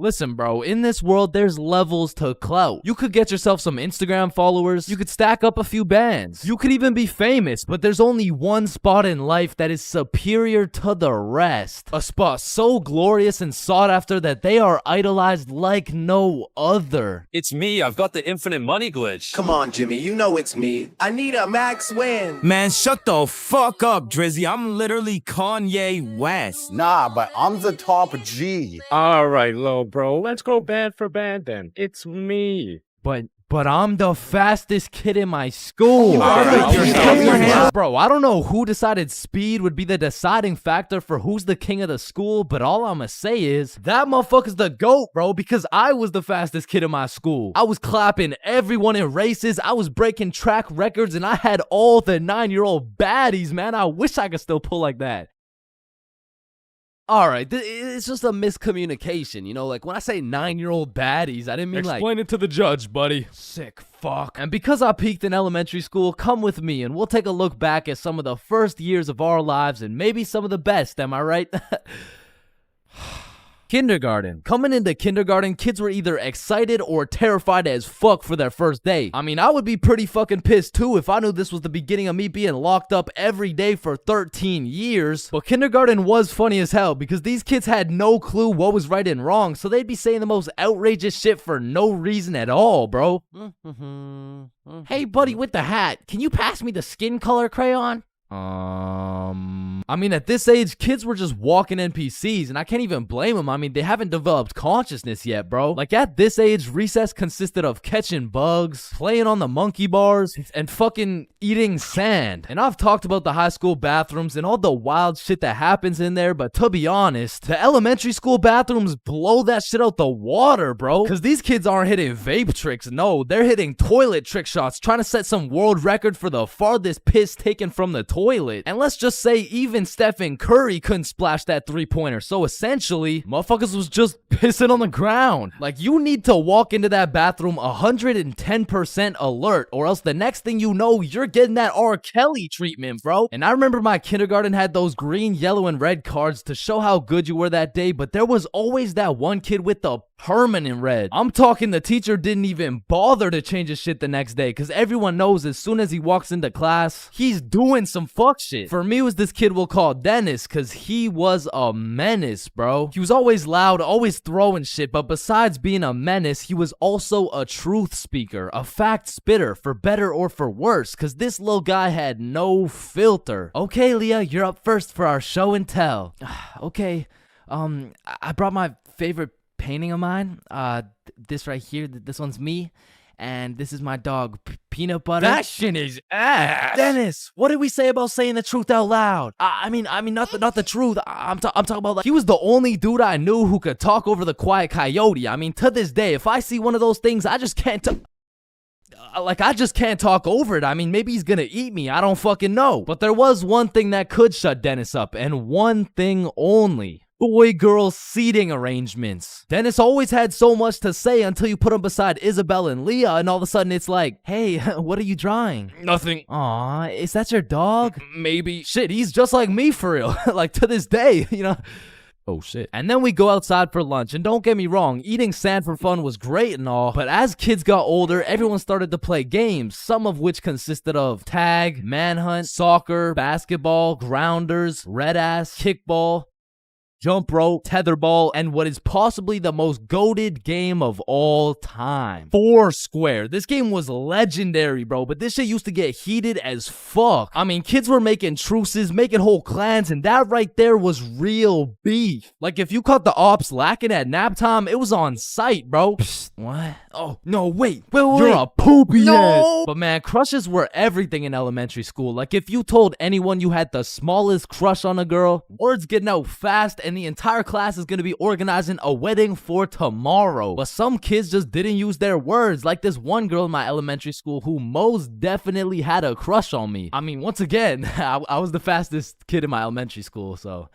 Listen, bro, in this world, there's levels to clout. You could get yourself some Instagram followers. You could stack up a few bands. You could even be famous, but there's only one spot in life that is superior to the rest. A spot so glorious and sought after that they are idolized like no other. It's me. I've got the infinite money glitch. Come on, Jimmy, you know it's me. I need a max win. Man, shut the fuck up, Drizzy. I'm literally Kanye West. Nah, but I'm the top G. All right, little bro, let's go band for band then. It's me. But I'm the fastest kid in my school. Bro, I don't know who decided speed would be the deciding factor for who's the king of the school, but all I'ma say is that motherfucker's the GOAT, bro, because I was the fastest kid in my school. I was clapping everyone in races. I was breaking track records, and I had all the 9-year-old baddies, man. I wish I could still pull like that. Alright, it's just a miscommunication, you know, like when I say 9-year-old baddies, I didn't mean like... Explain it to the judge, buddy. Sick fuck. And because I peaked in elementary school, come with me and we'll take a look back at some of the first years of our lives and maybe some of the best, am I right? Kindergarten. Coming into kindergarten, kids were either excited or terrified as fuck for their first day. I mean, I would be pretty fucking pissed too if I knew this was the beginning of me being locked up every day for 13 years. But kindergarten was funny as hell because these kids had no clue what was right and wrong, so they'd be saying the most outrageous shit for no reason at all, bro. Hey, buddy with the hat, can you pass me the skin color crayon? I mean, at this age, kids were just walking NPCs, and I can't even blame them. I mean, they haven't developed consciousness yet, bro. Like, at this age, recess consisted of catching bugs, playing on the monkey bars, and fucking eating sand. And I've talked about the high school bathrooms and all the wild shit that happens in there, but to be honest, the elementary school bathrooms blow that shit out the water, bro. Because these kids aren't hitting vape tricks, no, they're hitting toilet trick shots, trying to set some world record for the farthest piss taken from the toilet. And let's just say even Stephen Curry couldn't splash that three-pointer, so essentially, motherfuckers was just pissing on the ground. Like, you need to walk into that bathroom 110% alert, or else the next thing you know, you're getting that R. Kelly treatment, bro. And I remember my kindergarten had those green, yellow, and red cards to show how good you were that day, but there was always that one kid with the permanent red. I'm talking the teacher didn't even bother to change his shit the next day, because everyone knows as soon as he walks into class, he's doing some fuck shit. For me, it was this kid we'll call Dennis, because he was a menace, bro. He was always loud, always throwing shit, but besides being a menace, he was also a truth speaker, a fact spitter, for better or for worse, because this little guy had no filter. Okay, Leah, you're up first for our show and tell. Okay, I brought my favorite painting of mine. This right here, this one's me, and this is my dog, Peanut Butter. That shit is ass. Dennis, what did we say about saying the truth out loud? I mean, not the truth. I'm talking about, like, he was the only dude I knew who could talk over the quiet coyote. I mean, to this day, if I see one of those things, I just can't I just can't talk over it. I mean, maybe he's gonna eat me. I don't fucking know. But there was one thing that could shut Dennis up, and one thing only. Boy-girl seating arrangements. Dennis always had so much to say until you put him beside Isabel and Leah, and all of a sudden it's like, hey, what are you drawing? Nothing. Aw, is that your dog? Maybe. Shit, he's just like me for real. Like, to this day, you know? Oh shit. And then we go outside for lunch, and don't get me wrong, eating sand for fun was great and all, but as kids got older, everyone started to play games, some of which consisted of tag, manhunt, soccer, basketball, grounders, red ass, kickball, jump rope, tetherball, and what is possibly the most goated game of all time, Foursquare. This game was legendary, bro, but this shit used to get heated as fuck. I mean, kids were making truces, making whole clans, and that right there was real beef. Like, if you caught the ops lacking at nap time, it was on sight, bro. Psst, what? Oh, no, wait. You're a poopy ass. But man, crushes were everything in elementary school. Like, if you told anyone you had the smallest crush on a girl, words getting out fast, and the entire class is gonna be organizing a wedding for tomorrow. But some kids just didn't use their words, like this one girl in my elementary school who most definitely had a crush on me. I mean, once again, I was the fastest kid in my elementary school, so...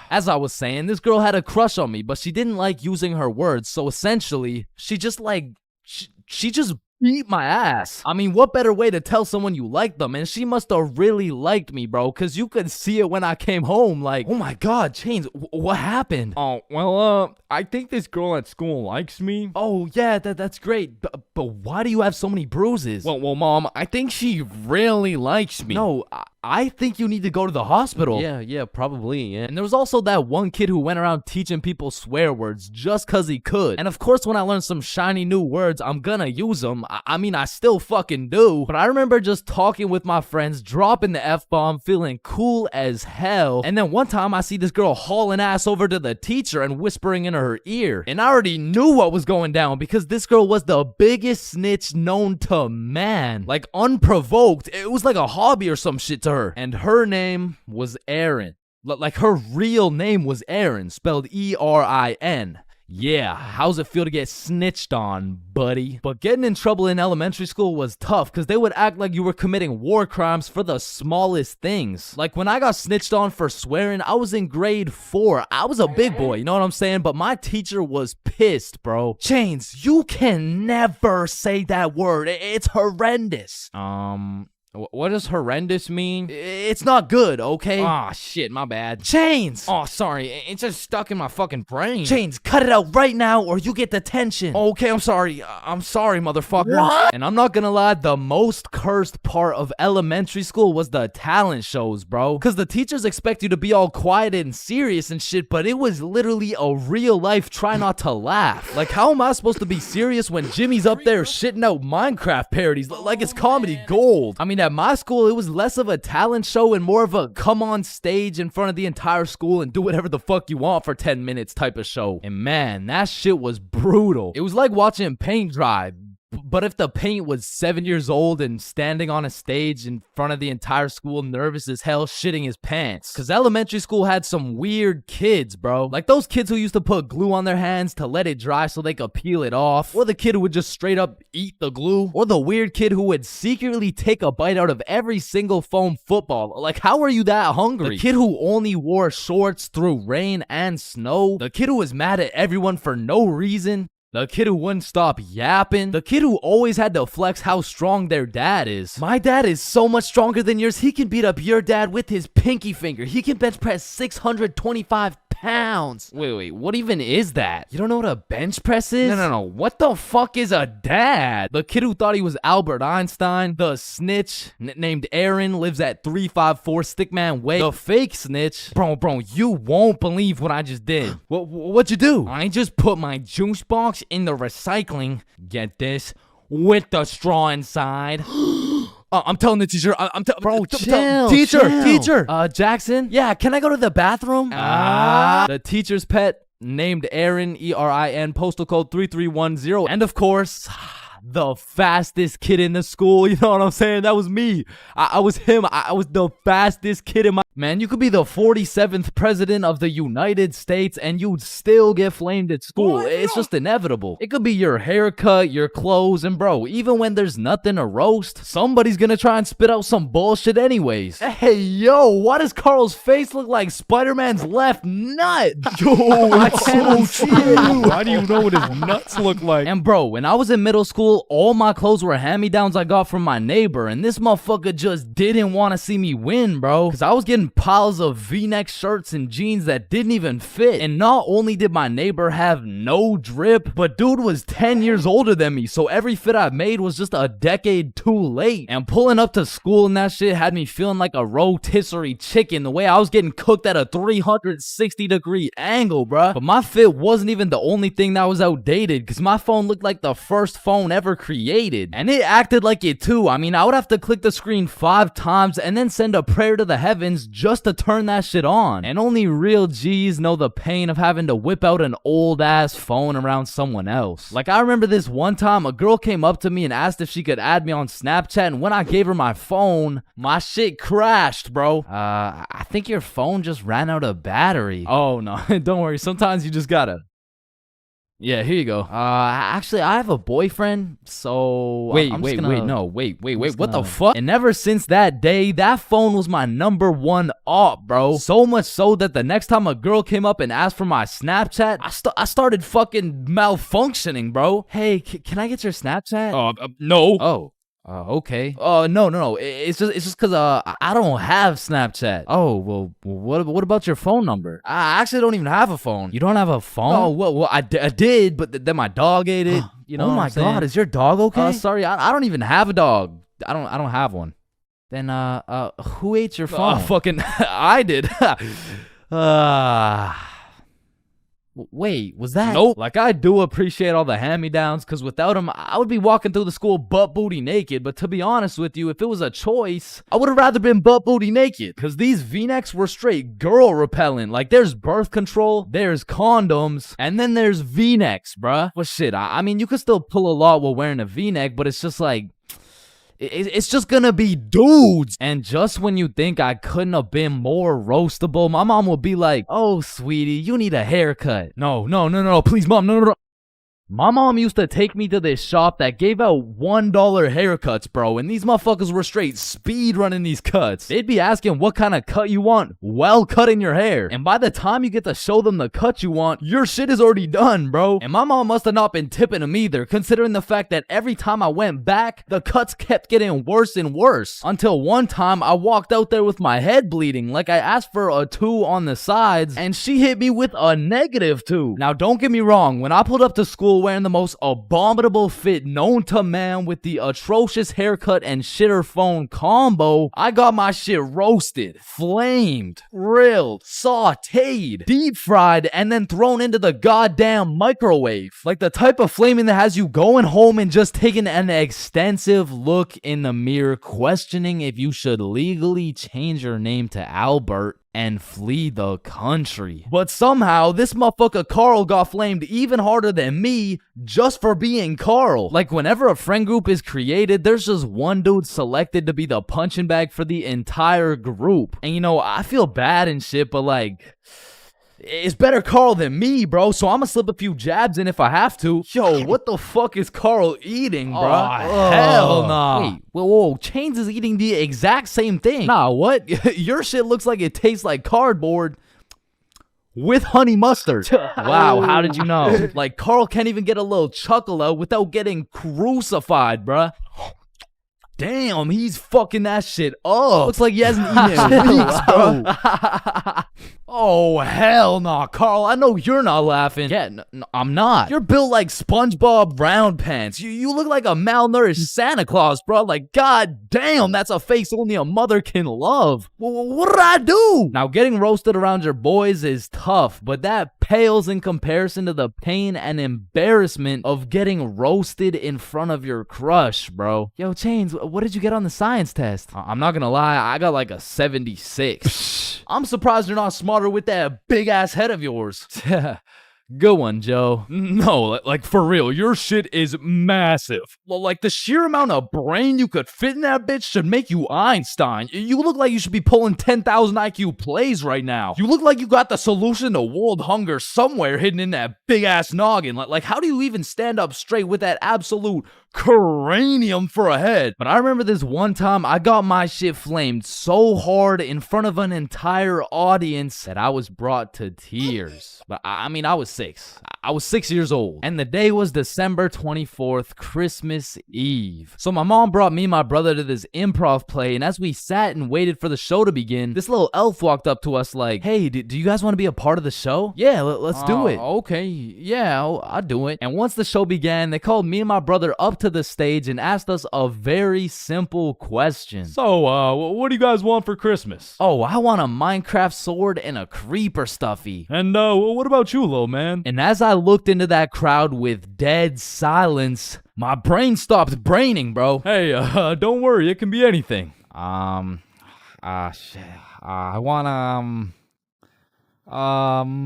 As I was saying, this girl had a crush on me, but she didn't like using her words, so essentially, she just like... She just beat my ass. I mean, what better way to tell someone you like them? And she must have really liked me, bro, because you could see it when I came home. Like, oh my God, Chains, what happened? Oh, well, I think this girl at school likes me. Oh, yeah, that's great. But why do you have so many bruises? Well, Mom, I think she really likes me. No, I think you need to go to the hospital. Yeah, probably, yeah. And there was also that one kid who went around teaching people swear words just cause he could. And of course, when I learn some shiny new words, I'm gonna use them. I mean, I still fucking do. But I remember just talking with my friends, dropping the F-bomb, feeling cool as hell. And then one time I see this girl hauling ass over to the teacher and whispering in her ear. And I already knew what was going down because this girl was the biggest snitch known to man. Like, unprovoked. It was like a hobby or some shit to her. And her name was Erin. Like, her real name was Erin, spelled E-R-I-N. Yeah, how's it feel to get snitched on, buddy? But getting in trouble in elementary school was tough because they would act like you were committing war crimes for the smallest things. Like when I got snitched on for swearing, I was in grade 4. I was a big boy, you know what I'm saying? But my teacher was pissed, bro. Chains, you can never say that word. It's horrendous. What does horrendous mean? It's not good, okay? Ah, shit, my bad. Chains! Oh, sorry, it's just stuck in my fucking brain. Chains, cut it out right now or you get detention. Okay, I'm sorry, motherfucker. What? And I'm not gonna lie, the most cursed part of elementary school was the talent shows, bro. Cause the teachers expect you to be all quiet and serious and shit, but it was literally a real life try not to laugh. Like, how am I supposed to be serious when Jimmy's up there shitting out Minecraft parodies like it's comedy gold? I mean, at my school, it was less of a talent show and more of a come on stage in front of the entire school and do whatever the fuck you want for 10 minutes type of show. And man, that shit was brutal. It was like watching paint dry. But if the paint was 7 years old and standing on a stage in front of the entire school, nervous as hell, shitting his pants. Cause elementary school had some weird kids, bro. Like those kids who used to put glue on their hands to let it dry so they could peel it off. Or the kid who would just straight up eat the glue. Or the weird kid who would secretly take a bite out of every single foam football. Like, how are you that hungry? The kid who only wore shorts through rain and snow. The kid who was mad at everyone for no reason. The kid who wouldn't stop yapping. The kid who always had to flex how strong their dad is. My dad is so much stronger than yours. He can beat up your dad with his pinky finger. He can bench press 625 pounds. Wait, what even is that? You don't know what a bench press is? No. What the fuck is a dad? The kid who thought he was Albert Einstein. The snitch named Aaron lives at 354 Stickman Way. The fake snitch. Bro, you won't believe what I just did. What'd you do? I just put my juice box in the recycling. Get this? With the straw inside. I'm telling the teacher. Bro, chill. Teacher. Jackson. Yeah, can I go to the bathroom? The teacher's pet named Aaron, E-R-I-N, postal code 3310. And of course, the fastest kid in the school. You know what I'm saying? That was me. I was him. I was the fastest kid in my... Man, you could be the 47th president of the United States and you'd still get flamed at school. It's just inevitable. It could be your haircut, your clothes, and bro, even when there's nothing to roast, somebody's gonna try and spit out some bullshit anyways. Hey, yo, why does Carl's face look like Spider-Man's left nut? Yo, I can't see it. Why do you know what his nuts look like? And bro, when I was in middle school, all my clothes were hand-me-downs I got from my neighbor, and this motherfucker just didn't want to see me win, bro. Cause I was getting piles of V-neck shirts and jeans that didn't even fit. And not only did my neighbor have no drip, but dude was 10 years older than me, so every fit I made was just a decade too late. And pulling up to school and that shit had me feeling like a rotisserie chicken, the way I was getting cooked at a 360-degree angle, bruh. But my fit wasn't even the only thing that was outdated, cause my phone looked like the first phone ever created. And it acted like it too. I mean, I would have to click the screen 5 times and then send a prayer to the heavens just to turn that shit on. And only real G's know the pain of having to whip out an old ass phone around someone else. Like, I remember this one time a girl came up to me and asked if she could add me on Snapchat, and when I gave her my phone, my shit crashed, bro. I think your phone just ran out of battery. Oh no, don't worry, sometimes you just gotta Yeah, here you go. Actually, I have a boyfriend, so Wait, I'm just wait, gonna, wait, no, wait, what the gonna- fuck? And ever since that day, that phone was my #1 op, bro. So much so that the next time a girl came up and asked for my Snapchat, I started fucking malfunctioning, bro. Hey, can I get your Snapchat? No. Oh. Okay. No. It's just cause I don't have Snapchat. Oh, well, what about your phone number? I actually don't even have a phone. You don't have a phone? Oh, well, I did, but then my dog ate it. You know? Oh what my I'm saying? God, is your dog okay? Sorry, I don't even have a dog. I don't have one. Then who ate your phone? Fucking I did. Wait, was that? Nope. Like, I do appreciate all the hand-me-downs, because without them, I would be walking through the school butt-booty naked. But to be honest with you, if it was a choice, I would have rather been butt-booty naked. Because these V-necks were straight girl-repellent. Like, there's birth control, there's condoms, and then there's V-necks, bruh. Well, shit, I mean, you could still pull a lot while wearing a V-neck, but it's just like... It's just gonna be dudes. And just when you think I couldn't have been more roastable, my mom will be like, oh, sweetie, you need a haircut. No, please, mom, no. My mom used to take me to this shop that gave out $1 haircuts, bro, and these motherfuckers were straight speed running these cuts. They'd be asking what kind of cut you want while cutting your hair. And by the time you get to show them the cut you want, your shit is already done, bro. And my mom must have not been tipping them either, considering the fact that every time I went back, the cuts kept getting worse and worse. Until one time, I walked out there with my head bleeding, like I asked for a 2 on the sides, and she hit me with a -2. Now, don't get me wrong, when I pulled up to school wearing the most abominable fit known to man with the atrocious haircut and shitter phone combo, I got my shit roasted, flamed, grilled, sauteed, deep fried, and then thrown into the goddamn microwave. Like the type of flaming that has you going home and just taking an extensive look in the mirror, questioning if you should legally change your name to Albert and flee the country. But somehow, this motherfucker Carl got flamed even harder than me just for being Carl. Like, whenever a friend group is created, there's just one dude selected to be the punching bag for the entire group. And you know, I feel bad and shit, but like... it's better Carl than me, bro, so I'm gonna slip a few jabs in if I have to. Yo, what the fuck is Carl eating, bro? Oh, hell nah. Wait, whoa, Chains is eating the exact same thing. Nah, what? Your shit looks like it tastes like cardboard with honey mustard. Wow, how did you know? Like, Carl can't even get a little chuckle out without getting crucified, bruh. Damn, he's fucking that shit up. Looks like he hasn't eaten in weeks, bro. Oh, hell nah, Carl. I know you're not laughing. Yeah, no, I'm not. You're built like SpongeBob Round Pants. You look like a malnourished Santa Claus, bro. Like, god damn, that's a face only a mother can love. What did I do? Now, getting roasted around your boys is tough, but that pales in comparison to the pain and embarrassment of getting roasted in front of your crush, bro. Yo, Chains, what did you get on the science test? I'm not gonna lie, I got like a 76. I'm surprised you're not smarter with that big ass head of yours. Good one, Joe. No, like for real, your shit is massive. Like the sheer amount of brain you could fit in that bitch should make you Einstein. You look like you should be pulling 10,000 IQ plays right now. You look like you got the solution to world hunger somewhere hidden in that big ass noggin. Like how do you even stand up straight with that absolute cranium for a head? But I remember this one time I got my shit flamed so hard in front of an entire audience that I was brought to tears. But I mean, I was 6. I was 6 years old. And the day was December 24th, Christmas Eve. So my mom brought me and my brother to this improv play, and as we sat and waited for the show to begin, this little elf walked up to us like, hey, do you guys want to be a part of the show? Yeah, let's do it. Okay, yeah, I'll do it. And once the show began, they called me and my brother up to the stage and asked us a very simple question. So, what do you guys want for Christmas? Oh, I want a Minecraft sword and a creeper stuffy. And, what about you, little man? And as I looked into that crowd with dead silence, my brain stopped braining, bro. Hey, don't worry, it can be anything. Shit. I want,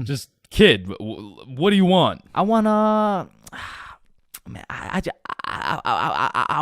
Just, kid, what do you want? I wanna... Man, I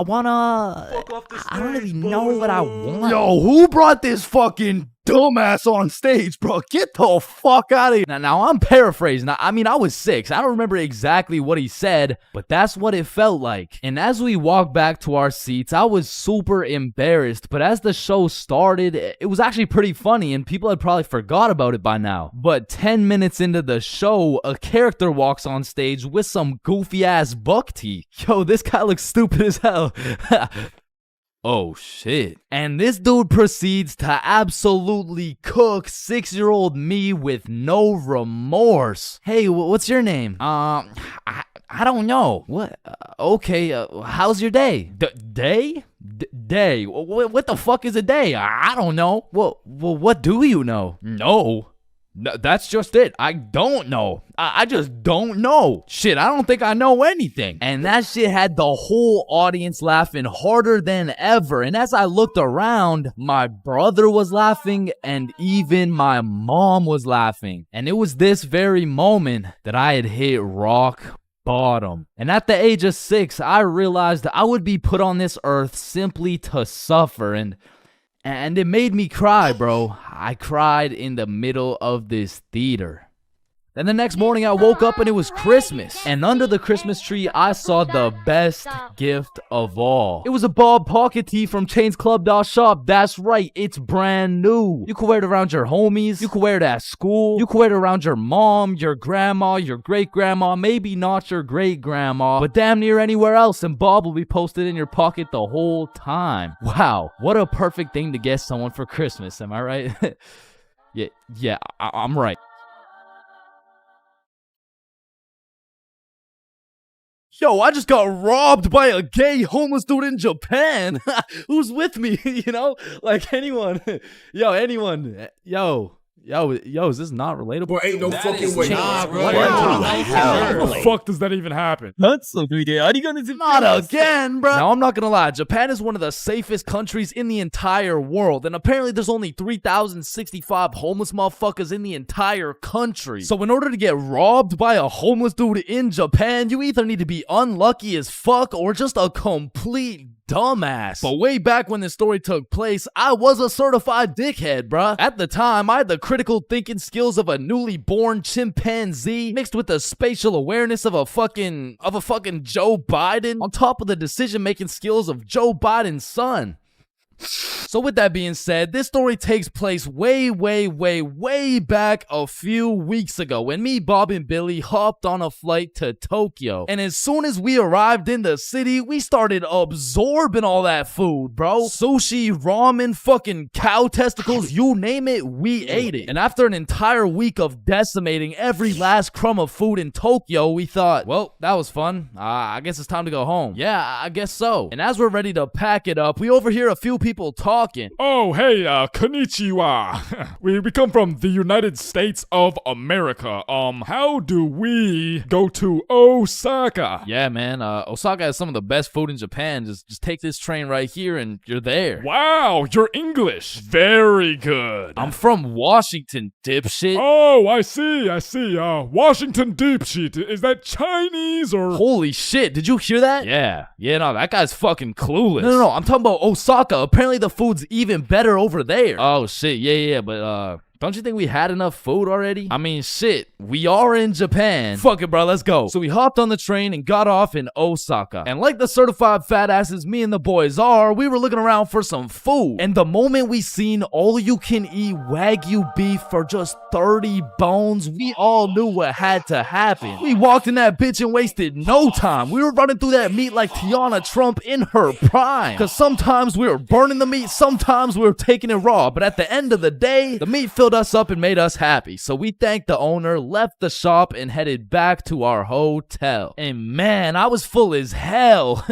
wanna... I don't really know what I want. Yo, who brought this fucking dumbass on stage, bro. Get the fuck out of here. Now I'm paraphrasing. I mean, I was 6. I don't remember exactly what he said, but that's what it felt like. And as we walked back to our seats, I was super embarrassed. But as the show started, it was actually pretty funny, and people had probably forgot about it by now. But 10 minutes into the show, a character walks on stage with some goofy ass buck teeth. Yo, this guy looks stupid as hell. Oh shit. And this dude proceeds to absolutely cook 6-year-old me with no remorse. Hey, what's your name? I don't know. What? Okay, how's your day? Day? Day? What the fuck is a day? I don't know. Well, what do you know? No. That's just it. I don't know. I just don't know. Shit, I don't think I know anything. And that shit had the whole audience laughing harder than ever. And as I looked around, my brother was laughing and even my mom was laughing. And it was this very moment that I had hit rock bottom. And at the age of 6, I realized I would be put on this earth simply to suffer, and it made me cry, bro. I cried in the middle of this theater. Then the next morning I woke up and it was Christmas. And under the Christmas tree, I saw the best gift of all. It was a Bob pocket tee from ChainsClub.shop. That's right, it's brand new. You can wear it around your homies. You can wear it at school. You can wear it around your mom, your grandma, your great-grandma, maybe not your great-grandma, but damn near anywhere else, and Bob will be posted in your pocket the whole time. Wow, what a perfect thing to get someone for Christmas, am I right? yeah, I'm right. Yo, I just got robbed by a gay homeless dude in Japan. Who's with me? You know, like anyone. Anyone. Yo, is this not relatable? Bro, ain't no fucking way. Nah, bro. What the hell? How the fuck does that even happen? Not again, bro. Now, I'm not gonna lie. Japan is one of the safest countries in the entire world. And apparently there's only 3,065 homeless motherfuckers in the entire country. So in order to get robbed by a homeless dude in Japan, you either need to be unlucky as fuck or just a complete dumbass. But way back when this story took place, I was a certified dickhead, bruh. At the time, I had the critical thinking skills of a newly born chimpanzee mixed with the spatial awareness of a fucking Joe Biden on top of the decision-making skills of Joe Biden's son. So with that being said, this story takes place way back a few weeks ago when me, Bob, and Billy hopped on a flight to Tokyo. And as soon as we arrived in the city, we started absorbing all that food, bro. Sushi, ramen, fucking cow testicles, you name it, we ate it. And after an entire week of decimating every last crumb of food in Tokyo, we thought, well, that was fun. I guess it's time to go home. Yeah, I guess so. And as we're ready to pack it up, we overhear a few people talking. Oh, hey, konnichiwa. we come from the United States of America. How do we go to Osaka? Yeah, man, Osaka has some of the best food in Japan. Just take this train right here and you're there. Wow, you're English. Very good. I'm from Washington, dipshit. Oh, I see. Washington dipshit. Is that Chinese or? Holy shit, did you hear that? Yeah, no, that guy's fucking clueless. No, I'm talking about Osaka. Apparently the food's even better over there. Oh shit, yeah, but don't you think we had enough food already? I mean, shit, we are in Japan. Fuck it, bro, let's go. So we hopped on the train and got off in Osaka. And like the certified fat asses me and the boys are, we were looking around for some food. And the moment we seen all-you-can-eat Wagyu beef for just 30 bones, we all knew what had to happen. We walked in that bitch and wasted no time. We were running through that meat like Tiana Trump in her prime. Cause sometimes we were burning the meat, sometimes we were taking it raw. But at the end of the day, the meat filled us up and made us happy. So we thanked the owner, left the shop, and headed back to our hotel. And man, I was full as hell.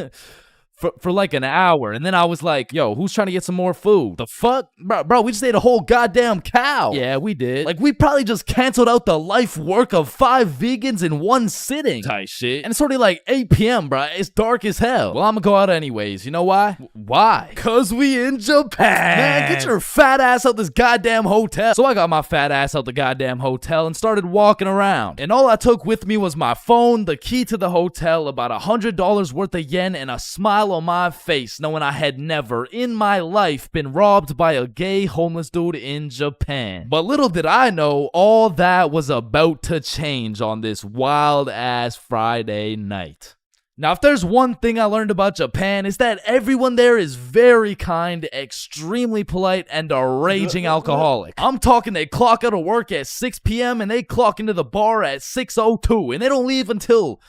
For like an hour, and then I was like, yo, who's trying to get some more food? The fuck? Bro, we just ate a whole goddamn cow. Yeah, we did. Like, we probably just canceled out the life work of 5 vegans in one sitting. Type shit. And it's already like 8 p.m., bro. It's dark as hell. Well, I'm gonna go out anyways. You know why? Why? Cause we in Japan. Man, get your fat ass out this goddamn hotel. So I got my fat ass out the goddamn hotel and started walking around. And all I took with me was my phone, the key to the hotel, about $100 worth of yen, and a smile smile on my face knowing I had never in my life been robbed by a gay homeless dude in Japan. But little did I know, all that was about to change on this wild-ass Friday night. Now, if there's one thing I learned about Japan, it's that everyone there is very kind, extremely polite, and a raging alcoholic. I'm talking they clock out of work at 6 p.m. and they clock into the bar at 6:02, and they don't leave until...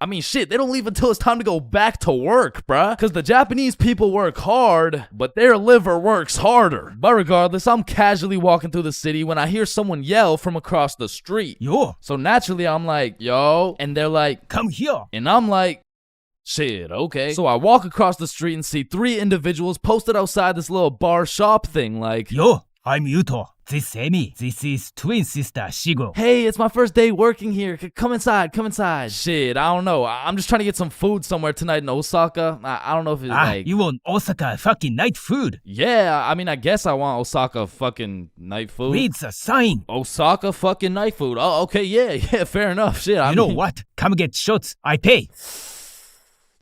they don't leave until it's time to go back to work, bruh. Because the Japanese people work hard, but their liver works harder. But regardless, I'm casually walking through the city when I hear someone yell from across the street. Yo, So naturally, I'm like, yo. And they're like, come here. and I'm like, shit, okay. So I walk across the street and see 3 individuals posted outside this little bar shop thing like, Yo, I'm Yuto. This Emi. This is twin sister Shigo. hey, it's my first day working here. Come inside, come inside. Shit, I don't know. I'm just trying to get some food somewhere tonight in Osaka. I don't know if it's like... You want Osaka fucking night food? Yeah, I guess I want Osaka fucking night food. Read the sign. Osaka fucking night food. Oh, okay, yeah, fair enough. Shit, You know what? Come get shots. I pay.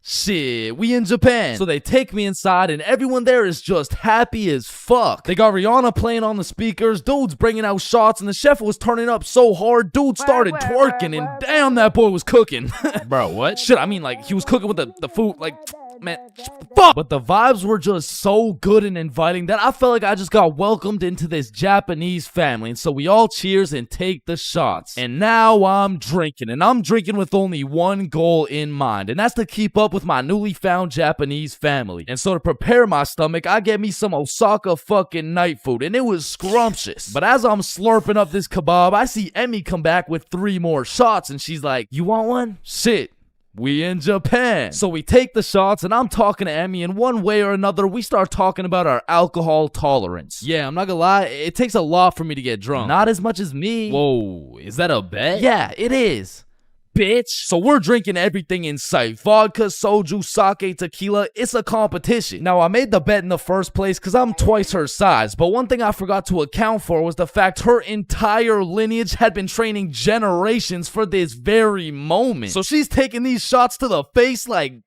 Shit, we in Japan. So they take me inside and everyone there is just happy as fuck. They got Rihanna playing on the speakers, dudes bringing out shots, and the chef was turning up so hard, dude started twerking, and damn, that boy was cooking. Bro, what? Shit, he was cooking with the food, man, fuck. But the vibes were just so good and inviting that I felt like I just got welcomed into this Japanese family. And so we all cheers and take the shots. And now I'm drinking, and I'm drinking with only one goal in mind, and that's to keep up with my newly found Japanese family. And so to prepare my stomach, I get me some Osaka fucking night food, and it was scrumptious. But as I'm slurping up this kebab, I see Emmy come back with 3 more shots, and she's like, you want one? Shit. We in Japan. So we take the shots, and I'm talking to Emmy, and one way or another, we start talking about our alcohol tolerance. Yeah, I'm not gonna lie, it takes a lot for me to get drunk. Not as much as me. Whoa, is that a bet? Yeah, it is. Bitch. So we're drinking everything in sight. Vodka, soju, sake, tequila. It's a competition. Now, I made the bet in the first place because I'm twice her size. But one thing I forgot to account for was the fact her entire lineage had been training generations for this very moment. So she's taking these shots to the face like...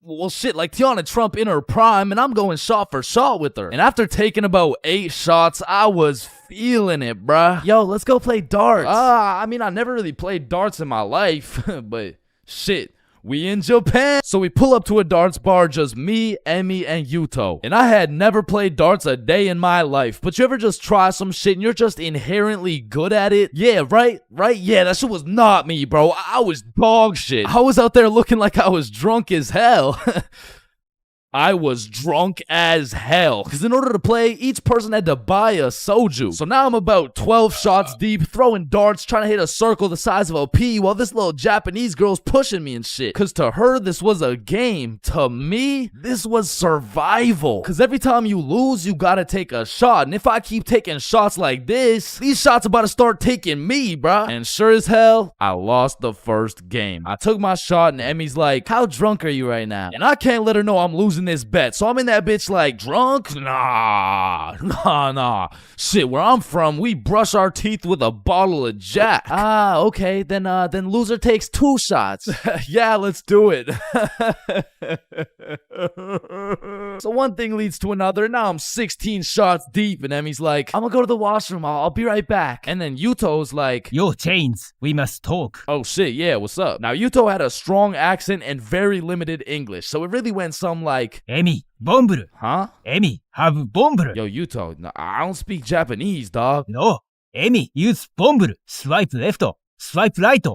well, shit, like Tiana Trump in her prime, and I'm going shot for shot with her. And after taking about 8 shots, I was feeling it, bruh. Yo, let's go play darts. I never really played darts in my life, but shit. We in Japan. So we pull up to a darts bar, just me, Emmy, and Yuto. And I had never played darts a day in my life. But you ever just try some shit and you're just inherently good at it? Yeah, right? Yeah, that shit was not me, bro. I was dog shit. I was out there looking like I was drunk as hell. I was drunk as hell. Because in order to play, each person had to buy a soju. So now I'm about 12 shots deep, throwing darts, trying to hit a circle the size of a pea, while this little Japanese girl's pushing me and shit. Because to her, this was a game. To me, this was survival. Because every time you lose, you gotta take a shot. And if I keep taking shots like this, these shots about to start taking me, bruh. And sure as hell, I lost the first game. I took my shot and Emmy's like, how drunk are you right now? And I can't let her know I'm losing this bet. So I'm in that bitch like, drunk? Nah. Shit, where I'm from, we brush our teeth with a bottle of Jack. Okay, then loser takes 2 shots. Yeah, let's do it. So one thing leads to another. Now I'm 16 shots deep, and Emmy's like, I'm gonna go to the washroom. I'll be right back. And then Yuto's like, Yo, Chains, we must talk. oh shit, yeah, what's up? Now Yuto had a strong accent and very limited English, so it really went some like, Emi, bomburu. huh? Emi, have bomburu. Yo, Yuto, no, I don't speak Japanese, dog. No, Emi, use bomburu. Swipe left, swipe right.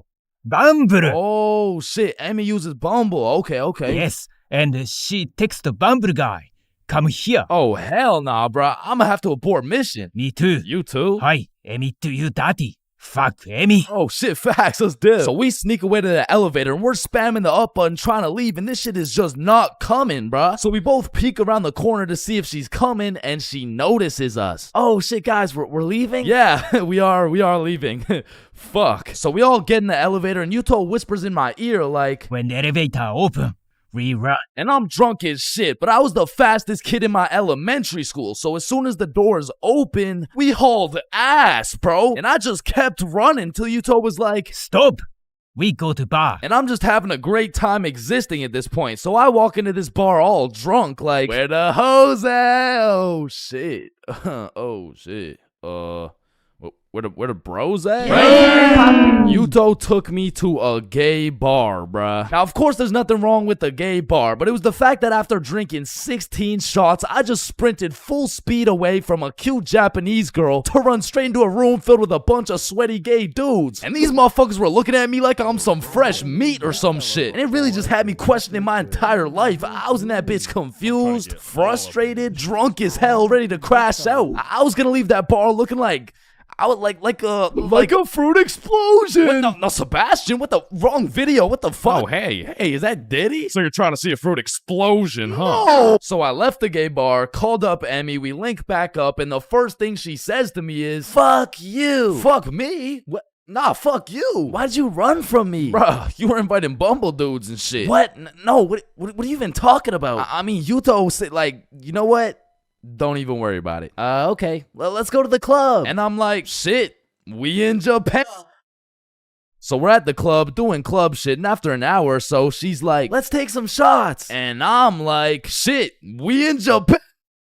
Bamburu. Oh shit, Emmy uses Bumble. Okay. Yes, and she texts the Bumble guy. Come here. Oh hell nah, bruh. I'ma have to abort mission. Me too. You too? Hi, Emi to you daddy. Fuck Emi. Oh shit, facts, let's do it. So we sneak away to the elevator and we're spamming the up button trying to leave, and this shit is just not coming, bruh. So we both peek around the corner to see if she's coming, and she notices us. Oh shit, guys, we're leaving? Yeah, we are leaving. Fuck. So we all get in the elevator and Yuto whispers in my ear like, When the elevator open, we run. and I'm drunk as shit, but I was the fastest kid in my elementary school, so as soon as the doors opened, we hauled ass, bro. And I just kept running till Yuto was like, Stop. we go to bar. And I'm just having a great time existing at this point. So I walk into this bar all drunk, like, where the hoes at? Oh shit. Oh shit. Where the bros at? Yuto took me to a gay bar, bruh. Now, of course, there's nothing wrong with the gay bar, but it was the fact that after drinking 16 shots, I just sprinted full speed away from a cute Japanese girl to run straight into a room filled with a bunch of sweaty gay dudes. And these motherfuckers were looking at me like I'm some fresh meat or some shit. And it really just had me questioning my entire life. I was in that bitch confused, frustrated, drunk as hell, ready to crash out. I was gonna leave that bar looking like I would like a fruit explosion. No, Sebastian, what the wrong video? What the fuck? Oh, hey, Is that Diddy? so you're trying to see a fruit explosion, huh? No. So I left the gay bar, called up Emmy, we link back up, and the first thing she says to me is, "Fuck you." Fuck me? What? Nah, fuck you. Why'd you run from me? Bruh, you were inviting Bumble dudes and shit. What? No, what are you even talking about? I mean, Yuto said, like, you know what? Don't even worry about it. Okay. Well, let's go to the club. And I'm like, shit, we in Japan. So we're at the club doing club shit, and after an hour or so, she's like, let's take some shots. And I'm like, shit, we in Japan.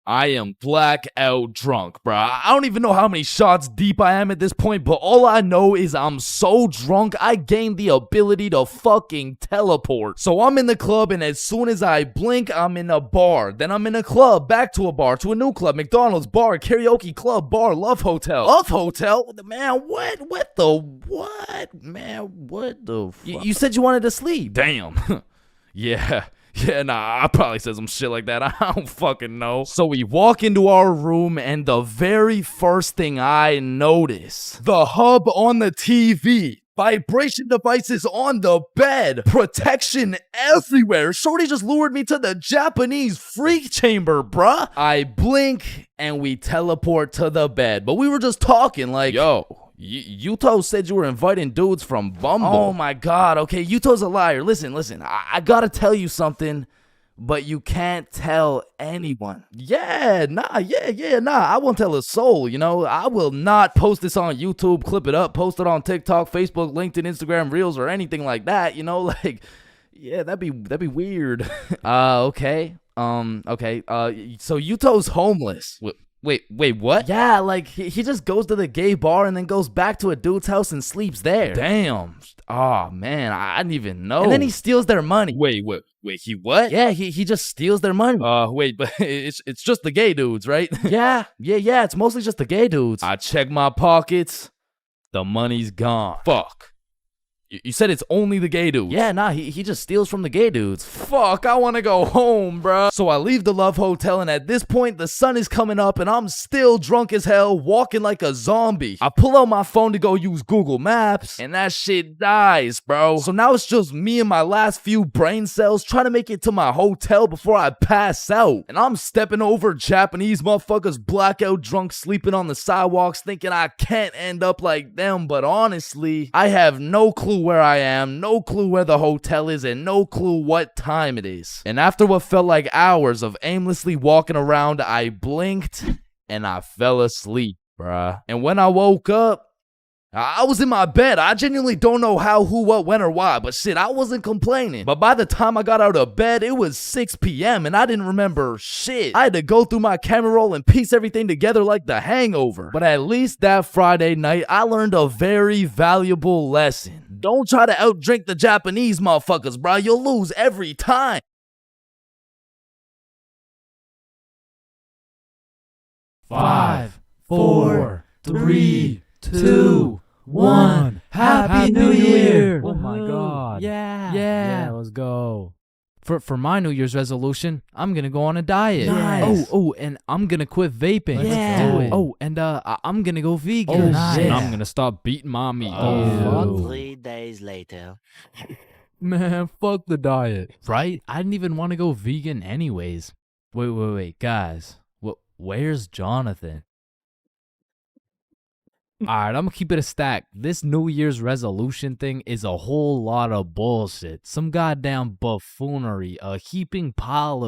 I am blackout drunk, bruh. I don't even know how many shots deep I am at this point, but all I know is I'm so drunk, I gained the ability to fucking teleport. So I'm in the club, and as soon as I blink, I'm in a bar. Then I'm in a club, back to a bar, to a new club, McDonald's, bar, karaoke club, bar, Love Hotel. Love Hotel? Man, what? What the what? Man, what the fuck? You said you wanted to sleep. Damn. Yeah. Yeah, nah, I probably said some shit like that. I don't fucking know. So we walk into our room, and the very first thing I notice, the hub on the TV, vibration devices on the bed, protection everywhere. Shorty just lured me to the Japanese freak chamber, bruh. I blink, and we teleport to the bed. But we were just talking like, yo, Yuto said you were inviting dudes from Bumble. Oh my god, okay, Yuto's a liar. Listen, I gotta tell you something, but you can't tell anyone. Yeah, nah, I won't tell a soul, you know. I will not post this on YouTube, clip it up, post it on TikTok, Facebook, LinkedIn, Instagram, Reels, or anything like that, you know, like, yeah, that'd be weird. Okay, so Yuto's homeless. Wait, what? Yeah, like, he just goes to the gay bar and then goes back to a dude's house and sleeps there. Damn. Oh, man, I didn't even know. And then he steals their money. Wait, he what? Yeah, he just steals their money. Wait, but it's just the gay dudes, right? Yeah, it's mostly just the gay dudes. I check my pockets. The money's gone. Fuck. You said it's only the gay dudes. Yeah, nah, he just steals from the gay dudes. Fuck, I want to go home, bruh. So I leave the Love Hotel, and at this point, the sun is coming up, and I'm still drunk as hell, walking like a zombie. I pull out my phone to go use Google Maps, and that shit dies, bro. So now it's just me and my last few brain cells trying to make it to my hotel before I pass out. And I'm stepping over Japanese motherfuckers blackout drunk sleeping on the sidewalks, thinking I can't end up like them, but honestly, I have no clue where I am, no clue where the hotel is, and no clue what time it is. And after what felt like hours of aimlessly walking around, I blinked and I fell asleep, bruh. And when I woke up, I was in my bed. I genuinely don't know how, who, what, when, or why, but shit, I wasn't complaining. But by the time I got out of bed, it was 6 p.m. and I didn't remember shit. I had to go through my camera roll and piece everything together like The Hangover. But at least that Friday night, I learned a very valuable lesson. Don't try to outdrink the Japanese motherfuckers, bro. You'll lose every time. Five, 4, 3, 2, 1. Happy New Year! Oh my god. Yeah, let's go. For my New Year's resolution, I'm gonna go on a diet. Nice. Oh, and I'm gonna quit vaping. Yeah. Let's do it. Oh, and I'm gonna go vegan. Oh, nice. And I'm gonna stop beating my meat. Oh, Fuck. 3 days later. Man, fuck the diet. Right? I didn't even want to go vegan anyways. Wait, guys. Where's Jonathan? Alright, I'm gonna keep it a stack. This New Year's resolution thing is a whole lot of bullshit. Some goddamn buffoonery. A heaping pile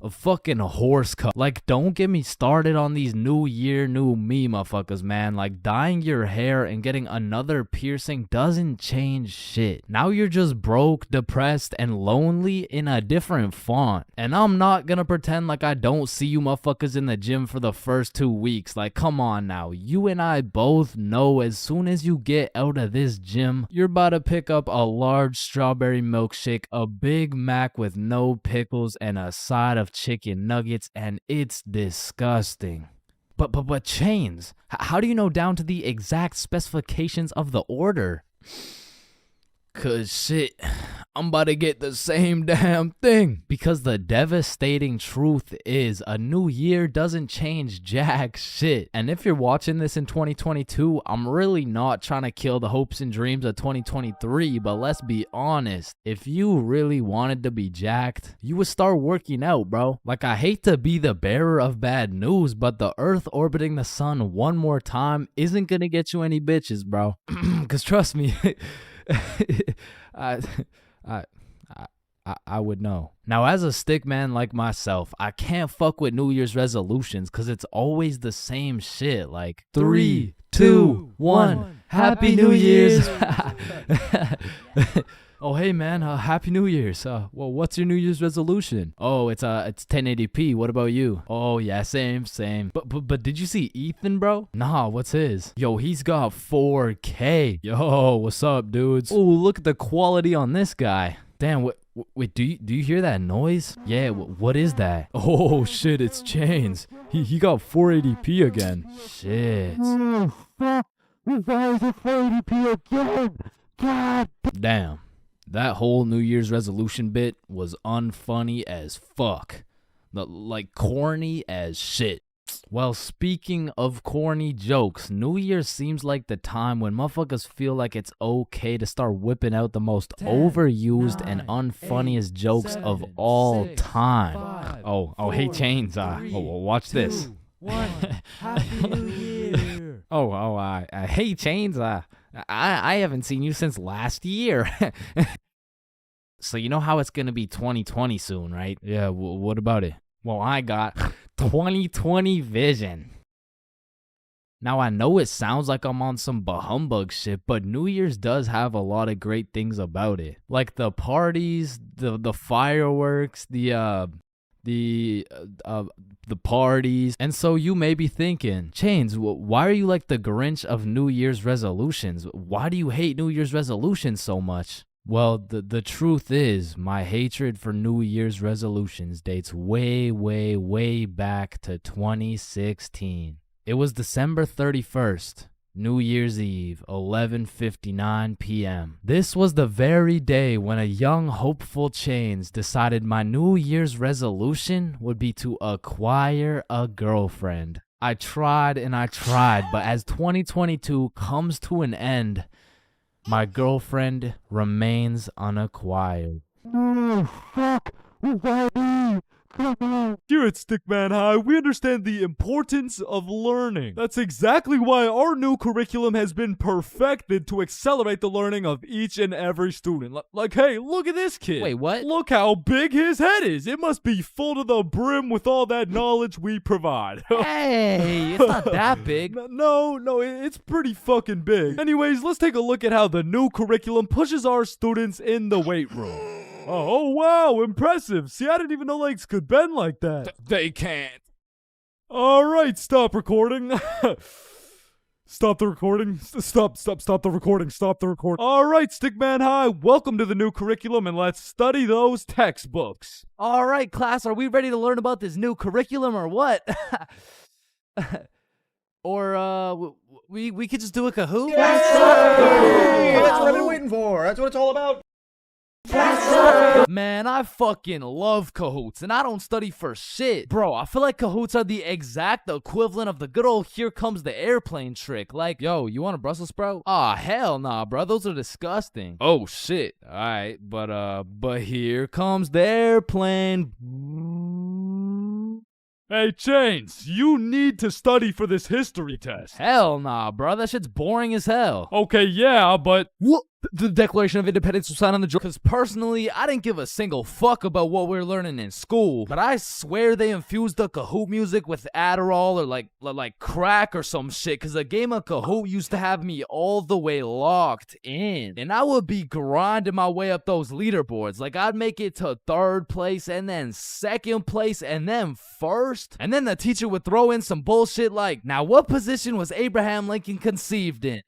a fucking horse cut. Like, don't get me started on these new year, new me motherfuckers, man. Like, dyeing your hair and getting another piercing doesn't change shit. Now you're just broke, depressed, and lonely in a different font. And I'm not gonna pretend like I don't see you motherfuckers in the gym for the first 2 weeks. Like, come on now. You and I both know as soon as you get out of this gym, you're about to pick up a large strawberry milkshake, a Big Mac with no pickles, and a side of chicken nuggets, and it's disgusting. But Chains, how do you know down to the exact specifications of the order? 'Cause shit, I'm about to get the same damn thing. Because the devastating truth is a new year doesn't change jack shit. And if you're watching this in 2022, I'm really not trying to kill the hopes and dreams of 2023, but let's be honest. If you really wanted to be jacked, you would start working out, bro. Like, I hate to be the bearer of bad news, but the Earth orbiting the sun one more time isn't gonna get you any bitches, bro. 'Cause trust me, I would know. Now, as a stick man like myself, I can't fuck with New Year's resolutions because it's always the same shit. Like, 3, 2, 1, Happy New Year's. Oh, hey man, Happy New Year's. Well, what's your New Year's resolution? Oh, it's 1080p. What about you? Oh yeah, same. But did you see Ethan, bro? Nah, what's his? Yo, he's got 4K. Yo, what's up, dudes? Oh, look at the quality on this guy. Damn, wait, do you hear that noise? Yeah, what is that? Oh shit, it's Chains. He got 480p again. Shit. Why is it 480p again? God damn. That whole New Year's resolution bit was unfunny as fuck. Like, corny as shit. Well, speaking of corny jokes, New Year's seems like the time when motherfuckers feel like it's okay to start whipping out the most overused and unfunniest jokes of all time. Oh, hey Chains, watch this. Happy New Year. Hey Chains, I haven't seen you since last year. So you know how it's gonna be 2020 soon, right? Yeah, what about it? Well, I got 2020 vision. Now, I know it sounds like I'm on some bahumbug shit, but New Year's does have a lot of great things about it. Like the parties, the fireworks, the parties. And so you may be thinking, Chains, why are you like the Grinch of New Year's resolutions? Why do you hate New Year's resolutions so much? Well, the truth is, my hatred for New Year's resolutions dates way, way, way back to 2016. It was December 31st, New Year's Eve, 11:59 p.m. This was the very day when a young, hopeful Chains decided my New Year's resolution would be to acquire a girlfriend. I tried and I tried, but as 2022 comes to an end, my girlfriend remains unacquired. Here at Stickman High, we understand the importance of learning. That's exactly why our new curriculum has been perfected to accelerate the learning of each and every student. Like, hey, look at this kid. Wait, what? Look how big his head is. It must be full to the brim with all that knowledge we provide. Hey, it's not that big. No, it's pretty fucking big. Anyways, let's take a look at how the new curriculum pushes our students in the weight room. Oh, wow, impressive. See, I didn't even know legs could bend like that. They can't. All right, stop recording. Stop the recording. Stop the recording. Stop the recording. All right, Stickman High, welcome to the new curriculum, and let's study those textbooks. All right, class, are we ready to learn about this new curriculum or what? Or, we could just do a Kahoot? That's what I've been waiting for. That's what it's all about. Man, I fucking love Kahoots, and I don't study for shit. Bro, I feel like Kahoots are the exact equivalent of the good old here comes the airplane trick. Like, yo, you want a Brussels sprout? Aw, hell nah, bro, those are disgusting. Oh, shit. Alright, but here comes the airplane. Hey, Chains, you need to study for this history test. Hell nah, bro, that shit's boring as hell. Okay, yeah, but... The Declaration of Independence was signed on the drum. Because personally, I didn't give a single fuck about what we were learning in school. But I swear they infused the Kahoot music with Adderall or like crack or some shit. Because a game of Kahoot used to have me all the way locked in. And I would be grinding my way up those leaderboards. Like I'd make it to 3rd place and then 2nd place and then 1st. And then the teacher would throw in some bullshit like, now what position was Abraham Lincoln conceived in?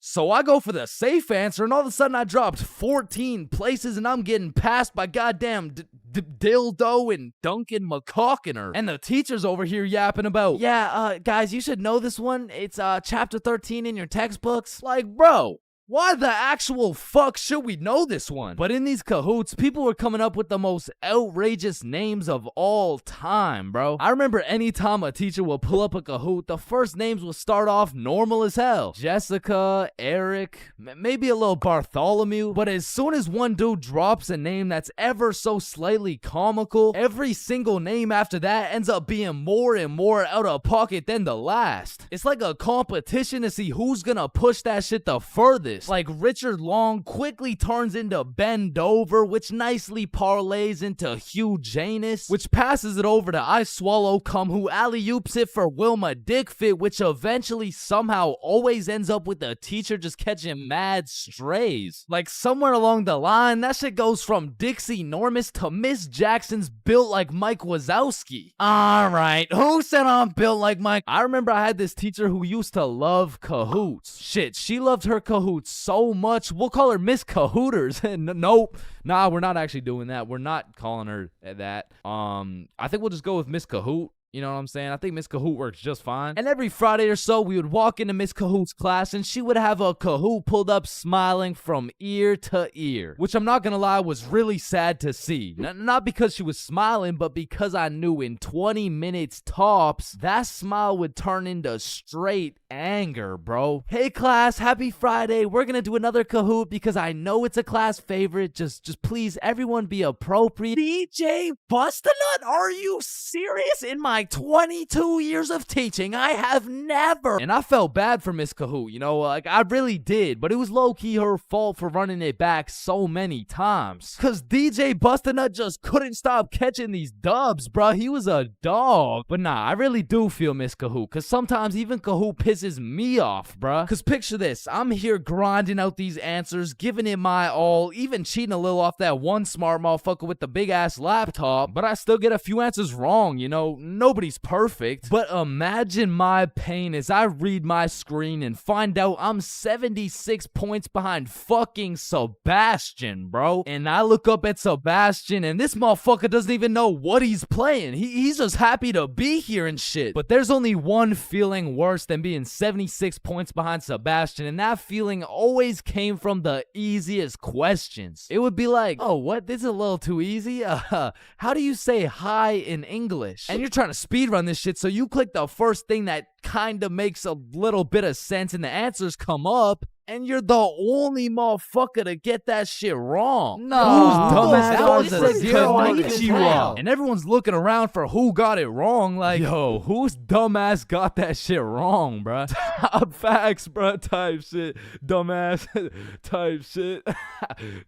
So I go for the safe answer, and all of a sudden I dropped 14 places, and I'm getting passed by goddamn Dildo and Duncan McCawkiner. And the teacher's over here yapping about, yeah, guys, you should know this one. It's chapter 13 in your textbooks. Like, bro, why the actual fuck should we know this one? But in these Kahoots, people were coming up with the most outrageous names of all time, bro. I remember anytime a teacher would pull up a Kahoot, the first names would start off normal as hell. Jessica, Eric, maybe a little Bartholomew. But as soon as one dude drops a name that's ever so slightly comical, every single name after that ends up being more and more out of pocket than the last. It's like a competition to see who's gonna push that shit the furthest. Like Richard Long quickly turns into Ben Dover, which nicely parlays into Hugh Janus, which passes it over to I Swallow Cum, who alley-oops it for Wilma Dickfit, which eventually somehow always ends up with the teacher just catching mad strays. Like somewhere along the line, that shit goes from Dixie Normus to Miss Jackson's built like Mike Wazowski. Alright, who said I'm built like Mike? I remember I had this teacher who used to love Kahoots. Shit, she loved her Kahoots so much, we'll call her Miss Cahooters. Nope. Nah, we're not actually doing that. We're not calling her that. I think we'll just go with Miss Kahoot. You know what I'm saying? I think Miss Kahoot works just fine. And every Friday or so, we would walk into Miss Kahoot's class, and she would have a Kahoot pulled up smiling from ear to ear, which I'm not gonna lie was really sad to see. Not because she was smiling, but because I knew in 20 minutes tops, that smile would turn into straight anger, bro. Hey class, happy Friday. We're gonna do another Kahoot because I know it's a class favorite. Just please, everyone be appropriate. DJ Bustanut, are you serious? In my 22 years of teaching, I have never. And I felt bad for Miss Kahoot, you know, like I really did, but it was low-key her fault for running it back so many times. Cause DJ Bustanut just couldn't stop catching these dubs, bruh. He was a dog. But nah, I really do feel Miss Kahoot, cause sometimes even Kahoot pisses me off, bruh. Cause picture this, I'm here grinding out these answers, giving it my all, even cheating a little off that one smart motherfucker with the big ass laptop, but I still get a few answers wrong, you know. Nobody's perfect, but imagine my pain as I read my screen and find out I'm 76 points behind fucking Sebastian, bro. And I look up at Sebastian and this motherfucker doesn't even know what he's playing. He's just happy to be here and shit. But there's only one feeling worse than being 76 points behind Sebastian, and that feeling always came from the easiest questions. It would be like, oh, what? This is a little too easy? How do you say hi in English? And you're trying to speedrun this shit, so you click the first thing that kind of makes a little bit of sense and the answers come up, and you're the only motherfucker to get that shit wrong. No, dumbass, that was a zero. And everyone's looking around for who got it wrong. Like, yo, whose dumbass got that shit wrong, bruh? Top facts, bruh, type shit. Dumbass, type shit.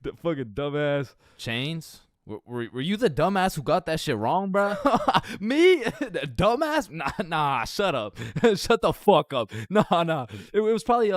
The fucking dumbass. Chains? Were you the dumbass who got that shit wrong, bro? Me? Dumbass? Nah, shut up. Shut the fuck up. Nah. It was probably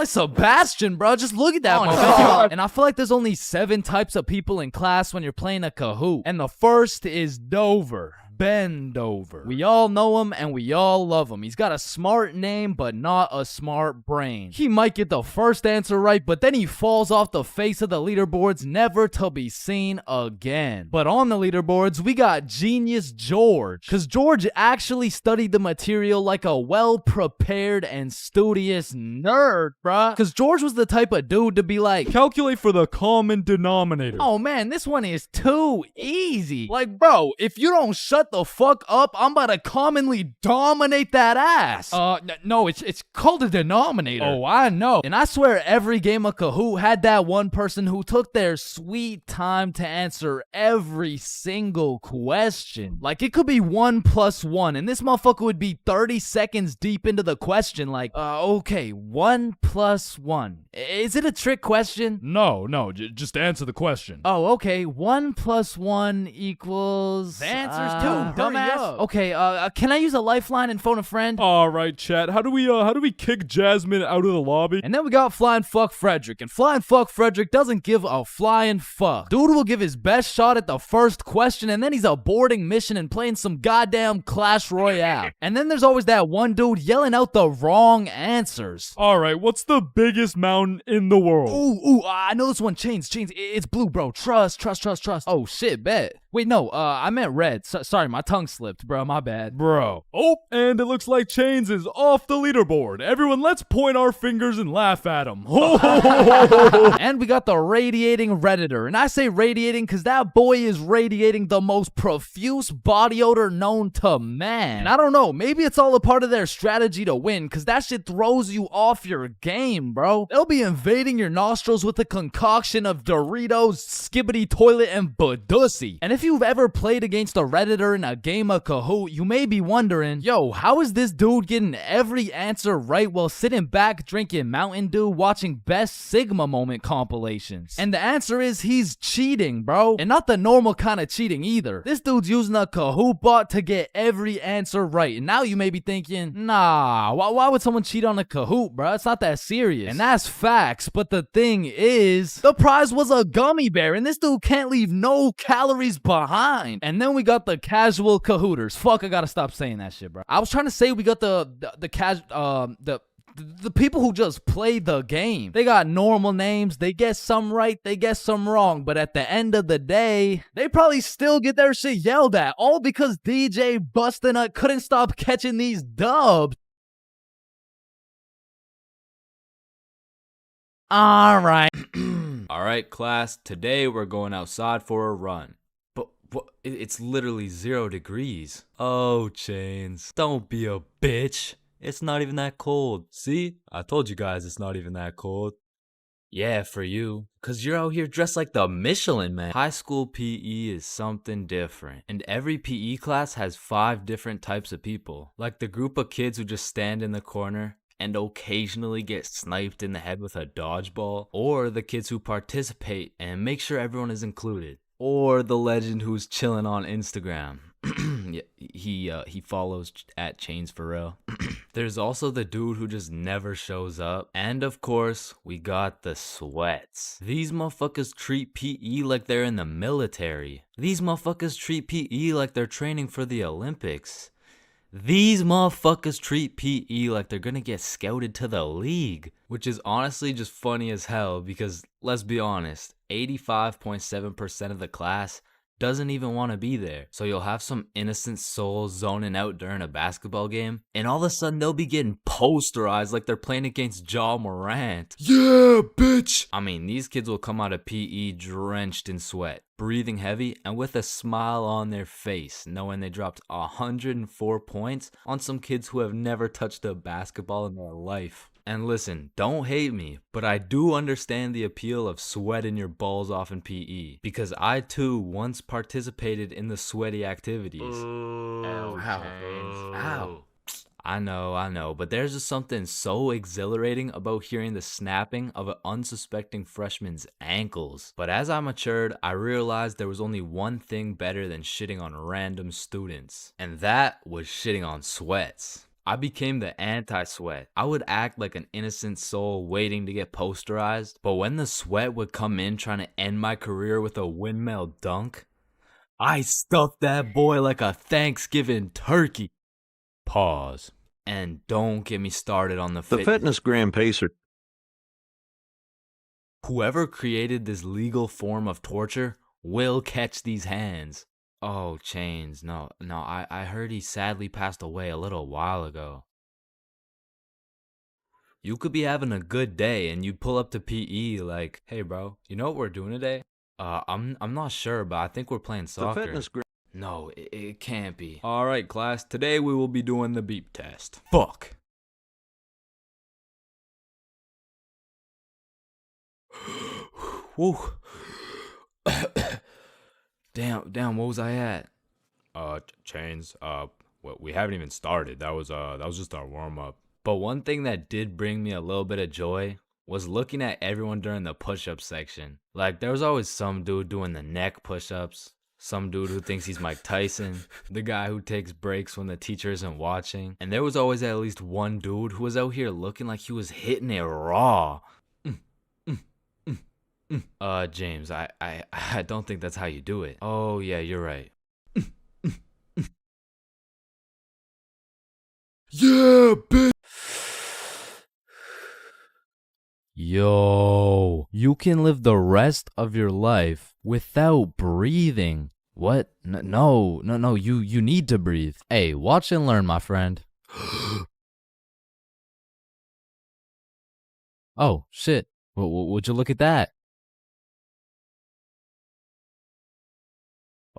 Sebastian, bro. Just look at that motherfucker. And I feel like there's only 7 types of people in class when you're playing a Kahoot. And the first is Dover. Ben Dover. We all know him and we all love him. He's got a smart name, but not a smart brain. He might get the first answer right, but then he falls off the face of the leaderboards, never to be seen again. But on the leaderboards, we got Genius George, because George actually studied the material like a well-prepared and studious nerd, bruh. Because George was the type of dude to be like, calculate for the common denominator. Oh man, this one is too easy. Like, bro, if you don't shut shut the fuck up, I'm about to commonly dominate that ass. No, it's called a denominator. Oh, I know. And I swear every game of Kahoot had that one person who took their sweet time to answer every single question. Like, it could be 1 + 1, and this motherfucker would be 30 seconds deep into the question, like, okay, 1 + 1. Is it a trick question? No, just answer the question. Oh, okay, 1 + 1 equals... The answer's 2, dumbass. Okay, can I use a lifeline and phone a friend? All right, chat. How do we kick Jasmine out of the lobby? And then we got Flying Fuck Frederick. And Flying Fuck Frederick doesn't give a flying fuck. Dude will give his best shot at the first question, and then he's aborting mission and playing some goddamn Clash Royale. And then there's always that one dude yelling out the wrong answers. All right, what's the biggest mountain in the world? Ooh, I know this one. Chains. It's blue, bro. Trust. Oh, shit, bet. Wait, no, I meant red. Sorry, my tongue slipped, bro. My bad. Bro. Oh, and it looks like Chains is off the leaderboard. Everyone, let's point our fingers and laugh at him. And we got the radiating Redditor. And I say radiating because that boy is radiating the most profuse body odor known to man. And I don't know, maybe it's all a part of their strategy to win, because that shit throws you off your game, bro. They'll be invading your nostrils with a concoction of Doritos, Skibbity Toilet, and Badussy. And if you've ever played against a Redditor in a game of Kahoot, you may be wondering, yo, how is this dude getting every answer right while sitting back drinking Mountain Dew watching Best Sigma Moment compilations? And the answer is he's cheating, bro. And not the normal kind of cheating either. This dude's using a Kahoot bot to get every answer right. And now you may be thinking, nah, why would someone cheat on a Kahoot, bro? It's not that serious. And that's facts, but the thing is, the prize was a gummy bear, and this dude can't leave no calories behind. And then we got the casual Kahooters. Fuck, I gotta stop saying that shit, bro. I was trying to say we got the people who just play the game. They got normal names, they guess some right, they guess some wrong, but at the end of the day, they probably still get their shit yelled at, all because DJ Bustinut couldn't stop catching these dubs. Alright. Alright, class, today we're going outside for a run. But it's literally 0 degrees. Oh, Chains, don't be a bitch. It's not even that cold. See? I told you guys it's not even that cold. Yeah, for you. Cause you're out here dressed like the Michelin Man. High school PE is something different. And every PE class has 5 different types of people. Like the group of kids who just stand in the corner and occasionally get sniped in the head with a dodgeball. Or the kids who participate and make sure everyone is included. Or the legend who's chilling on Instagram. Yeah, he follows at ChainsFR's. There's also the dude who just never shows up. And of course, we got the sweats. These motherfuckers treat PE like they're in the military. These motherfuckers treat PE like they're training for the Olympics. These motherfuckers treat PE like they're gonna get scouted to the league. Which is honestly just funny as hell because, let's be honest, 85.7% of the class doesn't even want to be there. So you'll have some innocent soul zoning out during a basketball game, and all of a sudden they'll be getting posterized like they're playing against Ja Morant. Yeah, bitch! I mean, these kids will come out of PE drenched in sweat, breathing heavy, and with a smile on their face, knowing they dropped 104 points on some kids who have never touched a basketball in their life. And listen, don't hate me, but I do understand the appeal of sweating your balls off in PE, because I too once participated in the sweaty activities. Ow. I know, but there's just something so exhilarating about hearing the snapping of an unsuspecting freshman's ankles. But as I matured, I realized there was only one thing better than shitting on random students, and that was shitting on sweats. I became the anti-sweat. I would act like an innocent soul waiting to get posterized, but when the sweat would come in trying to end my career with a windmill dunk, I stuffed that boy like a Thanksgiving turkey. Pause. And don't get me started on the fitness gram pacer. Whoever created this legal form of torture will catch these hands. Oh, Chains, no, I heard he sadly passed away a little while ago. You could be having a good day and you'd pull up to PE like, hey bro, you know what we're doing today? I'm not sure, but I think we're playing soccer. No, it can't be. Alright, class, today we will be doing the beep test. Fuck. Woo. Damn, what was I at? Chains, we haven't even started. That was just our warm-up. But one thing that did bring me a little bit of joy was looking at everyone during the push-up section. Like, there was always some dude doing the neck push-ups, some dude who thinks he's Mike Tyson, the guy who takes breaks when the teacher isn't watching, and there was always at least one dude who was out here looking like he was hitting it raw. James, I don't think that's how you do it. Oh, yeah, you're right. Yeah, bitch. Yo, you can live the rest of your life without breathing. What? No, you need to breathe. Hey, watch and learn, my friend. Oh, shit. Would you look at that?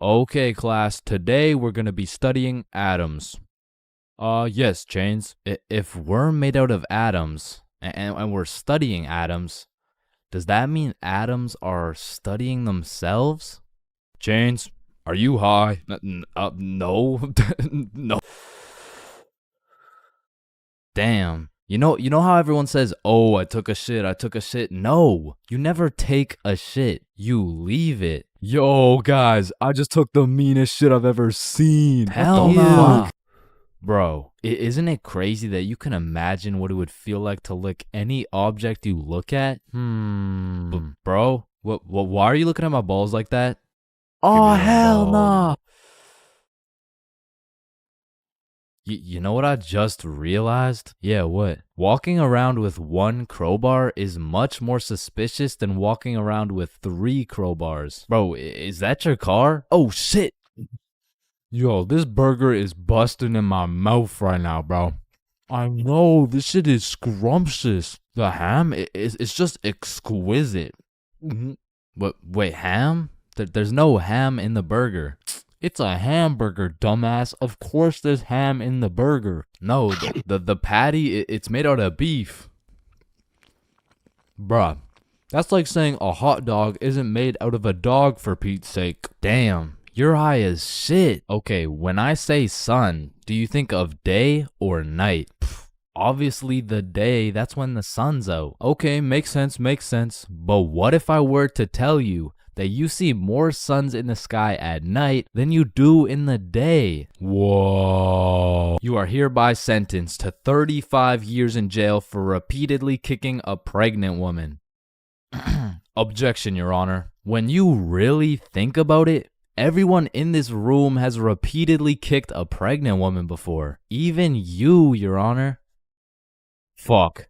Okay, class, today we're gonna be studying atoms. Yes, Chains. If we're made out of atoms, and we're studying atoms, does that mean atoms are studying themselves? Chains, are you high? No. No. Damn. You know how everyone says, "Oh, I took a shit." No, you never take a shit. You leave it. Yo, guys, I just took the meanest shit I've ever seen. Hell What the no. fuck? Bro, isn't it crazy that you can imagine what it would feel like to lick any object you look at? Bro, why are you looking at my balls like that? Oh, hell no. You know what I just realized? Yeah, what? Walking around with one crowbar is much more suspicious than walking around with 3 crowbars. Bro, is that your car? Oh, shit. Yo, this burger is busting in my mouth right now, bro. I know, this shit is scrumptious. The ham, it's just exquisite. But wait, ham? There's no ham in the burger. It's a hamburger, dumbass. Of course there's ham in the burger. No, the patty, it's made out of beef. Bruh, that's like saying a hot dog isn't made out of a dog, for Pete's sake. Damn, you're high as shit. Okay, when I say sun, do you think of day or night? Obviously the day, that's when the sun's out. Okay, makes sense. But what if I were to tell you that you see more suns in the sky at night than you do in the day? Whoa. You are hereby sentenced to 35 years in jail for repeatedly kicking a pregnant woman. Objection, Your Honor. When you really think about it, everyone in this room has repeatedly kicked a pregnant woman before. Even you, Your Honor. Fuck.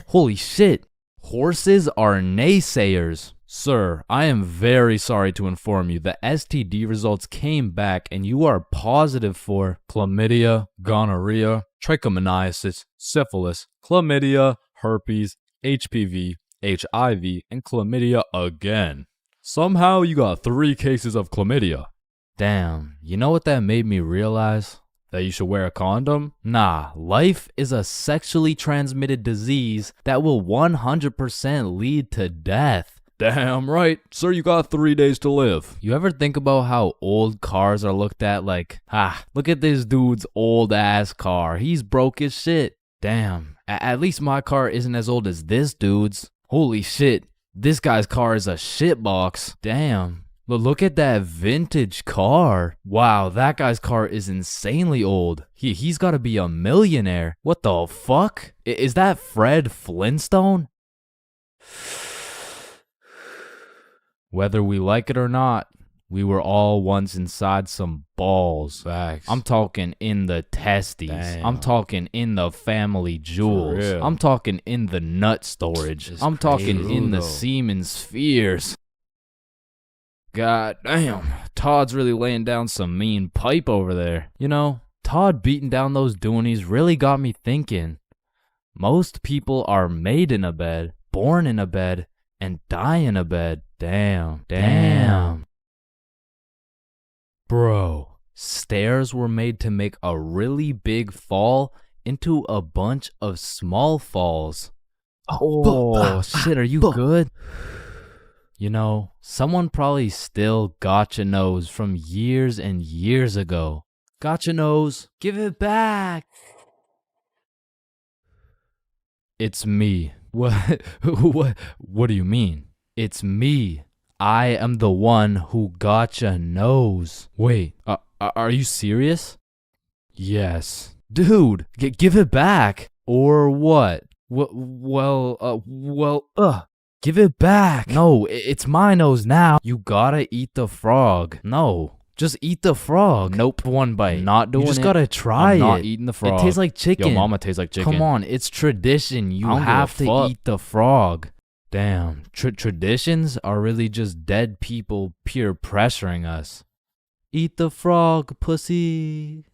Holy shit. Horses are naysayers. Sir, I am very sorry to inform you the STD results came back and you are positive for chlamydia, gonorrhea, trichomoniasis, syphilis, chlamydia, herpes, HPV, HIV, and chlamydia again. Somehow you got 3 cases of chlamydia. Damn, you know what that made me realize? That you should wear a condom? Nah, life is a sexually transmitted disease that will 100% lead to death. Damn right, sir, you got 3 days to live. You ever think about how old cars are looked at like, look at this dude's old ass car. He's broke as shit. Damn, at least my car isn't as old as this dude's. Holy shit, this guy's car is a shitbox. Damn. Look at that vintage car. Wow, that guy's car is insanely old. He's gotta be a millionaire. What the fuck? Is that Fred Flintstone? Whether we like it or not, we were all once inside some balls. Facts. I'm talking in the testes. Damn. I'm talking in the family jewels. I'm talking in the nut storage. I'm talking in the semen spheres. God damn, Todd's really laying down some mean pipe over there. You know, Todd beating down those doonies really got me thinking. Most people are made in a bed, born in a bed, and die in a bed. Damn. Bro, stairs were made to make a really big fall into a bunch of small falls. Oh, shit, are you good? You know, someone probably still got your nose from years and years ago. Got your nose, give it back. It's me. What? What do you mean? It's me. I am the one who got your nose. Wait, are you serious? Yes. Dude, give it back. Or what? Give it back. No, it's my nose now. You gotta eat the frog. No, just eat the frog. Nope, one bite. Not doing it. You just gotta try it. I'm not eating the frog. It tastes like chicken. Yo, mama tastes like chicken. Come on, it's tradition. You have to eat the frog. Damn, traditions are really just dead people peer pressuring us. Eat the frog, pussy.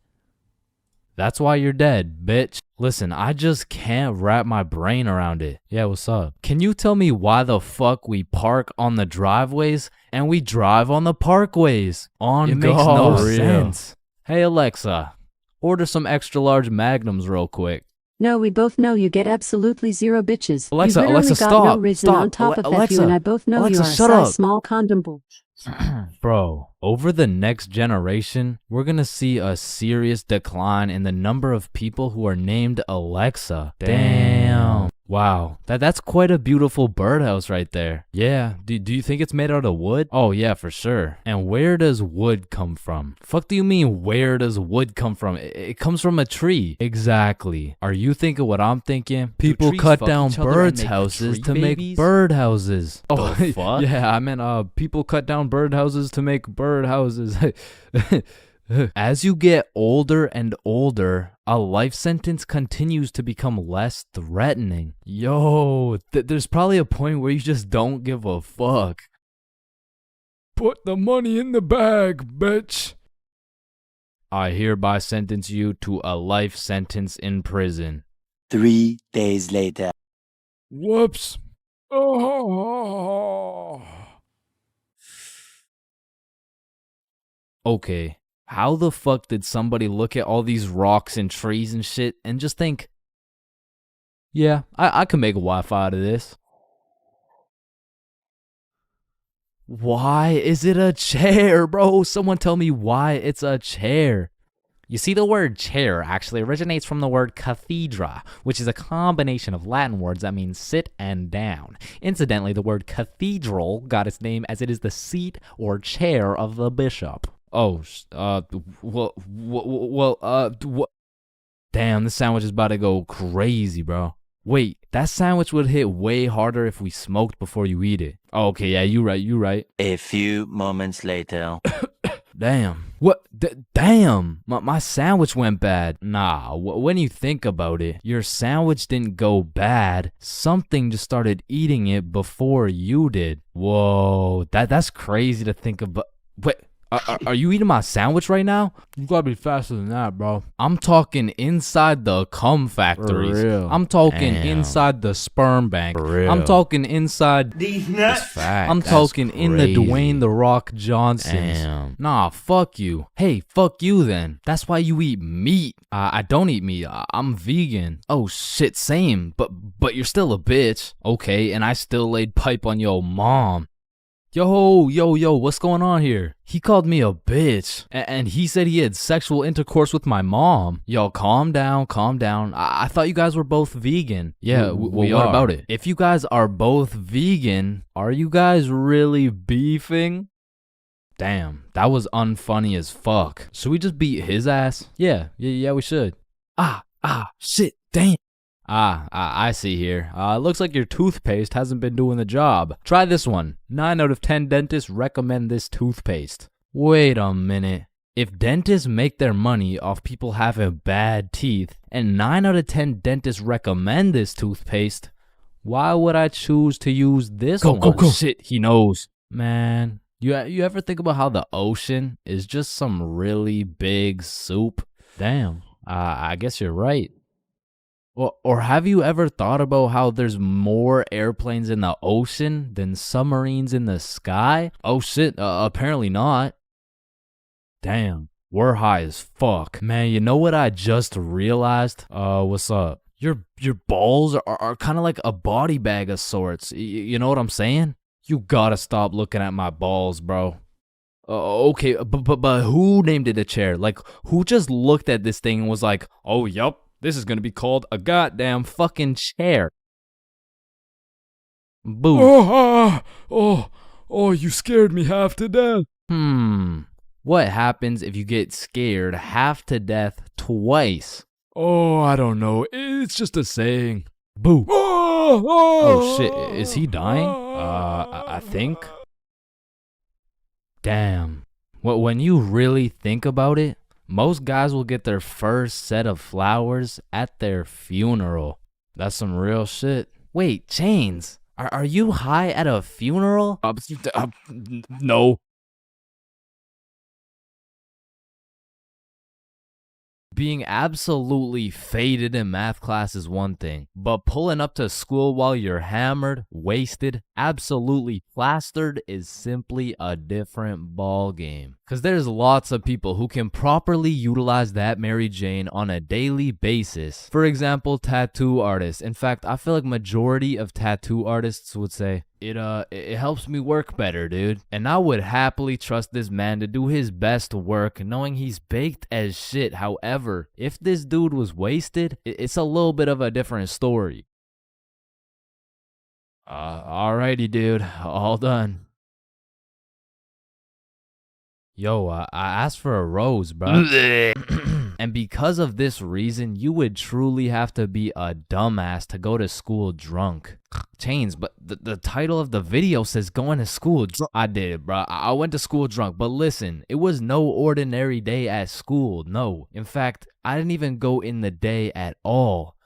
That's why you're dead, bitch. Listen, I just can't wrap my brain around it. Yeah, what's up? Can you tell me why the fuck we park on the driveways and we drive on the parkways? It makes no sense. Hey Alexa, order some extra large magnums real quick. No, we both know you get absolutely zero bitches. Alexa, you literally Alexa, got stop. No reason Stop. on top of that, Alexa, you and I both know Alexa, you are a shut size up. small condom bull. Bro, over the next generation, we're gonna see a serious decline in the number of people who are named Alexa. Damn. Wow, that's quite a beautiful birdhouse right there. Yeah, do you think it's made out of wood? Oh yeah, for sure. And where does wood come from? Fuck do you mean where does wood come from? It comes from a tree. Exactly. Are you thinking what I'm thinking? People cut down birds' houses to make bird houses. Oh, fuck? Yeah, I meant people cut down bird houses to make bird houses. As you get older and older, a life sentence continues to become less threatening. Yo, there's probably a point where you just don't give a fuck. Put the money in the bag, bitch. I hereby sentence you to a life sentence in prison. 3 days later. Whoops. Oh. Okay. How the fuck did somebody look at all these rocks and trees and shit and just think, yeah, I can make a Wi-Fi out of this? Why is it a chair, bro? Someone tell me why it's a chair. You see, the word chair actually originates from the word cathedra, which is a combination of Latin words that mean sit and down. Incidentally, the word cathedral got its name as it is the seat or chair of the bishop. Oh, damn, this sandwich is about to go crazy, bro. Wait, that sandwich would hit way harder if we smoked before you eat it. Oh, okay, yeah, you right. A few moments later. Damn. What? Damn. My sandwich went bad. Nah, when you think about it, your sandwich didn't go bad. Something just started eating it before you did. Whoa, that's crazy to think about. Wait. Are you eating my sandwich right now? You gotta be faster than that, bro. I'm talking inside the cum factories. For real. I'm talking inside the sperm bank. For real. I'm talking inside these nuts. I'm talking in the Dwayne The Rock Johnsons. Damn. Nah, fuck you. Hey, fuck you then. That's why you eat meat. I don't eat meat. I'm vegan. Oh shit, same. But you're still a bitch. Okay, and I still laid pipe on your mom. Yo, what's going on here? He called me a bitch, and he said he had sexual intercourse with my mom. Yo, calm down. I thought you guys were both vegan. Yeah, we are. What about it? If you guys are both vegan, are you guys really beefing? Damn, that was unfunny as fuck. Should we just beat his ass? Yeah, we should. Shit, damn. I see here. Looks like your toothpaste hasn't been doing the job. Try this one. 9 out of 10 dentists recommend this toothpaste. Wait a minute. If dentists make their money off people having bad teeth, and 9 out of 10 dentists recommend this toothpaste, why would I choose to use this one? Go. Shit, he knows. Man, you ever think about how the ocean is just some really big soup? Damn, I guess you're right. Or have you ever thought about how there's more airplanes in the ocean than submarines in the sky? Oh shit, apparently not. Damn, we're high as fuck. Man, you know what I just realized? What's up? Your balls are kind of like a body bag of sorts. You know what I'm saying? You gotta stop looking at my balls, bro. Okay, but who named it a chair? Like, who just looked at this thing and was like, oh, yup, this is gonna be called a goddamn fucking chair. Boo. Oh, you scared me half to death. What happens if you get scared half to death twice? Oh, I don't know. It's just a saying. Boo. Oh shit, is he dying? I think. Damn. When you really think about it, most guys will get their first set of flowers at their funeral. That's some real shit. Wait, Chains, are you high at a funeral? No. Being absolutely faded in math class is one thing, but pulling up to school while you're hammered, wasted, absolutely plastered is simply a different ball game. Cause there's lots of people who can properly utilize that Mary Jane on a daily basis. For example, tattoo artists. In fact, I feel like majority of tattoo artists would say, it helps me work better, dude. And I would happily trust this man to do his best work knowing he's baked as shit. However, if this dude was wasted, it's a little bit of a different story. Alrighty, dude. All done. Yo, I asked for a rose, bro. And because of this reason, you would truly have to be a dumbass to go to school drunk. Chains, but the title of the video says going to school drunk. I did, bro. I went to school drunk, but listen, it was no ordinary day at school. No. In fact, I didn't even go in the day at all.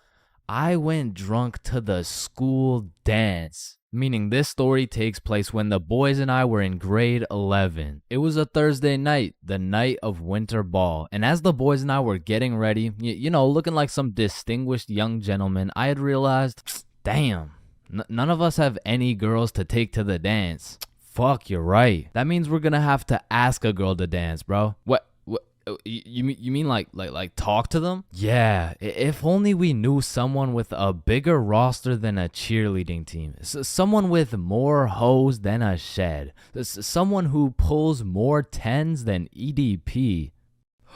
I went drunk to the school dance. Meaning this story takes place when the boys and I were in grade 11. It was a Thursday night, the night of winter ball. And as the boys and I were getting ready, you know, looking like some distinguished young gentlemen, I had realized, damn, none of us have any girls to take to the dance. Fuck, you're right. That means we're gonna have to ask a girl to dance, bro. What? You mean like talk to them? Yeah, if only we knew someone with a bigger roster than a cheerleading team. Someone with more hoes than a shed. Someone who pulls more tens than EDP.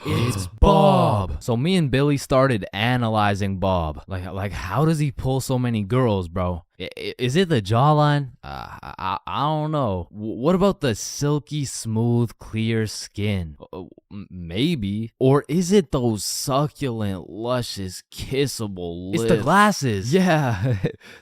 It's Bob. So me and Billy started analyzing Bob. Like how does he pull so many girls, bro? Is it the jawline? I don't know. What about the silky smooth clear skin? Maybe. Or is it those succulent luscious kissable lips? It's the glasses. Yeah.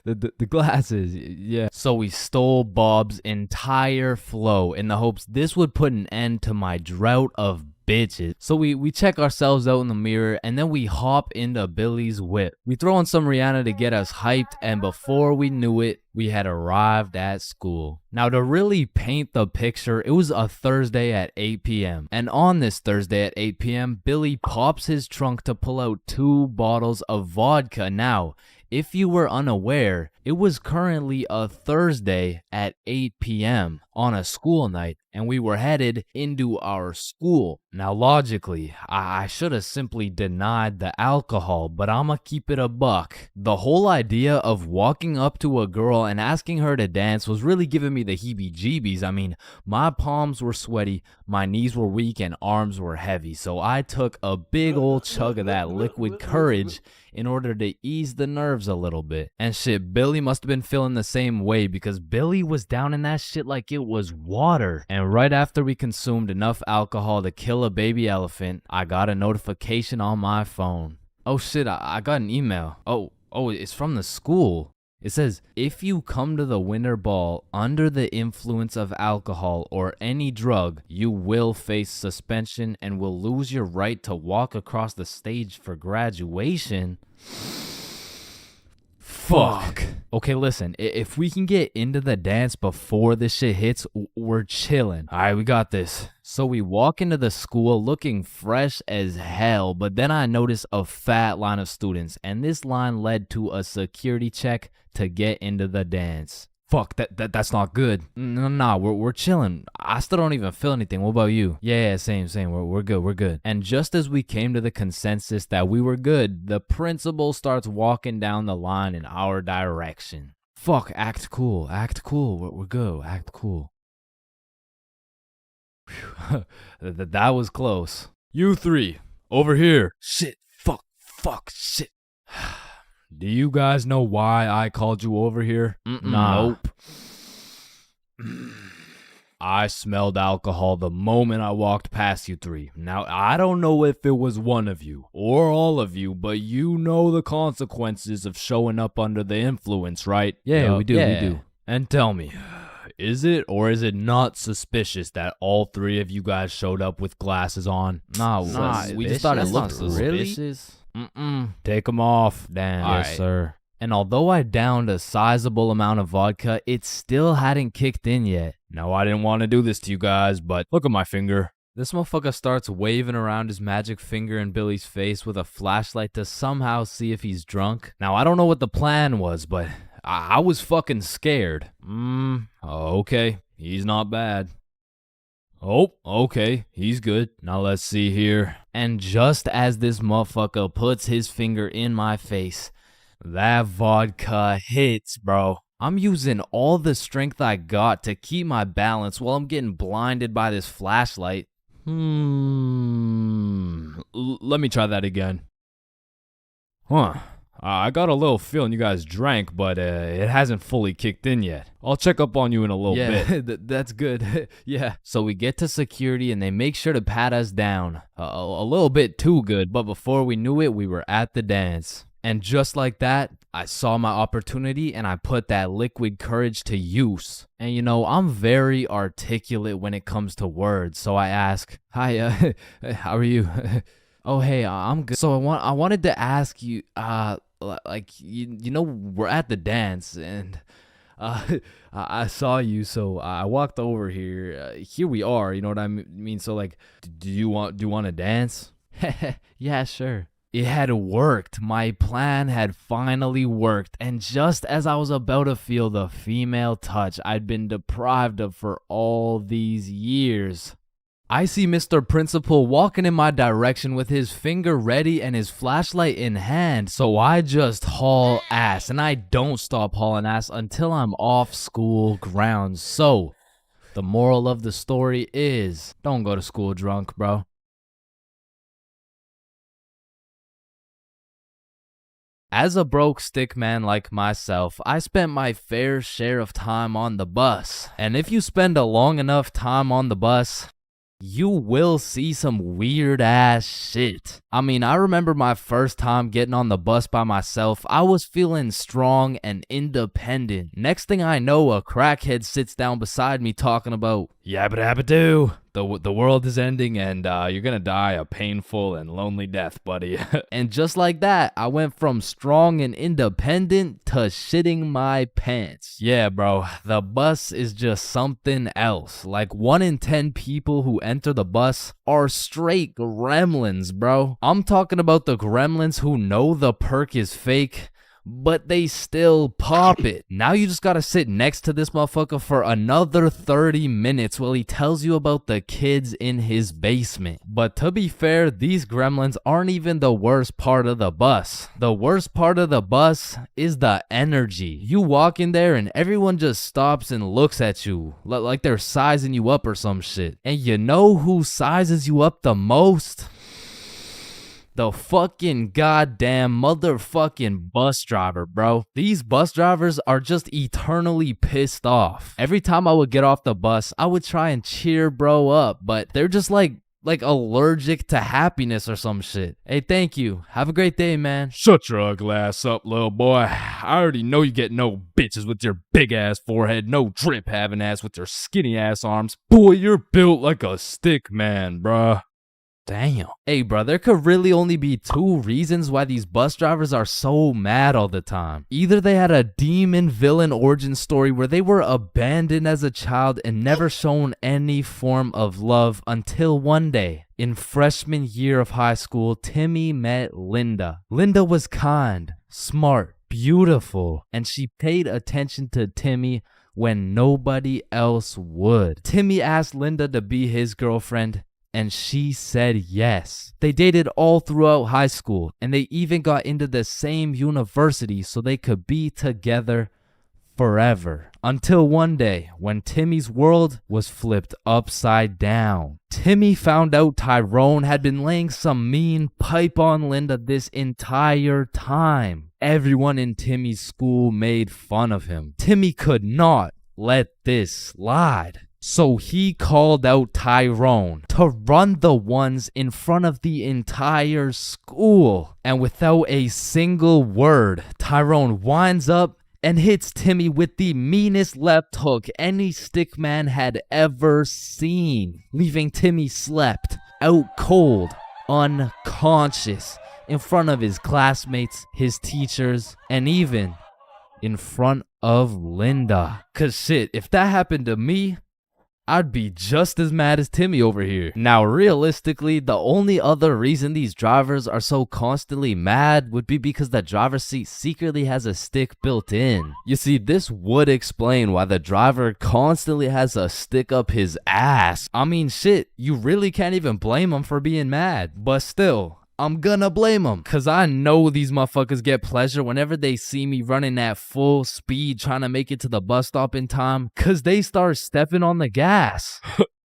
the glasses. Yeah. So we stole Bob's entire flow in the hopes this would put an end to my drought of bitches. So we check ourselves out in the mirror and then we hop into Billy's whip. We throw on some Rihanna to get us hyped, and before we knew it, we had arrived at school. Now to really paint the picture, it was a Thursday at 8 p.m. And on this Thursday at 8 p.m., Billy pops his trunk to pull out 2 bottles of vodka. Now, if you were unaware, it was currently a Thursday at 8 p.m. on a school night, and we were headed into our school. Now, logically, I should have simply denied the alcohol, but I'ma keep it a buck. The whole idea of walking up to a girl and asking her to dance was really giving me the heebie-jeebies. I mean, my palms were sweaty, my knees were weak, and arms were heavy, so I took a big old chug of that liquid courage in order to ease the nerves a little bit. And shit, Billy must have been feeling the same way because Billy was down in that shit like it was water. And right after we consumed enough alcohol to kill a baby elephant, I got a notification on my phone. Oh shit, I got an email. Oh, it's from the school. It says, if you come to the winter ball under the influence of alcohol or any drug, you will face suspension and will lose your right to walk across the stage for graduation. Fuck. Okay, listen, if we can get into the dance before this shit hits, we're chilling. All right, we got this. So we walk into the school looking fresh as hell, but then I noticed a fat line of students, and this line led to a security check to get into the dance. Fuck, that's not good. Nah, we're chilling. I still don't even feel anything. What about you? Yeah, same. We're good. And just as we came to the consensus that we were good, the principal starts walking down the line in our direction. Fuck, act cool. We're good. Act cool. Whew. That was close. You three, over here. Shit, fuck, shit. Do you guys know why I called you over here? Nah. Nope. I smelled alcohol the moment I walked past you three. Now, I don't know if it was one of you or all of you, but you know the consequences of showing up under the influence, right? Yeah, we do. And tell me, is it or is it not suspicious that all three of you guys showed up with glasses on? Nah, we just thought it looked suspicious. Take them off. Damn. Yes, sir. And although I downed a sizable amount of vodka, it still hadn't kicked in yet. Now, I didn't want to do this to you guys, but look at my finger. This motherfucker starts waving around his magic finger in Billy's face with a flashlight to somehow see if he's drunk. Now, I don't know what the plan was, but I was fucking scared. Okay. He's not bad. Oh, okay, he's good. Now let's see here. And just as this motherfucker puts his finger in my face, that vodka hits, bro. I'm using all the strength I got to keep my balance while I'm getting blinded by this flashlight. Let me try that again. I got a little feeling you guys drank, but it hasn't fully kicked in yet. I'll check up on you in a little bit. Yeah, that's good. Yeah. So we get to security and they make sure to pat us down. A little bit too good, but before we knew it, we were at the dance. And just like that, I saw my opportunity and I put that liquid courage to use. And you know, I'm very articulate when it comes to words, so I ask, "Hi, how are you?" "Oh, hey, I'm good." So I wanted to ask you, like, you know, we're at the dance and I saw you, so I walked over here. Here we are, you know what I mean? So like, do you want to dance? Yeah, sure. It had worked. My plan had finally worked. And just as I was about to feel the female touch I'd been deprived of for all these years, I see Mr. Principal walking in my direction with his finger ready and his flashlight in hand. So I just haul ass, and I don't stop hauling ass until I'm off school grounds. So the moral of the story is, don't go to school drunk, bro. As a broke stick man like myself, I spent my fair share of time on the bus. And if you spend a long enough time on the bus, you will see some weird ass shit. I mean, I remember my first time getting on the bus by myself. I was feeling strong and independent. Next thing I know, a crackhead sits down beside me talking about, "Yabba dabba doo. The world is ending and you're gonna die a painful and lonely death, buddy." And just like that, I went from strong and independent to shitting my pants. Yeah, bro, the bus is just something else. Like 1 in 10 people who enter the bus are straight gremlins, bro. I'm talking about the gremlins who know the perk is fake, but they still pop it. Now you just gotta sit next to this motherfucker for another 30 minutes while he tells you about the kids in his basement. But to be fair, these gremlins aren't even the worst part of the bus. The worst part of the bus is the energy. You walk in there and everyone just stops and looks at you like they're sizing you up or some shit. And you know who sizes you up the most? The fucking goddamn motherfucking bus driver, bro. These bus drivers are just eternally pissed off. Every time I would get off the bus, I would try and cheer bro up, but they're just like allergic to happiness or some shit. Hey, thank you. Have a great day, man. Shut your ugly ass up, little boy. I already know you get no bitches with your big ass forehead, no drip having ass with your skinny ass arms. Boy, you're built like a stick man, bruh. Damn. Hey, bro, there could really only be 2 reasons why these bus drivers are so mad all the time. Either they had a demon villain origin story where they were abandoned as a child and never shown any form of love until one day. In freshman year of high school, Timmy met Linda. Linda was kind, smart, beautiful, and she paid attention to Timmy when nobody else would. Timmy asked Linda to be his girlfriend, and she said yes. They dated all throughout high school, and they even got into the same university so they could be together forever. Until one day, when Timmy's world was flipped upside down. Timmy found out Tyrone had been laying some mean pipe on Linda this entire time. Everyone in Timmy's school made fun of him. Timmy could not let this slide. So he called out Tyrone to run the ones in front of the entire school. And without a single word, Tyrone winds up and hits Timmy with the meanest left hook any stickman had ever seen, leaving Timmy slept out cold, unconscious, in front of his classmates, his teachers, and even in front of Linda. 'Cause shit, if that happened to me, I'd be just as mad as Timmy over here. Now, realistically, the only other reason these drivers are so constantly mad would be because the driver's seat secretly has a stick built in. You see, this would explain why the driver constantly has a stick up his ass. I mean, shit, you really can't even blame him for being mad. But still, I'm gonna blame them, cause I know these motherfuckers get pleasure whenever they see me running at full speed trying to make it to the bus stop in time, cause they start stepping on the gas.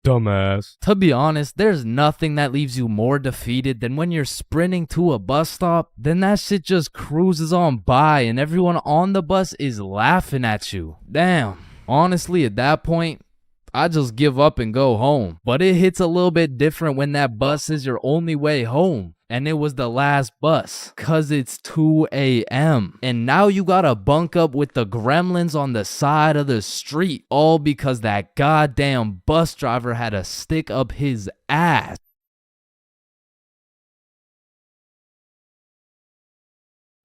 Dumbass. To be honest, there's nothing that leaves you more defeated than when you're sprinting to a bus stop, then that shit just cruises on by and everyone on the bus is laughing at you. Damn. Honestly, at that point, I just give up and go home. But it hits a little bit different when that bus is your only way home. And it was the last bus, cause it's 2 a.m. And now you gotta bunk up with the gremlins on the side of the street, all because that goddamn bus driver had a stick up his ass.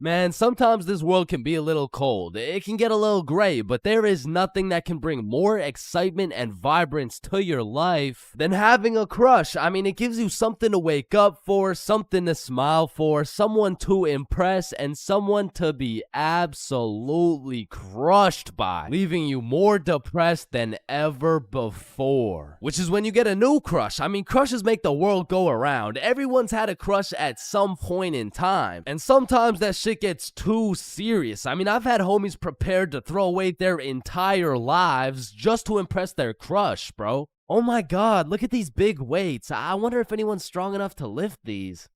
Man, sometimes this world can be a little cold. It can get a little gray, but there is nothing that can bring more excitement and vibrance to your life than having a crush. I mean, it gives you something to wake up for, something to smile for, someone to impress, and someone to be absolutely crushed by, leaving you more depressed than ever before. Which is when you get a new crush. I mean, crushes make the world go around. Everyone's had a crush at some point in time, and sometimes that shit gets too serious. I mean, I've had homies prepared to throw away their entire lives just to impress their crush, bro. Oh my god, look at these big weights. I wonder if anyone's strong enough to lift these.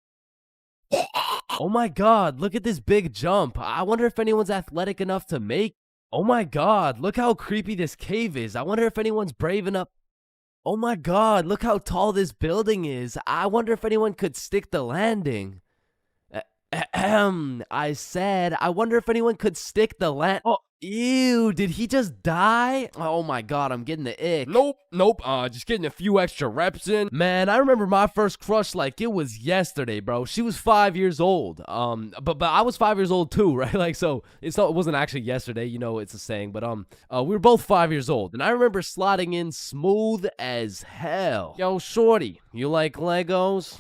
Oh my god, look at this big jump. I wonder if anyone's athletic enough to make. Oh my god, look how creepy this cave is. I wonder if anyone's brave enough. Oh my god, look how tall this building is. I wonder if anyone could stick the landing. I said, I wonder if anyone could stick the land. Oh, ew, did he just die? Oh my god, I'm getting the ick. Nope, just getting a few extra reps in. Man, I remember my first crush like it was yesterday, bro. She was 5 years old. But I was 5 years old too, right? Like, so it wasn't actually yesterday, you know, it's a saying, but we were both 5 years old, and I remember sliding in smooth as hell. Yo, shorty, you like Legos?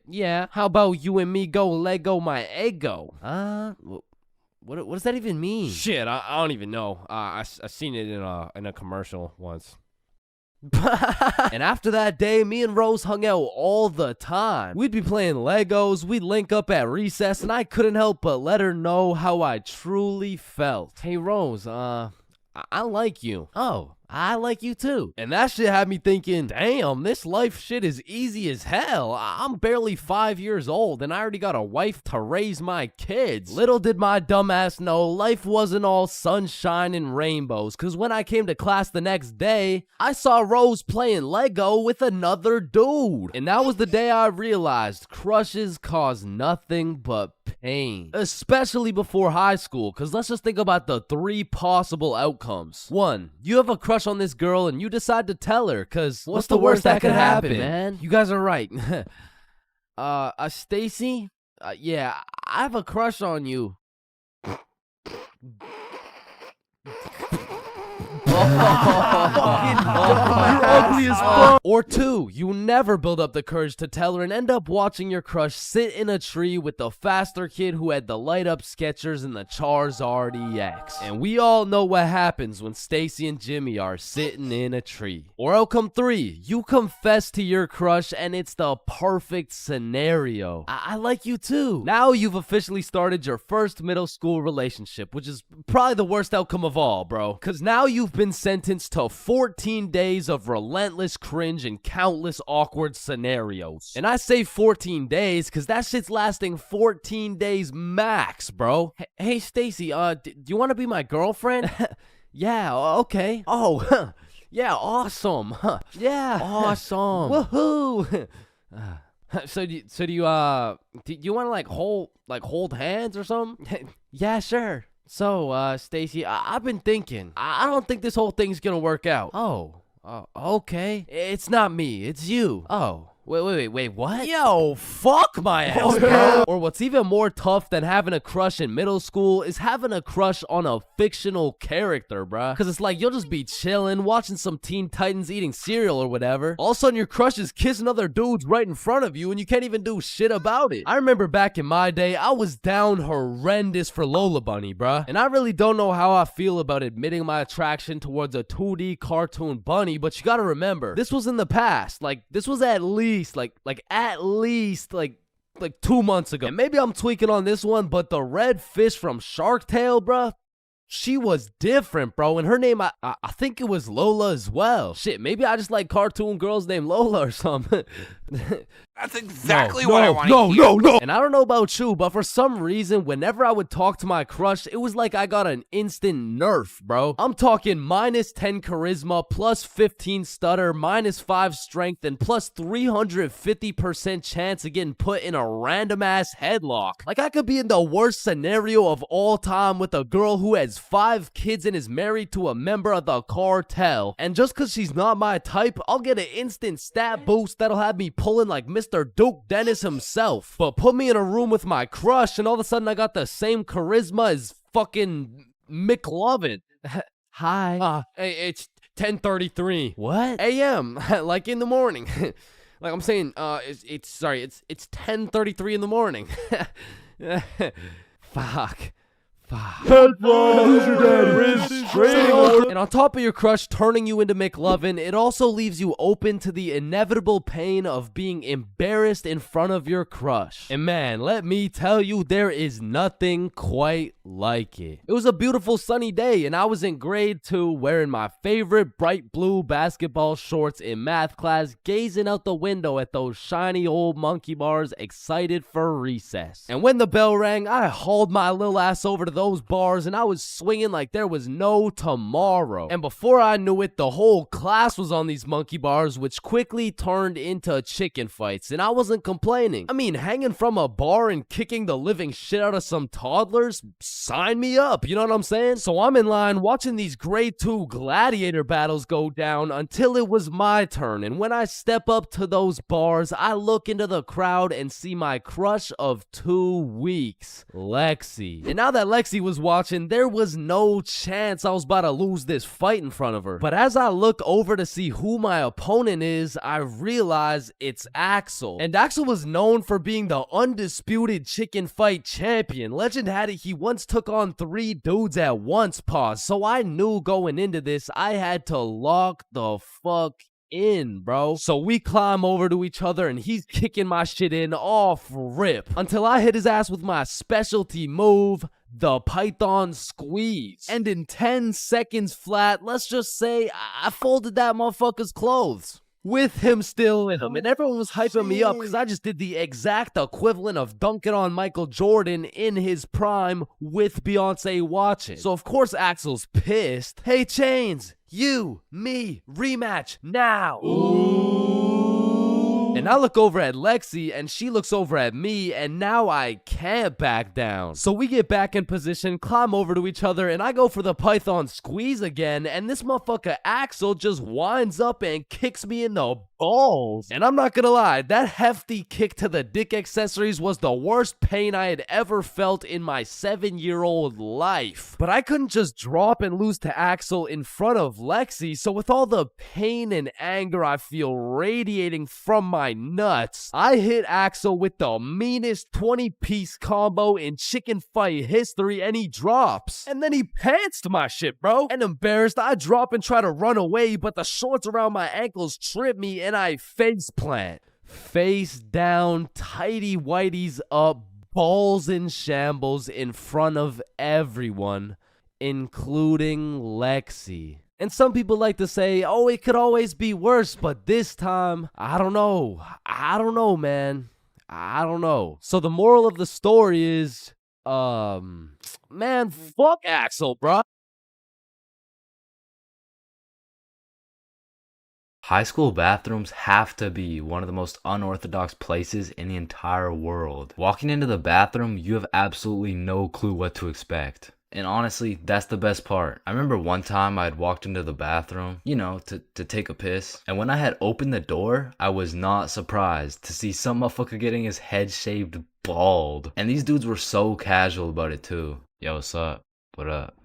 Yeah. How about you and me go Lego my ego? What does that even mean? Shit, I don't even know. I seen it in a commercial once. And after that day, me and Rose hung out all the time. We'd be playing Legos, we'd link up at recess, and I couldn't help but let her know how I truly felt. Hey Rose, I like you. Oh, I like you too. And that shit had me thinking, damn, this life shit is easy as hell. I'm barely 5 years old and I already got a wife to raise my kids. Little did my dumbass know life wasn't all sunshine and rainbows, cause when I came to class the next day, I saw Rose playing Lego with another dude. And that was the day I realized crushes cause nothing but pain. Especially before high school, cause let's just think about the 3 possible outcomes. 1, you have a crush on this girl and you decide to tell her, cause what's the worst that could happen, man? You guys are right. Stacy? Yeah, I have a crush on you. ugly as fuck. Or 2, you never build up the courage to tell her and end up watching your crush sit in a tree with the faster kid who had the light up Skechers and the Charizard EX. And we all know what happens when Stacy and Jimmy are sitting in a tree. Or outcome 3, you confess to your crush and it's the perfect scenario. I like you too. Now you've officially started your first middle school relationship, which is probably the worst outcome of all, bro. Cause now you've been sentenced to 14 days of relentless cringe and countless awkward scenarios. And I say 14 days cause that shit's lasting 14 days max, bro. Hey Stacy, do you want to be my girlfriend? Yeah, okay. Oh, yeah, awesome. Yeah, awesome. Woohoo. So do you want to hold hands or something? Yeah, sure. So, Stacy, I've been thinking. I don't think this whole thing's gonna work out. Oh, okay. It's not me. It's you. Oh. Wait, what? Yo, fuck my ass, bro. Or what's even more tough than having a crush in middle school is having a crush on a fictional character, bruh. Cause it's like, you'll just be chilling, watching some Teen Titans eating cereal or whatever. All of a sudden your crush is kissing other dudes right in front of you and you can't even do shit about it. I remember back in my day, I was down horrendous for Lola Bunny, bruh. And I really don't know how I feel about admitting my attraction towards a 2D cartoon bunny, but you gotta remember, this was in the past. Like, this was at least 2 months ago. And maybe I'm tweaking on this one, but the red fish from Shark Tale, bruh, she was different, bro. And her name, I think it was Lola as well. Shit, maybe I just like cartoon girls named Lola or something. That's exactly what I want to hear. No. And I don't know about you, but for some reason, whenever I would talk to my crush, it was like I got an instant nerf, bro. I'm talking minus 10 charisma, plus 15 stutter, minus 5 strength, and plus 350% chance of getting put in a random ass headlock. Like, I could be in the worst scenario of all time with a girl who has 5 kids and is married to a member of the cartel. And just cause she's not my type, I'll get an instant stat boost that'll have me pulling like Mr. Duke Dennis himself. But put me in a room with my crush and all of a sudden I got the same charisma as fucking McLovin. Hi. Hey, it's 10:33. What? AM, like in the morning. Like I'm saying, it's 10:33 in the morning. Fuck. And on top of your crush turning you into McLovin, it also leaves you open to the inevitable pain of being embarrassed in front of your crush. And man, let me tell you, there is nothing quite like it. It was a beautiful sunny day and I was in grade 2 wearing my favorite bright blue basketball shorts in math class, gazing out the window at those shiny old monkey bars, excited for recess. And when the bell rang, I hauled my little ass over to those bars and I was swinging like there was no tomorrow. And before I knew it, the whole class was on these monkey bars, which quickly turned into chicken fights, and I wasn't complaining. I mean, hanging from a bar and kicking the living shit out of some toddlers, sign me up, you know what I'm saying? So I'm in line watching these grade 2 gladiator battles go down until it was my turn, and when I step up to those bars, I look into the crowd and see my crush of 2 weeks, Lexi. And now that Lexi was watching, there was no chance I was about to lose this fight in front of her. But as I look over to see who my opponent is, I realize it's Axel. And Axel was known for being the undisputed chicken fight champion. Legend had it he once took on 3 dudes at once, pause. So I knew going into this, I had to lock the fuck in, bro. So we climb over to each other and he's kicking my shit in off rip until I hit his ass with my specialty move, the Python Squeeze. And in 10 seconds flat, let's just say I folded that motherfucker's clothes with him still in him. And everyone was hyping me up because I just did the exact equivalent of dunking on Michael Jordan in his prime with Beyonce watching. So of course Axel's pissed. Hey Chains, you, me, rematch now. Ooh. And And I look over at Lexi, and she looks over at me, and now I can't back down. So we get back in position, climb over to each other, and I go for the python squeeze again, and this motherfucker Axel just winds up and kicks me in the balls. And I'm not gonna lie, that hefty kick to the dick accessories was the worst pain I had ever felt in my 7-year-old life. But I couldn't just drop and lose to Axel in front of Lexi, so with all the pain and anger I feel radiating from my nuts, I hit Axel with the meanest 20-piece combo in chicken fight history, and he drops. And then he pantsed my shit, bro. And embarrassed, I drop and try to run away, but the shorts around my ankles trip me and I face plant. Face down, tighty whities up, balls in shambles in front of everyone, including Lexi. And some people like to say, oh, it could always be worse, but this time, I don't know. I don't know, man. I don't know. So the moral of the story is, man, fuck Axel, bro. High school bathrooms have to be one of the most unorthodox places in the entire world. Walking into the bathroom, you have absolutely no clue what to expect. And honestly, that's the best part. I remember one time I had walked into the bathroom, you know, to take a piss. And when I had opened the door, I was not surprised to see some motherfucker getting his head shaved bald. And these dudes were so casual about it too. Yo, what's up? What up?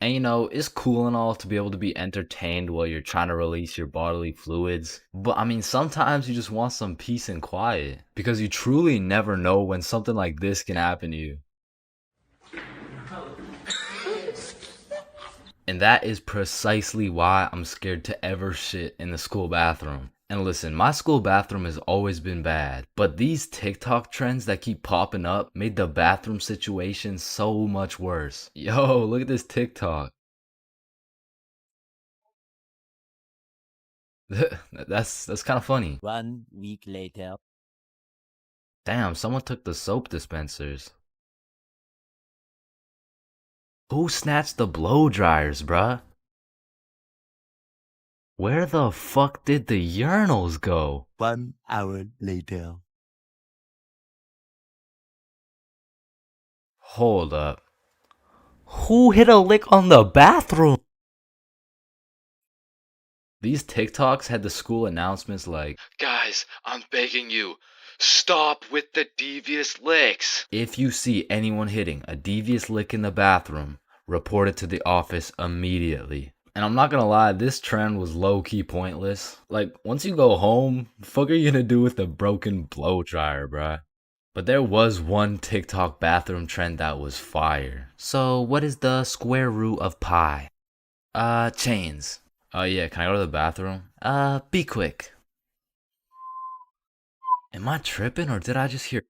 And you know, it's cool and all to be able to be entertained while you're trying to release your bodily fluids. But I mean, sometimes you just want some peace and quiet. Because you truly never know when something like this can happen to you. And that is precisely why I'm scared to ever shit in the school bathroom. And listen, my school bathroom has always been bad, but these TikTok trends that keep popping up made the bathroom situation so much worse. Yo, look at this TikTok. That's kind of funny. 1 week later. Damn, someone took the soap dispensers. Who snatched the blow dryers, bruh? Where the fuck did the urinals go? 1 hour later. Hold up. Who hit a lick on the bathroom? These TikToks had the school announcements like, Guys, I'm begging you, stop with the devious licks. if you see anyone hitting a devious lick in the bathroom, report it to the office immediately. And I'm not gonna lie, this trend was low-key pointless. Like, once you go home, the fuck are you gonna do with the broken blow dryer, bruh? But there was one TikTok bathroom trend that was fire. So, what is the square root of pi? Chains. Yeah, can I go to the bathroom? Be quick. Am I tripping or did I just hear?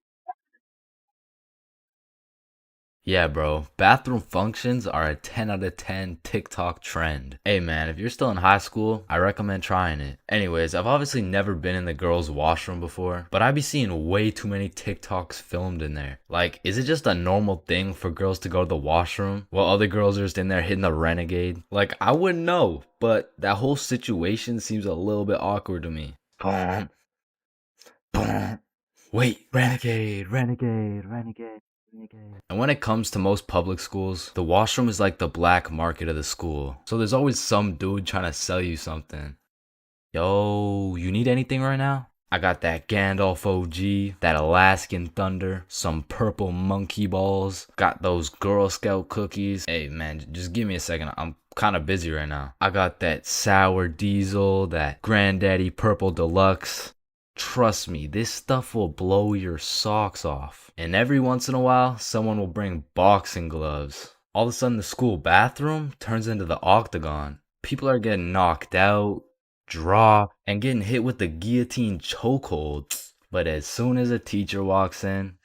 Yeah, bro, bathroom functions are a 10 out of 10 TikTok trend. Hey man, if you're still in high school, I recommend trying it. Anyways, I've obviously never been in the girls' washroom before, but I be seeing way too many TikToks filmed in there. Like, is it just a normal thing for girls to go to the washroom while other girls are just in there hitting the renegade? Like, I wouldn't know, but that whole situation seems a little bit awkward to me. Boom. Boom. Wait, renegade, renegade, renegade. And when it comes to most public schools, the washroom is like the black market of the school. So there's always some dude trying to sell you something. Yo, you need anything right now? I got that Gandalf OG, that Alaskan Thunder, some purple monkey balls, got those Girl Scout cookies. Hey man, just give me a second, I'm kind of busy right now. I got that Sour Diesel, that Granddaddy Purple Deluxe. Trust me, this stuff will blow your socks off. And every once in a while, someone will bring boxing gloves. All of a sudden, the school bathroom turns into the octagon. People are getting knocked out, dropped, and getting hit with the guillotine chokehold. But as soon as a teacher walks in,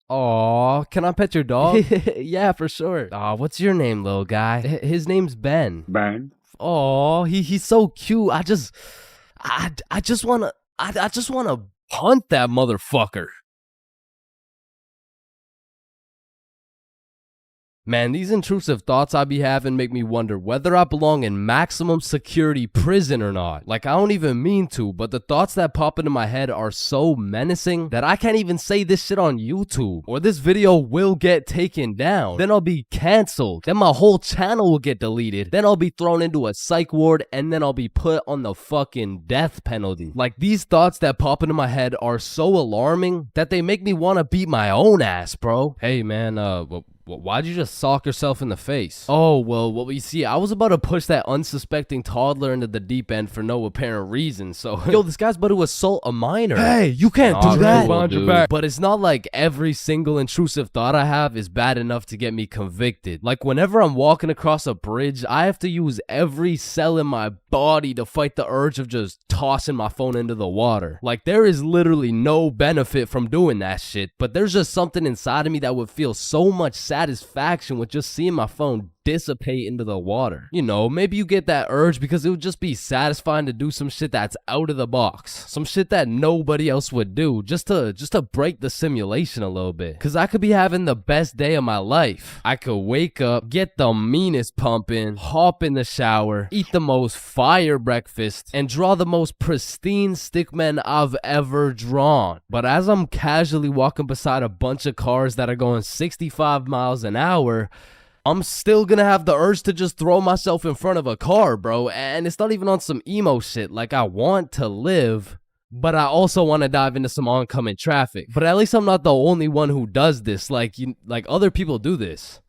Aw, can I pet your dog? Yeah, for sure. Aw, what's your name, little guy? His name's Ben. Ben. Aw, he's so cute. I just wanna punt that motherfucker. Man, these intrusive thoughts I be having make me wonder whether I belong in maximum security prison or not. Like, I don't even mean to, but the thoughts that pop into my head are so menacing that I can't even say this shit on YouTube, or this video will get taken down. Then I'll be canceled. Then my whole channel will get deleted. Then I'll be thrown into a psych ward, and then I'll be put on the fucking death penalty. Like, these thoughts that pop into my head are so alarming that they make me want to beat my own ass, bro. Hey, man, why'd you just sock yourself in the face? Oh, well, you see, I was about to push that unsuspecting toddler into the deep end for no apparent reason, so... Yo, this guy's about to assault a minor. Hey, you can't do that! Behind your back. But it's not like every single intrusive thought I have is bad enough to get me convicted. Like, whenever I'm walking across a bridge, I have to use every cell in my body to fight the urge of just tossing my phone into the water. Like, there is literally no benefit from doing that shit, but there's just something inside of me that would feel so much satisfaction with just seeing my phone dissipate into the water. You know, maybe you get that urge because it would just be satisfying to do some shit that's out of the box, some shit that nobody else would do, just to break the simulation a little bit. Cause I could be having the best day of my life. I could wake up, get the meanest pump in, hop in the shower, eat the most fire breakfast, and draw the most pristine stickmen I've ever drawn. But as I'm casually walking beside a bunch of cars that are going 65 miles an hour, I'm still gonna have the urge to just throw myself in front of a car, bro. And it's not even on some emo shit. Like, I want to live, but I also want to dive into some oncoming traffic. But at least I'm not the only one who does this. Like, other people do this.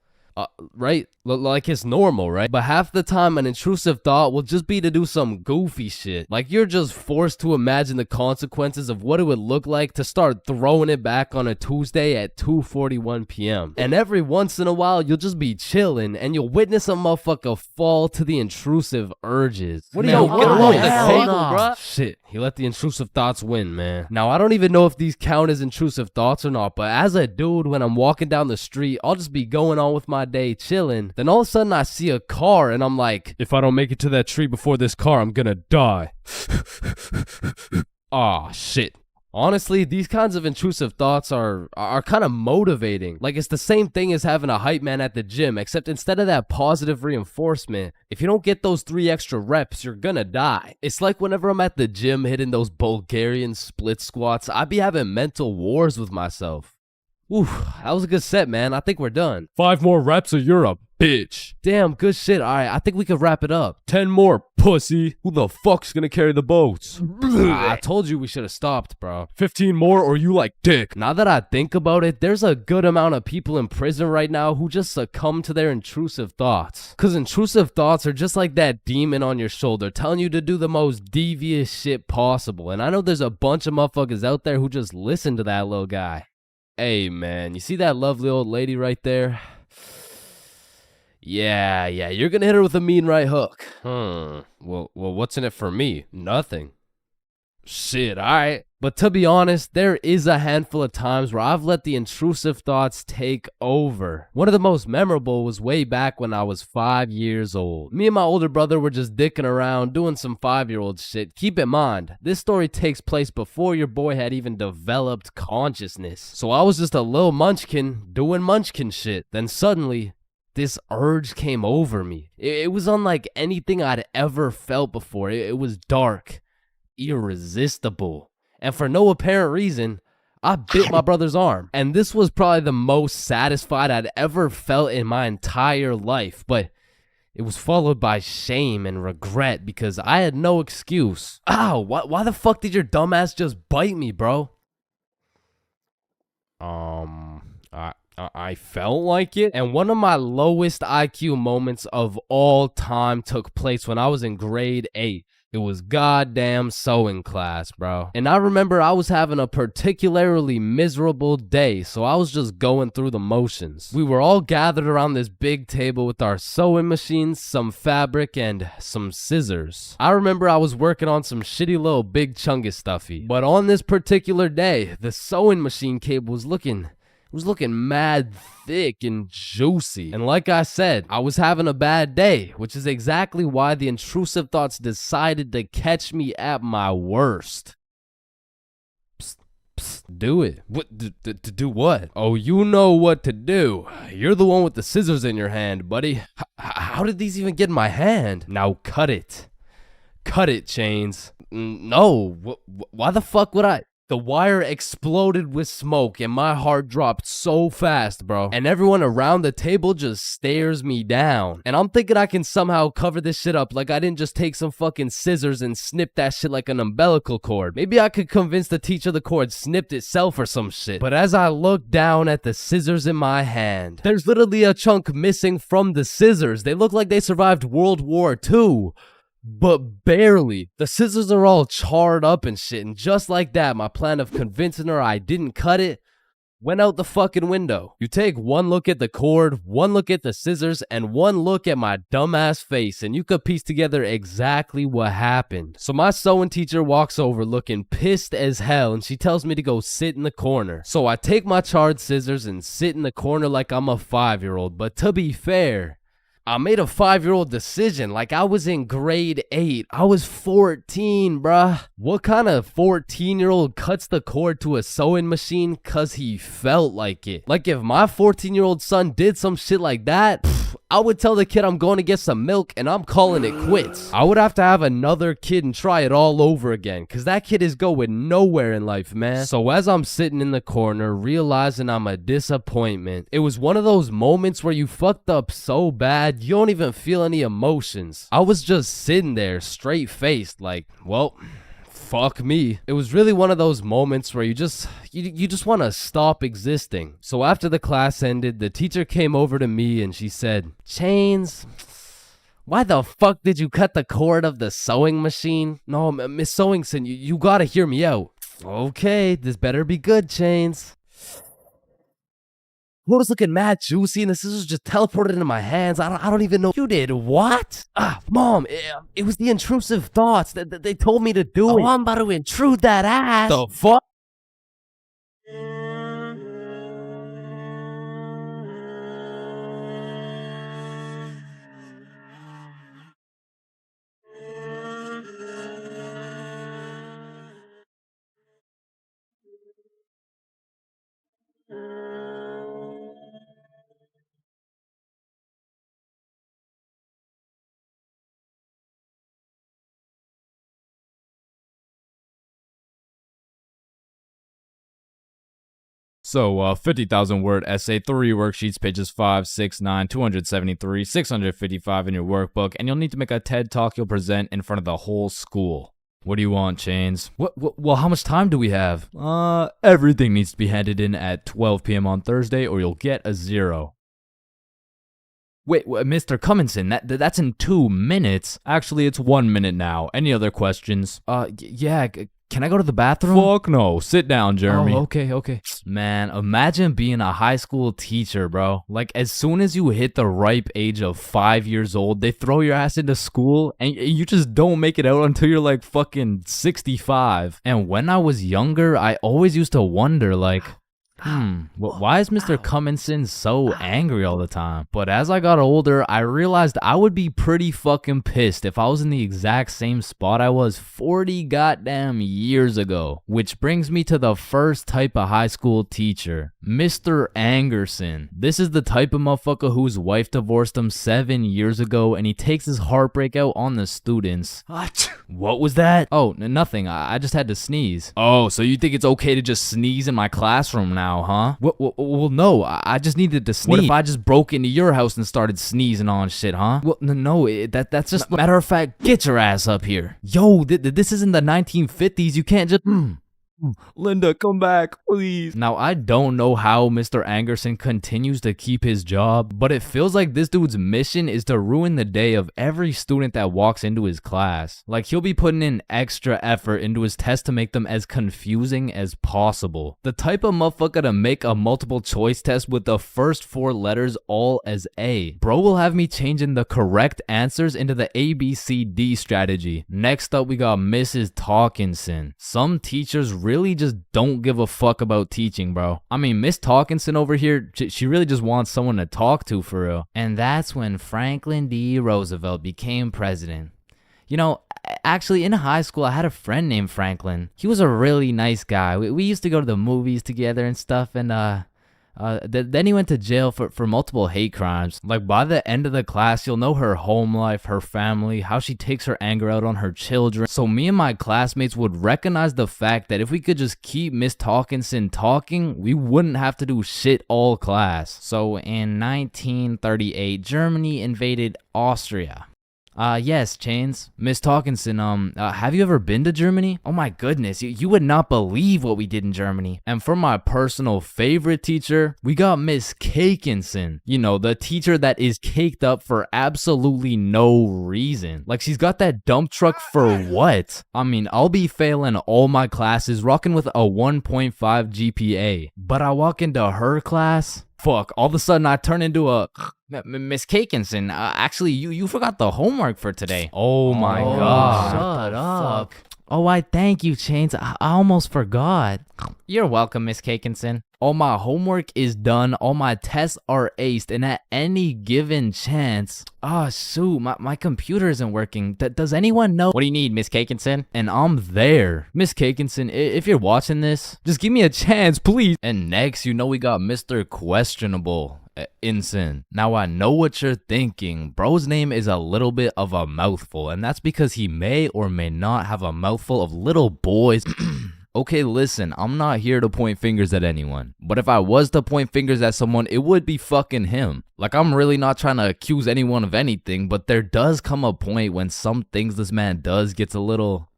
Right? Like, it's normal, right? But half the time an intrusive thought will just be to do some goofy shit. Like, you're just forced to imagine the consequences of what it would look like to start throwing it back on a Tuesday at 2:41 p.m. And every once in a while, you'll just be chilling and you'll witness a motherfucker fall to the intrusive urges. What are you get along the table, bruh? Shit, he let the intrusive thoughts win, man. Now, I don't even know if these count as intrusive thoughts or not, but as a dude, when I'm walking down the street, I'll just be going on with my day chilling. Then all of a sudden I see a car and I'm like, if I don't make it to that tree before this car, I'm gonna die. Aw, shit. Honestly, these kinds of intrusive thoughts are kind of motivating. Like, it's the same thing as having a hype man at the gym, except instead of that positive reinforcement, if you don't get those 3 extra reps, you're gonna die. It's like whenever I'm at the gym hitting those Bulgarian split squats, I be having mental wars with myself. Ooh, that was a good set, man. I think we're done. 5 more reps or you're a bitch. Damn, good shit. All right, I think we could wrap it up. 10 more, pussy. Who the fuck's gonna carry the boats? I told you we should have stopped, bro. 15 more or you like dick. Now that I think about it, there's a good amount of people in prison right now who just succumb to their intrusive thoughts. Cause intrusive thoughts are just like that demon on your shoulder telling you to do the most devious shit possible. And I know there's a bunch of motherfuckers out there who just listen to that little guy. Hey, man, you see that lovely old lady right there? Yeah, you're gonna hit her with a mean right hook. Well, what's in it for me? Nothing. Shit, alright. But to be honest, there is a handful of times where I've let the intrusive thoughts take over. One of the most memorable was way back when I was 5 years old. Me and my older brother were just dicking around, doing some 5-year-old shit. Keep in mind, this story takes place before your boy had even developed consciousness. So I was just a little munchkin doing munchkin shit. Then suddenly, this urge came over me. It was unlike anything I'd ever felt before. It was dark, irresistible. And for no apparent reason, I bit my brother's arm. And this was probably the most satisfied I'd ever felt in my entire life. But it was followed by shame and regret because I had no excuse. Ow, why the fuck did your dumbass just bite me, bro? I felt like it. And one of my lowest IQ moments of all time took place when I was in grade 8. It was goddamn sewing class, bro. And I remember I was having a particularly miserable day, so I was just going through the motions. We were all gathered around this big table with our sewing machines, some fabric, and some scissors. I remember I was working on some shitty little big chungus stuffy. But on this particular day, the sewing machine cable was looking mad thick and juicy. And like I said, I was having a bad day, which is exactly why the intrusive thoughts decided to catch me at my worst. Psst, psst. Do it. What? To do what? Oh, you know what to do. You're the one with the scissors in your hand, buddy. How did these even get in my hand? Now cut it. Cut it, Chains. No. Why the fuck would I? The wire exploded with smoke and my heart dropped so fast, bro. And everyone around the table just stares me down. And I'm thinking I can somehow cover this shit up like I didn't just take some fucking scissors and snip that shit like an umbilical cord. Maybe I could convince the teacher the cord snipped itself or some shit. But as I look down at the scissors in my hand, there's literally a chunk missing from the scissors. They look like they survived World War II. But barely. The scissors are all charred up and shit, and just like that, my plan of convincing her I didn't cut it went out the fucking window. You take one look at the cord, one look at the scissors, and one look at my dumbass face, and you could piece together exactly what happened. So my sewing teacher walks over looking pissed as hell, and she tells me to go sit in the corner. So I take my charred scissors and sit in the corner like I'm a 5-year-old, but to be fair, I made a 5-year-old decision like I was in grade 8. I was 14, bruh. What kind of 14-year-old cuts the cord to a sewing machine cause he felt like it? Like if my 14-year-old son did some shit like that, I would tell the kid I'm going to get some milk and I'm calling it quits. I would have to have another kid and try it all over again cause that kid is going nowhere in life, man. So as I'm sitting in the corner realizing I'm a disappointment, it was one of those moments where you fucked up so bad you don't even feel any emotions. I was just sitting there straight-faced like, well, fuck me. It was really one of those moments where you just want to stop existing. So after the class ended, the teacher came over to me and she said, Chains, why the fuck did you cut the cord of the sewing machine? No, Miss Sewingson, you gotta hear me out. Okay, this better be good, Chains. What was looking mad juicy and the scissors just teleported into my hands. I don't even know. You did what? Mom, it was the intrusive thoughts that they told me to do it. I'm about to intrude that ass. The fuck? So, 50,000 word essay, 3 worksheets, pages 5, 6, 9, 273, 655 in your workbook, and you'll need to make a TED Talk you'll present in front of the whole school. What do you want, Chains? Well, how much time do we have? Everything needs to be handed in at 12 p.m. on Thursday or you'll get a 0. Wait, Mr. Cummingson, that's in 2 minutes. Actually, it's 1 minute now. Any other questions? Yeah, can I go to the bathroom? Fuck no. Sit down, Jeremy. Oh, okay. Man, imagine being a high school teacher, bro. Like, as soon as you hit the ripe age of 5 years old, they throw your ass into school, and you just don't make it out until you're like fucking 65. And when I was younger, I always used to wonder, like, why is Mr. Cummingson so angry all the time? But as I got older, I realized I would be pretty fucking pissed if I was in the exact same spot I was 40 goddamn years ago. Which brings me to the first type of high school teacher, Mr. Angerson. This is the type of motherfucker whose wife divorced him 7 years ago and he takes his heartbreak out on the students. What was that? Oh, nothing. I just had to sneeze. Oh, so you think it's okay to just sneeze in my classroom now, huh? Well, no, I just needed to sneeze. What if I just broke into your house and started sneezing on shit, huh? Well, no, that's just matter of fact. Get your ass up here. Yo, this isn't the 1950s. You can't just Linda, come back, please. Now, I don't know how Mr. Angerson continues to keep his job, but it feels like this dude's mission is to ruin the day of every student that walks into his class. Like, he'll be putting in extra effort into his tests to make them as confusing as possible. The type of motherfucker to make a multiple choice test with the first 4 letters all as A. Bro will have me changing the correct answers into the ABCD strategy. Next up, we got Mrs. Talkinson. Some teachers really just don't give a fuck about teaching, bro. I mean, Miss Talkinson over here, she really just wants someone to talk to for real. And that's when Franklin D. Roosevelt became president. You know, Actually, in high school, I had a friend named Franklin. He was a really nice guy. We used to go to the movies together and stuff, and then he went to jail for multiple hate crimes. Like, by the end of the class, you'll know her home life, her family, how she takes her anger out on her children. So me and my classmates would recognize the fact that if we could just keep Miss Talkinson talking, we wouldn't have to do shit all class. So in 1938, Germany invaded Austria. Yes, Chains. Miss Talkinson, have you ever been to Germany? Oh my goodness, you would not believe what we did in Germany. And for my personal favorite teacher, we got Miss Cakinson. You know, the teacher that is caked up for absolutely no reason. Like, she's got that dump truck for what? I mean, I'll be failing all my classes, rocking with a 1.5 GPA. But I walk into her class, fuck, all of a sudden I turn into a... Miss Cakinson, actually, you forgot the homework for today. Oh my god. Shut up. Oh, I thank you, Chains. I almost forgot. You're welcome, Miss Cakinson. All my homework is done, all my tests are aced, and at any given chance... shoot, my computer isn't working. Does anyone know... What do you need, Miss Cakinson? And I'm there. Miss Cakinson, if you're watching this, just give me a chance, please. And next, you know we got Mr. Questionable. Ensign. Now I know what you're thinking. Bro's name is a little bit of a mouthful, and that's because he may or may not have a mouthful of little boys. Okay, listen, I'm not here to point fingers at anyone, but if I was to point fingers at someone, it would be fucking him. Like, I'm really not trying to accuse anyone of anything, but there does come a point when some things this man does gets a little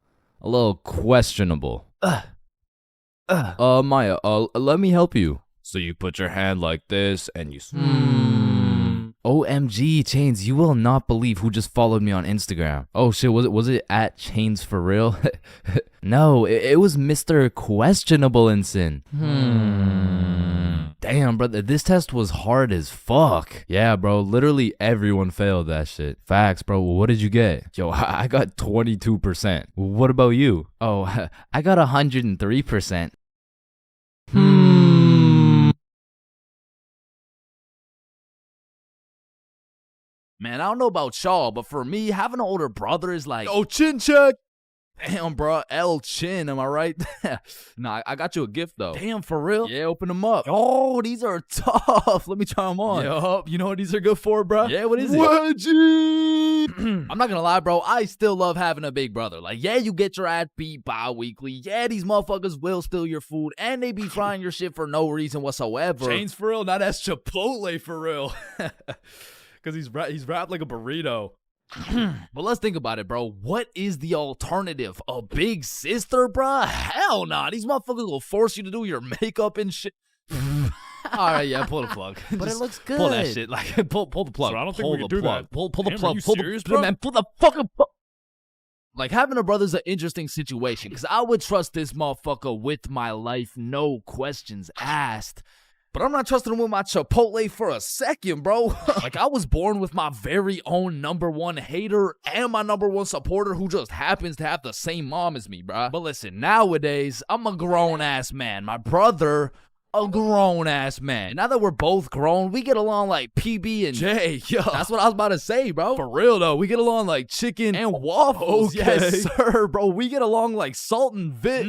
questionable. Maya, let me help you. So you put your hand like this and you... OMG, Chains, you will not believe who just followed me on Instagram. Oh shit, was it at ChainsFR's? No, it was Mr. Questionable Ensign. Damn, brother, this test was hard as fuck. Yeah, bro, literally everyone failed that shit. Facts, bro. What did you get? Yo, I got 22%. What about you? Oh, I got 103%. Man, I don't know about y'all, but for me, having an older brother is like, oh, chin check. Damn, bro, L chin, am I right? Nah, I got you a gift, though. Damn, for real? Yeah, open them up. Oh, these are tough. Let me try them on. Yup, you know what these are good for, bro? Yeah, what is it? Wedgie! I'm not gonna lie, bro, I still love having a big brother. Like, yeah, you get your ass beat bi-weekly. Yeah, these motherfuckers will steal your food, and they be frying your shit for no reason whatsoever. Chains for real, now that's Chipotle for real. Because he's wrapped like a burrito. But let's think about it, bro. What is the alternative? A big sister, bruh? Hell nah. These motherfuckers will force you to do your makeup and shit. Alright, yeah, pull the plug. But it looks good. Pull that shit. Like, pull the plug. So I don't think we can do that. Pull the Damn, plug. are you Pull serious, the bro? man. Pull the fucking plug. Like, having a brother's an interesting situation. Because I would trust this motherfucker with my life, no questions asked. But I'm not trusting him with my Chipotle for a second, bro. Like, I was born with my very own #1 hater and my #1 supporter who just happens to have the same mom as me, bro. But listen, nowadays, I'm a grown-ass man. My brother, a grown-ass man. And now that we're both grown, we get along like PB and J. Yo, that's what I was about to say, bro. For real, though. We get along like chicken and waffles. Okay. Yes, sir, bro. We get along like salt and vit.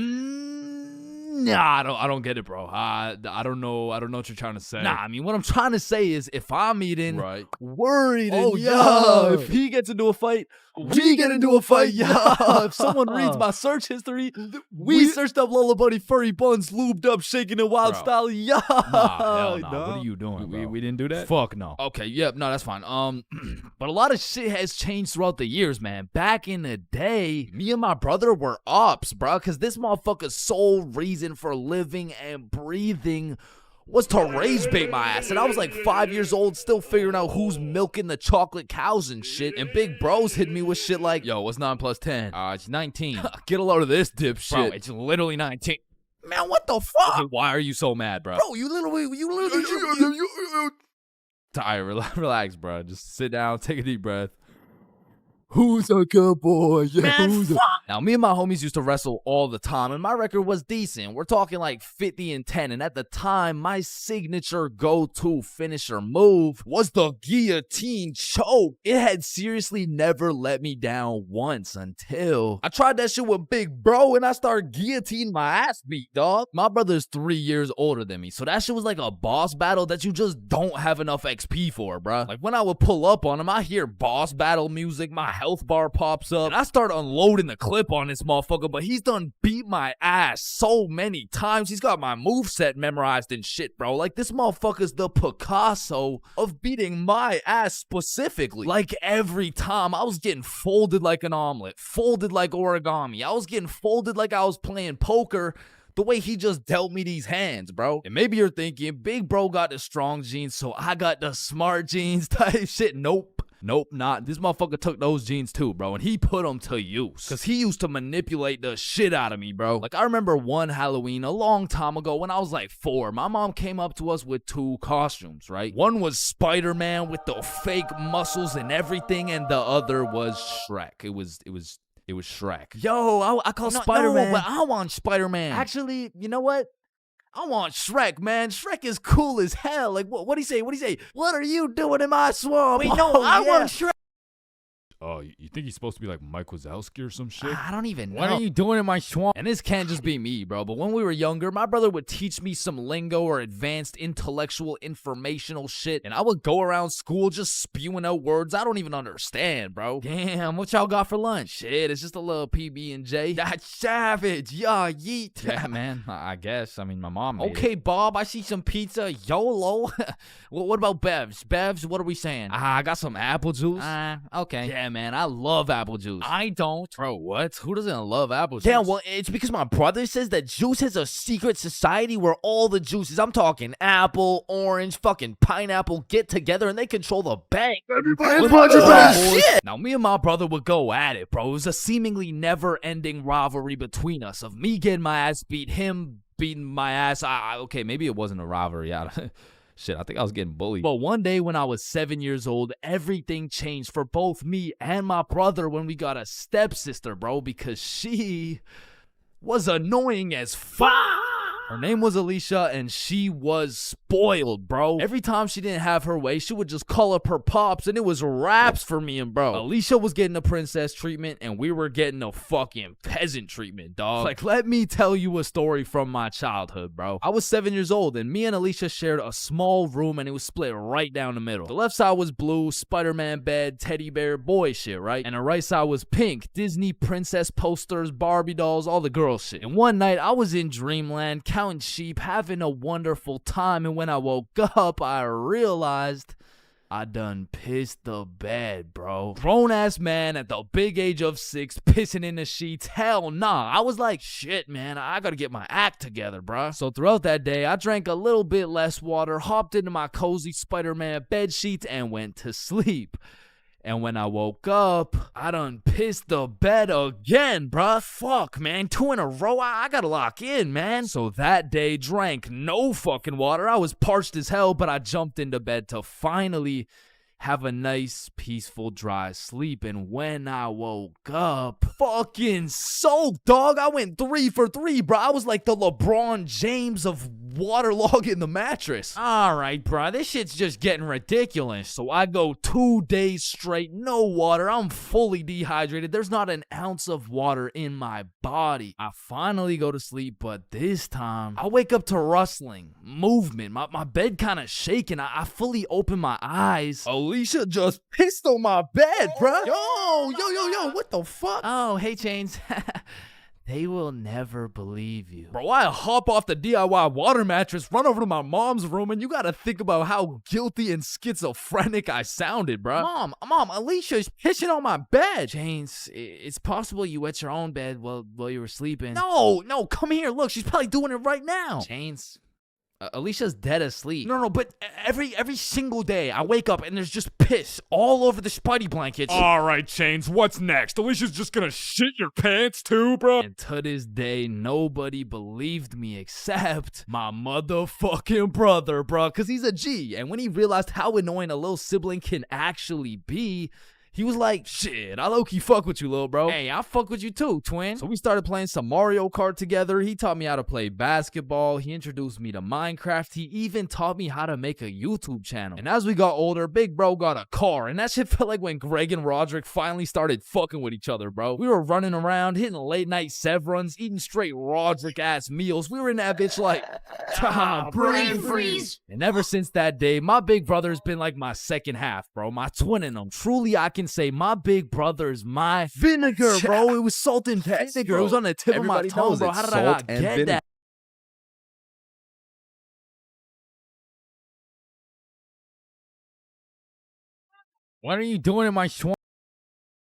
Nah, I don't get it, bro. I don't know what you're trying to say. Nah, I mean, what I'm trying to say is if I'm eating, right, worried, and if he gets into a fight, we get into a fight, If someone reads my search history, we searched up Lola Bunny furry buns, lubed up, shaking in wild style, Nah, hell nah. What are you doing, bro? We didn't do that? Fuck no. Okay, yep, no, that's fine. But a lot of shit has changed throughout the years, man. Back in the day, me and my brother were ops, bro, because this motherfucker's sole reason for living and breathing was to rage bait my ass. And I was like 5 years old, still figuring out who's milking the chocolate cows and shit. And big bros hit me with shit like, yo, what's 9 plus 10? It's 19. Get a load of this dipshit. Bro, it's literally 19. Man, what the fuck? Okay, why are you so mad, bro? Bro, you literally. Tired, relax, bro. Just sit down, take a deep breath. Who's a good boy? Yeah, Man, who's a... fuck. Now, me and my homies used to wrestle all the time, and my record was decent. We're talking like 50-10, and at the time, my signature go-to finisher move was the guillotine choke. It had seriously never let me down once until I tried that shit with Big Bro, and I started guillotining my ass beat, dog. My brother's 3 years older than me, so that shit was like a boss battle that you just don't have enough XP for, bruh. Like, when I would pull up on him, I hear boss battle music, my health bar pops up, and I start unloading the clip on this motherfucker, but he's done beat my ass so many times. He's got my moveset memorized and shit, bro. Like, this motherfucker's the Picasso of beating my ass specifically. Like, every time, I was getting folded like an omelet, folded like origami. I was getting folded like I was playing poker, the way he just dealt me these hands, bro. And maybe you're thinking, Big Bro got the strong genes, so I got the smart genes type shit. Nope. Nope, not. This motherfucker took those genes too, bro, and he put them to use. Because he used to manipulate the shit out of me, bro. Like, I remember one Halloween a long time ago when I was like 4. My mom came up to us with 2 costumes, right? One was Spider-Man with the fake muscles and everything, and the other was Shrek. It was Shrek. Yo, I call Spider-Man. No, but I want Spider-Man. Actually, you know what? I want Shrek, man. Shrek is cool as hell. Like, what'd he say? What'd he say? What are you doing in my swamp? Wait, no, I want Shrek. Oh, you think he's supposed to be like Mike Wazowski or some shit? I don't even know. What are you doing in my swamp? And this can't just be me, bro. But when we were younger, my brother would teach me some lingo or advanced intellectual informational shit. And I would go around school just spewing out words I don't even understand, bro. Damn, what y'all got for lunch? Shit, it's just a little PB&J. That's savage. Yeah, yeet. Yeah, man. I guess. I mean, my mom made Okay, it. Bob, I see some pizza. YOLO. What about Bevs? Bevs, what are we saying? I got some apple juice. Okay. Yeah, man, I love apple juice. I don't. Bro, what? Who doesn't love apple juice? Yeah, well, it's because my brother says that juice has a secret society where all the juices, I'm talking apple, orange, fucking pineapple, get together and they control the bank. Shit! Now, me and my brother would go at it, bro. It was a seemingly never-ending rivalry between us of me getting my ass beat, him beating my ass. Okay, maybe it wasn't a rivalry. Shit, I think I was getting bullied. But one day when I was 7 years old, everything changed for both me and my brother when we got a stepsister, bro, because she was annoying as fuck. Her name was Alicia, and she was spoiled, bro. Every time she didn't have her way, she would just call up her pops, and it was raps for me and bro. Alicia was getting the princess treatment, and we were getting the fucking peasant treatment, dog. Like, let me tell you a story from my childhood, bro. I was 7 years old, and me and Alicia shared a small room, and it was split right down the middle. The left side was blue, Spider-Man bed, teddy bear, boy shit, right? And the right side was pink, Disney princess posters, Barbie dolls, all the girl shit. And one night, I was in dreamland, counting sheep, having a wonderful time, and when I woke up, I realized I done pissed the bed, bro. Grown-ass man at the big age of 6 pissing in the sheets. Hell nah. I was like, shit, man, I gotta get my act together, bro. So throughout that day, I drank a little bit less water, hopped into my cozy Spider-Man bed sheets, and went to sleep. And when I woke up, I done pissed the bed again, bruh. Fuck, man. 2 in a row. I gotta lock in, man. So that day, drank no fucking water. I was parched as hell, but I jumped into bed to finally have a nice, peaceful, dry sleep. And when I woke up, fucking soaked, dog. I went 3 for 3, bro. I was like the LeBron James of waterlogging the mattress. All right, bro. This shit's just getting ridiculous. So I go 2 days straight, no water. I'm fully dehydrated. There's not an ounce of water in my body. I finally go to sleep, but this time, I wake up to rustling, movement. My bed kind of shaking. I fully open my eyes. Alicia just pissed on my bed, bruh. Yo, what the fuck? Oh, hey, Chains. They will never believe you. Bro, I hop off the DIY water mattress, run over to my mom's room, and you gotta think about how guilty and schizophrenic I sounded, bruh. Mom, Alicia's pissing on my bed. Chains, it's possible you wet your own bed while you were sleeping. No, come here. Look, she's probably doing it right now. Chains, Alicia's dead asleep. No, but every single day I wake up and there's just piss all over the Spidey blankets. All right, Chains, what's next? Alicia's just gonna shit your pants too, bro? And to this day, nobody believed me except my motherfucking brother, bro, because he's a G. And when he realized how annoying a little sibling can actually be, He was like, shit, I low-key fuck with you, little bro. Hey, I fuck with you too, twin. So we started playing some Mario Kart together. He taught me how to play basketball. He introduced me to Minecraft. He even taught me how to make a YouTube channel. And as we got older, big bro got a car. And that shit felt like when Greg and Roderick finally started fucking with each other, bro. We were running around, hitting late night Sevruns, eating straight Roderick-ass meals. We were in that bitch like, brain freeze. And ever since that day, my big brother's been like my second half, bro. My twin in him. Truly, I can say my big brother's my vinegar, bro. It was salt and vinegar. It was on the tip of my tongue, bro. How did I not get that? What are you doing in my swamp?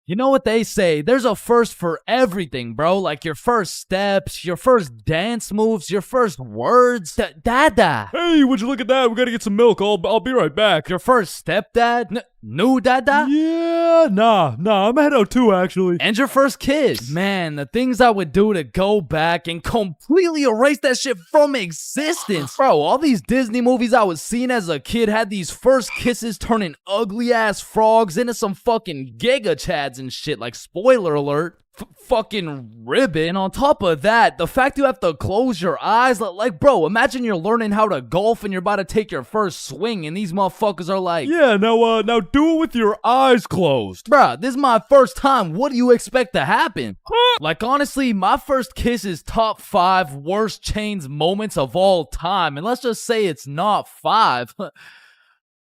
You know what they say, there's a first for everything, bro. Like your first steps, your first dance moves, your first words. Dada. Hey, would you look at that? We gotta get some milk. I'll be right back. Your first stepdad? New dada? Yeah, nah, I'm head out too, actually. And your first kiss? Man, the things I would do to go back and completely erase that shit from existence. Bro, all these Disney movies I was seeing as a kid had these first kisses turning ugly-ass frogs into some fucking giga chads and shit, like spoiler alert. Fucking ribbon. And on top of that, the fact you have to close your eyes, like bro, imagine you're learning how to golf and you're about to take your first swing and these motherfuckers are like, yeah, now do it with your eyes closed. Bruh, this is my first time. What do you expect to happen? Like honestly, my first kiss is top 5 worst Chains moments of all time. And let's just say it's not 5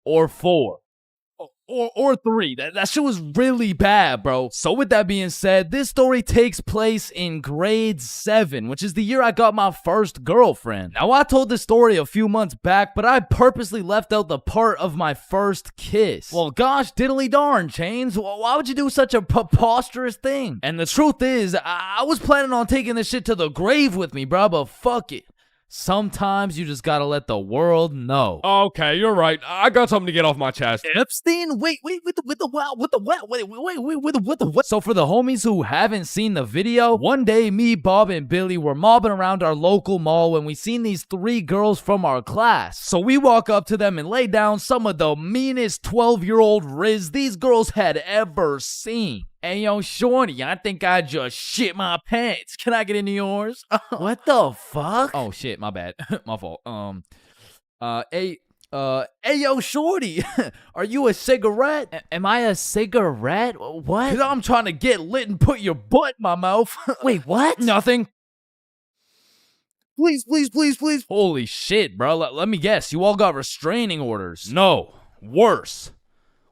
or 4. Or 3. That shit was really bad, bro. So with that being said, this story takes place in grade 7, which is the year I got my first girlfriend. Now, I told this story a few months back, but I purposely left out the part of my first kiss. Well, gosh diddly darn, Chains. Why would you do such a preposterous thing? And the truth is, I was planning on taking this shit to the grave with me, bro, but fuck it. Sometimes you just gotta let the world know. Okay, you're right. I got something to get off my chest. Epstein? Wait, with the what? So for the homies who haven't seen the video, one day me, Bob, and Billy were mobbing around our local mall when we seen these 3 girls from our class. So we walk up to them and lay down some of the meanest 12-year-old riz these girls had ever seen. Hey, yo, shorty, I think I just shit my pants. Can I get into yours? What the fuck? Oh, shit, my bad. My fault. Hey, yo, shorty, are you a cigarette? Am I a cigarette? What? Because I'm trying to get lit and put your butt in my mouth. Wait, what? Nothing. Please. Holy shit, bro. Let me guess. You all got restraining orders. No, worse.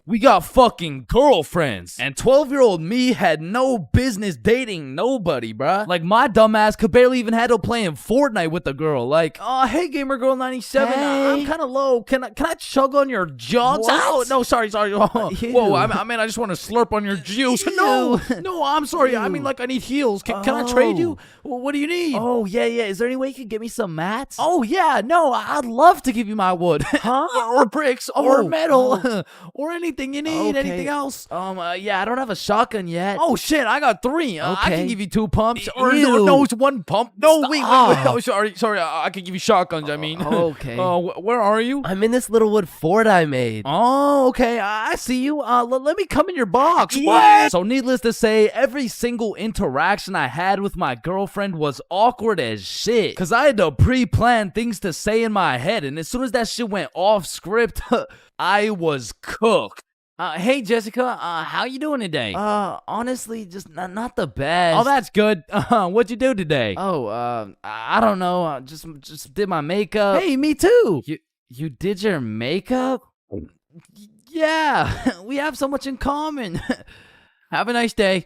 We got fucking girlfriends. And 12-year-old me had no business dating nobody, bruh. Like, my dumbass could barely even handle playing Fortnite with the girl. Like, oh, hey, Gamer Girl 97, hey. I'm kind of low. Can I chug on your jugs? Oh, no, sorry. Whoa, I mean, I just want to slurp on your juice. No, I'm sorry. Ew. I mean, like, I need heels. Can I trade you? What do you need? Oh, yeah. Is there any way you could get me some mats? Oh, yeah, no, I'd love to give you my wood. Huh? or bricks, or metal, or anything you need. Okay. Anything else? Yeah, I don't have a shotgun yet. Oh shit, I got 3. I can give you 2 pumps. Or no, it's 1 pump. No, wait. Oh, sorry. I can give you shotguns. I mean. Okay. Where are you? I'm in this little wood fort I made. Oh, okay. I see you. Let me come in your box. What? So needless to say, every single interaction I had with my girlfriend was awkward as shit. Cause I had to pre-plan things to say in my head, and as soon as that shit went off script, I was cooked. Hey Jessica, how you doing today? Honestly, just not the best. Oh, that's good. What'd you do today? Oh, I don't know. Just did my makeup. Hey, me too. You did your makeup? Yeah, we have so much in common. Have a nice day.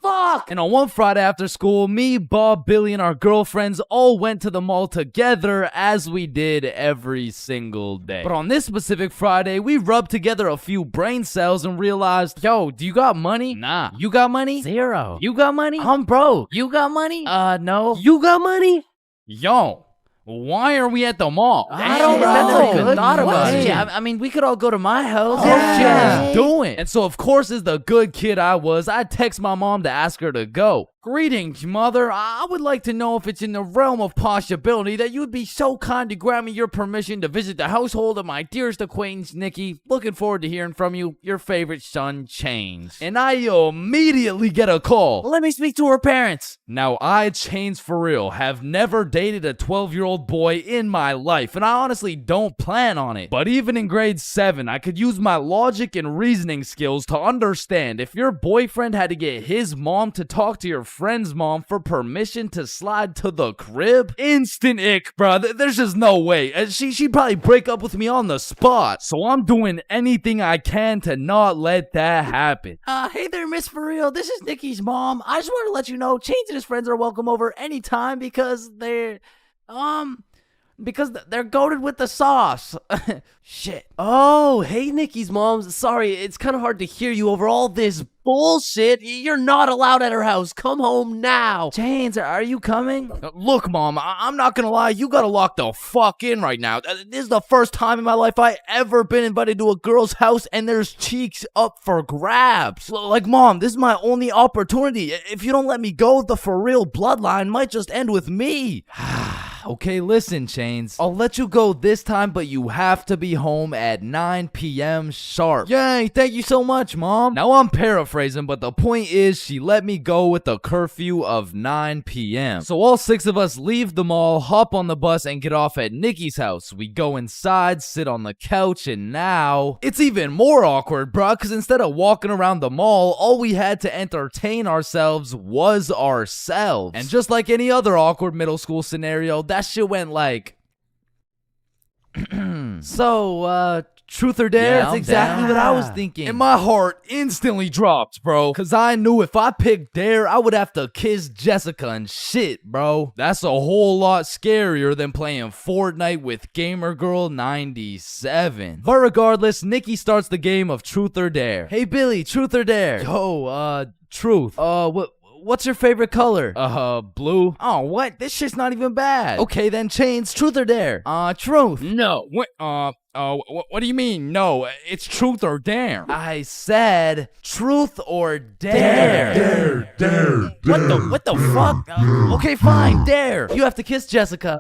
Fuck! And on one Friday after school, me, Bob, Billy, and our girlfriends all went to the mall together as we did every single day. But on this specific Friday, we rubbed together a few brain cells and realized, yo, do you got money? Nah. You got money? Zero. You got money? I'm broke. You got money? No. You got money? Yo. Why are we at the mall? I don't know. That's a good thought about it. Yeah, I mean, we could all go to my house. Yeah. Doing. And so, of course, as the good kid I was, I text my mom to ask her to go. Greetings, Mother. I would like to know if it's in the realm of possibility that you would be so kind to grant me your permission to visit the household of my dearest acquaintance, Nikki. Looking forward to hearing from you. Your favorite son, Chains. And I immediately get a call. Let me speak to her parents. Now, I, Chains for real, have never dated a 12-year-old boy in my life, and I honestly don't plan on it. But even in grade 7, I could use my logic and reasoning skills to understand if your boyfriend had to get his mom to talk to your friend's mom for permission to slide to the crib, instant ick, bro. There's just no way. She'd probably break up with me on the spot. So I'm doing anything I can to not let that happen. Hey there, Miss For Real. This is Nikki's mom. I just want to let you know Chains and his friends are welcome over anytime because they're goated with the sauce. Shit. Oh, hey, Nikki's mom. Sorry, it's kind of hard to hear you over all this bullshit. You're not allowed at her house. Come home now. Chains, are you coming? Look, Mom, I'm not gonna lie. You gotta lock the fuck in right now. This is the first time in my life I ever been invited to a girl's house and there's cheeks up for grabs. Like, Mom, this is my only opportunity. If you don't let me go, the For Real bloodline might just end with me. Okay, listen, Chains. I'll let you go this time, but you have to be home at 9 p.m. sharp. Yay, thank you so much, Mom. Now, I'm paraphrasing, but the point is she let me go with a curfew of 9 p.m. So all 6 of us leave the mall, hop on the bus, and get off at Nikki's house. We go inside, sit on the couch, and now it's even more awkward, bruh, because instead of walking around the mall, all we had to entertain ourselves was ourselves. And just like any other awkward middle school scenario, that shit went like so, truth or dare? Yeah, That's I'm exactly down. what I was thinking. And my heart instantly dropped, bro. Cause I knew if I picked dare, I would have to kiss Jessica and shit, bro. That's a whole lot scarier than playing Fortnite with Gamer Girl 97. But regardless, Nikki starts the game of truth or dare. Hey, Billy, truth or dare? Yo, truth. What's your favorite color? Blue. Oh, what? This shit's not even bad. Okay, then Chains, truth or dare? Truth. No. What do you mean? No, it's truth or dare. I said truth or dare. Dare. What the fuck? Okay, fine, dare. You have to kiss Jessica.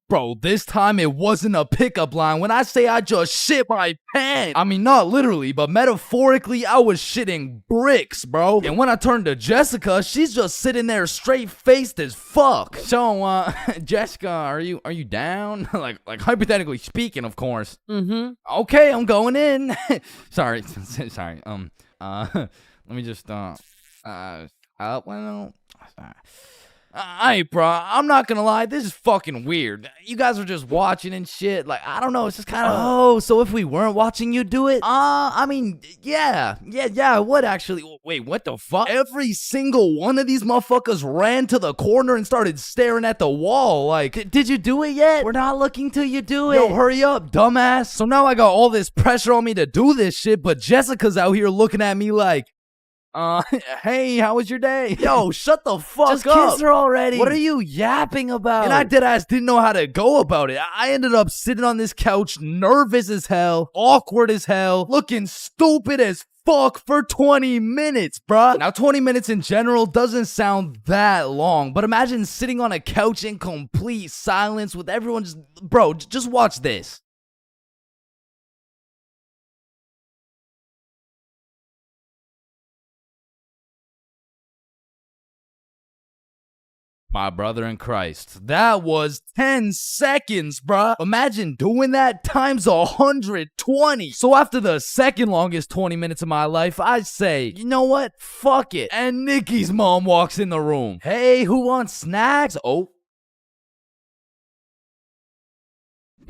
Bro, this time it wasn't a pickup line. When I say I just shit my pants, I mean not literally, but metaphorically, I was shitting bricks, bro. And when I turned to Jessica, she's just sitting there straight-faced as fuck. So, Jessica, are you down? like hypothetically speaking, of course. Okay, I'm going in. Sorry. Let me just Alright, bro, I'm not gonna lie, this is fucking weird. You guys were just watching and shit. Like, I don't know, it's just kind of. Oh, so if we weren't watching you do it? I mean, yeah, I would actually. Wait, what the fuck? Every single one of these motherfuckers ran to the corner and started staring at the wall. Like, did you do it yet? We're not looking till you do it. Yo, hurry up, dumbass. So now I got all this pressure on me to do this shit, but Jessica's out here looking at me like, hey, how was your day? Yo, shut the fuck up. Just kiss her already. What are you yapping about? And I deadass didn't know how to go about it. I ended up sitting on this couch, nervous as hell, awkward as hell, looking stupid as fuck for 20 minutes, bruh. Now, 20 minutes in general doesn't sound that long, but imagine sitting on a couch in complete silence with everyone just, bro, just watch this. My brother in Christ, that was 10 seconds, bruh. Imagine doing that times 120. So after the second longest 20 minutes of my life, I say, you know what? Fuck it. And Nikki's mom walks in the room. Hey, who wants snacks? Oh.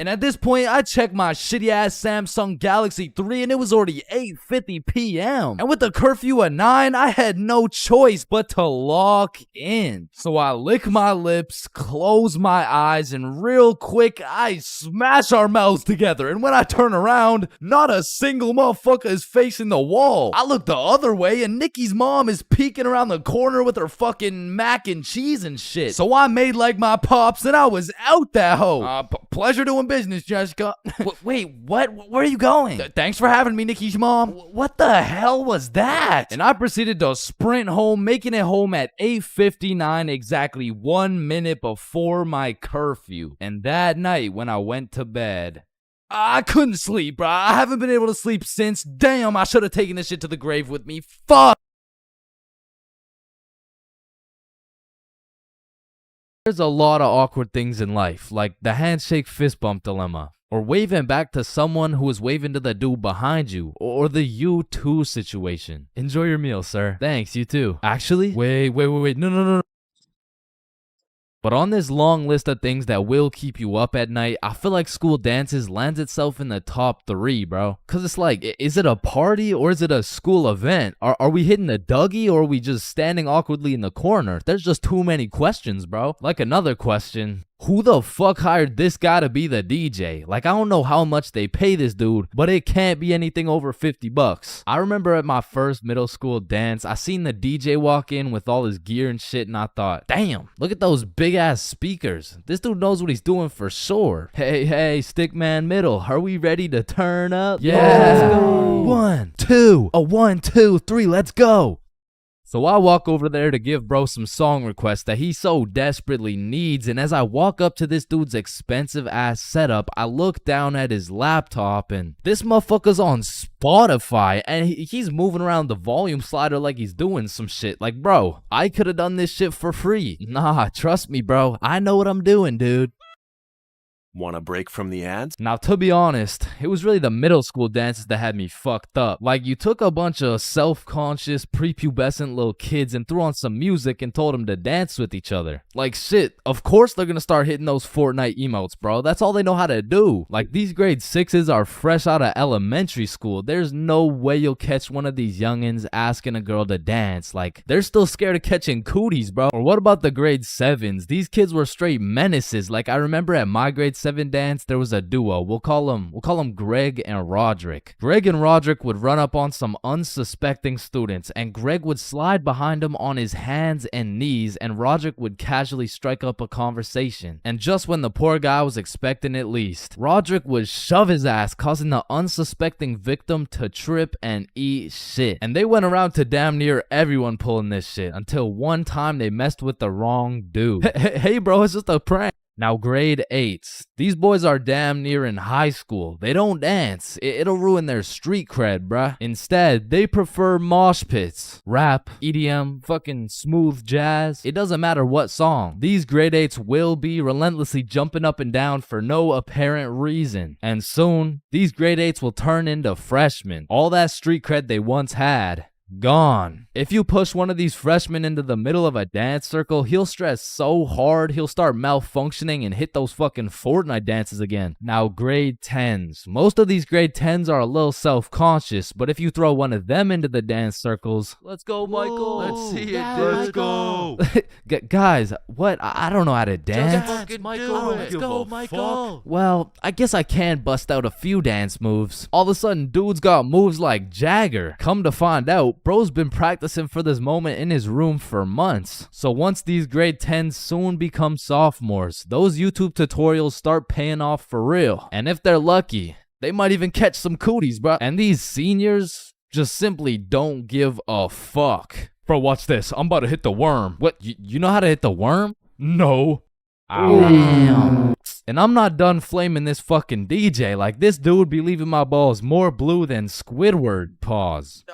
And at this point, I checked my shitty-ass Samsung Galaxy 3 and it was already 8:50 p.m. And with the curfew at 9, I had no choice but to lock in. So I lick my lips, close my eyes, and real quick, I smash our mouths together. And when I turn around, not a single motherfucker is facing the wall. I look the other way and Nikki's mom is peeking around the corner with her fucking mac and cheese and shit. So I made like my pops and I was out that hoe. Pleasure doing business, Jessica. Wait, what? Where are you going? Thanks for having me, Nikki's mom. What the hell was that? And I proceeded to sprint home, making it home at 8:59, exactly 1 minute before my curfew. And that night when I went to bed, I couldn't sleep, bro. I haven't been able to sleep since. Damn, I should have taken this shit to the grave with me. Fuck. There's a lot of awkward things in life, like the handshake fist bump dilemma, or waving back to someone who is waving to the dude behind you, or the you too situation. Enjoy your meal, sir. Thanks, you too. Actually, wait, no. But on this long list of things that will keep you up at night, I feel like school dances lands itself in the top 3, bro. Cause it's like, is it a party or is it a school event? Are we hitting a Dougie or are we just standing awkwardly in the corner? There's just too many questions, bro. Like another question, who the fuck hired this guy to be the DJ? Like, I don't know how much they pay this dude, but it can't be anything over 50 bucks. I remember at my first middle school dance, I seen the DJ walk in with all his gear and shit, and I thought, damn, look at those big ass speakers. This dude knows what he's doing for sure. Hey, Stickman Middle, are we ready to turn up? Yeah, let's go. 1, 2, 1, 2, 3, let's go. So I walk over there to give bro some song requests that he so desperately needs, and as I walk up to this dude's expensive ass setup, I look down at his laptop and this motherfucker's on Spotify and he's moving around the volume slider like he's doing some shit. Like, bro, I could have done this shit for free. Nah, trust me, bro. I know what I'm doing, dude. Want a break from the ads? Now, to be honest, it was really the middle school dances that had me fucked up. Like, you took a bunch of self-conscious, prepubescent little kids and threw on some music and told them to dance with each other. Like, shit, of course they're gonna start hitting those Fortnite emotes, bro. That's all they know how to do. Like, these grade 6s are fresh out of elementary school. There's no way you'll catch one of these youngins asking a girl to dance. Like, they're still scared of catching cooties, bro. Or what about the grade 7s? These kids were straight menaces. Like, I remember at my grade 7 dance, there was a duo. We'll call them Greg and Roderick. Greg and Roderick would run up on some unsuspecting students, and Greg would slide behind him on his hands and knees, and Roderick would casually strike up a conversation. And just when the poor guy was expecting it least, Roderick would shove his ass, causing the unsuspecting victim to trip and eat shit. And they went around to damn near everyone pulling this shit, until one time they messed with the wrong dude. Hey bro, it's just a prank. Now, grade 8s. These boys are damn near in high school. They don't dance. It'll ruin their street cred, bruh. Instead, they prefer mosh pits, rap, EDM, fucking smooth jazz. It doesn't matter what song. These grade 8s will be relentlessly jumping up and down for no apparent reason. And soon, these grade 8s will turn into freshmen. All that street cred they once had, gone. If you push one of these freshmen into the middle of a dance circle, he'll stress so hard he'll start malfunctioning and hit those fucking Fortnite dances again. Now, grade 10s. Most of these grade 10s are a little self-conscious, but if you throw one of them into the dance circles, let's go, Michael. Let's see it. Let's go. Guys, what? I don't know how to dance. Let's go, Michael. Well, I guess I can bust out a few dance moves. All of a sudden, dude's got moves like Jagger. Come to find out, bro's been practicing for this moment in his room for months. So once these grade 10s soon become sophomores, those YouTube tutorials start paying off for real. And if they're lucky, they might even catch some cooties, bro. And these seniors just simply don't give a fuck. Bro, watch this. I'm about to hit the worm. What? You know how to hit the worm? No. Damn. And I'm not done flaming this fucking DJ. Like, this dude be leaving my balls more blue than Squidward. Pause.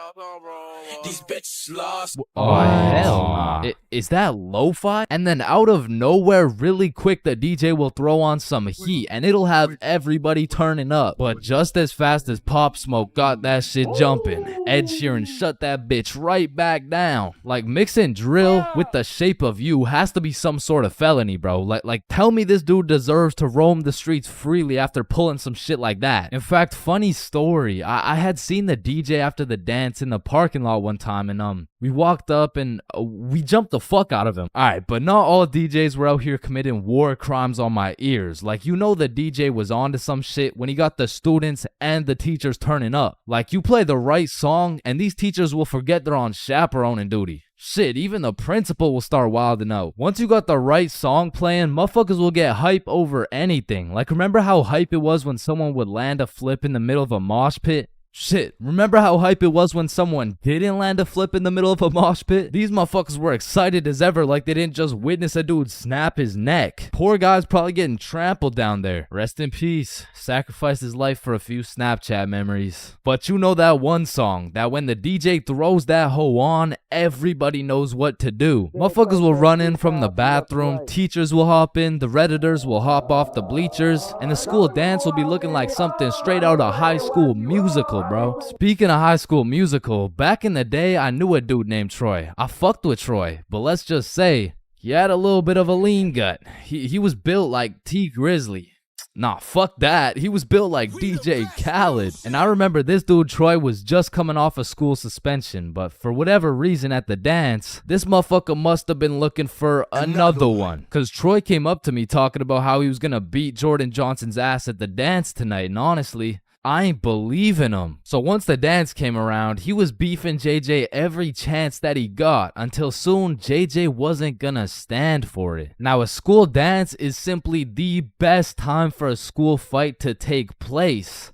These bitches lost. Oh, hell nah. Is that lo-fi? And then out of nowhere, really quick, the DJ will throw on some heat and it'll have everybody turning up. But just as fast as Pop Smoke got that shit jumping, Ed Sheeran shut that bitch right back down. Like, mixing drill with The Shape of You has to be some sort of felony, bro. Like tell me this dude deserves to roam the streets freely after pulling some shit like that. In fact, funny story, I had seen the DJ after the dance in the parking lot one time, and we walked up and we jumped the fuck out of him. Alright, but not all DJs were out here committing war crimes on my ears. Like, you know, the DJ was onto some shit when he got the students and the teachers turning up. Like, you play the right song and these teachers will forget they're on chaperoning duty. Shit, even the principal will start wilding out. Once you got the right song playing, motherfuckers will get hype over anything. Like, remember how hype it was when someone would land a flip in the middle of a mosh pit? Shit, remember how hype it was when someone didn't land a flip in the middle of a mosh pit? These motherfuckers were excited as ever, like they didn't just witness a dude snap his neck. Poor guy's probably getting trampled down there. Rest in peace. Sacrificed his life for a few Snapchat memories. But you know that one song, that when the DJ throws that hoe on, everybody knows what to do. Motherfuckers will run in from the bathroom, teachers will hop in, the Redditors will hop off the bleachers, and the school dance will be looking like something straight out of High School Musical, bro. Speaking of High School Musical, back in the day, I knew a dude named Troy. I fucked with Troy, but let's just say, he had a little bit of a lean gut. He was built like T Grizzly. Nah, fuck that. He was built like DJ Khaled. And I remember this dude, Troy, was just coming off a school suspension, but for whatever reason at the dance, this motherfucker must have been looking for another one. Cause Troy came up to me talking about how he was gonna beat Jordan Johnson's ass at the dance tonight, and honestly, I ain't believing him. So once the dance came around, he was beefing JJ every chance that he got, until soon JJ wasn't gonna stand for it. Now, a school dance is simply the best time for a school fight to take place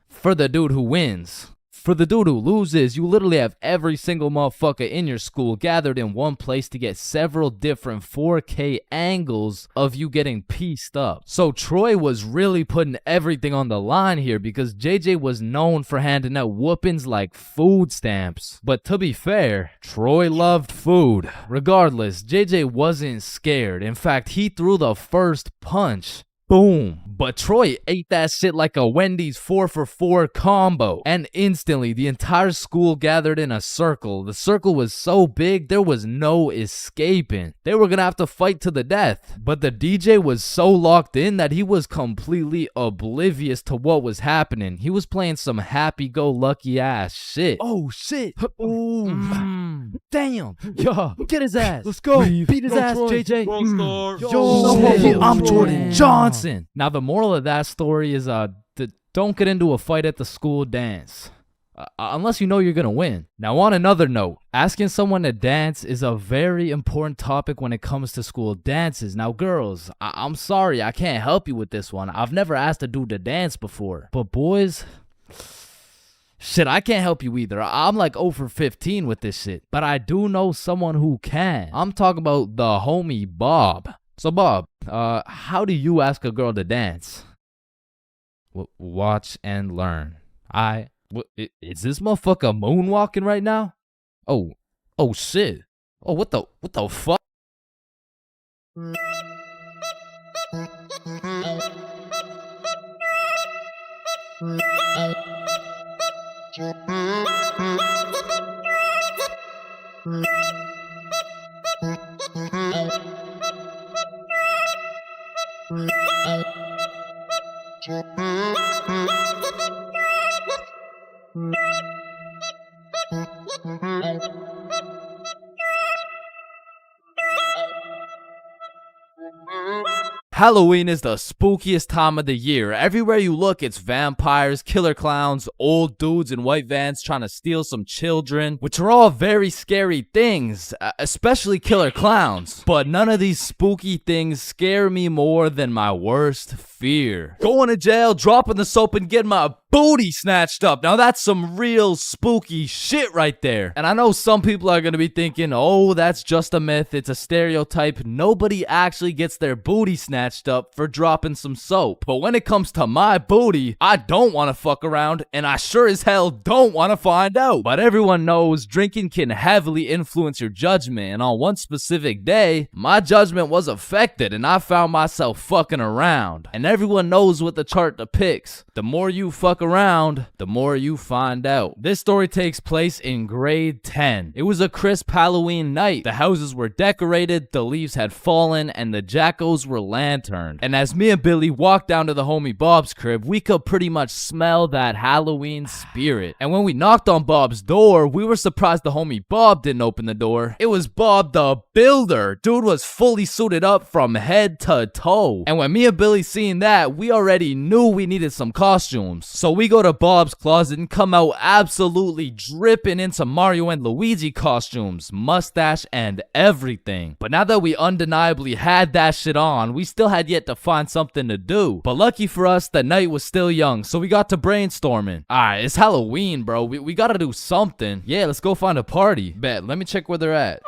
for the dude who wins. For the dude who loses, you literally have every single motherfucker in your school gathered in one place to get several different 4K angles of you getting pieced up. So Troy was really putting everything on the line here because JJ was known for handing out whoopings like food stamps. But to be fair, Troy loved food. Regardless, JJ wasn't scared. In fact, he threw the first punch. Boom. But Troy ate that shit like a Wendy's 4-for-4 combo. And instantly, the entire school gathered in a circle. The circle was so big, there was no escaping. They were gonna have to fight to the death. But the DJ was so locked in that he was completely oblivious to what was happening. He was playing some happy-go-lucky ass shit. Oh, shit. Ooh. Damn. Yo, get his ass. Let's go. Beat his ass, Troy. JJ. Yo, I'm Jordan Johnson. Now, the moral of that story is don't get into a fight at the school dance. Unless you know you're gonna win. Now, on another note, asking someone to dance is a very important topic when it comes to school dances. Now, girls, I'm sorry, I can't help you with this one. I've never asked a dude to dance before. But boys, shit, I can't help you either. I'm like 0 for 15 with this shit. But I do know someone who can. I'm talking about the homie Bob. So Bob, how do you ask a girl to dance? Watch and learn. Is this motherfucker moonwalking right now? Oh shit. Oh, what the fuck? Halloween is the spookiest time of the year. Everywhere you look, it's vampires, killer clowns, old dudes in white vans trying to steal some children, which are all very scary things, especially killer clowns. But none of these spooky things scare me more than my worst fear. Going to jail, dropping the soap, and getting my booty snatched up. Now that's some real spooky shit right there. And I know some people are gonna be thinking, oh, that's just a myth, it's a stereotype. Nobody actually gets their booty snatched up for dropping some soap. But when it comes to my booty, I don't want to fuck around, and I sure as hell don't want to find out. But everyone knows drinking can heavily influence your judgment, and on one specific day, my judgment was affected and I found myself fucking around. And everyone knows what the chart depicts. The more you fuck around, the more you find out. This story takes place in grade 10. It was a crisp Halloween night. The houses were decorated, the leaves had fallen, and the jackos were lanterned. And as me and Billy walked down to the homie Bob's crib, we could pretty much smell that Halloween spirit. And when we knocked on Bob's door, we were surprised the homie Bob didn't open the door. It was Bob the Builder. Dude was fully suited up from head to toe. And when me and Billy seen hearing that, we already knew we needed some costumes. So we go to Bob's closet and come out absolutely dripping into Mario and Luigi costumes, mustache and everything. But now that we undeniably had that shit on, we still had yet to find something to do. But lucky for us, the night was still young, so we got to brainstorming. Alright, it's Halloween, bro. We gotta do something. Yeah, let's go find a party. Bet, let me check where they're at.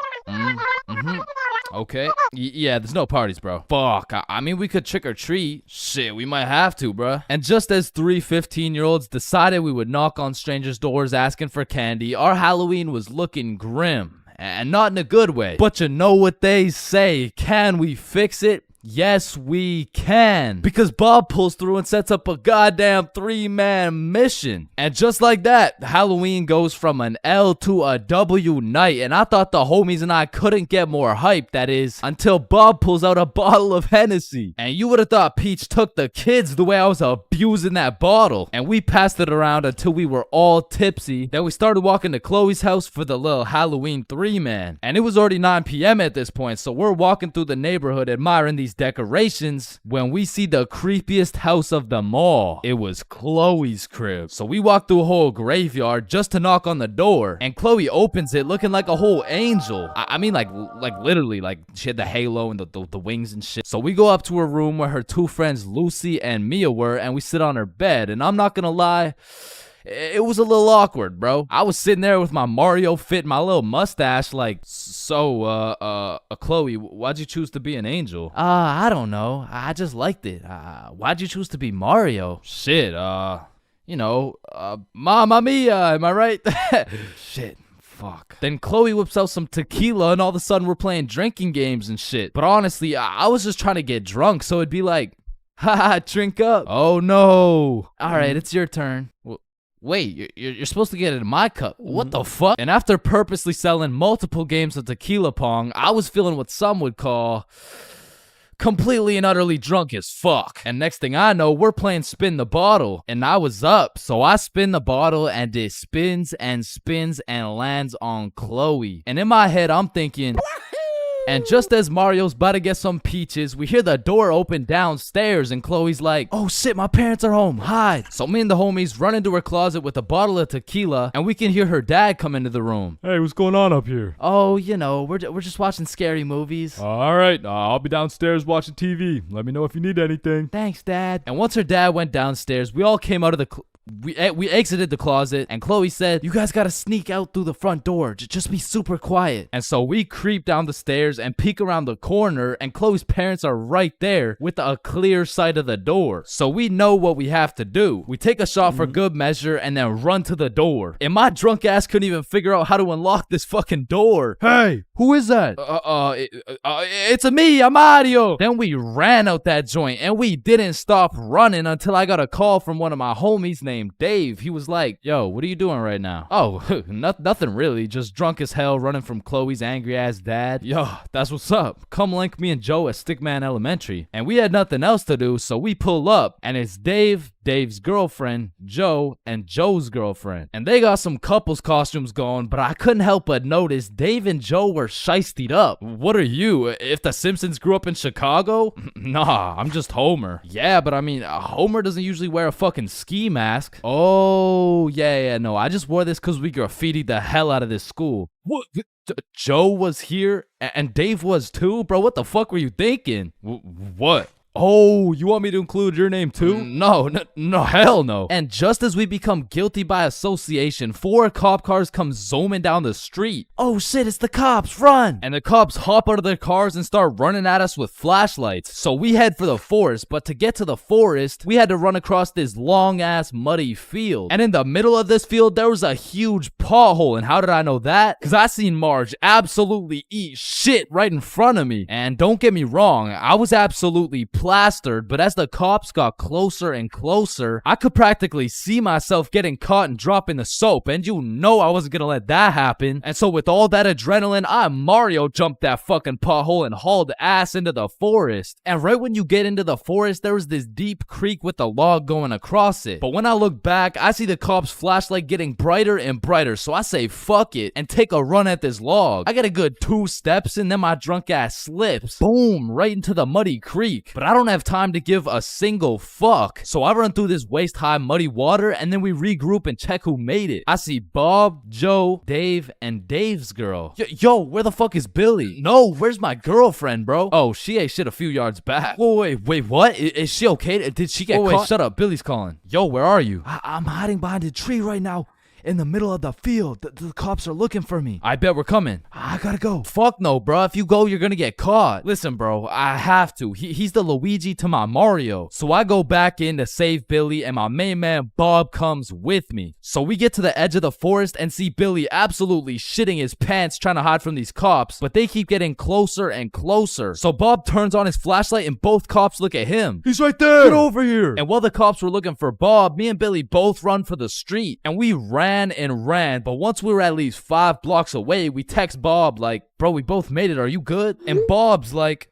Okay. Yeah, there's no parties, bro. Fuck. I mean, we could trick or treat. Shit, we might have to, bruh. And just as 3 15-year-olds decided we would knock on strangers' doors asking for candy, our Halloween was looking grim. And not in a good way. But you know what they say. Can we fix it? Yes, we can. Because Bob pulls through and sets up a goddamn 3-man mission. And just like that, Halloween goes from an L to a W night. And I thought the homies and I couldn't get more hype, that is, until Bob pulls out a bottle of Hennessy. And you would have thought Peach took the kids the way I was abusing that bottle. And we passed it around until we were all tipsy. Then we started walking to Chloe's house for the little Halloween 3-man. And it was already 9 p.m. at this point, so we're walking through the neighborhood admiring these decorations when we see the creepiest house of them all. It was Chloe's crib. So we walked through a whole graveyard just to knock on the door, and Chloe opens it looking like a whole angel. I mean like literally, like she had the halo and the wings and shit. So we go up to her room where her 2 friends Lucy and Mia were, and we sit on her bed, and I'm not gonna lie, it was a little awkward, bro. I was sitting there with my Mario fit, my little mustache, like, so, Chloe, why'd you choose to be an angel? I don't know. I just liked it. Why'd you choose to be Mario? Shit, you know, Mamma Mia, am I right? Shit. Fuck. Then Chloe whips out some tequila and all of a sudden we're playing drinking games and shit. But honestly, I was just trying to get drunk, so it'd be like, haha, drink up. Oh no. Alright, it's your turn. Wait, you're supposed to get it in my cup. What the fuck? And after purposely selling multiple games of tequila pong, I was feeling what some would call completely and utterly drunk as fuck. And next thing I know, we're playing spin the bottle. And I was up, so I spin the bottle and it spins and spins and lands on Chloe. And in my head, I'm thinking... And just as Mario's about to get some peaches, we hear the door open downstairs and Chloe's like, oh shit, my parents are home, hide. So me and the homies run into her closet with a bottle of tequila and we can hear her dad come into the room. Hey, what's going on up here? Oh, you know, we're just watching scary movies. All right, I'll be downstairs watching TV. Let me know if you need anything. Thanks, Dad. And once her dad went downstairs, we all came out of the we exited the closet and Chloe said, you guys gotta sneak out through the front door. Just be super quiet. And so we creep down the stairs and peek around the corner and Chloe's parents are right there with a clear sight of the door. So we know what we have to do. We take a shot for good measure and then run to the door. And my drunk ass couldn't even figure out how to unlock this fucking door. Hey, who is that? It's me, I'm Mario. Then we ran out that joint and we didn't stop running until I got a call from one of my homies named Dave. He was like, yo, what are you doing right now? Oh, nothing really. Just drunk as hell running from Chloe's angry ass dad. Yo, that's what's up. Come link me and Joe at Stickman Elementary. And we had nothing else to do, so we pull up and it's Dave, Dave's girlfriend, Joe, and Joe's girlfriend. And they got some couples costumes going, but I couldn't help but notice Dave and Joe were shiestied up. What are you? If the Simpsons grew up in Chicago? Nah, I'm just Homer. Yeah, but I mean, Homer doesn't usually wear a fucking ski mask. Oh, yeah, no, I just wore this because we graffitied the hell out of this school. What? Joe was here and Dave was too? Bro, what the fuck were you thinking? What? Oh, you want me to include your name too? No, hell no. And just as we become guilty by association, 4 cop cars come zooming down the street. Oh shit, it's the cops, run! And the cops hop out of their cars and start running at us with flashlights. So we head for the forest, but to get to the forest, we had to run across this long ass muddy field. And in the middle of this field, there was a huge pothole. And how did I know that? Cause I seen Marge absolutely eat shit right in front of me. And don't get me wrong, I was absolutely plastered, but as the cops got closer and closer, I could practically see myself getting caught and dropping the soap, and you know I wasn't gonna let that happen. And so with all that adrenaline, I Mario jumped that fucking pothole and hauled ass into the forest. And right when you get into the forest, there was this deep creek with a log going across it. But when I look back, I see the cops' flashlight getting brighter and brighter, so I say fuck it and take a run at this log. I get a good 2 steps and then my drunk ass slips. Boom, right into the muddy creek. But I don't have time to give a single fuck. So I run through this waist-high muddy water, and then we regroup and check who made it. I see Bob, Joe, Dave, and Dave's girl. Yo, where the fuck is Billy? No, where's my girlfriend, bro? Oh, she ate shit a few yards back. Whoa, wait, what? Is she okay? Did she get caught? Wait, shut up. Billy's calling. Yo, where are you? I'm hiding behind a tree right now. In the middle of the field. The cops are looking for me. I bet we're coming. I gotta go. Fuck no, bro. If you go, you're gonna get caught. Listen, bro, I have to. He's the Luigi to my Mario. So I go back in to save Billy, and my main man Bob comes with me. So we get to the edge of the forest and see Billy absolutely shitting his pants trying to hide from these cops, but they keep getting closer and closer. So Bob turns on his flashlight and both cops look at him. He's right there. Get over here. And while the cops were looking for Bob, me and Billy both run for the street, and we ran and ran, but once we were at least 5 blocks away, we text Bob like, bro, we both made it, are you good? And Bob's like,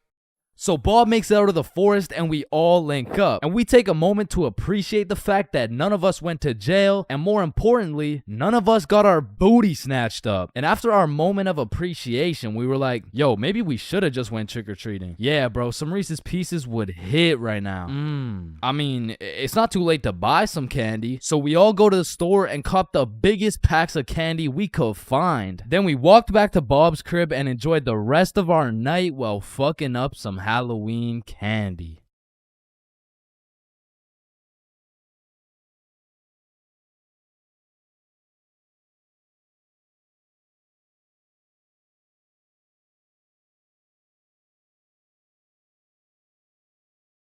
so Bob makes it out of the forest and we all link up. And we take a moment to appreciate the fact that none of us went to jail. And more importantly, none of us got our booty snatched up. And after our moment of appreciation, we were like, yo, maybe we should have just went trick-or-treating. Yeah, bro, some Reese's Pieces would hit right now. I mean, it's not too late to buy some candy. So we all go to the store and cop the biggest packs of candy we could find. Then we walked back to Bob's crib and enjoyed the rest of our night while fucking up some Halloween candy.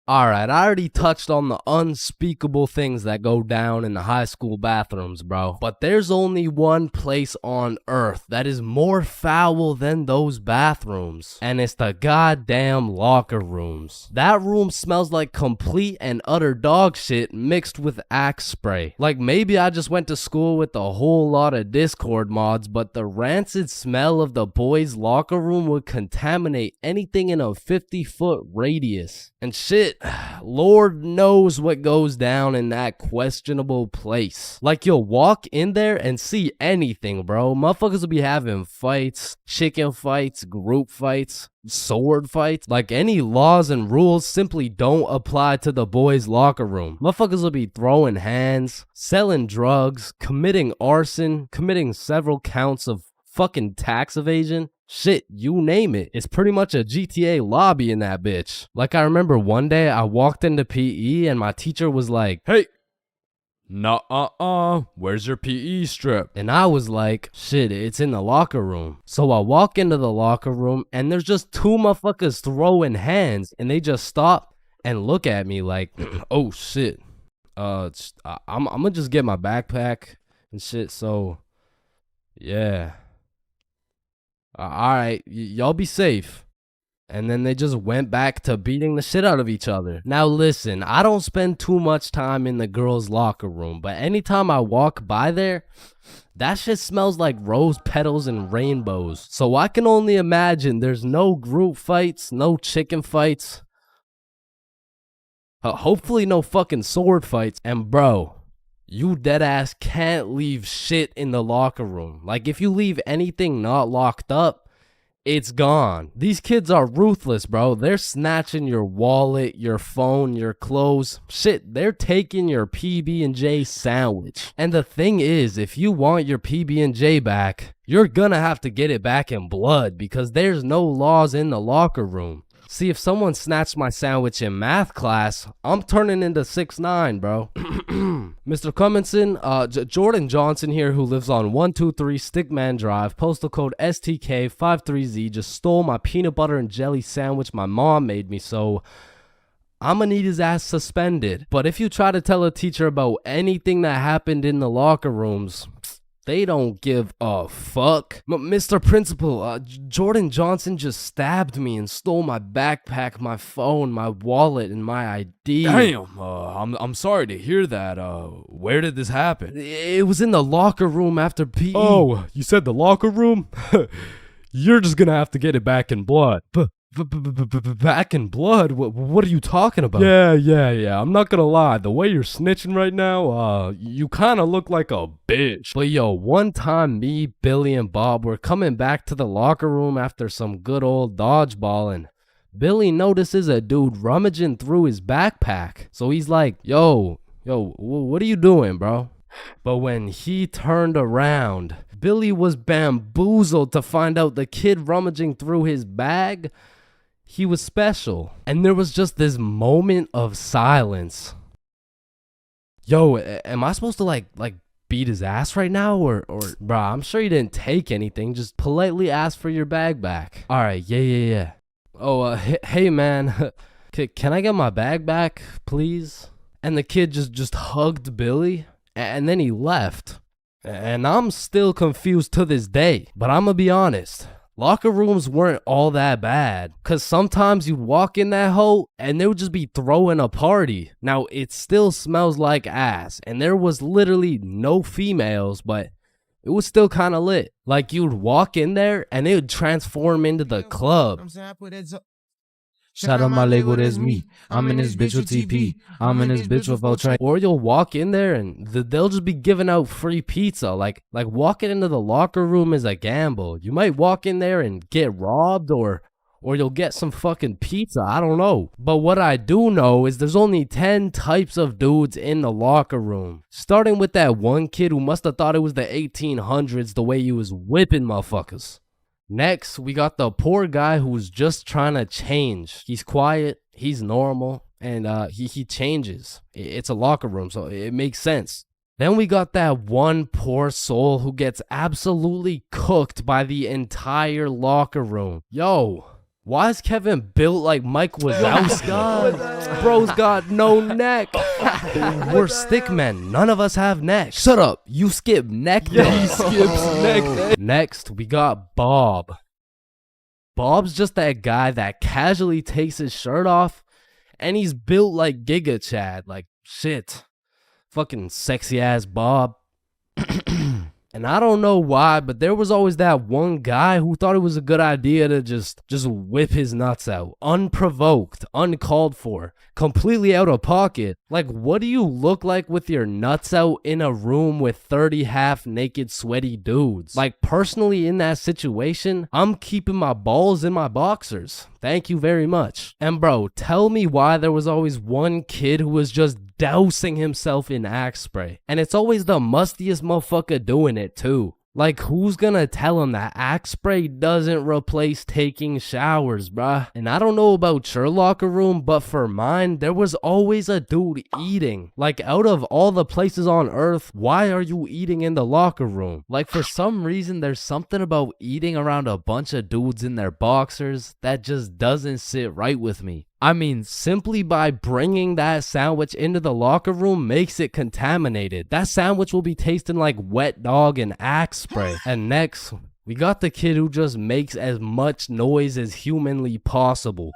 Alright, I already touched on the unspeakable things that go down in the high school bathrooms, bro. But there's only one place on earth that is more foul than those bathrooms. And it's the goddamn locker rooms. That room smells like complete and utter dog shit mixed with Axe spray. Like maybe I just went to school with a whole lot of Discord mods, but the rancid smell of the boys' locker room would contaminate anything in a 50-foot radius. And shit, Lord knows what goes down in that questionable place. Like you'll walk in there and see anything, bro. Motherfuckers will be having fights, chicken fights, group fights, sword fights. Like any laws and rules simply don't apply to the boys' locker room. Motherfuckers will be throwing hands, selling drugs, committing arson, committing several counts of fucking tax evasion. Shit, you name it. It's pretty much a GTA lobby in that bitch. Like I remember one day I walked into PE and my teacher was like, hey, where's your PE strip? And I was like, shit, it's in the locker room. So I walk into the locker room and there's just 2 motherfuckers throwing hands and they just stop and look at me like, oh shit. I'm gonna just get my backpack and shit, so yeah. Alright, y'all be safe. And then they just went back to beating the shit out of each other. Now listen, I don't spend too much time in the girls' locker room, but anytime I walk by there, that shit smells like rose petals and rainbows. So I can only imagine there's no group fights, no chicken fights. Hopefully no fucking sword fights. And bro, you deadass can't leave shit in the locker room. Like if you leave anything not locked up, it's gone. These kids are ruthless, bro. They're snatching your wallet, your phone, your clothes. Shit, they're taking your PB&J sandwich. And the thing is, if you want your PB&J back, you're gonna have to get it back in blood because there's no laws in the locker room. See, if someone snatched my sandwich in math class, I'm turning into 6'9", bro. Mr. Cumminson, Jordan Johnson here, who lives on 123 Stickman Drive, postal code STK53Z, just stole my peanut butter and jelly sandwich my mom made me, so I'm gonna need his ass suspended. But if you try to tell a teacher about anything that happened in the locker rooms, they don't give a fuck. Mr. Principal, Jordan Johnson just stabbed me and stole my backpack, my phone, my wallet, and my ID. Damn, I'm sorry to hear that. Where did this happen? It was in the locker room after PE. Oh, you said the locker room? You're just gonna have to get it back in blood. Back in blood? What are you talking about? Yeah. I'm not gonna lie. The way you're snitching right now, you kind of look like a bitch. But yo, one time me, Billy, and Bob were coming back to the locker room after some good old dodgeball, and Billy notices a dude rummaging through his backpack. So he's like, yo, what are you doing, bro? But when he turned around, Billy was bamboozled to find out the kid rummaging through his bag, he was special. And there was just this moment of silence. Yo, am I supposed to like beat his ass right now? Or bruh, I'm sure he didn't take anything. Just politely ask for your bag back. All right, yeah. Oh, hey man, can I get my bag back, please? And the kid just hugged Billy, and then he left. And I'm still confused to this day, but I'm gonna be honest. Locker rooms weren't all that bad, cause sometimes you'd walk in that hole and they would just be throwing a party. Now it still smells like ass, and there was literally no females, but it was still kind of lit. Like you'd walk in there and it would transform into the club. Shout out my label, that's me. I'm in this bitch with TP. I'm in this bitch with Ultra. Or you'll walk in there and they'll just be giving out free pizza. Like walking into the locker room is a gamble. You might walk in there and get robbed, or you'll get some fucking pizza. I don't know. But what I do know is there's only 10 types of dudes in the locker room. Starting with that one kid who must have thought it was the 1800s the way he was whipping motherfuckers. Next, we got the poor guy who's just trying to change. He's quiet, he's normal, and he changes. It's a locker room, so it makes sense. Then we got that one poor soul who gets absolutely cooked by the entire locker room. Yo, why is Kevin built like Mike Wazowski? Bro's got no neck. We're stick men. None of us have necks. Shut up. You skip neck day. Yeah, he skips neck day. Next, we got Bob. Bob's just that guy that casually takes his shirt off, and he's built like Giga Chad. Like, shit. Fucking sexy ass Bob. And I don't know why, but there was always that one guy who thought it was a good idea to just whip his nuts out. Unprovoked, uncalled for, completely out of pocket. Like, what do you look like with your nuts out in a room with 30 half-naked sweaty dudes? Like, personally in that situation, I'm keeping my balls in my boxers. Thank you very much. And bro, tell me why there was always one kid who was just dousing himself in Axe spray. And it's always the mustiest motherfucker doing it too. Like, who's gonna tell him that Axe spray doesn't replace taking showers, bruh? And I don't know about your locker room, but for mine, there was always a dude eating. Like, out of all the places on earth, why are you eating in the locker room? Like, for some reason, there's something about eating around a bunch of dudes in their boxers that just doesn't sit right with me. I mean, simply by bringing that sandwich into the locker room makes it contaminated. That sandwich will be tasting like wet dog and Axe spray. And next, we got the kid who just makes as much noise as humanly possible.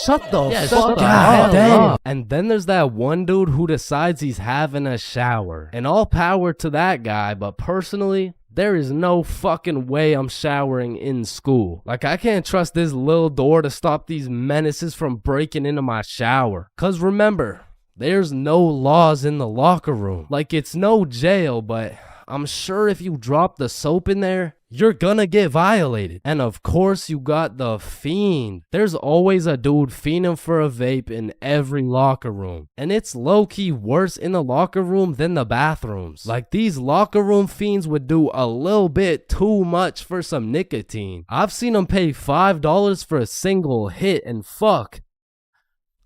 Shut the fuck up. And then there's that one dude who decides he's having a shower. And all power to that guy, but personally, there is no fucking way I'm showering in school. Like, I can't trust this little door to stop these menaces from breaking into my shower. Cause remember, there's no laws in the locker room. Like, it's no jail, but I'm sure if you drop the soap in there, you're gonna get violated. And of course you got the fiend. There's always a dude fiending for a vape in every locker room. And it's low-key worse in the locker room than the bathrooms. Like, these locker room fiends would do a little bit too much for some nicotine. I've seen them pay $5 for a single hit, and fuck,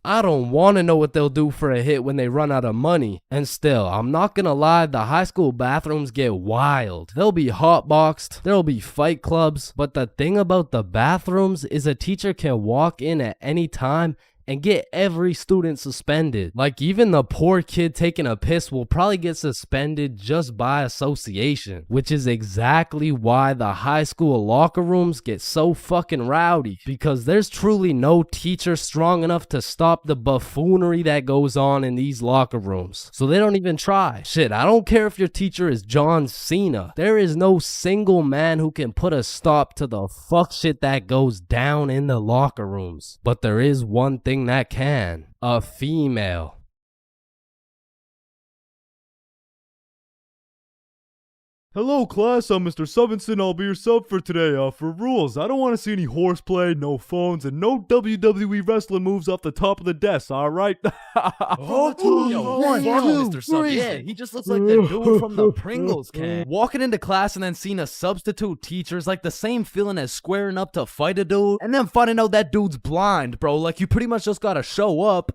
I don't want to know what they'll do for a hit when they run out of money. And still, I'm not gonna lie, the high school bathrooms get wild. They'll be hotboxed, there'll be fight clubs, but the thing about the bathrooms is a teacher can walk in at any time and get every student suspended. Like, even the poor kid taking a piss will probably get suspended just by association, which is exactly why the high school locker rooms get so fucking rowdy, because there's truly no teacher strong enough to stop the buffoonery that goes on in these locker rooms. So they don't even try. Shit, I don't care if your teacher is John Cena. There is no single man who can put a stop to the fuck shit that goes down in the locker rooms. But there is one thing that can: a female. Hello, class. I'm Mr. Subinson. I'll be your sub for today. For rules, I don't want to see any horseplay, no phones, and no WWE wrestling moves off the top of the desk, alright? Mr. Sub. Yeah, he just looks like the dude from the Pringles can. Walking into class and then seeing a substitute teacher is like the same feeling as squaring up to fight a dude and then finding out that dude's blind, bro. Like, you pretty much just gotta show up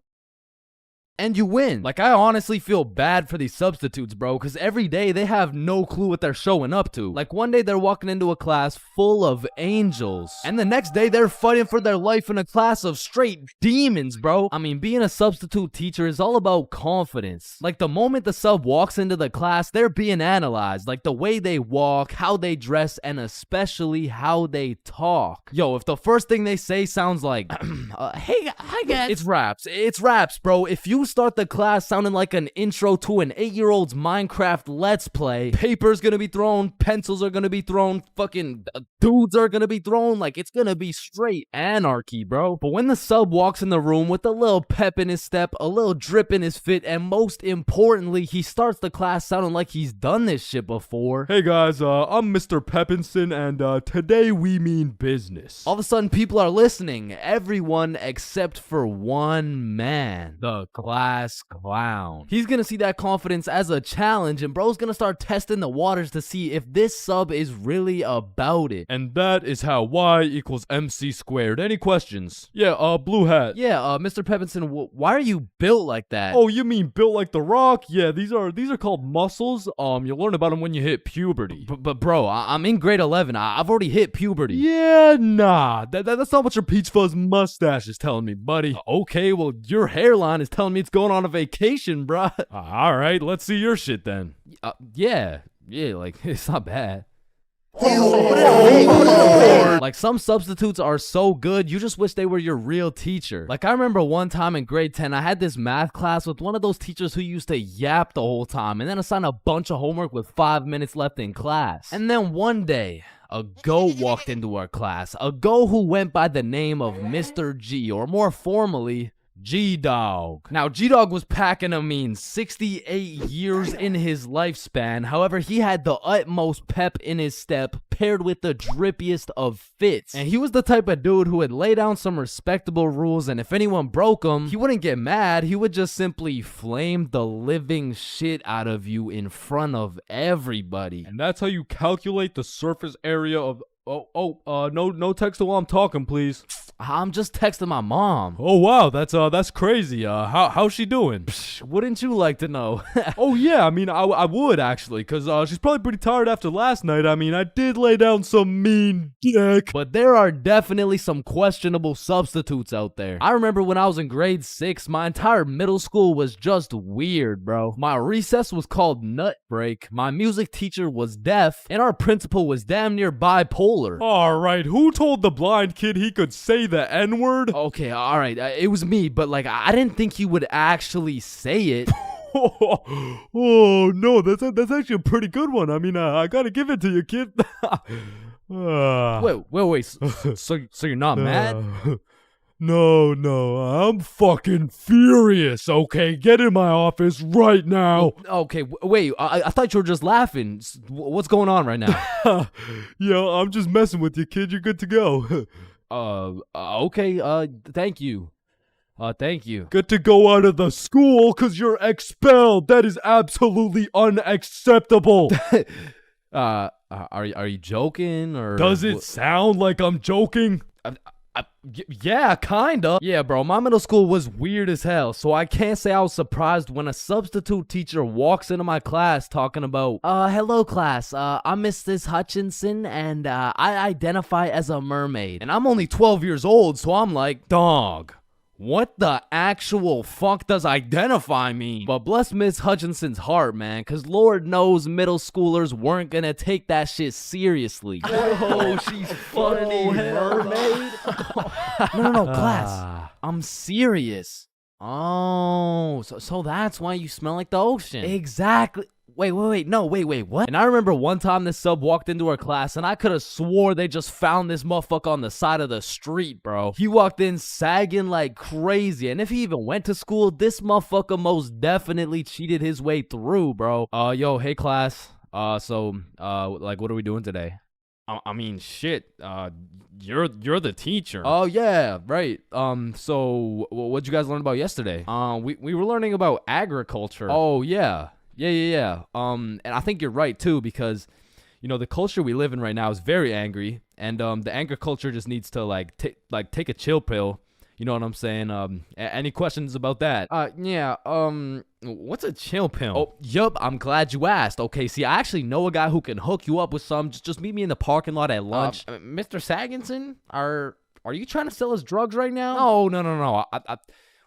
and you win. Like, I honestly feel bad for these substitutes, bro, because every day they have no clue what they're showing up to. Like, one day they're walking into a class full of angels, and the next day they're fighting for their life in a class of straight demons, bro. I mean, being a substitute teacher is all about confidence. Like, the moment the sub walks into the class, they're being analyzed. Like, the way they walk, how they dress, and especially how they talk. Yo, if the first thing they say sounds like, hey, hi guys. It's raps. It's raps, bro. If you start the class sounding like an intro to an 8-year-old's Minecraft Let's Play, paper's gonna be thrown, pencils are gonna be thrown, fucking dudes are gonna be thrown, like, it's gonna be straight anarchy, bro. But when the sub walks in the room with a little pep in his step, a little drip in his fit, and most importantly, he starts the class sounding like he's done this shit before. Hey guys, I'm Mr. Peppinson, and today we mean business. All of a sudden, people are listening. Everyone except for one man, the class clown. He's gonna see that confidence as a challenge, and bro's gonna start testing the waters to see if this sub is really about it. And that is how Y equals MC squared. Any questions? Yeah, blue hat. Yeah, Mr. Peppinson, why are you built like that? Oh, you mean built like The Rock? Yeah, these are called muscles. You learn about them when you hit puberty. But bro, I'm in grade 11. I've already hit puberty. Yeah, nah. That's not what your peach fuzz mustache is telling me, buddy. Okay, well, your hairline is telling me it's going on a vacation, bruh. All right, let's see your shit then. Yeah, like, it's not bad. Like, some substitutes are so good, you just wish they were your real teacher. Like, I remember one time in grade 10, I had this math class with one of those teachers who used to yap the whole time and then assign a bunch of homework with 5 minutes left in class. And then one day, a goat walked into our class, a goat who went by the name of Mr. G, or more formally, G-Dog. Now, G-Dog was packing a mean 68 years in his lifespan. However, he had the utmost pep in his step, paired with the drippiest of fits. And he was the type of dude who would lay down some respectable rules, and if anyone broke them, he wouldn't get mad. He would just simply flame the living shit out of you in front of everybody. And that's how you calculate the surface area of... no text while I'm talking, please. I'm just texting my mom. Oh wow, that's crazy. How's she doing? Wouldn't you like to know? Oh yeah, I mean, I would actually, cause she's probably pretty tired after last night. I mean, I did lay down some mean dick. But there are definitely some questionable substitutes out there. I remember when I was in grade 6, my entire middle school was just weird, bro. My recess was called Nut Break, my music teacher was deaf, and our principal was damn near bipolar. Alright, who told the blind kid he could say the N-word? Okay, alright, it was me, but like, I didn't think he would actually say it. Oh no, that's actually a pretty good one. I mean, I gotta give it to you, kid. Wait, so you're not mad? No, I'm fucking furious, okay? Get in my office right now. Okay, wait, I thought you were just laughing. What's going on right now? Yo, I'm just messing with you, kid. You're good to go. Okay, thank you. Thank you. Good to go out of the school, cause you're expelled. That is absolutely unacceptable. Are you joking, or... Does it sound like I'm joking? Yeah, kinda. Yeah, bro, my middle school was weird as hell, so I can't say I was surprised when a substitute teacher walks into my class talking about, hello class, I'm Mrs. Hutchinson, and I identify as a mermaid. And I'm only 12 years old, so I'm like, dog, what the actual fuck does identify mean? But bless Miss Hutchinson's heart, man, because Lord knows middle schoolers weren't gonna take that shit seriously. Oh, she's funny, mermaid. No, class. I'm serious. Oh, so that's why you smell like the ocean. Exactly. Wait, what? And I remember one time this sub walked into our class, and I could have swore they just found this motherfucker on the side of the street, bro. He walked in sagging like crazy, and if he even went to school, this motherfucker most definitely cheated his way through, bro. Yo, hey class. Like, what are we doing today? I mean, shit. You're the teacher. Oh yeah, right. So what'd you guys learn about yesterday? We were learning about agriculture. Oh yeah. And I think you're right too, because the culture we live in right now is very angry, and the anger culture just needs to take a chill pill. You know what I'm saying? Any questions about that? What's a chill pill? Oh, yup, I'm glad you asked. Okay, see, I actually know a guy who can hook you up with some. Just meet me in the parking lot at lunch. Mr. Saginson, are you trying to sell us drugs right now? No.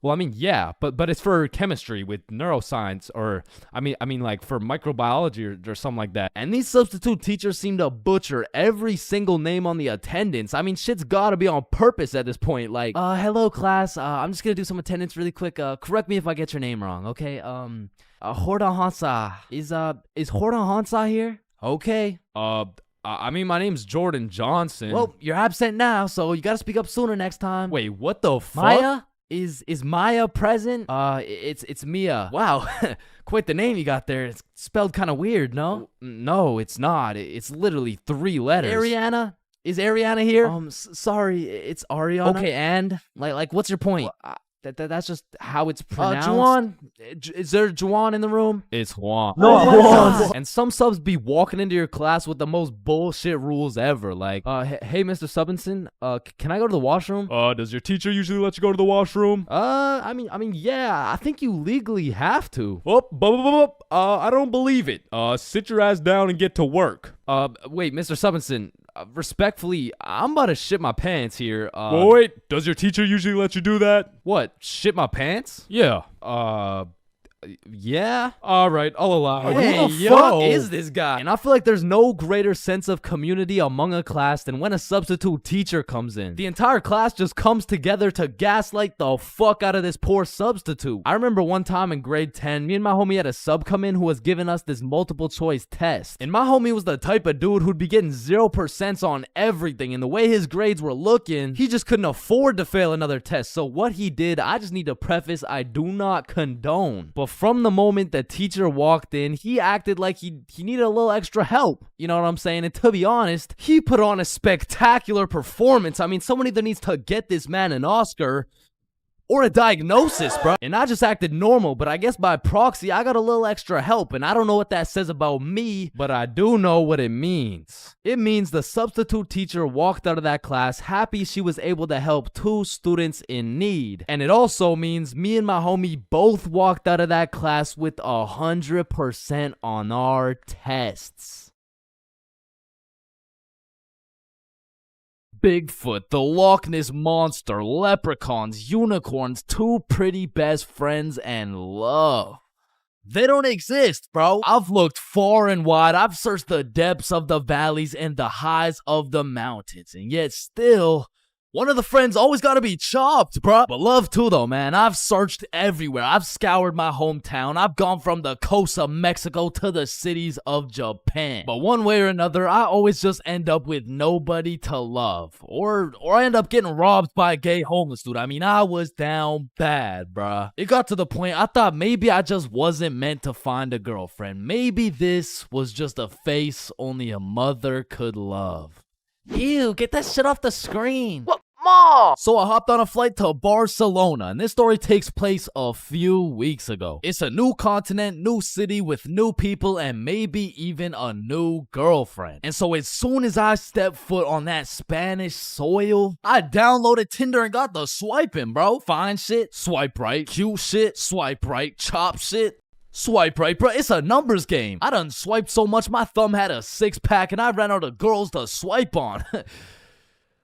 Well, I mean, yeah, but it's for chemistry with neuroscience, or I mean like for microbiology or something like that. And these substitute teachers seem to butcher every single name on the attendance. I mean, shit's gotta be on purpose at this point. Like, hello class, I'm just gonna do some attendance really quick. Correct me if I get your name wrong, okay? Horda Hansa. Is Horda Hansa here? Okay. I mean, my name's Jordan Johnson. Well, you're absent now, so you gotta speak up sooner next time. Wait, what the fuck? Maya? Is Maya present? It's Mia. Wow, quite the name you got there. It's spelled kind of weird, no? No, it's not. It's literally 3 letters. Ariana? Is Ariana here? Sorry, it's Ariana. Okay, and like, what's your point? That's just how it's pronounced. Juwan? Is there Juwan in the room? It's Juan. No, Juan. And some subs be walking into your class with the most bullshit rules ever. Like, hey, Mr. Subinson, can I go to the washroom? Does your teacher usually let you go to the washroom? I mean, yeah, I think you legally have to. I don't believe it. Sit your ass down and get to work. Wait, Mr. Subinson, respectfully, I'm about to shit my pants here. Wait, does your teacher usually let you do that? What, shit my pants? Yeah. Yeah? Alright, I'll allow it. Hey, who the fuck is this guy? And I feel like there's no greater sense of community among a class than when a substitute teacher comes in. The entire class just comes together to gaslight the fuck out of this poor substitute. I remember one time in grade 10, me and my homie had a sub come in who was giving us this multiple choice test. And my homie was the type of dude who'd be getting 0% on everything, and the way his grades were looking, he just couldn't afford to fail another test. So what he did, I just need to preface, I do not condone. But from the moment the teacher walked in, he acted like he needed a little extra help. You know what I'm saying? And to be honest, he put on a spectacular performance. I mean, someone either needs to get this man an Oscar or a diagnosis, bro. And I just acted normal, but I guess by proxy, I got a little extra help, and I don't know what that says about me, but I do know what it means. It means the substitute teacher walked out of that class happy she was able to help 2 students in need. And it also means me and my homie both walked out of that class with 100% on our tests. Bigfoot, the Loch Ness Monster, leprechauns, unicorns, 2 pretty best friends, and love. They don't exist, bro. I've looked far and wide. I've searched the depths of the valleys and the highs of the mountains, and yet still, one of the friends always gotta be chopped, bruh. But love too, though, man. I've searched everywhere. I've scoured my hometown. I've gone from the coast of Mexico to the cities of Japan. But one way or another, I always just end up with nobody to love. Or I end up getting robbed by a gay homeless dude. I mean, I was down bad, bruh. It got to the point I thought maybe I just wasn't meant to find a girlfriend. Maybe this was just a face only a mother could love. Ew, get that shit off the screen. What? Mom! So I hopped on a flight to Barcelona, and this story takes place a few weeks ago. It's a new continent, new city with new people, and maybe even a new girlfriend. And so as soon as I stepped foot on that Spanish soil, I downloaded Tinder and got the swiping, bro. Fine shit, swipe right. Cute shit, swipe right. Chop shit, swipe right, bro. It's a numbers game. I done swiped so much my thumb had a 6-pack and I ran out of girls to swipe on.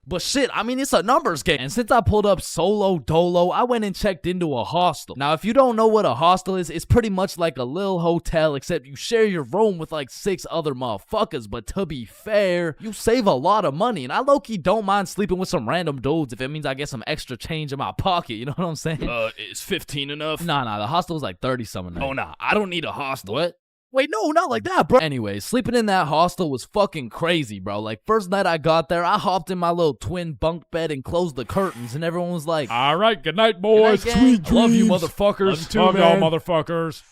But shit, I mean, it's a numbers game. And since I pulled up solo dolo, I went and checked into a hostel. Now, if you don't know what a hostel is, it's pretty much like a little hotel, except you share your room with like 6 other motherfuckers. But to be fair, you save a lot of money. And I low-key don't mind sleeping with some random dudes if it means I get some extra change in my pocket. You know what I'm saying? Is 15 enough? Nah, the hostel was like 30-something. Oh, nah, I don't need a hostel. What? Wait, no, not like that, bro. Anyway, sleeping in that hostel was fucking crazy, bro. Like, first night I got there, I hopped in my little twin bunk bed and closed the curtains, and everyone was like, all right, good night, boys. Good night, gang. Sweet dreams. Love you, motherfuckers. Love y'all, motherfuckers.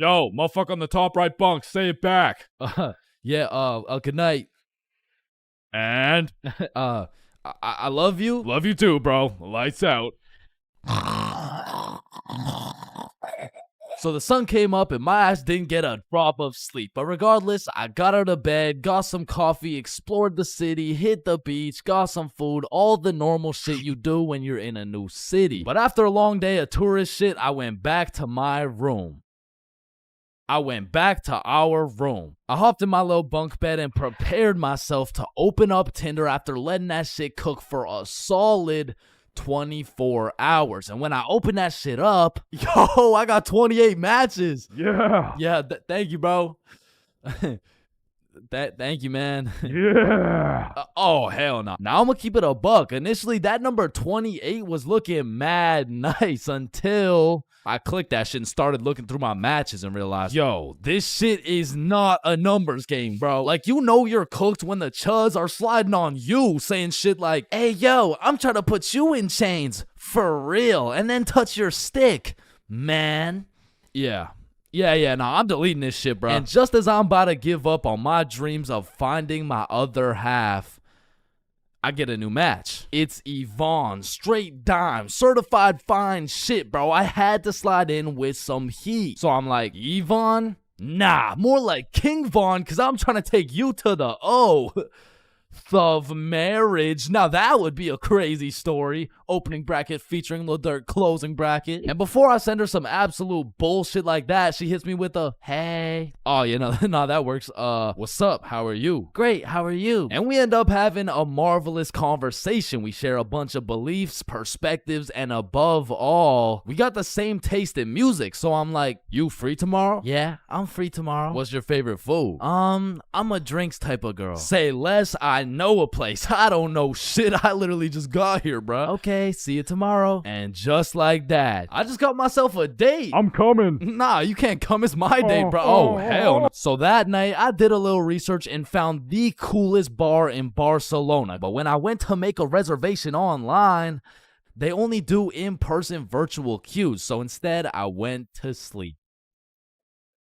Yo, motherfucker on the top right bunk, say it back. Good night. And? I love you. Love you too, bro. Lights out. So the sun came up and my ass didn't get a drop of sleep. But regardless, I got out of bed, got some coffee, explored the city, hit the beach, got some food, all the normal shit you do when you're in a new city. But after a long day of tourist shit, I went back to my room. I went back to our room. I hopped in my little bunk bed and prepared myself to open up Tinder after letting that shit cook for a solid 24 hours. And when I opened that shit up, yo, I got 28 matches. Yeah. Yeah, thank you, bro. Thank you, man. Yeah. Oh, hell no. Now I'm gonna keep it a buck. Initially, that number 28 was looking mad nice until I clicked that shit and started looking through my matches and realized, yo, this shit is not a numbers game, bro. Like, you know you're cooked when the chuds are sliding on you, saying shit like, hey, yo, I'm trying to put you in chains for real, and then touch your stick, man. Yeah, nah, I'm deleting this shit, bro. And just as I'm about to give up on my dreams of finding my other half, I get a new match. It's Yvonne, straight dime, certified fine shit, bro. I had to slide in with some heat. So I'm like, Yvonne? Nah, more like King Von, because I'm trying to take you to the O of marriage. Now that would be a crazy story. Opening bracket featuring Lil Durk, closing bracket. And before I send her some absolute bullshit like that, she hits me with a, hey. Oh, you know, nah, that works. What's up? How are you? Great, how are you? And we end up having a marvelous conversation. We share a bunch of beliefs, perspectives, and above all, we got the same taste in music. So I'm like, you free tomorrow? Yeah, I'm free tomorrow. What's your favorite food? I'm a drinks type of girl. Say less, I know a place. I don't know shit. I literally just got here, bro. Okay, see you tomorrow. And just like that, I just got myself a date. I'm coming. Nah, you can't come. It's my date, bro. Oh, hell no. So that night, I did a little research and found the coolest bar in Barcelona. But when I went to make a reservation online, they only do in-person virtual queues. So instead, I went to sleep.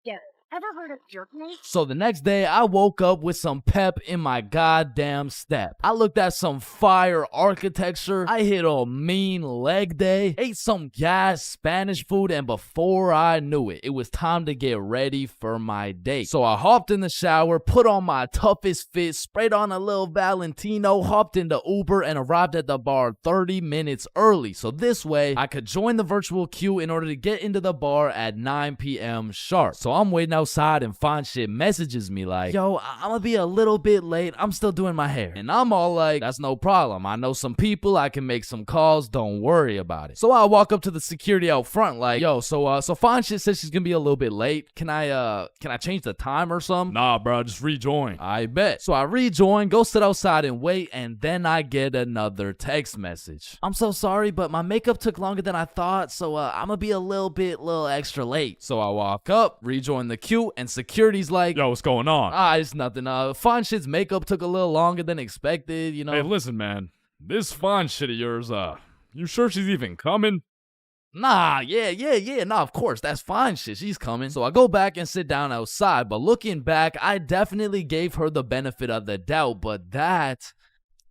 Yeah. Ever heard of jerkness? So the next day, I woke up with some pep in my goddamn step. I looked at some fire architecture. I hit a mean leg day, ate some gas Spanish food, and before I knew it, it was time to get ready for my date. So I hopped in the shower, put on my toughest fit, sprayed on a little Valentino, hopped into Uber, and arrived at the bar 30 minutes early. So this way, I could join the virtual queue in order to get into the bar at 9 p.m. sharp. So I'm waiting outside and Fine Shit messages me like, yo, I'm gonna be a little bit late. I'm still doing my hair. And I'm all like, that's no problem. I know some people. I can make some calls. Don't worry about it. So I walk up to the security out front like, yo, so Fine Shit says she's gonna be a little bit late. Can I change the time or something? Nah, bro, just rejoin. I bet. So I rejoin, go sit outside and wait, and then I get another text message. I'm so sorry, but my makeup took longer than I thought, so I'm gonna be a little extra late. So I walk up, rejoin the queue, and security's like, yo, what's going on? It's nothing. Fine Shit's makeup took a little longer than expected, you know. Hey, listen, man. This Fine Shit of yours, you sure she's even coming? Nah, yeah. Nah, of course, that's Fine Shit. She's coming. So I go back and sit down outside, but looking back, I definitely gave her the benefit of the doubt, but that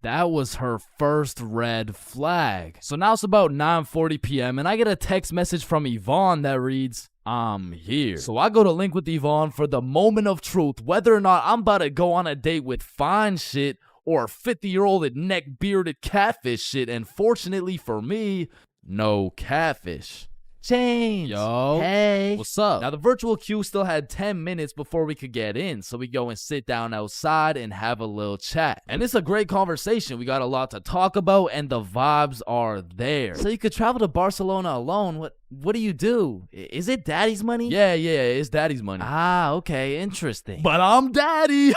was her first red flag. So now it's about 9:40 p.m. and I get a text message from Yvonne that reads, I'm here. So I go to link with Yvonne for the moment of truth, whether or not I'm about to go on a date with Fine Shit or 50-year-old neck-bearded catfish shit. And fortunately for me, no catfish. Chains. Yo. Hey. What's up? Now, the virtual queue still had 10 minutes before we could get in, so we go and sit down outside and have a little chat. And it's a great conversation. We got a lot to talk about, and the vibes are there. So you could travel to Barcelona alone. What do you do? Is it daddy's money? Yeah, it's daddy's money. Ah, okay, interesting. But I'm daddy.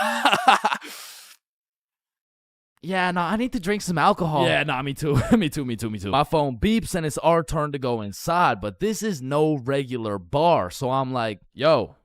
Yeah, no, I need to drink some alcohol. Yeah, nah, me too. me too. My phone beeps and it's our turn to go inside, but this is no regular bar. So I'm like, yo,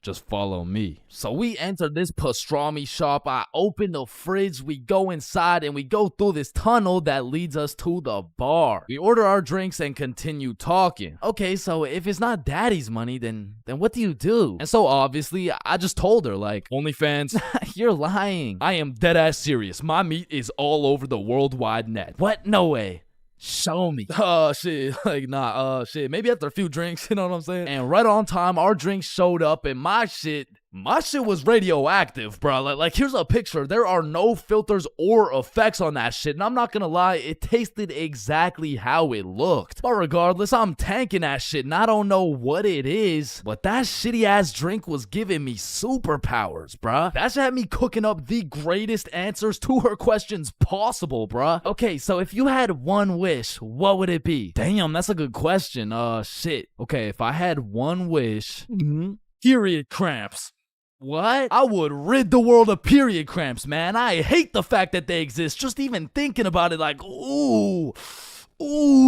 Just follow me. So we enter this pastrami shop. I open the fridge. We go inside and we go through this tunnel that leads us to the bar. We order our drinks and continue talking. Okay, so if it's not daddy's money, then what do you do? And so obviously, I just told her, like, OnlyFans. You're lying. I am dead ass serious. My meat is all over the worldwide net. What? No way. Show me. Shit. Like, nah, shit. Maybe after a few drinks, you know what I'm saying? And right on time, our drinks showed up and my shit was radioactive, bro. Like, here's a picture. There are no filters or effects on that shit. And I'm not gonna lie, it tasted exactly how it looked. But regardless, I'm tanking that shit and I don't know what it is, but that shitty ass drink was giving me superpowers, bruh. That shit had me cooking up the greatest answers to her questions possible, bruh. Okay, so if you had one wish, what would it be? Damn, that's a good question. Shit. Okay, if I had one wish, period cramps. What? I would rid the world of period cramps, man. I hate the fact that they exist. Just even thinking about it, like, ooh,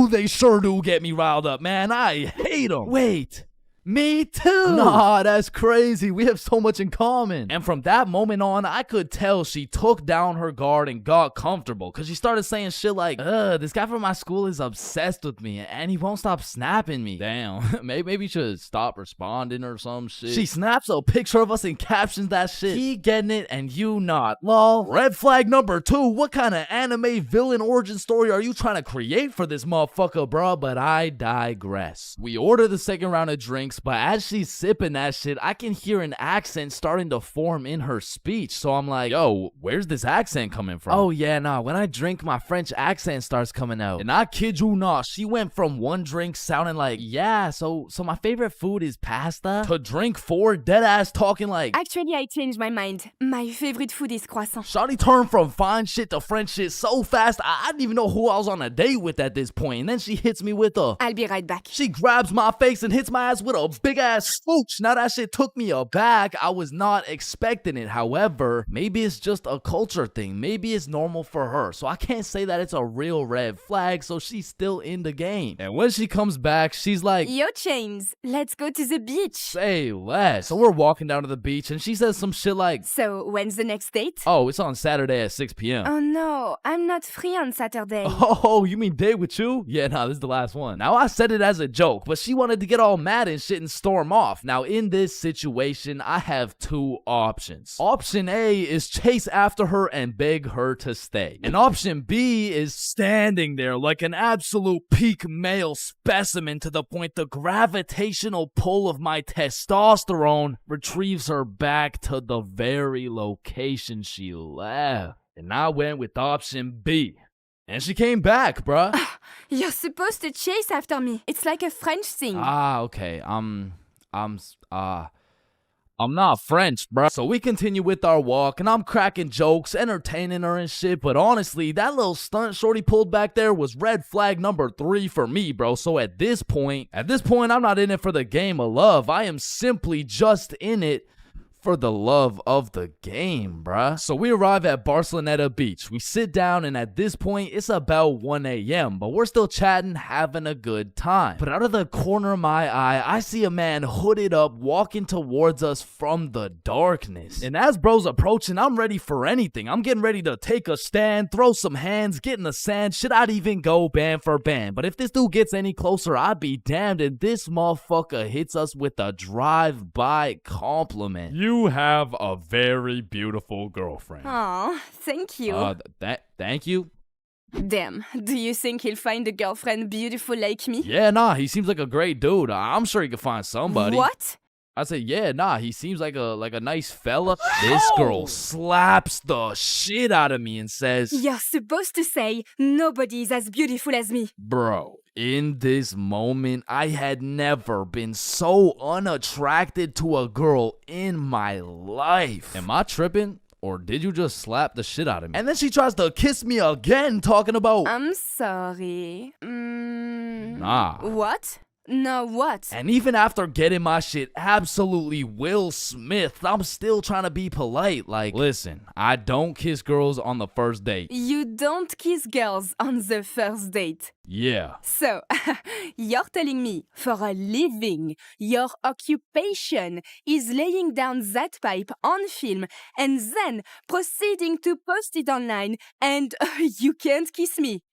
they sure do get me riled up, man. I hate them. Wait. Me too. Nah, that's crazy. We have so much in common. And from that moment on, I could tell she took down her guard and got comfortable. Cause she started saying shit like, this guy from my school is obsessed with me and he won't stop snapping me. Damn, maybe you should stop responding or some shit. She snaps a picture of us and captions that shit. He getting it and you not. Lol. Red flag number 2. What kind of anime villain origin story are you trying to create for this motherfucker, bro? But I digress. We order the second round of drinks. But as she's sipping that shit, I can hear an accent starting to form in her speech. So I'm like, yo, where's this accent coming from? Oh yeah, nah, when I drink, my French accent starts coming out. And I kid you not, she went from one drink sounding like, yeah, so my favorite food is pasta, to drink 4 dead ass talking like, actually, I changed my mind. My favorite food is croissant. Shawty turned from fine shit to French shit so fast, I didn't even know who I was on a date with at this point. And then she hits me with a, I'll be right back. She grabs my face and hits my ass with a big ass smooch. Now that shit took me aback. I was not expecting it. However, maybe it's just a culture thing. Maybe it's normal for her. So I can't say that it's a real red flag. So she's still in the game. And when she comes back, she's like, yo, Chains, let's go to the beach. Say less. So we're walking down to the beach and she says some shit like, so when's the next date? Oh, it's on Saturday at 6 p.m. Oh no, I'm not free on Saturday. Oh, you mean date with you? Yeah, nah, this is the last one. Now I said it as a joke, but she wanted to get all mad and shit and storm off. Now in this situation, I have 2 options. Option A is chase after her and beg her to stay. And option B is standing there like an absolute peak male specimen to the point the gravitational pull of my testosterone retrieves her back to the very location she left. And I went with option B. And she came back, bruh. You're supposed to chase after me. It's like a French thing. Ah, okay. I'm not French, bro. So we continue with our walk, and I'm cracking jokes, entertaining her and shit. But honestly, that little stunt shorty pulled back there was red flag number 3 for me, bro. So at this point, I'm not in it for the game of love. I am simply just in it for the love of the game, bruh. So we arrive at Barceloneta Beach. We sit down, and at this point, it's about 1 a.m., but we're still chatting, having a good time. But out of the corner of my eye, I see a man hooded up walking towards us from the darkness. And as bro's approaching, I'm ready for anything. I'm getting ready to take a stand, throw some hands, get in the sand. Shit, I'd even go band for band. But if this dude gets any closer, I'd be damned. And this motherfucker hits us with a drive-by compliment. You have a very beautiful girlfriend. Aw, thank you. Thank you? Damn, do you think he'll find a girlfriend beautiful like me? Yeah, nah, he seems like a great dude. I'm sure he could find somebody. What? I said, yeah, nah, he seems like a nice fella. This girl slaps the shit out of me and says, you're supposed to say, nobody's as beautiful as me. Bro, in this moment, I had never been so unattracted to a girl in my life. Am I tripping? Or did you just slap the shit out of me? And then she tries to kiss me again, talking about, I'm sorry. Nah. What? Now what? And even after getting my shit absolutely Will Smith, I'm still trying to be polite. Like, listen, I don't kiss girls on the first date. You don't kiss girls on the first date. Yeah. So, you're telling me, for a living, your occupation is laying down that pipe on film and then proceeding to post it online and you can't kiss me.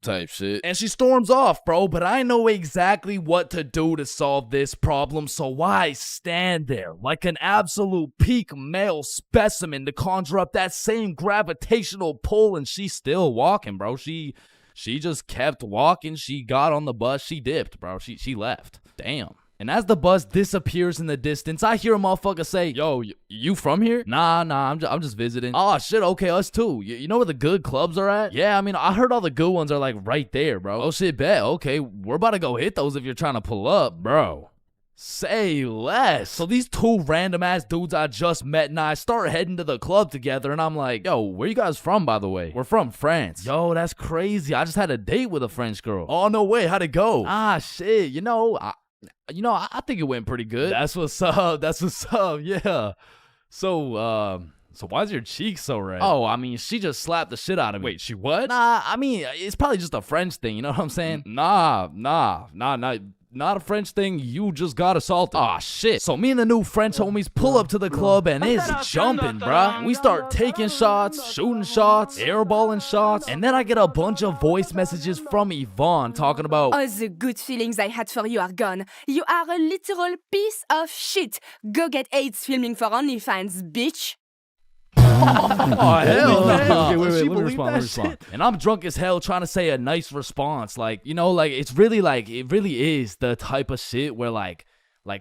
Type shit. And she storms off, bro, but I know exactly what to do to solve this problem, so why stand there like an absolute peak male specimen to conjure up that same gravitational pull? And she's still walking, bro. She just kept walking. She got on the bus. She dipped, bro. She left. Damn. And as the bus disappears in the distance, I hear a motherfucker say, yo, you from here? Nah, I'm just visiting. Oh, shit, okay, us too. You know where the good clubs are at? Yeah, I mean, I heard all the good ones are like right there, bro. Oh, shit, bet. Okay, we're about to go hit those if you're trying to pull up, bro. Say less. So these two random ass dudes I just met and I start heading to the club together and I'm like, yo, where you guys from, by the way? We're from France. Yo, that's crazy. I just had a date with a French girl. Oh, no way. How'd it go? Ah, shit. I think it went pretty good. That's what's up. Yeah. So why's your cheek so red? Oh, I mean, she just slapped the shit out of me. Wait, she what? Nah, I mean, it's probably just a French thing. You know what I'm saying? Nah. Not a French thing. You just got assaulted. Aw, shit. So me and the new French homies pull up to the club and it's jumping, bruh. We start taking shots, shooting shots, airballing shots, and then I get a bunch of voice messages from Yvonne talking about, all the good feelings I had for you are gone. You are a literal piece of shit. Go get AIDS filming for OnlyFans, bitch. Oh, hell no. Okay, wait, She let me believe that respond. shit? And I'm drunk as hell trying to say a nice response. Like, it really is the type of shit where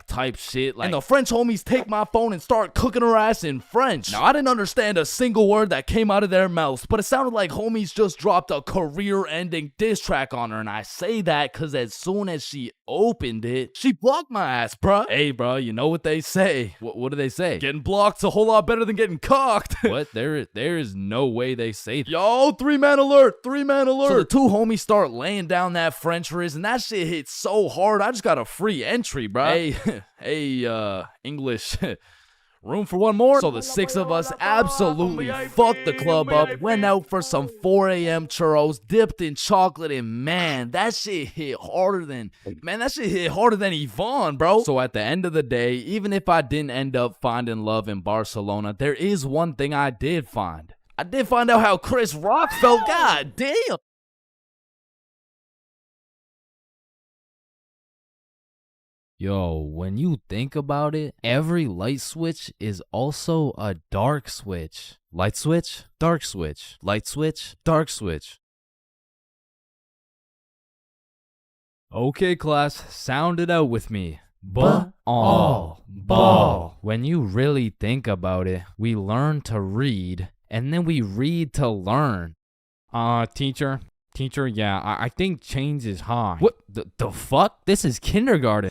type shit. And the French homies take my phone and start cooking her ass in French. Now, I didn't understand a single word that came out of their mouths, but it sounded like homies just dropped a career-ending diss track on her. And I say that because as soon as she opened it, she blocked my ass, bruh. Hey, bruh, you know what they say. What do they say? Getting blocked's a whole lot better than getting cocked. What? There is no way they say that. Yo, 3-man alert, 3-man alert. So the two homies start laying down that French riz, and that shit hit so hard, I just got a free entry, bruh. Hey, English. Room for one more? So the six of us absolutely fucked the club up, went out for some 4 a.m. churros, dipped in chocolate, and man, that shit hit harder than Yvonne, bro. So at the end of the day, even if I didn't end up finding love in Barcelona, there is one thing I did find. I did find out how Chris Rock felt. God damn. Yo, when you think about it, every light switch is also a dark switch. Light switch, dark switch. Light switch, dark switch. Okay, class, sound it out with me. Ball. When you really think about it, we learn to read, and then we read to learn. Teacher, yeah, I think change is high. What the fuck? This is kindergarten.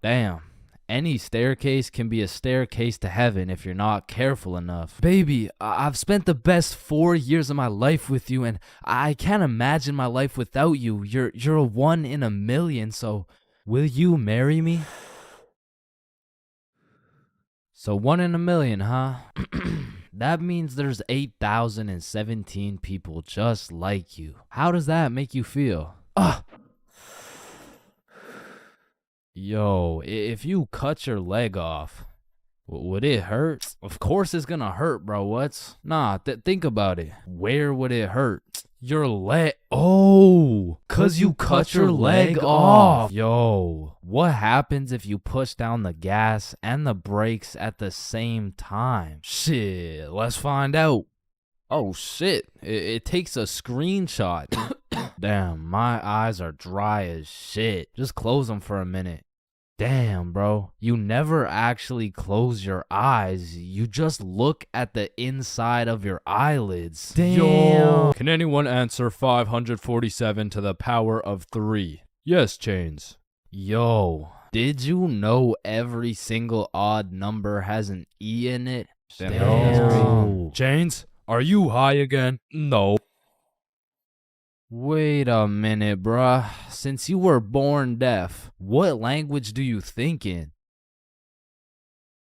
Damn. Any staircase can be a staircase to heaven if you're not careful enough. Baby, I've spent the best 4 years of my life with you, and I can't imagine my life without you. You're a 1 in a million, so will you marry me? So 1 in a million, huh? That means there's 8,017 people just like you. How does that make you feel? Yo, if you cut your leg off, would it hurt? Of course it's gonna hurt, bro. Nah, think about it. Where would it hurt? Your leg. Oh, 'cause you cut your leg off. Yo, what happens if you push down the gas and the brakes at the same time? Shit, let's find out. Oh shit, it takes a screenshot. Damn, my eyes are dry as shit. Just close them for a minute. Damn, bro. You never actually close your eyes. You just look at the inside of your eyelids. Damn. Yo. Can anyone answer 547 to the power of 3? Yes, Chains. Yo, did you know every single odd number has an E in it? Damn. Chains, are you high again? No. Wait a minute, bruh. Since you were born deaf, what language do you think in?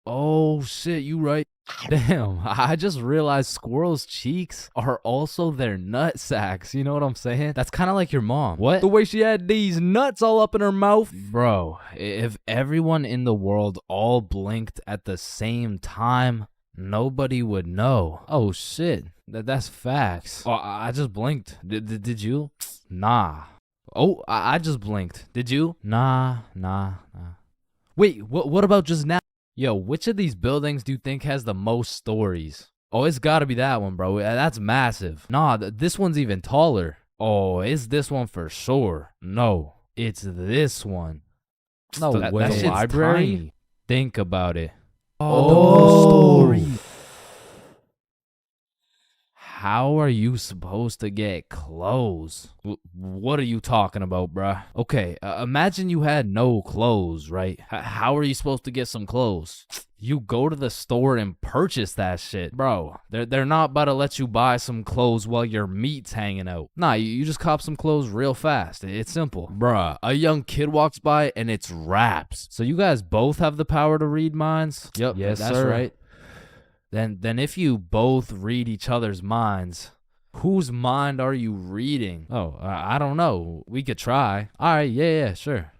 Oh shit, you right. Damn, I just realized squirrels' cheeks are also their nut sacks. You know what I'm saying? That's kind of like your mom. What? The way she had these nuts all up in her mouth. Bro, if everyone in the world all blinked at the same time, nobody would know. Oh shit, that's facts. Oh, I just blinked. Did you? Nah. Oh, I just blinked. Did you? Nah. Wait, what about just now? Yo, which of these buildings do you think has the most stories? Oh, it's gotta be that one, bro. That's massive. Nah, this one's even taller. Oh, it's this one for sure. No, it's this one. No way. That shit's library? tiny. Think about it. Oh, story. How are you supposed to get clothes? What are you talking about, bruh? Okay, imagine you had no clothes, right? How are you supposed to get some clothes? You go to the store and purchase that shit. Bro, they're not about to let you buy some clothes while your meat's hanging out. Nah, you just cop some clothes real fast. It's simple. Bruh, a young kid walks by and it's raps. So you guys both have the power to read minds? Yep, yes, that's sir. Right. Then if you both read each other's minds, whose mind are you reading? Oh, I don't know. We could try. All right, yeah, sure.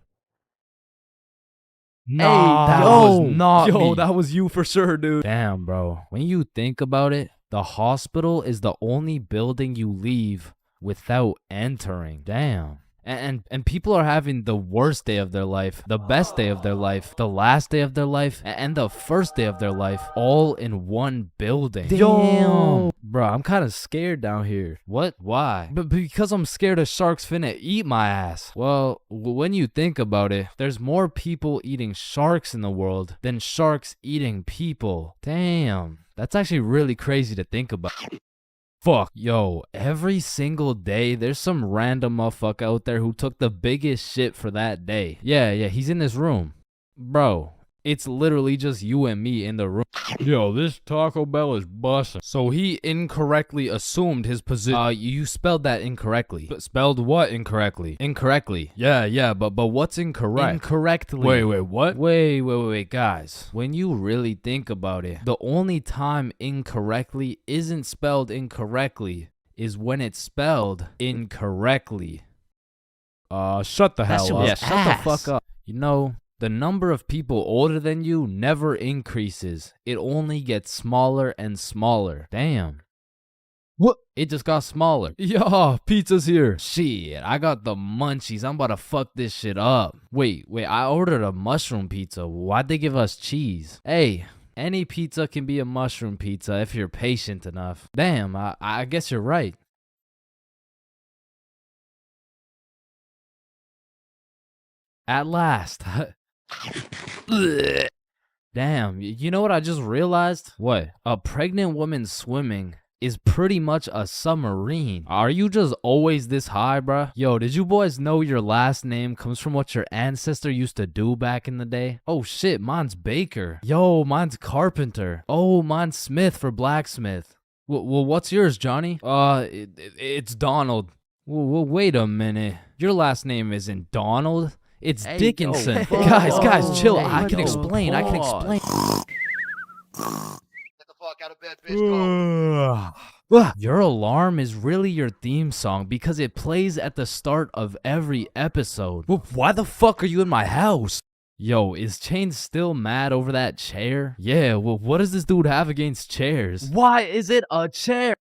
Nah, that was not me. that was you for sure, dude. Damn, bro. When you think about it, the hospital is the only building you leave without entering. Damn. And people are having the worst day of their life, the best day of their life, the last day of their life, and the first day of their life, all in one building. Damn. Bro, I'm kind of scared down here. What? Why? But because I'm scared a shark's finna eat my ass. Well, when you think about it, there's more people eating sharks in the world than sharks eating people. Damn. That's actually really crazy to think about. Fuck, yo, every single day, there's some random motherfucker out there who took the biggest shit for that day. Yeah, he's in this room. Bro, it's literally just you and me in the room. Yo, this Taco Bell is busting. So he incorrectly assumed his position. You spelled that incorrectly. Spelled what incorrectly? Incorrectly. Yeah, but what's incorrect? Incorrectly. Wait, what? Wait, guys. When you really think about it, the only time incorrectly isn't spelled incorrectly is when it's spelled incorrectly. Shut the hell up. Yeah, shut the fuck up. You know, the number of people older than you never increases. It only gets smaller and smaller. Damn. What? It just got smaller. Yeah, pizza's here. Shit, I got the munchies. I'm about to fuck this shit up. Wait, I ordered a mushroom pizza. Why'd they give us cheese? Hey, any pizza can be a mushroom pizza if you're patient enough. Damn, I guess you're right. At last. Damn, you know what I just realized? What? A pregnant woman swimming is pretty much a submarine. Are you just always this high, bruh? Yo, did you boys know your last name comes from what your ancestor used to do back in the day? Oh shit, mine's Baker. Yo, mine's Carpenter. Oh, mine's Smith for blacksmith. Well, what's yours, Johnny? It's Donald. Well, wait a minute. Your last name isn't Donald. It's Dickinson. Guys, chill. I can explain. Get the fuck out of bed, bitch. Go. Your alarm is really your theme song because it plays at the start of every episode. Well, why the fuck are you in my house? Yo, is Chains still mad over that chair? Yeah, well, what does this dude have against chairs? Why is it a chair?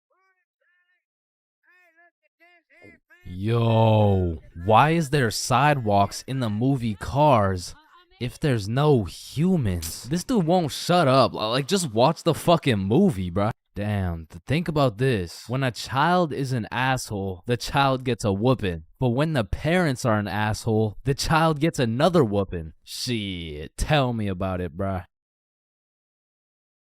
Yo, why is there sidewalks in the movie Cars if there's no humans? This dude won't shut up. Like, just watch the fucking movie, bruh. Damn, think about this. When a child is an asshole, the child gets a whooping. But when the parents are an asshole, the child gets another whooping. Shit, tell me about it, bruh.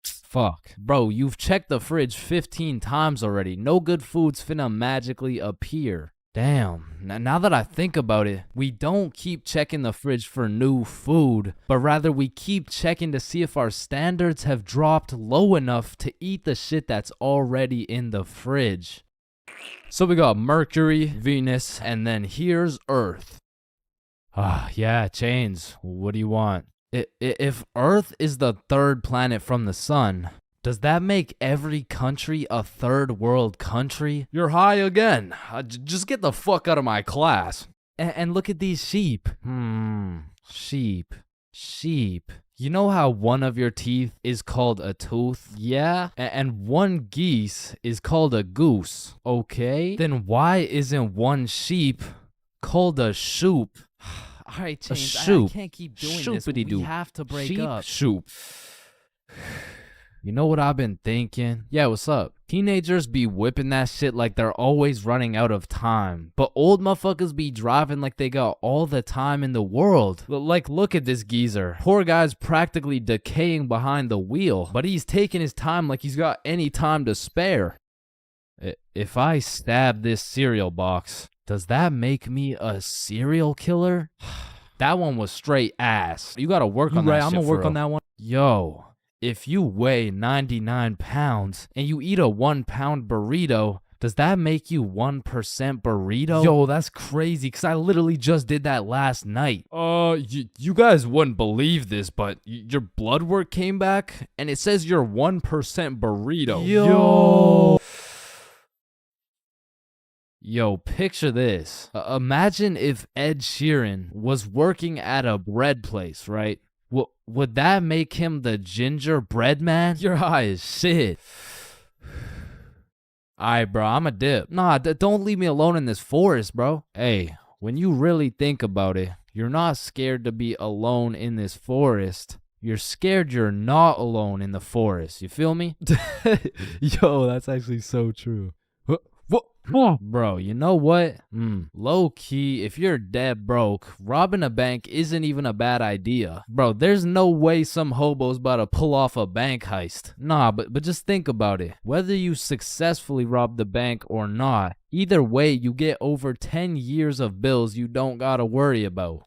Fuck. Bro, you've checked the fridge 15 times already. No good food's finna magically appear. Damn, now that I think about it, we don't keep checking the fridge for new food, but rather we keep checking to see if our standards have dropped low enough to eat the shit that's already in the fridge. So we got Mercury, Venus, and then here's Earth. Yeah, Chains, what do you want? If Earth is the third planet from the sun, does that make every country a third world country? You're high again. Just get the fuck out of my class. And look at these sheep. Sheep. You know how one of your teeth is called a tooth? Yeah. And one geese is called a goose. Okay. Then why isn't one sheep called a shoop? All right, Chains, I can't keep doing this. We have to break up. Shoop. You know what I've been thinking? Yeah, what's up? Teenagers be whipping that shit like they're always running out of time. But old motherfuckers be driving like they got all the time in the world. Like, look at this geezer. Poor guy's practically decaying behind the wheel. But he's taking his time like he's got any time to spare. If I stab this cereal box, does that make me a serial killer? That one was straight ass. You gotta work on that shit. I'm gonna work on that one. Yo. If you weigh 99 pounds and you eat a 1 pound burrito, does that make you 1% burrito? Yo, that's crazy, because I literally just did that last night. You guys wouldn't believe this, but your blood work came back and it says you're 1% burrito. Yo, picture this. Imagine if Ed Sheeran was working at a bread place, right? Would that make him the gingerbread man? You're high as shit. Alright, bro, I'm a dip. Nah, don't leave me alone in this forest, bro. Hey, when you really think about it, you're not scared to be alone in this forest. You're scared you're not alone in the forest. You feel me? Yo, that's actually so true. Bro, you know what? Low key, if you're dead broke, robbing a bank isn't even a bad idea. Bro, there's no way some hobo's about to pull off a bank heist. Nah, but just think about it. Whether you successfully rob the bank or not, either way, you get over 10 years of bills you don't gotta worry about.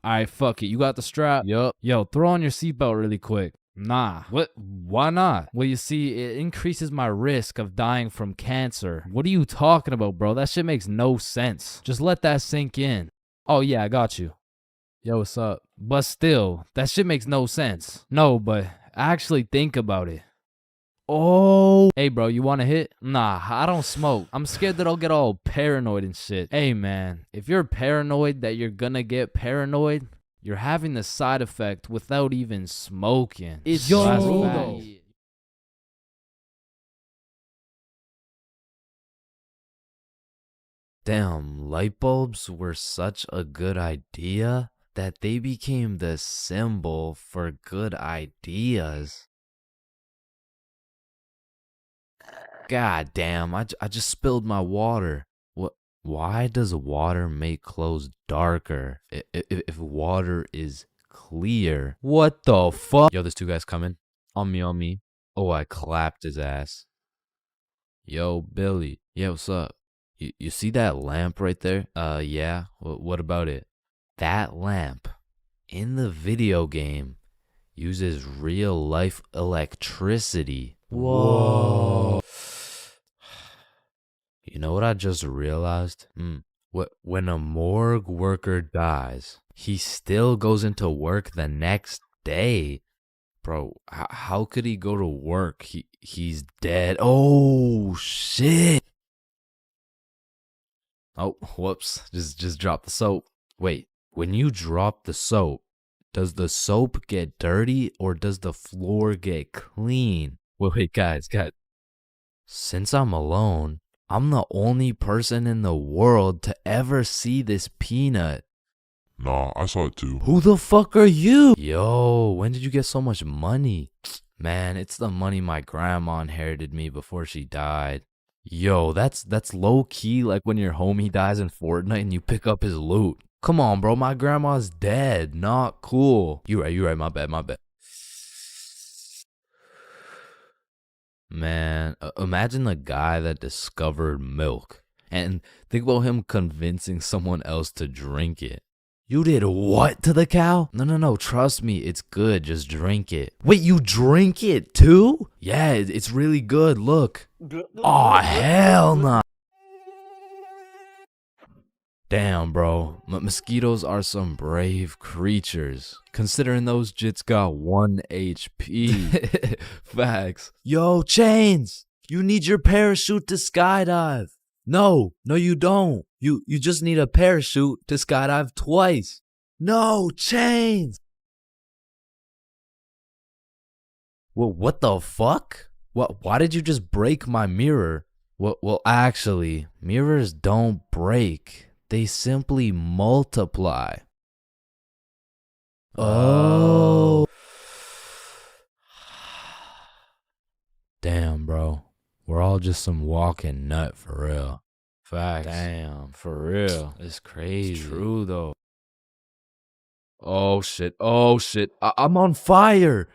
Alright, fuck it. You got the strap? Yup. Yo, throw on your seatbelt really quick. Nah. What? Why not? Well, you see, it increases my risk of dying from cancer. What are you talking about, bro? That shit makes no sense. Just let that sink in. Oh, yeah, I got you. Yo, what's up? But still, that shit makes no sense. No, but actually think about it. Oh. Hey, bro, you want a hit? Nah, I don't smoke. I'm scared that I'll get all paranoid and shit. Hey, man, if you're paranoid that you're gonna get paranoid, you're having the side effect without even smoking. It's though. Damn, light bulbs were such a good idea that they became the symbol for good ideas. God damn, I just spilled my water. Why does water make clothes darker if water is clear? What the fuck? Yo, there's two guys coming. On me. Oh, I clapped his ass. Yo, Billy. Yeah, what's up? You see that lamp right there? Yeah. What about it? That lamp in the video game uses real life electricity. Whoa. You know what I just realized? When a morgue worker dies, he still goes into work the next day. Bro, how could he go to work? He's dead. Oh, shit. Oh, whoops. Just dropped the soap. Wait, when you drop the soap, does the soap get dirty or does the floor get clean? Wait, guys. Since I'm alone, I'm the only person in the world to ever see this peanut. Nah, I saw it too. Who the fuck are you? Yo, when did you get so much money? Man, it's the money my grandma inherited me before she died. Yo, that's low key like when your homie dies in Fortnite and you pick up his loot. Come on, bro, my grandma's dead. Not cool. You right, my bad. Man, imagine the guy that discovered milk. And think about him convincing someone else to drink it. You did what to the cow? No, trust me, it's good, just drink it. Wait, you drink it too? Yeah, it's really good, look. Aw, hell nah. Damn, bro, mosquitoes are some brave creatures, considering those jits got 1 HP. Facts. Yo, Chains, you need your parachute to skydive. No, you don't. You just need a parachute to skydive twice. No, Chains. Well, what the fuck? Why did you just break my mirror? Well, actually, mirrors don't break. They simply multiply. Oh. Damn, bro. We're all just some walking nut for real. Facts. Damn, for real. It's crazy. It's true, though. Oh, shit. I'm on fire.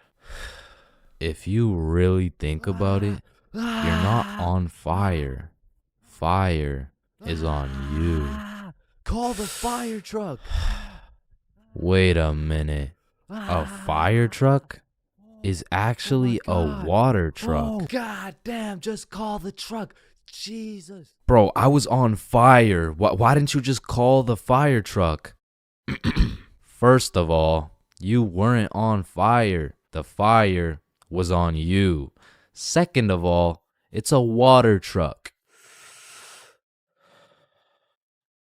If you really think about it, you're not on fire. Fire is on you. Call the fire truck. Wait a minute. A fire truck is actually a water truck. Oh, god damn, just call the truck. Jesus. Bro, I was on fire. Why didn't you just call the fire truck? First of all, you weren't on fire. The fire was on you. Second of all, it's a water truck.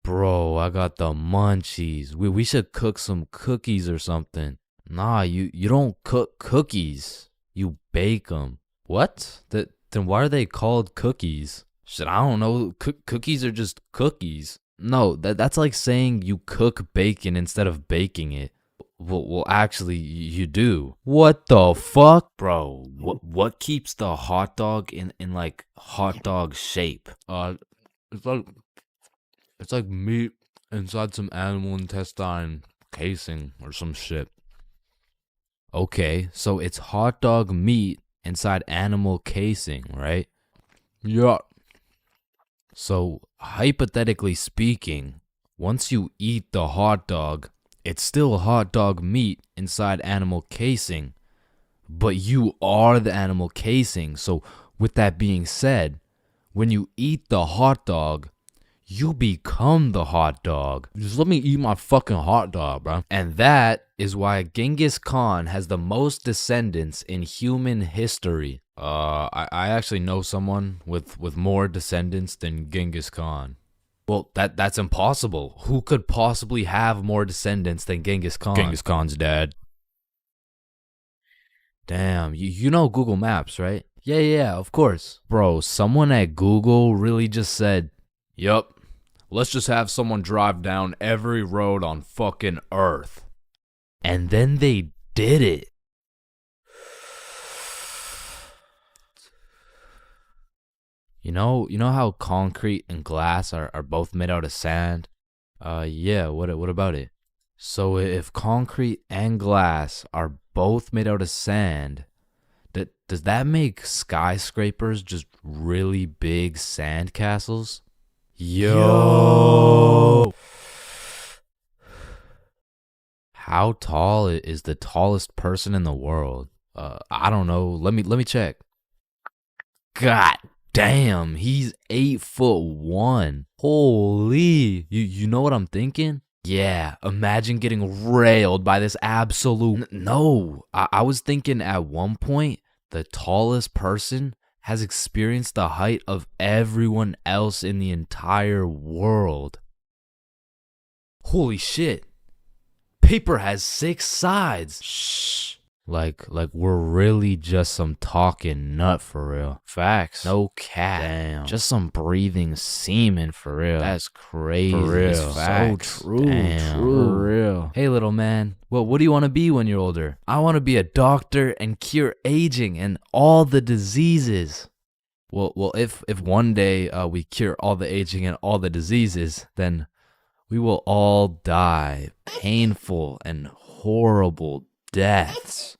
Bro, I got the munchies. We should cook some cookies or something. Nah, you don't cook cookies. You bake them. What? Then why are they called cookies? Shit, I don't know. Cookies are just cookies. No, that's like saying you cook bacon instead of baking it. Well, actually, you do. What the fuck? Bro, what keeps the hot dog in like hot dog shape? It's like meat inside some animal intestine casing or some shit. Okay, so it's hot dog meat inside animal casing, right? Yeah. So, hypothetically speaking, once you eat the hot dog, it's still hot dog meat inside animal casing, but you are the animal casing. So, with that being said, when you eat the hot dog, you become the hot dog. Just let me eat my fucking hot dog, bro. And that is why Genghis Khan has the most descendants in human history. I actually know someone with more descendants than Genghis Khan. Well, that's impossible. Who could possibly have more descendants than Genghis Khan? Genghis Khan's dad. Damn, you know Google Maps, right? Yeah, of course. Bro, someone at Google really just said, yup, let's just have someone drive down every road on fucking Earth. And then they did it. You know how concrete and glass are both made out of sand? Yeah, what about it? So if concrete and glass are both made out of sand, does that make skyscrapers just really big sand castles? Yo! How tall is the tallest person in the world? I don't know. Let me check. God damn, he's 8'1". Holy, you know what I'm thinking? Yeah, imagine getting railed by this absolute. No, I was thinking at one point the tallest person has experienced the height of everyone else in the entire world. Holy shit. Paper has 6 sides. Shh. Like we're really just some talking nut for real. Facts. No cap. Damn. Just some breathing semen for real. That's crazy. For real. Facts. So true. Damn. True. For real. Hey little man, what do you want to be when you're older? I want to be a doctor and cure aging and all the diseases. Well, if one day we cure all the aging and all the diseases, then we will all die painful and horrible deaths.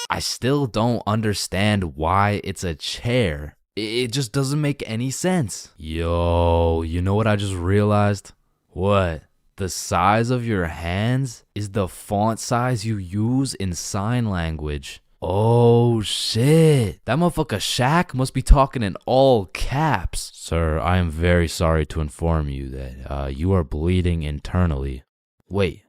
I still don't understand why it's a chair. It just doesn't make any sense. Yo, you know what I just realized? What? The size of your hands is the font size you use in sign language. Oh shit. That motherfucker Shaq must be talking in all caps. Sir, I am very sorry to inform you that you are bleeding internally. Wait,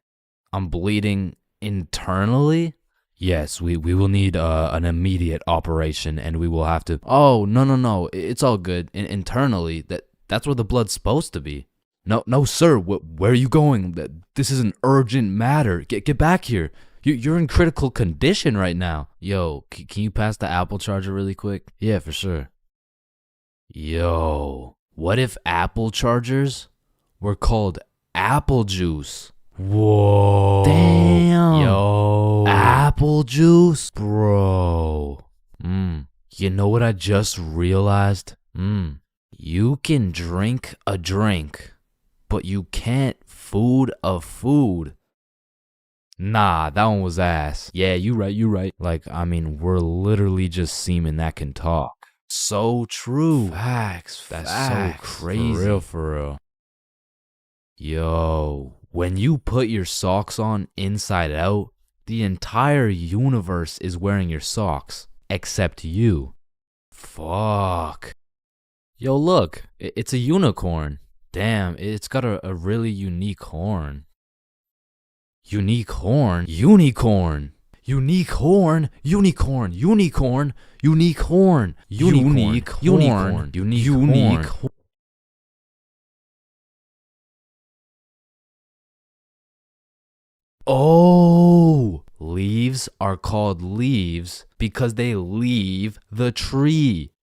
I'm bleeding internally? Yes, we will need an immediate operation, and we will have to... Oh, no. It's all good. Internally, that's where the blood's supposed to be. No, sir. Where are you going? This is an urgent matter. Get back here. You're in critical condition right now. Yo, can you pass the Apple charger really quick? Yeah, for sure. Yo, what if Apple chargers were called apple juice? Whoa. Damn. Yo. Apple juice? Bro. You know what I just realized? You can drink a drink, but you can't food a food. Nah, that one was ass. Yeah, you right. Like, I mean, we're literally just semen that can talk. So true. Facts. That's so crazy. For real. Yo, when you put your socks on inside out, the entire universe is wearing your socks, except you. Fuck. Yo, look, it's a unicorn. Damn, it's got a really unique horn. Unique horn? Unicorn. Unique horn. Unicorn. Unicorn. Unique horn. Unique horn. Unique horn. Oh, leaves are called leaves because they leave the tree.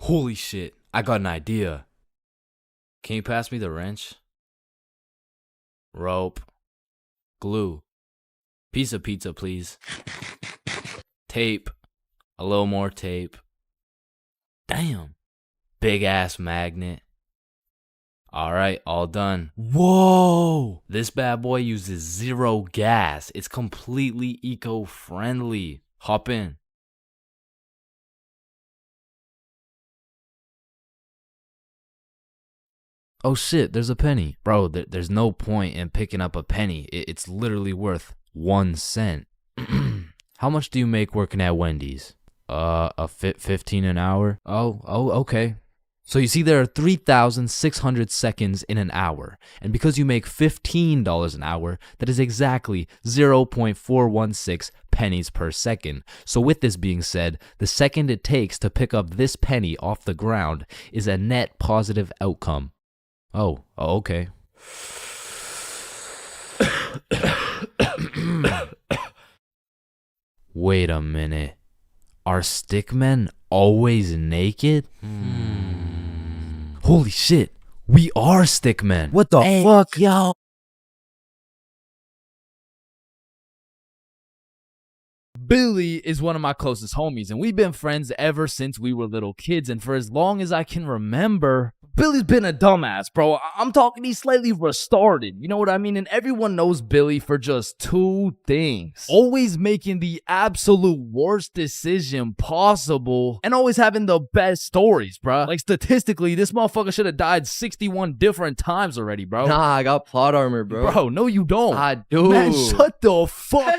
Holy shit, I got an idea. Can you pass me the wrench? Rope. Glue. Piece of pizza, please. Tape. A little more tape. Damn. Big ass magnet. Alright, all done. Whoa! This bad boy uses 0 gas. It's completely eco-friendly. Hop in. Oh shit, there's a penny. Bro, there's no point in picking up a penny. It's literally worth 1 cent. How much do you make working at Wendy's? 15 an hour? Oh, okay. So you see there are 3,600 seconds in an hour. And because you make $15 an hour, that is exactly 0.416 pennies per second. So with this being said, the second it takes to pick up this penny off the ground is a net positive outcome. Oh, okay. Wait a minute. Are stickmen always naked? Holy shit, we are stickmen. What the fuck? Yo. Billy is one of my closest homies, and we've been friends ever since we were little kids, and for as long as I can remember, Billy's been a dumbass, bro. I'm talking he's slightly retarded, you know what I mean? And everyone knows Billy for just 2 things. Always making the absolute worst decision possible, and always having the best stories, bro. Like, statistically, this motherfucker should have died 61 different times already, bro. Nah, I got plot armor, bro. Bro, no you don't. I do. Man, shut the fuck.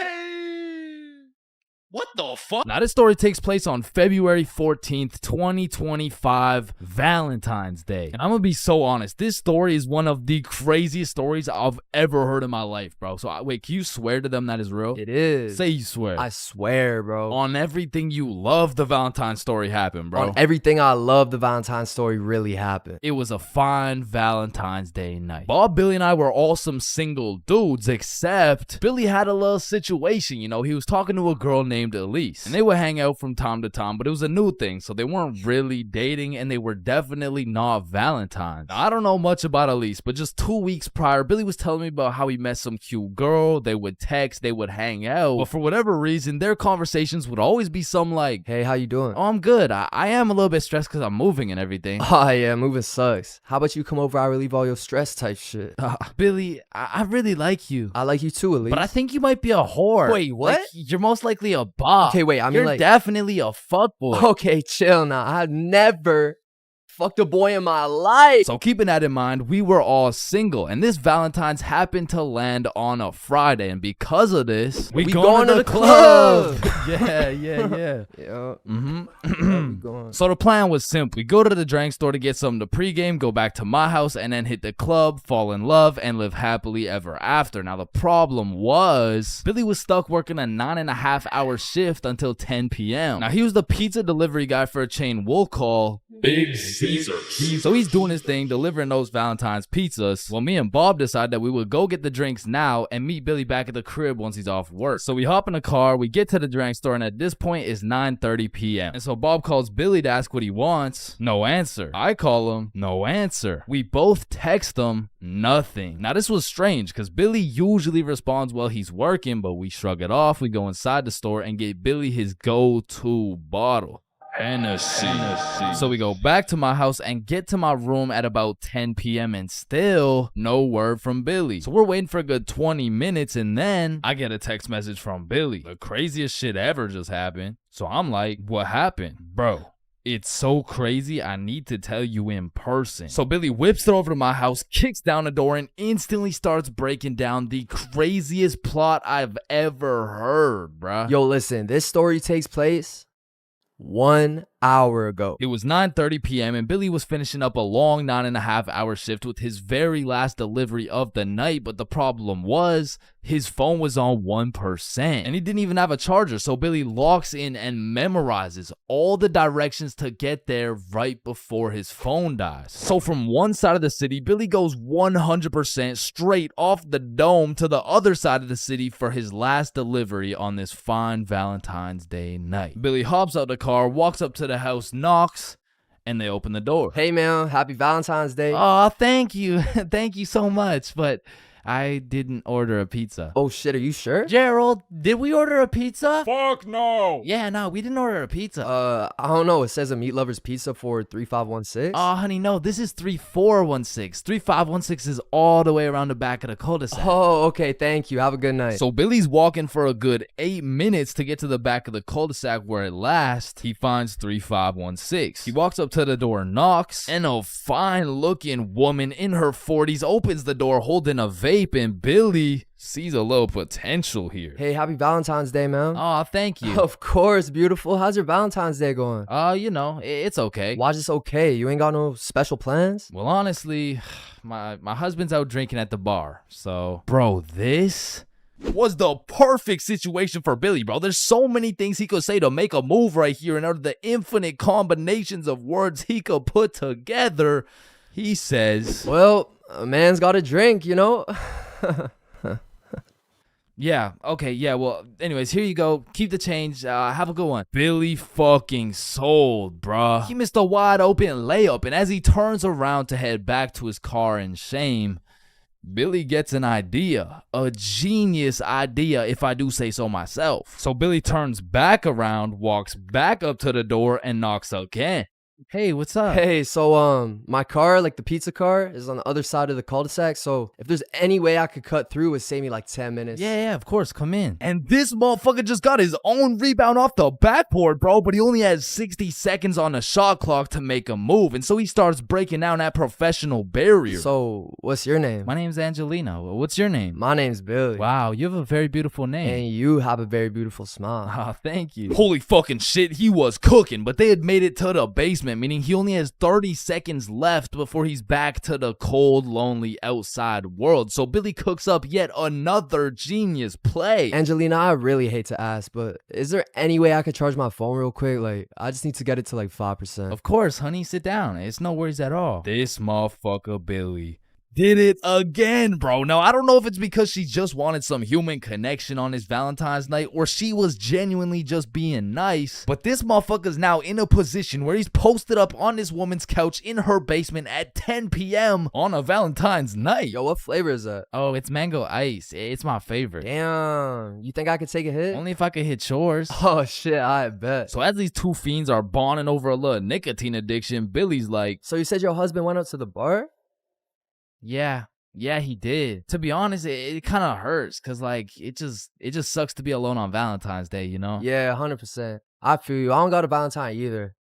What the fuck? Now, this story takes place on February 14th, 2025, Valentine's Day. And I'm gonna be so honest, this story is one of the craziest stories I've ever heard in my life, bro. So, wait, can you swear to them that is real? It is. Say you swear. I swear, bro. On everything you love, the Valentine's story happened, bro. On everything I love, the Valentine's story really happened. It was a fine Valentine's Day night. Bob, Billy, and I were all some single dudes, except Billy had a little situation, you know. He was talking to a girl named Elise, and they would hang out from time to time, but it was a new thing, so they weren't really dating, and they were definitely not Valentines. Now, I don't know much about Elise, but just 2 weeks prior, Billy was telling me about how he met some cute girl. They would text, they would hang out, but for whatever reason, their conversations would always be some like, hey, how you doing? Oh, I'm good. I am a little bit stressed because I'm moving and everything. Oh yeah, moving sucks. How about you come over, I relieve all your stress type shit. Billy, I really like you. I like you too, Elise. But I think you might be a whore. Wait, what? Like, you're most likely a bop. Okay, wait, I mean, you're like- definitely a fuckboy. Okay, chill now. I've never fucked a boy in my life. So keeping that in mind, we were all single, and this Valentine's happened to land on a Friday, and because of this, we going to the club. yeah. Yeah. So the plan was simple. We go to the drink store to get something to pregame, go back to my house, and then hit the club, fall in love, and live happily ever after. Now the problem was, Billy was stuck working a 9.5-hour shift until 10 p.m. Now he was the pizza delivery guy for a chain we'll call Big Caesars. So he's doing his thing, delivering those Valentine's pizzas. Well, me and Bob decided that we would go get the drinks now and meet Billy back at the crib once he's off work. So we hop in the car, we get to the drink store, and at this point it's 9:30 p.m. And so Bob calls Billy to ask what he wants. No answer. I call him. No answer. We both text him. Nothing. Now this was strange because Billy usually responds while he's working, but we shrug it off. We go inside the store and get Billy his go-to bottle. Hennessy. So we go back to my house and get to my room at about 10 p.m. and still no word from Billy. So we're waiting for a good 20 minutes and then I get a text message from Billy. The craziest shit ever just happened. So I'm like, what happened? Bro, it's so crazy, I need to tell you in person. So Billy whips it over to my house, kicks down the door, and instantly starts breaking down the craziest plot I've ever heard, bruh. Yo, listen, this story takes place 1 hour ago. It was 9:30 p.m. and Billy was finishing up a long 9.5-hour shift with his very last delivery of the night, but the problem was his phone was on 1% and he didn't even have a charger. So Billy locks in and memorizes all the directions to get there right before his phone dies. So from one side of the city, Billy goes 100% straight off the dome to the other side of the city for his last delivery on this fine Valentine's Day night. Billy hops out the car, walks up to the house, knocks, and they open the door. Hey man, happy Valentine's Day. Oh, thank you. Thank you so much, but I didn't order a pizza. Oh shit, are you sure? Gerald, did we order a pizza? Fuck no. Yeah, no, we didn't order a pizza. I don't know. It says a meat lover's pizza for 3516. Oh, honey, no, this is 3416. 3516 is all the way around the back of the cul-de-sac. Oh, okay, thank you. Have a good night. So Billy's walking for a good 8 minutes to get to the back of the cul-de-sac where at last he finds 3516. He walks up to the door, knocks, and a fine-looking woman in her 40s opens the door holding a vape, and Billy sees a little potential here. Hey, happy Valentine's Day, man. Oh, thank you. Of course, beautiful. How's your Valentine's Day going? You know, it's okay. Why's this okay? You ain't got no special plans? Well, honestly, my husband's out drinking at the bar, so... Bro, this was the perfect situation for Billy, bro. There's so many things he could say to make a move right here, and out of the infinite combinations of words he could put together, he says... Well, a man's got a drink, you know? Yeah, okay, yeah, well, anyways, here you go. Keep the change. Have a good one. Billy fucking sold, bruh. He missed a wide open layup, and as he turns around to head back to his car in shame, Billy gets an idea. A genius idea, if I do say so myself. So Billy turns back around, walks back up to the door, and knocks again. Hey, what's up? Hey, so my car, like the pizza car, is on the other side of the cul-de-sac. So if there's any way I could cut through, it would save me like 10 minutes. Yeah, of course, come in. And this motherfucker just got his own rebound off the backboard, bro, but he only has 60 seconds on the shot clock to make a move, and so he starts breaking down that professional barrier. So what's your name? My name's Angelina. What's your name? My name's Billy. Wow, you have a very beautiful name. And you have a very beautiful smile. Oh, thank you. Holy fucking shit, he was cooking, but they had made it to the basement, meaning he only has 30 seconds left before he's back to the cold, lonely outside world. So Billy cooks up yet another genius play. Angelina, I really hate to ask, but is there any way I could charge my phone real quick? Like, I just need to get it to like 5%. Of course, honey, sit down. It's no worries at all. This motherfucker Billy did it again, bro. Now, I don't know if it's because she just wanted some human connection on his Valentine's night or she was genuinely just being nice, but this motherfucker's now in a position where he's posted up on this woman's couch in her basement at 10 p.m. on a Valentine's night. Yo, what flavor is that? Oh, it's mango ice. It's my favorite. Damn. You think I could take a hit? Only if I could hit chores. Oh, shit, I bet. So as these two fiends are bonding over a little nicotine addiction, Billy's like, so you said your husband went out to the bar? Yeah, Yeah, he did. To be honest, it kind of hurts because like it just sucks to be alone on Valentine's Day, you know? Yeah, 100%. I feel you. I don't got a Valentine either.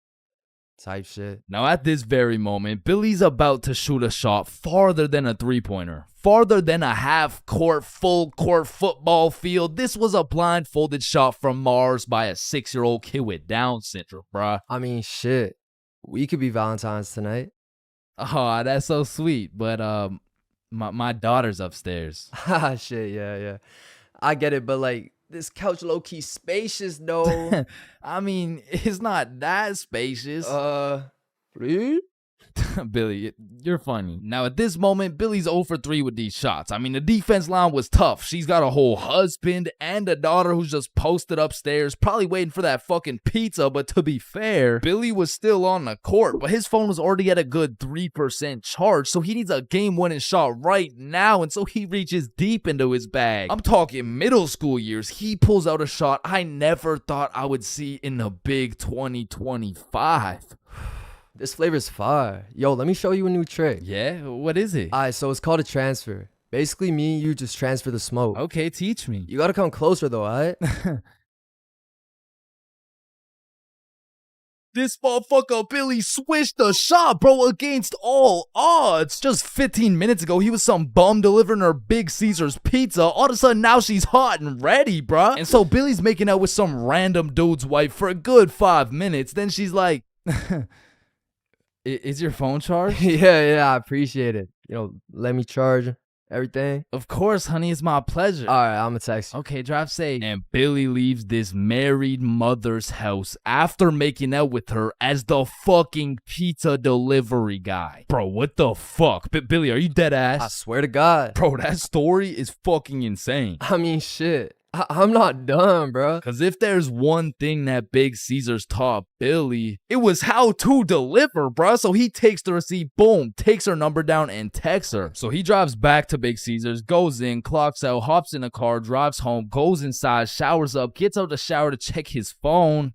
Type shit. Now, at this very moment, Billy's about to shoot a shot farther than a three-pointer, farther than a half-court, full-court football field. This was a blindfolded shot from Mars by a 6-year-old kid with Down syndrome, bruh. I mean, shit. We could be Valentine's tonight. Oh, that's so sweet, but my daughter's upstairs. Ah, shit, yeah. I get it, but like, this couch low-key spacious, though. I mean, it's not that spacious. Really? Billy, you're funny. Now, at this moment, Billy's 0 for 3 with these shots. I mean, the defense line was tough. She's got a whole husband and a daughter who's just posted upstairs, probably waiting for that fucking pizza. But to be fair, Billy was still on the court, but his phone was already at a good 3% charge, so he needs a game-winning shot right now, and so he reaches deep into his bag. I'm talking middle school years. He pulls out a shot I never thought I would see in the big 2025. This flavor's fire. Yo, let me show you a new trick. Yeah? What is it? Alright, so it's called a transfer. Basically, me and you just transfer the smoke. Okay, teach me. You gotta come closer though, alright? This motherfucker Billy switched the shot, bro, against all odds. Just 15 minutes ago, he was some bum delivering her Big Caesar's pizza. All of a sudden, now she's hot and ready, bruh. And so Billy's making out with some random dude's wife for a good 5 minutes. Then she's like... Is your phone charged? Yeah, I appreciate it. You know, let me charge everything. Of course, honey, it's my pleasure. Alright, I'm gonna text you. Okay, drive safe. And Billy leaves this married mother's house after making out with her as the fucking pizza delivery guy. Bro, what the fuck? Billy, are you dead ass? I swear to God. Bro, that story is fucking insane. I mean, shit. I'm not done, bro. Because if there's one thing that Big Caesar's taught Billy, it was how to deliver, bro. So he takes the receipt, boom, takes her number down and texts her. So he drives back to Big Caesar's, goes in, clocks out, hops in a car, drives home, goes inside, showers up, gets out the shower to check his phone.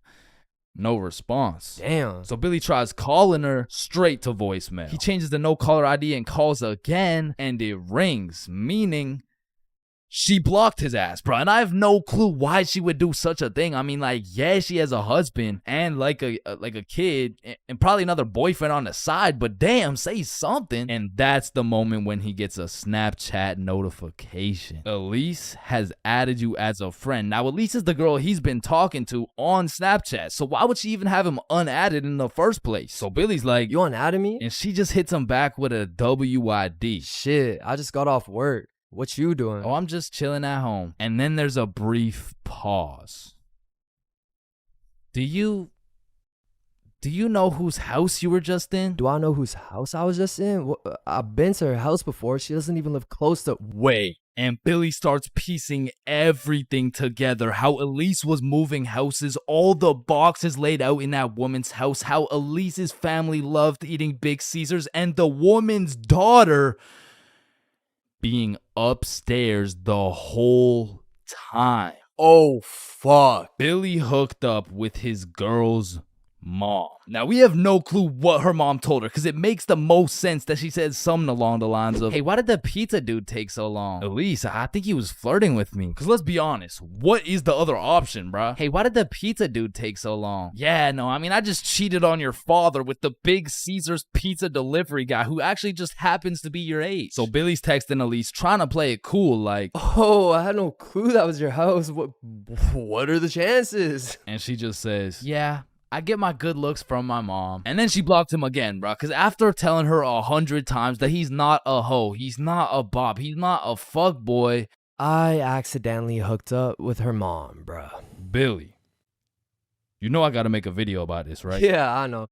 No response. Damn. So Billy tries calling her, straight to voicemail. He changes the no caller ID and calls again, and it rings, meaning... she blocked his ass, bro, and I have no clue why she would do such a thing. I mean, like, yeah, she has a husband and like a kid and probably another boyfriend on the side, but damn, say something. And that's the moment when he gets a Snapchat notification. Elise has added you as a friend. Now, Elise is the girl he's been talking to on Snapchat, so why would she even have him unadded in the first place? So Billy's like, you unadded me? And she just hits him back with a WID. Shit, I just got off work. What you doing? Oh, I'm just chilling at home. And then there's a brief pause. Do you know whose house you were just in? Do I know whose house I was just in? I've been to her house before. She doesn't even live close to... Wait. And Billy starts piecing everything together. How Elise was moving houses, all the boxes laid out in that woman's house, how Elise's family loved eating Big Caesars, and the woman's daughter... being upstairs the whole time. Oh, fuck. Billy hooked up with his girl's mom. Now, we have no clue what her mom told her, because it makes the most sense that she said something along the lines of, hey, why did the pizza dude take so long? Elise, I think he was flirting with me. Because let's be honest, what is the other option, bruh? Hey, why did the pizza dude take so long? Yeah, no, I mean, I just cheated on your father with the Big Caesar's pizza delivery guy who actually just happens to be your age. So Billy's texting Elise, trying to play it cool, like, oh, I had no clue that was your house. What are the chances? And she just says, yeah, I get my good looks from my mom. And then she blocked him again, bro. Because after telling her 100 times that he's not a hoe, he's not a bop, he's not a fuck boy, I accidentally hooked up with her mom, bro. Billy, you know I gotta make a video about this, right? Yeah, I know.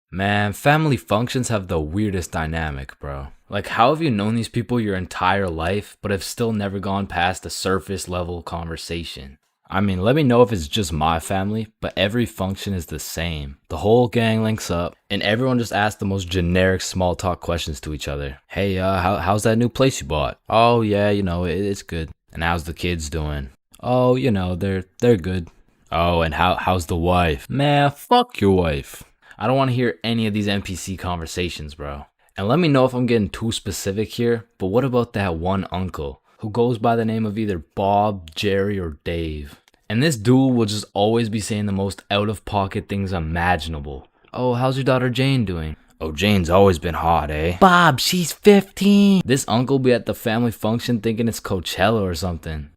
Man, family functions have the weirdest dynamic, bro. Like, how have you known these people your entire life, but have still never gone past a surface level conversation? I mean, let me know if it's just my family, but every function is the same. The whole gang links up, and everyone just asks the most generic small talk questions to each other. Hey, how's that new place you bought? Oh, yeah, you know, it's good. And how's the kids doing? Oh, you know, they're good. Oh, and how's the wife? Man, fuck your wife. I don't want to hear any of these NPC conversations, bro. And let me know if I'm getting too specific here, but what about that one uncle who goes by the name of either Bob, Jerry, or Dave? And this dude will just always be saying the most out-of-pocket things imaginable. Oh, how's your daughter Jane doing? Oh, Jane's always been hot, eh? Bob, she's 15. This uncle be at the family function thinking it's Coachella or something.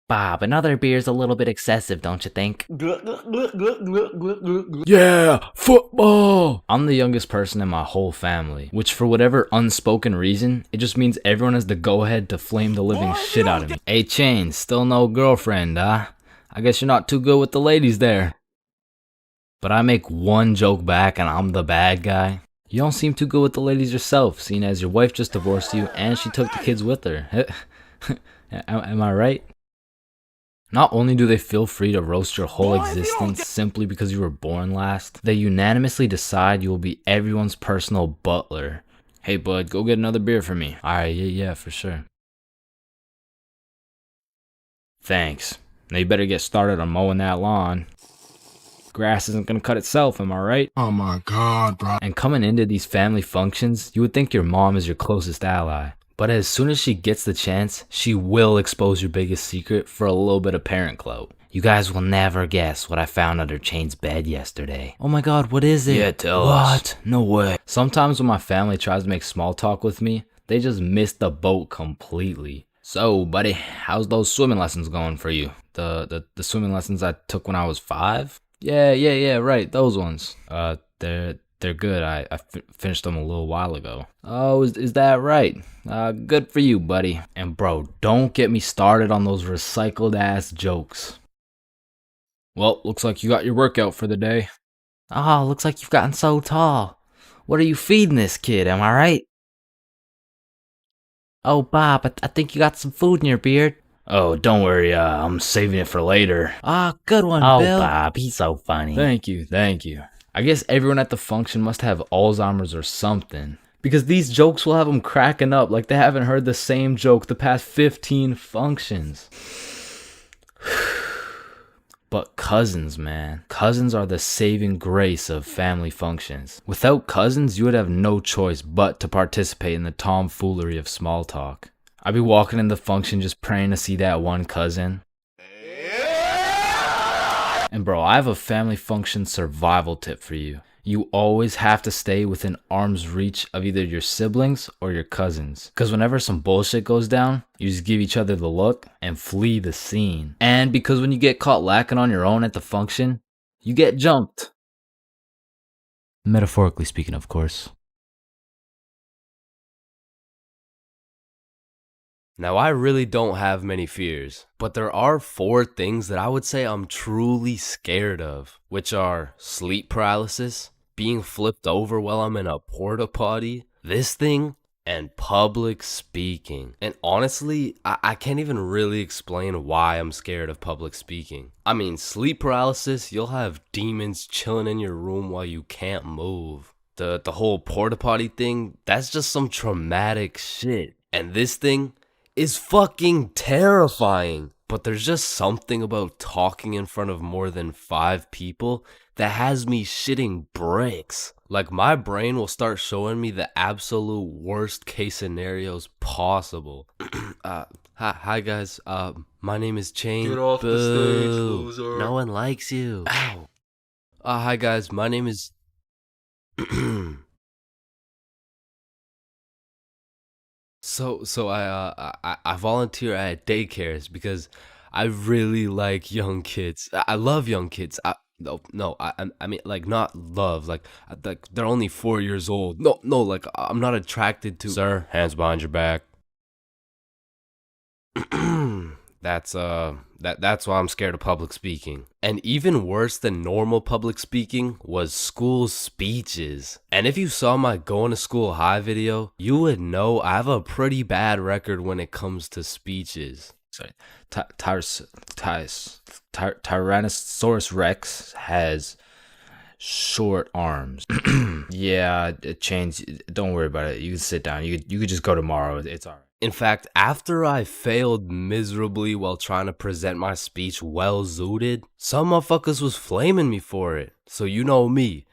Bob, another beer's a little bit excessive, don't you think? Yeah, football! I'm the youngest person in my whole family, which for whatever unspoken reason, it just means everyone has the go-ahead to flame the living shit out of me. Hey, Chains, still no girlfriend, huh? I guess you're not too good with the ladies there. But I make one joke back and I'm the bad guy. You don't seem too good with the ladies yourself, seeing as your wife just divorced you and she took the kids with her. Am I right? Not only do they feel free to roast your whole existence simply because you were born last, they unanimously decide you will be everyone's personal butler. Hey bud, go get another beer for me. Alright, yeah, for sure. Thanks. Now you better get started on mowing that lawn. Grass isn't gonna cut itself, am I right? Oh my god, bro. And coming into these family functions, you would think your mom is your closest ally. But as soon as she gets the chance, she will expose your biggest secret for a little bit of parent clout. You guys will never guess what I found under Chain's bed yesterday. Oh my god, what is it? Yeah, tell us. What? No way. Sometimes when my family tries to make small talk with me, they just miss the boat completely. So, buddy, how's those swimming lessons going for you? The swimming lessons I took when I was 5? Yeah, right, those ones. They're good. I finished them a little while ago. Oh, is that right? Good for you, buddy. And bro, don't get me started on those recycled ass jokes. Well, looks like you got your workout for the day. Oh, looks like you've gotten so tall. What are you feeding this kid, am I right? Oh, Bob, I think you got some food in your beard. Oh, don't worry, I'm saving it for later. Ah, good one, Bill. Oh, Bob, he's so funny. Thank you. I guess everyone at the function must have Alzheimer's or something, because these jokes will have them cracking up like they haven't heard the same joke the past 15 functions. But cousins, man. Cousins are the saving grace of family functions. Without cousins, you would have no choice but to participate in the tomfoolery of small talk. I'd be walking in the function just praying to see that one cousin. And bro, I have a family function survival tip for you. You always have to stay within arm's reach of either your siblings or your cousins. Because whenever some bullshit goes down, you just give each other the look and flee the scene. And because when you get caught lacking on your own at the function, you get jumped. Metaphorically speaking, of course. Now, I really don't have many fears, but there are 4 things that I would say I'm truly scared of, which are sleep paralysis, being flipped over while I'm in a porta potty, this thing, and public speaking. And honestly, I can't even really explain why I'm scared of public speaking. I mean, sleep paralysis, you'll have demons chilling in your room while you can't move. The whole porta potty thing, that's just some traumatic shit. And this thing is fucking terrifying. But there's just something about talking in front of more than 5 people that has me shitting bricks. Like, my brain will start showing me the absolute worst case scenarios possible. Hi guys, my name is Chain. Get off the stage, loser. No one likes you. Ow. Hi guys, my name is... So I volunteer at daycares because I really like young kids. I love young kids. I mean, like, not love, like they're only 4 years old. No, like, I'm not attracted to... Sir, hands behind your back. That's why I'm scared of public speaking. And even worse than normal public speaking was school speeches. And if you saw my Going to School High video, you would know I have a pretty bad record when it comes to speeches. Sorry, Tyrannosaurus Rex has short arms. Yeah, Chains, don't worry about it. You can sit down. You could just go tomorrow. It's all right. In fact, after I failed miserably while trying to present my speech well zooted, some motherfuckers was flaming me for it. So you know me,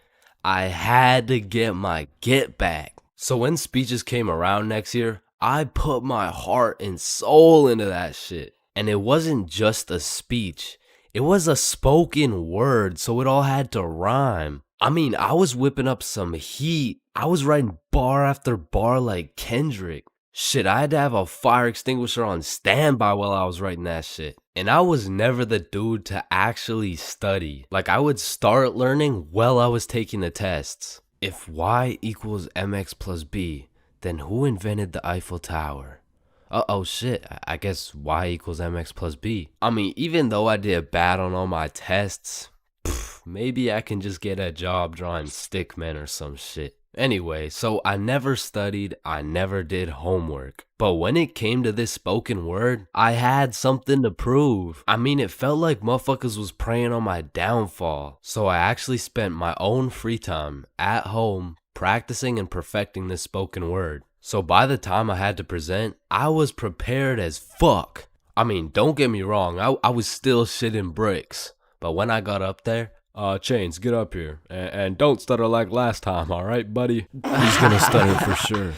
I had to get my get back. So when speeches came around next year, I put my heart and soul into that shit. And it wasn't just a speech. It was a spoken word, so it all had to rhyme. I mean, I was whipping up some heat. I was writing bar after bar like Kendrick. Shit, I had to have a fire extinguisher on standby while I was writing that shit. And I was never the dude to actually study. Like, I would start learning while I was taking the tests. If y equals mx plus b, then who invented the Eiffel Tower? Oh shit, I guess y equals mx plus b. I mean, even though I did bad on all my tests, maybe I can just get a job drawing stickmen or some shit. Anyway, so I never studied, I never did homework. But when it came to this spoken word, I had something to prove. I mean, it felt like motherfuckers was preying on my downfall. So I actually spent my own free time at home practicing and perfecting this spoken word. So by the time I had to present, I was prepared as fuck. I mean, don't get me wrong, I was still shitting bricks. But when I got up there, Chains, get up here. And don't stutter like last time, alright, buddy? He's gonna stutter for sure.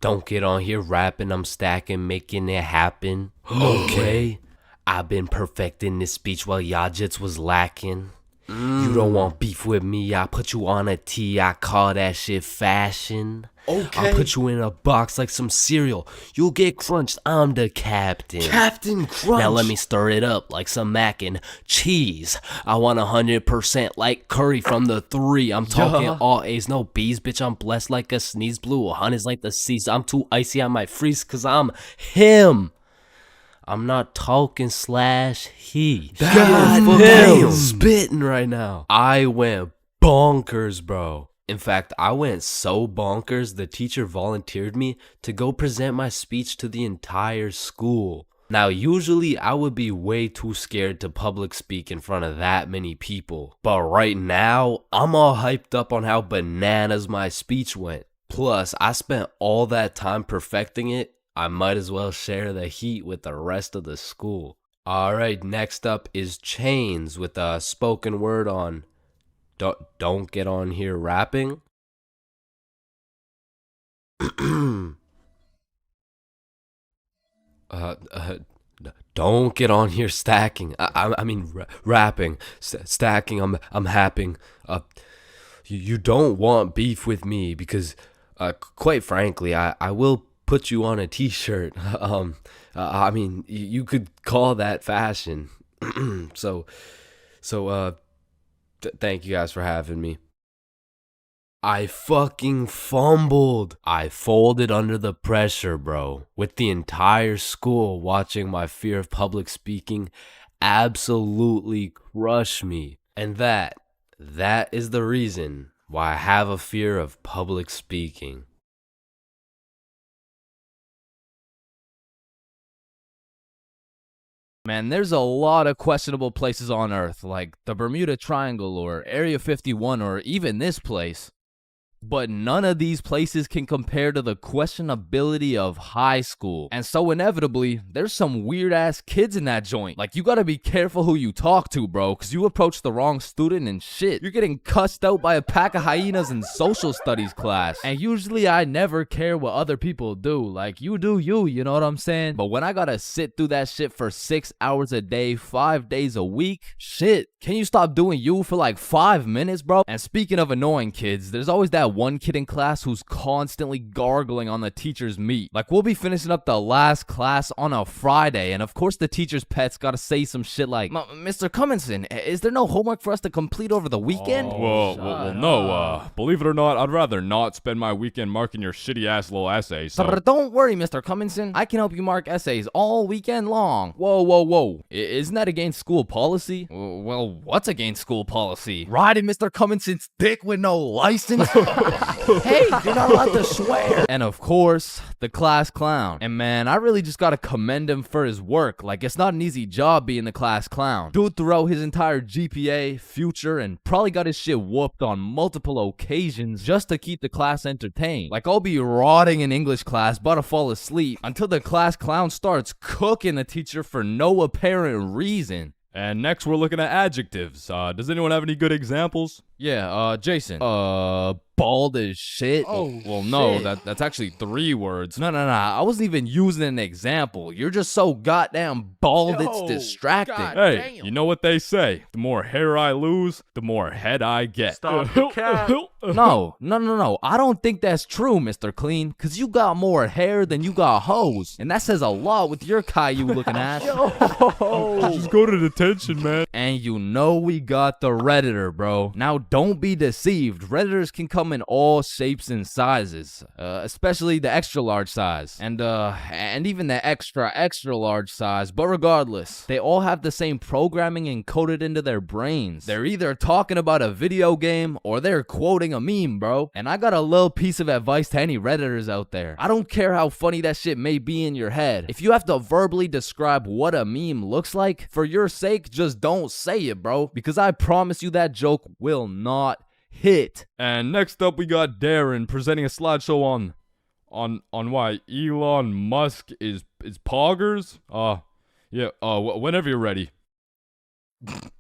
Don't get on here rapping, I'm stacking, making it happen. Okay? I've been perfecting this speech while y'all jits was lacking. You don't want beef with me, I put you on a tee, I call that shit fashion. Okay. I'll put you in a box like some cereal. You'll get crunched, I'm the captain. Captain Crunch. Now let me stir it up like some mac and cheese. I want 100% like curry from the 3. I'm talking all A's, no B's, bitch, I'm blessed like a sneeze. Blue, honey's like the seas. I'm too icy, I might freeze cause I'm him. I'm not talking slash he. God damn. Spitting right now. I went bonkers, bro. In fact, I went so bonkers, the teacher volunteered me to go present my speech to the entire school. Now, usually I would be way too scared to public speak in front of that many people. But right now, I'm all hyped up on how bananas my speech went. Plus, I spent all that time perfecting it. I might as well share the heat with the rest of the school. Alright, next up is Chains with a spoken word on Don't get on here rapping. Don't get on here stacking. I mean rapping. Stacking. I'm happing. You don't want beef with me because, quite frankly, I will put you on a t-shirt. I mean, you could call that fashion. Thank you guys for having me. I fucking fumbled. I folded under the pressure, bro. With the entire school watching my fear of public speaking absolutely crush me. And that is the reason why I have a fear of public speaking. Man, there's a lot of questionable places on Earth, like the Bermuda Triangle or Area 51 or even this place. But none of these places can compare to the questionability of high school. And so inevitably, there's some weird ass kids in that joint. Like, you gotta be careful who you talk to, bro, cause you approach the wrong student and shit, you're getting cussed out by a pack of hyenas in social studies class. And usually I never care what other people do. Like, you do you know what I'm saying? But when I gotta sit through that shit for 6 hours a day, 5 days a week, shit, can you stop doing you for like 5 minutes, bro? And speaking of annoying kids, there's always that one kid in class who's constantly gargling on the teacher's meat. Like, we'll be finishing up the last class on a Friday, and of course the teacher's pet's gotta say some shit like, Mr. Cumminson, is there no homework for us to complete over the weekend? Well, no, believe it or not, I'd rather not spend my weekend marking your shitty ass little essays. So. Don't worry, Mr. Cumminson, I can help you mark essays all weekend long. Whoa. Isn't that against school policy? Well, what's against school policy? Riding Mr. Cumminson's dick with no license? Hey, you're not allowed to swear. And of course, the class clown. And man, I really just gotta commend him for his work. Like, it's not an easy job being the class clown. Dude throughout his entire GPA, future, and probably got his shit whooped on multiple occasions just to keep the class entertained. Like, I'll be rotting in English class, about to fall asleep, until the class clown starts cooking the teacher for no apparent reason. And next we're looking at adjectives. Does anyone have any good examples? Yeah, Jason. Bald as shit. Oh, well, no, that's actually 3 words. No. I wasn't even using an example. You're just so goddamn bald, it's distracting. Hey, you know what they say? The more hair I lose, the more head I get. Stop the cat. No. I don't think that's true, Mr. Clean, because you got more hair than you got hoes. And that says a lot with your Caillou looking ass. Just go to detention, man. And you know we got the Redditor, bro. Now, don't be deceived. Redditors can come in all shapes and sizes, especially the extra large size, and even the extra large size. But regardless, they all have the same programming encoded into their brains. They're either talking about a video game or they're quoting a meme, bro. And I got a little piece of advice to any Redditors out there. I don't care how funny that shit may be in your head. If you have to verbally describe what a meme looks like, for your sake, just don't say it, bro, because I promise you that joke will not hit. And next up we got Darren presenting a slideshow on why Elon Musk is poggers. Whenever you're ready.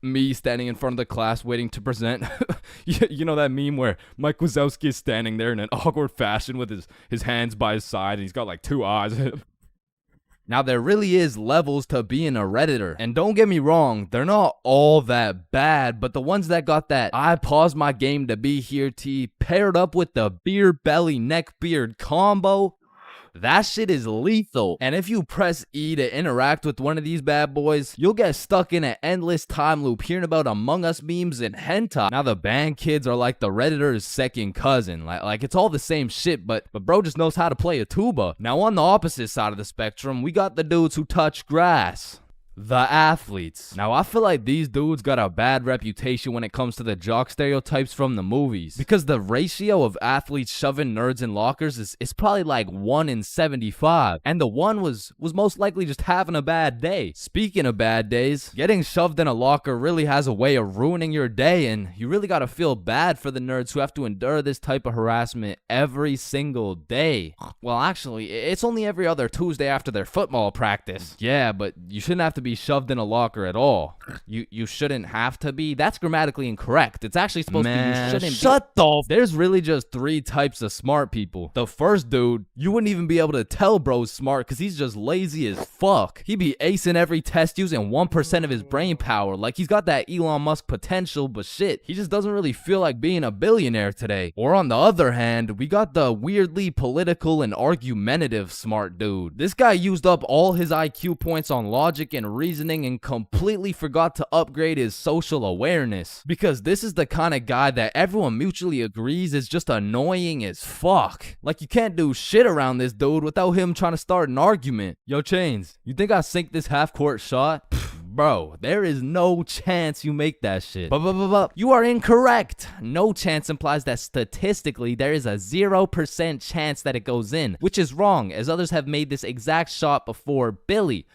Me standing in front of the class waiting to present. You know that meme where Mike Wazowski is standing there in an awkward fashion with his hands by his side and he's got like 2 eyes. Now, there really is levels to being a Redditor. And don't get me wrong, they're not all that bad, but the ones that got that I paused my game to be here T paired up with the beard belly neck beard combo, that shit is lethal. And if you press E to interact with one of these bad boys, you'll get stuck in an endless time loop hearing about Among Us memes and hentai. Now, the band kids are like the Redditor's second cousin. Like it's all the same shit, but bro just knows how to play a tuba. Now, on the opposite side of the spectrum, we got the dudes who touch grass. The athletes. Now, I feel like these dudes got a bad reputation when it comes to the jock stereotypes from the movies, because the ratio of athletes shoving nerds in lockers is probably like 1 in 75, and the one was most likely just having a bad day. Speaking of bad days, getting shoved in a locker really has a way of ruining your day, and you really gotta feel bad for the nerds who have to endure this type of harassment every single day. Well, actually, it's only every other Tuesday after their football practice. Yeah, but you shouldn't have to be shoved in a locker at all. You shouldn't have to be. That's grammatically incorrect. It's actually supposed to be you shouldn't shut the. There's really just 3 types of smart people. The first dude, you wouldn't even be able to tell bro's smart because he's just lazy as fuck. He be acing every test using 1% of his brain power. Like he's got that Elon Musk potential, but shit, he just doesn't really feel like being a billionaire today. Or on the other hand, we got the weirdly political and argumentative smart dude. This guy used up all his IQ points on logic and reasoning and completely forgot to upgrade his social awareness, because this is the kind of guy that everyone mutually agrees is just annoying as fuck. Like, you can't do shit around this dude without him trying to start an argument. Yo, Chains, you think I sink this half-court shot? Bro, there is no chance you make that shit. But you are incorrect. No chance implies that statistically there is a 0% chance that it goes in, which is wrong, as others have made this exact shot before Billy.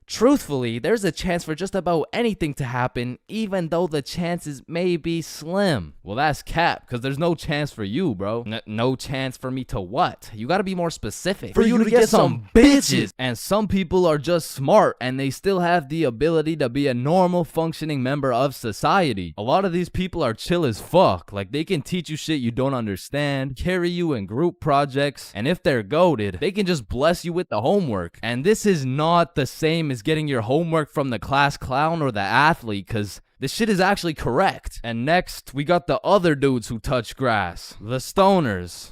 Truthfully, there's a chance for just about anything to happen, even though the chances may be slim. Well, that's cap, because there's no chance for you, bro. No chance for me to what? You gotta be more specific. For you to get some bitches. And some people are just smart, and they still have the ability to be a normal, functioning member of society. A lot of these people are chill as fuck. Like, they can teach you shit you don't understand, carry you in group projects, and if they're goated, they can just bless you with the homework. And this is not the same as getting your homework from the class clown or the athlete, because this shit is actually correct. And next, we got the other dudes who touch grass. The stoners.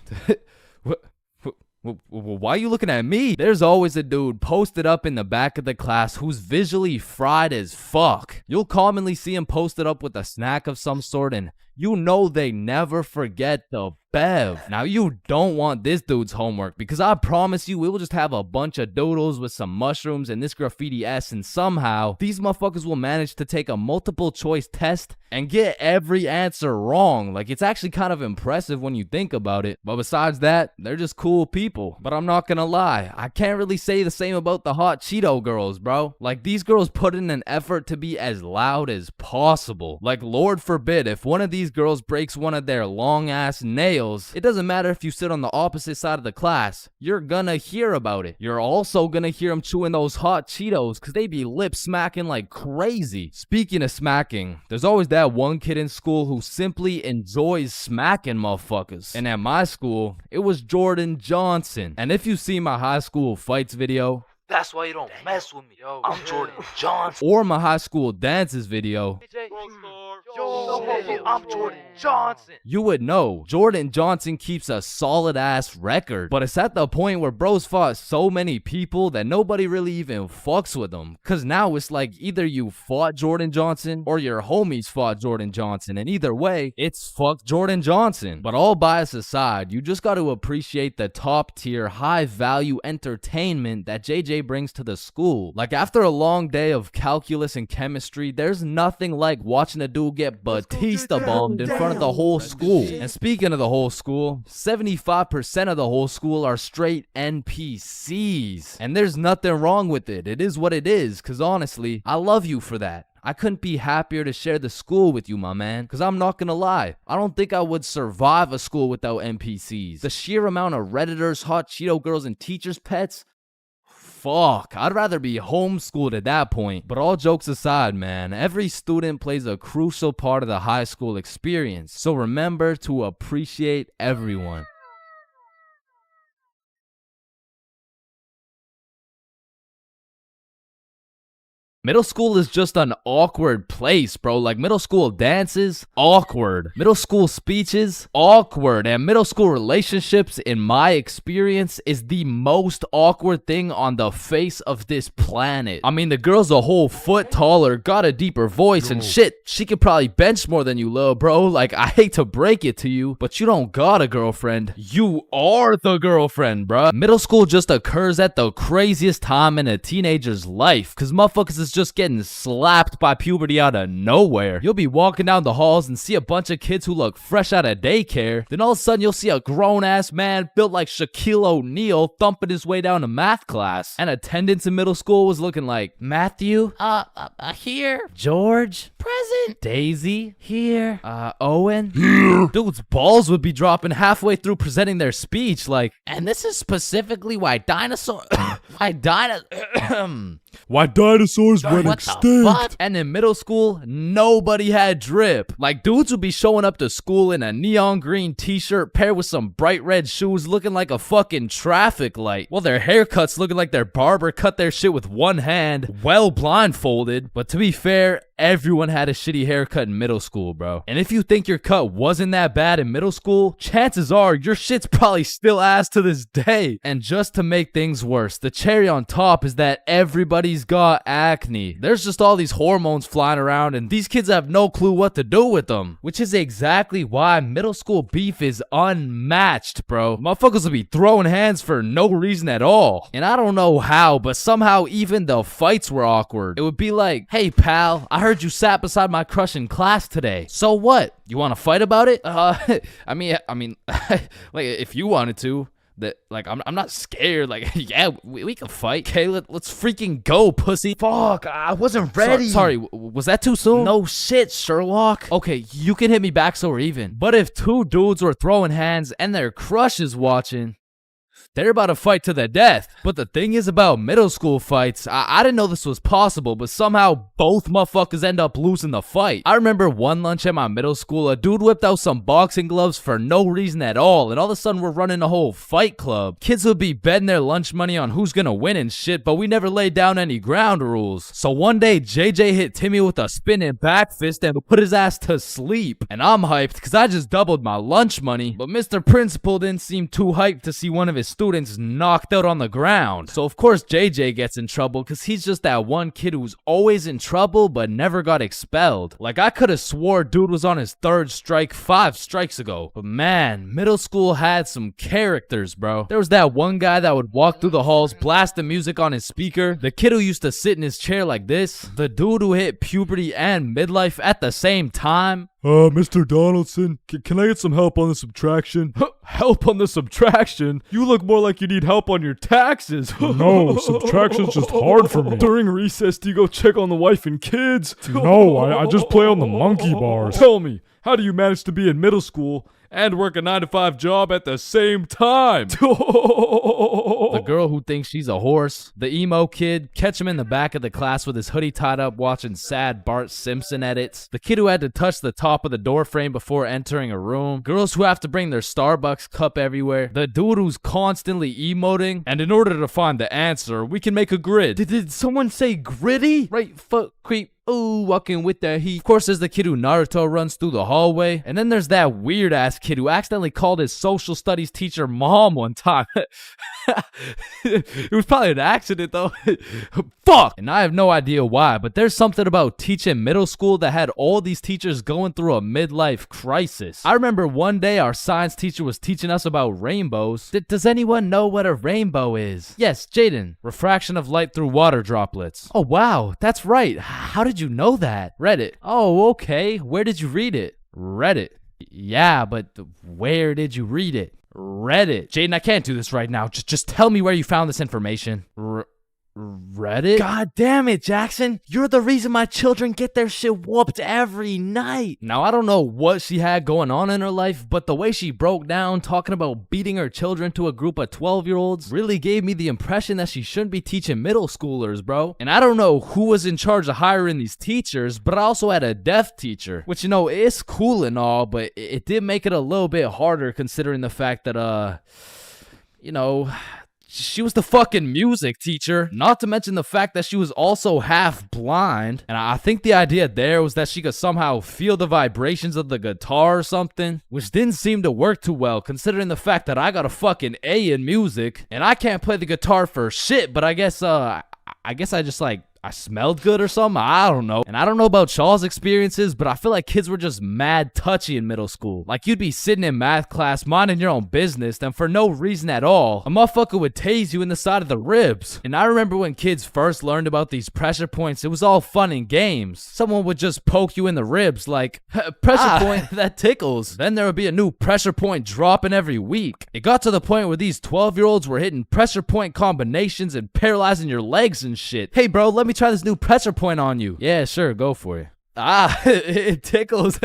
Why are you looking at me? There's always a dude posted up in the back of the class who's visually fried as fuck. You'll commonly see him posted up with a snack of some sort, and you know they never forget the Bev. Now you don't want this dude's homework because I promise you it will just have a bunch of doodles with some mushrooms and this graffiti S, and somehow these motherfuckers will manage to take a multiple choice test and get every answer wrong. Like, it's actually kind of impressive when you think about it. But besides that, they're just cool people. But I'm not gonna lie, I can't really say the same about the hot Cheeto girls, bro. Like, these girls put in an effort to be as loud as possible. Like, Lord forbid if one of these girls breaks one of their long ass nails, it doesn't matter if you sit on the opposite side of the class, you're gonna hear about it. You're also gonna hear them chewing those hot Cheetos because they be lip smacking like crazy. Speaking of smacking, there's always that one kid in school who simply enjoys smacking motherfuckers. And at my school, it was Jordan Johnson. And if you see my high school fights video, that's why you don't mess with me. Yo, I'm Jordan Johnson. or my high school dances video, I'm Jordan Johnson. you would know Jordan Johnson keeps a solid ass record. But it's at the point where bros fought so many people that nobody really even fucks with them. Cause now it's like either you fought Jordan Johnson or your homies fought Jordan Johnson. And either way, it's fuck Jordan Johnson. But all bias aside, you just got to appreciate the top tier, high value entertainment that JJ brings to the school. Like, after a long day of calculus and chemistry, there's nothing like watching a dude get Batista bombed in front of the whole school. And speaking of the whole school, 75% of the whole school are straight NPCs. And there's nothing wrong with it. It is what it is. Cause honestly, I love you for that. I couldn't be happier to share the school with you, my man. Cause I'm not gonna lie, I don't think I would survive a school without NPCs. The sheer amount of Redditors, hot Cheeto girls, and teachers' pets, fuck, I'd rather be homeschooled at that point. But all jokes aside, man, every student plays a crucial part of the high school experience. So remember to appreciate everyone. Middle school is just an awkward place, bro. Like, middle school dances, awkward. Middle school speeches, awkward. And middle school relationships, in my experience, is the most awkward thing on the face of this planet. I mean, the girl's a whole foot taller, got a deeper voice, and shit, she could probably bench more than you, lil' bro. Like, I hate to break it to you, but you don't got a girlfriend. You are the girlfriend, bruh. Middle school just occurs at the craziest time in a teenager's life, cause motherfuckers is just getting slapped by puberty out of nowhere. You'll be walking down the halls and see a bunch of kids who look fresh out of daycare. Then all of a sudden you'll see a grown-ass man built like Shaquille O'Neal thumping his way down to math class. And attendance in middle school was looking like, Matthew, here. George, present. Daisy, here. Owen, here. Dude's balls would be dropping halfway through presenting their speech, like, and this is specifically why dinosaurs went extinct. And in middle school, nobody had drip. Like, dudes would be showing up to school in a neon green t-shirt paired with some bright red shoes looking like a fucking traffic light, while their haircuts looking like their barber cut their shit with one hand, well blindfolded. But to be fair, everyone had a shitty haircut in middle school, bro. And if you think your cut wasn't that bad in middle school, chances are your shit's probably still ass to this day. And just to make things worse, the cherry on top is that everybody's got acne. There's just all these hormones flying around and these kids have no clue what to do with them. Which is exactly why middle school beef is unmatched, bro. Motherfuckers will be throwing hands for no reason at all. And I don't know how, but somehow even the fights were awkward. It would be like, hey pal, I heard you sat beside my crush in class today. So what? You want to fight about it? I mean, like, if you wanted to. That, like, I'm not scared. Like, yeah, we can fight. Okay, let's freaking go, pussy. Fuck, I wasn't ready. Sorry, was that too soon? No shit, Sherlock. Okay, you can hit me back so we're even. But if two dudes were throwing hands and their crush is watching, they're about to fight to the death. But the thing is about middle school fights, I didn't know this was possible, but somehow both motherfuckers end up losing the fight. I remember one lunch at my middle school, a dude whipped out some boxing gloves for no reason at all, and all of a sudden we're running a whole fight club. Kids would be betting their lunch money on who's gonna win and shit, but we never laid down any ground rules. So one day, JJ hit Timmy with a spinning back fist and put his ass to sleep. And I'm hyped, cause I just doubled my lunch money, but Mr. Principal didn't seem too hyped to see one of his his students knocked out on the ground. So of course JJ gets in trouble because he's just that one kid who's always in trouble but never got expelled. Like I could have swore dude was on his 3rd strike 5 strikes ago. But man, middle school had some characters, bro. There was that one guy that would walk through the halls blasting music on his speaker. The kid who used to sit in his chair like this. The dude who hit puberty and midlife at the same time. Mr. Donaldson, can I get some help on the subtraction? Help on the subtraction? You look more like you need help on your taxes. No, subtraction's just hard for me. During recess, do you go check on the wife and kids? No, I just play on the monkey bars. Tell me, how do you manage to be in middle school and work a 9-to-5 job at the same time? The girl who thinks she's a horse. The emo kid. Catch him in the back of the class with his hoodie tied up watching sad Bart Simpson edits. The kid who had to touch the top of the door frame before entering a room. Girls who have to bring their Starbucks cup everywhere. The dude who's constantly emoting. And in order to find the answer, we can make a grid. Did someone say gritty? Right foot creep. Ooh, walking with the heat. Of course, there's the kid who Naruto runs through the hallway. And then there's that weird-ass kid who accidentally called his social studies teacher mom one time. It was probably an accident, though. Fuck! And I have no idea why, but there's something about teaching middle school that had all these teachers going through a midlife crisis. I remember one day our science teacher was teaching us about rainbows. Does anyone know what a rainbow is? Yes, Jaden. Refraction of light through water droplets. Oh, wow. That's right. How did you know that? Reddit. Oh, okay. Where did you read it? Reddit. Yeah, but where did you read it? Reddit. Jaden, I can't do this right now. Just tell me where you found this information. Reddit? God damn it, Jackson. You're the reason my children get their shit whooped every night. Now, I don't know what she had going on in her life, but the way she broke down talking about beating her children to a group of 12-year-olds really gave me the impression that she shouldn't be teaching middle schoolers, bro. And I don't know who was in charge of hiring these teachers, but I also had a deaf teacher, which, you know, it's cool and all, but it did make it a little bit harder considering the fact that, you know, she was the fucking music teacher, not to mention the fact that she was also half blind. And I think the idea there was that she could somehow feel the vibrations of the guitar or something, which didn't seem to work too well considering the fact that I got a fucking A in music and I can't play the guitar for shit, but I guess I just like I smelled good or something. I don't know. And I don't know about Shaw's experiences, but I feel like kids were just mad touchy in middle school. Like you'd be sitting in math class minding your own business, then for no reason at all, a motherfucker would tase you in the side of the ribs. And I remember when kids first learned about these pressure points, it was all fun and games. Someone would just poke you in the ribs like, pressure point, that tickles. Then there would be a new pressure point dropping every week. It got to the point where these 12-year-olds were hitting pressure point combinations and paralyzing your legs and shit. Hey bro, let me try this new pressure point on you. Yeah, sure, go for it. It tickles.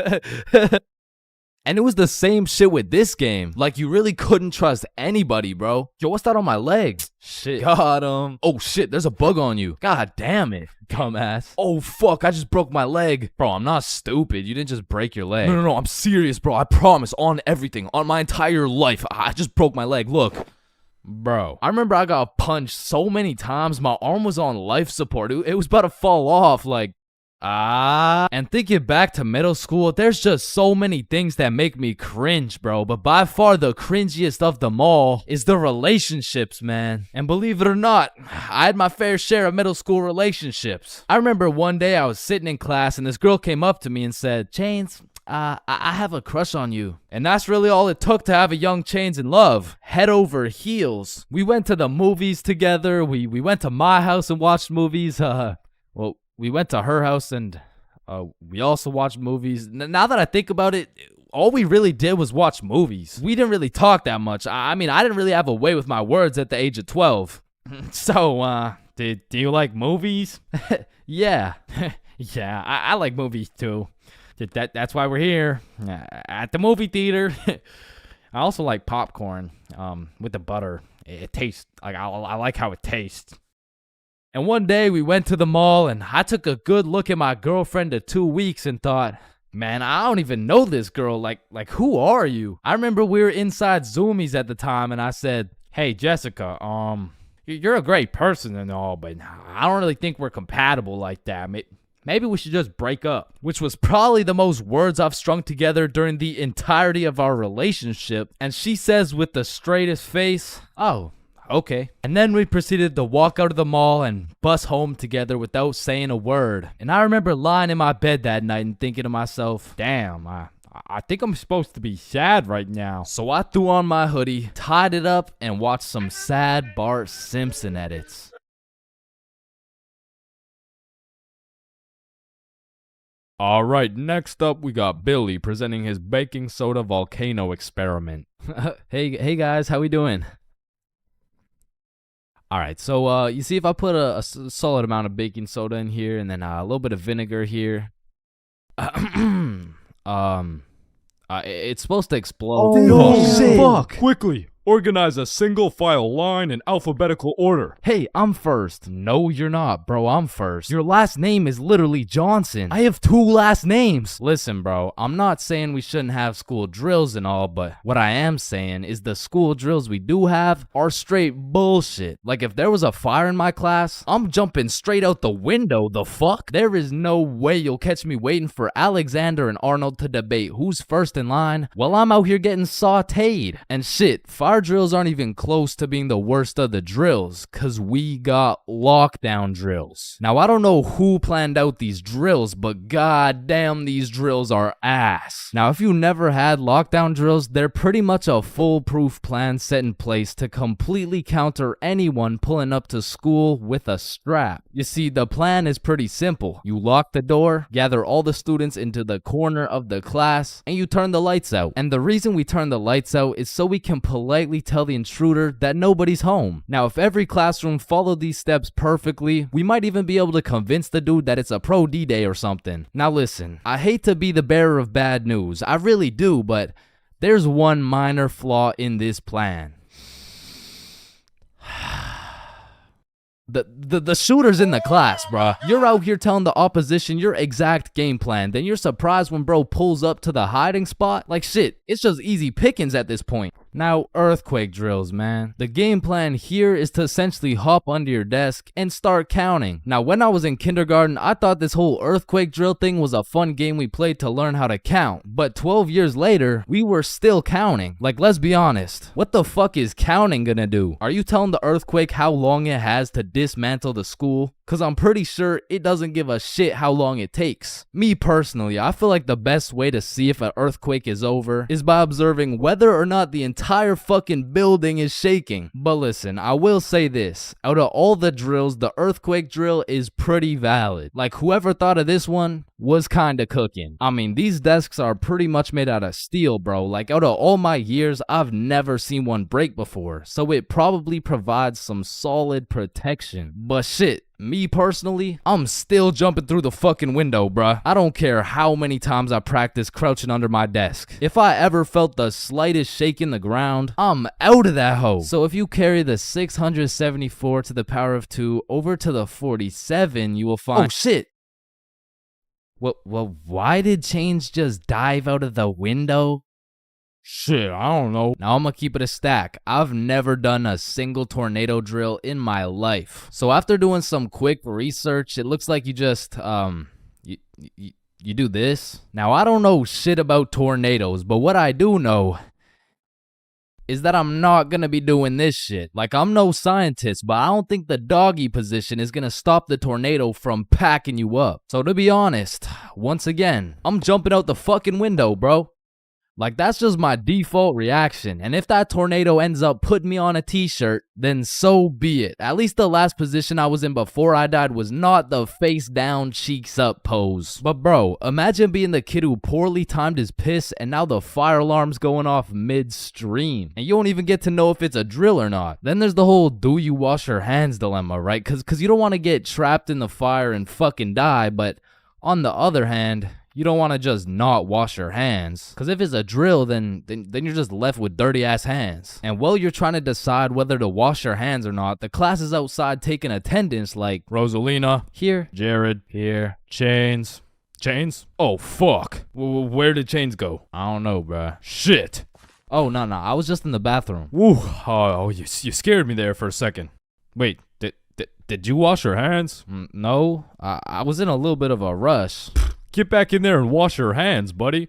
And it was the same shit with this game. Like, you really couldn't trust anybody, bro. Yo, what's that on my leg? Shit. Got him. Oh, shit, there's a bug on you. God damn it, dumbass. Oh, fuck, I just broke my leg. Bro, I'm not stupid. You didn't just break your leg. No, I'm serious, bro. I promise, on everything, on my entire life. I just broke my leg. Look. Bro, I remember I got punched so many times, my arm was on life support. It was about to fall off, like, And thinking back to middle school, there's just so many things that make me cringe, bro. But by far the cringiest of them all is the relationships, man. And believe it or not, I had my fair share of middle school relationships. I remember one day I was sitting in class and this girl came up to me and said, Chains, I have a crush on you. And that's really all it took to have a young Chains in love. Head over heels. We went to the movies together. We went to my house and watched movies. Well, we went to her house and we also watched movies. Now that I think about it, all we really did was watch movies. We didn't really talk that much. I mean, I didn't really have a way with my words at the age of 12. So, do you like movies? Yeah. Yeah, I like movies too. That's why we're here at the movie theater. I also like popcorn with the butter. It tastes like I like how it tastes. And one day we went to the mall and I took a good look at my girlfriend of 2 weeks and thought, man, I don't even know this girl. Like who are you? I remember we were inside Zoomies at the time and I said, hey Jessica, you're a great person and all, but I don't really think we're compatible like that. maybe we should just break up. Which was probably the most words I've strung together during the entirety of our relationship. And she says with the straightest face, oh, okay. And then we proceeded to walk out of the mall and bus home together without saying a word. And I remember lying in my bed that night and thinking to myself, damn, I think I'm supposed to be sad right now. So I threw on my hoodie, tied it up, and watched some sad Bart Simpson edits. Alright, next up we got Billy presenting his baking soda volcano experiment. Hey guys, how we doing? Alright, so you see if I put a solid amount of baking soda in here and then a little bit of vinegar here. It's supposed to explode. Oh, shit. Fuck! Quickly! Organize a single file line in alphabetical order. Hey, I'm first. No, you're not, bro. I'm first. Your last name is literally Johnson. I have 2 last names. Listen, bro, I'm not saying we shouldn't have school drills and all, but what I am saying is the school drills we do have are straight bullshit. Like, if there was a fire in my class, I'm jumping straight out the window. The fuck? There is no way you'll catch me waiting for Alexander and Arnold to debate who's first in line while I'm out here getting sauteed. And shit, fire drills aren't even close to being the worst of the drills, cause we got lockdown drills. Now I don't know who planned out these drills, but goddamn these drills are ass. Now if you never had lockdown drills, they're pretty much a foolproof plan set in place to completely counter anyone pulling up to school with a strap. You see, the plan is pretty simple. You lock the door, gather all the students into the corner of the class, and you turn the lights out. And the reason we turn the lights out is so we can politely tell the intruder that nobody's home. Now, if every classroom followed these steps perfectly, we might even be able to convince the dude that it's a pro D-Day or something. Now listen, I hate to be the bearer of bad news, I really do, but there's one minor flaw in this plan. The shooter's in the class, bruh. You're out here telling the opposition your exact game plan, then you're surprised when bro pulls up to the hiding spot? Like shit, it's just easy pickings at this point. Now, earthquake drills, man. The game plan here is to essentially hop under your desk and start counting. Now, when I was in kindergarten, I thought this whole earthquake drill thing was a fun game we played to learn how to count. But 12 years later, we were still counting. Like, let's be honest. What the fuck is counting gonna do? Are you telling the earthquake how long it has to dismantle the school? Cause I'm pretty sure it doesn't give a shit how long it takes. Me personally, I feel like the best way to see if an earthquake is over is by observing whether or not the entire fucking building is shaking. But listen, I will say this. Out of all the drills, the earthquake drill is pretty valid. Like, whoever thought of this one was kinda cooking. I mean, these desks are pretty much made out of steel, bro. Like, out of all my years, I've never seen one break before. So it probably provides some solid protection. But shit, me personally, I'm still jumping through the fucking window, bruh. I don't care how many times I practice crouching under my desk. If I ever felt the slightest shake in the ground, I'm out of that hoe. So if you carry the 674 to the power of 2 over to the 47, you will find— oh shit! Well, why did Chains just dive out of the window? Shit, I don't know. Now I'm gonna keep it a stack. I've never done a single tornado drill in my life. So after doing some quick research, it looks like you just, you do this. Now I don't know shit about tornadoes, but what I do know is that I'm not gonna be doing this shit. Like, I'm no scientist, but I don't think the doggy position is gonna stop the tornado from packing you up. So to be honest, once again, I'm jumping out the fucking window, bro. Like, that's just my default reaction. And if that tornado ends up putting me on a t-shirt, then so be it. At least the last position I was in before I died was not the face down, cheeks up pose. But bro, imagine being the kid who poorly timed his piss and now the fire alarm's going off midstream. And you don't even get to know if it's a drill or not. Then there's the whole do you wash your hands dilemma, right? Cause you don't want to get trapped in the fire and fucking die, but on the other hand, you don't want to just not wash your hands. Because if it's a drill, then you're just left with dirty ass hands. And while you're trying to decide whether to wash your hands or not, the class is outside taking attendance like Rosalina. Here. Jared. Here. Chains. Chains? Oh, fuck. Where did Chains go? I don't know, bruh. Shit. Oh, no. I was just in the bathroom. Woo. Oh, you scared me there for a second. Wait, Did you wash your hands? No, I was in a little bit of a rush. Get back in there and wash your hands, buddy.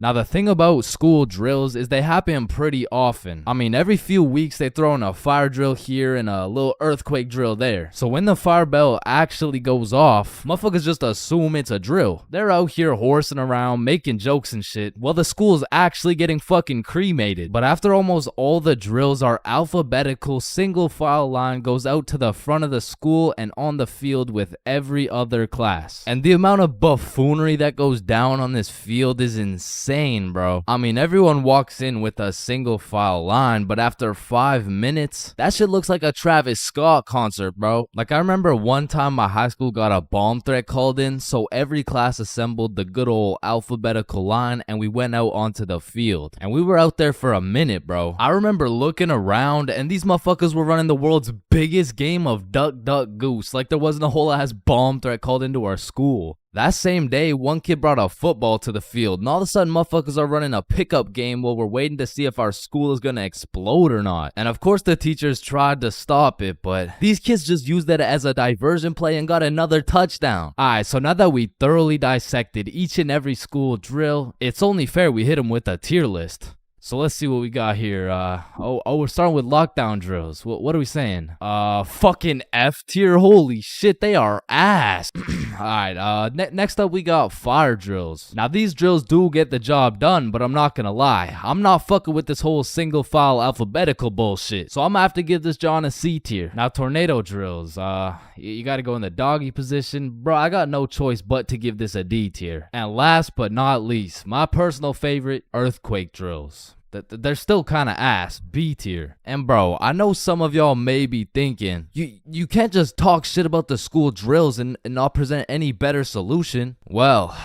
Now, the thing about school drills is they happen pretty often. I mean, every few weeks they throw in a fire drill here and a little earthquake drill there. So when the fire bell actually goes off, motherfuckers just assume it's a drill. They're out here horsing around, making jokes and shit, while the school's actually getting fucking cremated. But after almost all the drills are alphabetical, single file line goes out to the front of the school and on the field with every other class. And the amount of buffoonery that goes down on this field is insane. Bro. I mean, everyone walks in with a single file line, but after 5 minutes, that shit looks like a Travis Scott concert, bro. Like, I remember one time my high school got a bomb threat called in, so every class assembled the good old alphabetical line and we went out onto the field. And we were out there for a minute, bro. I remember looking around and these motherfuckers were running the world's biggest game of duck, duck, goose. Like there wasn't a whole ass bomb threat called into our school. That same day, one kid brought a football to the field, and all of a sudden, motherfuckers are running a pickup game while we're waiting to see if our school is gonna explode or not. And of course, the teachers tried to stop it, but these kids just used that as a diversion play and got another touchdown. Alright, so now that we thoroughly dissected each and every school drill, it's only fair we hit them with a tier list. So let's see what we got here. We're starting with lockdown drills. What are we saying? Fucking F tier. Holy shit, they are ass. Alright, next up we got fire drills. Now these drills do get the job done, but I'm not gonna lie. I'm not fucking with this whole single file alphabetical bullshit. So I'm gonna have to give this John a C tier. Now tornado drills. You gotta go in the doggy position. Bro, I got no choice but to give this a D tier. And last but not least, my personal favorite, earthquake drills. They're still kind of ass, B tier. And bro, I know some of y'all may be thinking, you can't just talk shit about the school drills and not present any better solution. Well,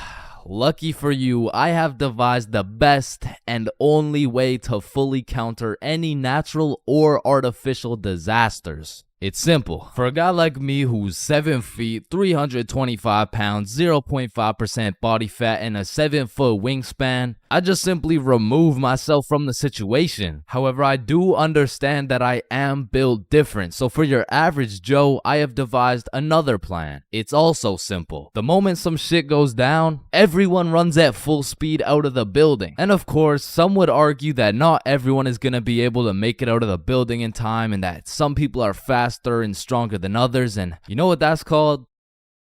lucky for you, I have devised the best and only way to fully counter any natural or artificial disasters. It's simple. For a guy like me who's 7 feet, 325 pounds, 0.5% body fat, and a 7-foot wingspan, I just simply remove myself from the situation. However, I do understand that I am built different, so for your average Joe, I have devised another plan. It's also simple. The moment some shit goes down, everyone runs at full speed out of the building. And of course, some would argue that not everyone is gonna be able to make it out of the building in time and that some people are faster and stronger than others, and you know what that's called?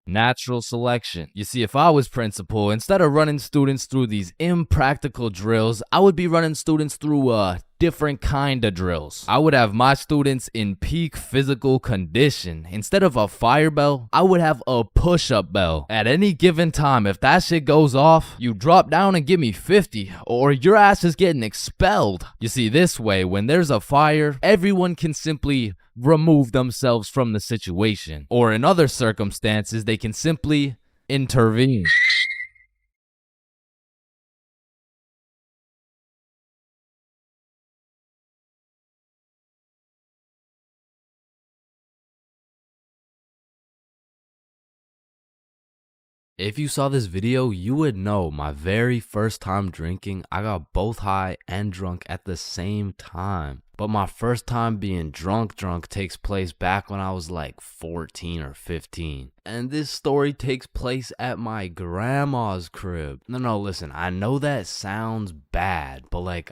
Natural selection. You see, if I was principal, instead of running students through these impractical drills, I would be running students through different kind of drills. I would have my students in peak physical condition. Instead of a fire bell, I would have a push-up bell. At any given time, if that shit goes off, you drop down and give me 50, or your ass is getting expelled. You see, this way, when there's a fire, everyone can simply remove themselves from the situation. Or in other circumstances, they can simply intervene. If you saw this video, you would know my very first time drinking, I got both high and drunk at the same time. But my first time being drunk takes place back when I was like 14 or 15. And this story takes place at my grandma's crib. No, listen, I know that sounds bad, but like,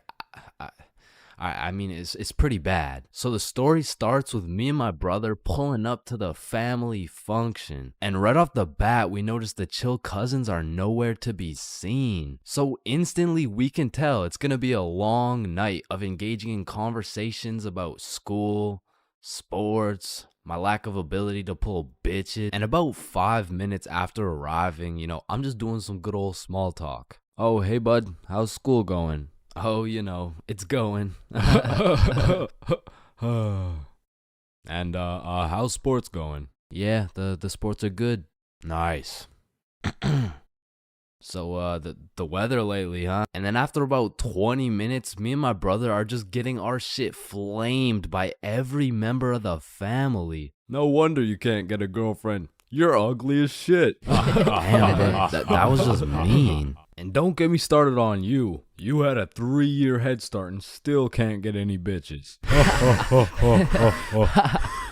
I mean, it's pretty bad. So the story starts with me and my brother pulling up to the family function. And right off the bat, we notice the chill cousins are nowhere to be seen. So instantly we can tell it's gonna be a long night of engaging in conversations about school, sports, my lack of ability to pull bitches. And about 5 minutes after arriving, you know, I'm just doing some good old small talk. Oh, hey bud, how's school going? Oh, you know, it's going. And how's sports going? Yeah, the sports are good. Nice. So, the weather lately, huh? And then after about 20 minutes, me and my brother are just getting our shit flamed by every member of the family. No wonder you can't get a girlfriend. You're ugly as shit. Damn, that was just mean. And don't get me started on you. You had a 3-year head start and still can't get any bitches.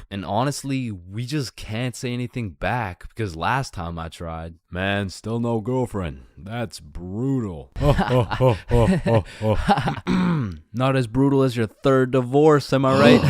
And honestly, we just can't say anything back because last time I tried. Man, still no girlfriend. That's brutal. Not as brutal as your third divorce, am I right?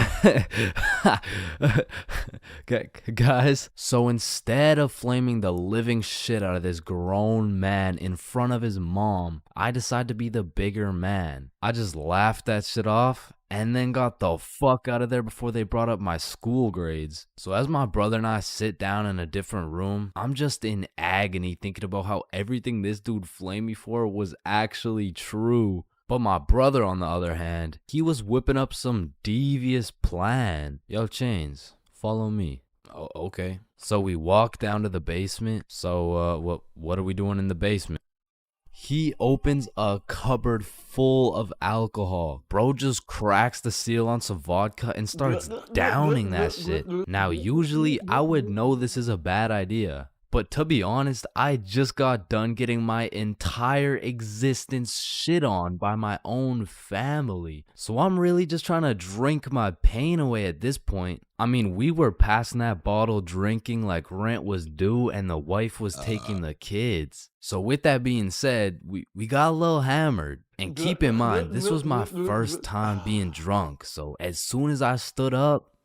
Guys, so instead of flaming the living shit out of this grown man in front of his mom, I decided to be the bigger man. I just laughed that shit off and then got the fuck out of there before they brought up my school grades. So as my brother and I sit down in a different room, I'm just in agony thinking about how everything this dude flamed me for was actually true. But my brother, on the other hand, he was whipping up some devious plan. Yo, Chains, follow me. Oh, okay. So we walk down to the basement. So, what are we doing in the basement? He opens a cupboard full of alcohol. Bro just cracks the seal on some vodka and starts downing that shit. Now, usually I would know this is a bad idea. But to be honest, I just got done getting my entire existence shit on by my own family. So I'm really just trying to drink my pain away at this point. I mean, we were passing that bottle drinking like rent was due and the wife was taking the kids. So with that being said, we got a little hammered. And keep in mind, this was my first time being drunk. So as soon as I stood up,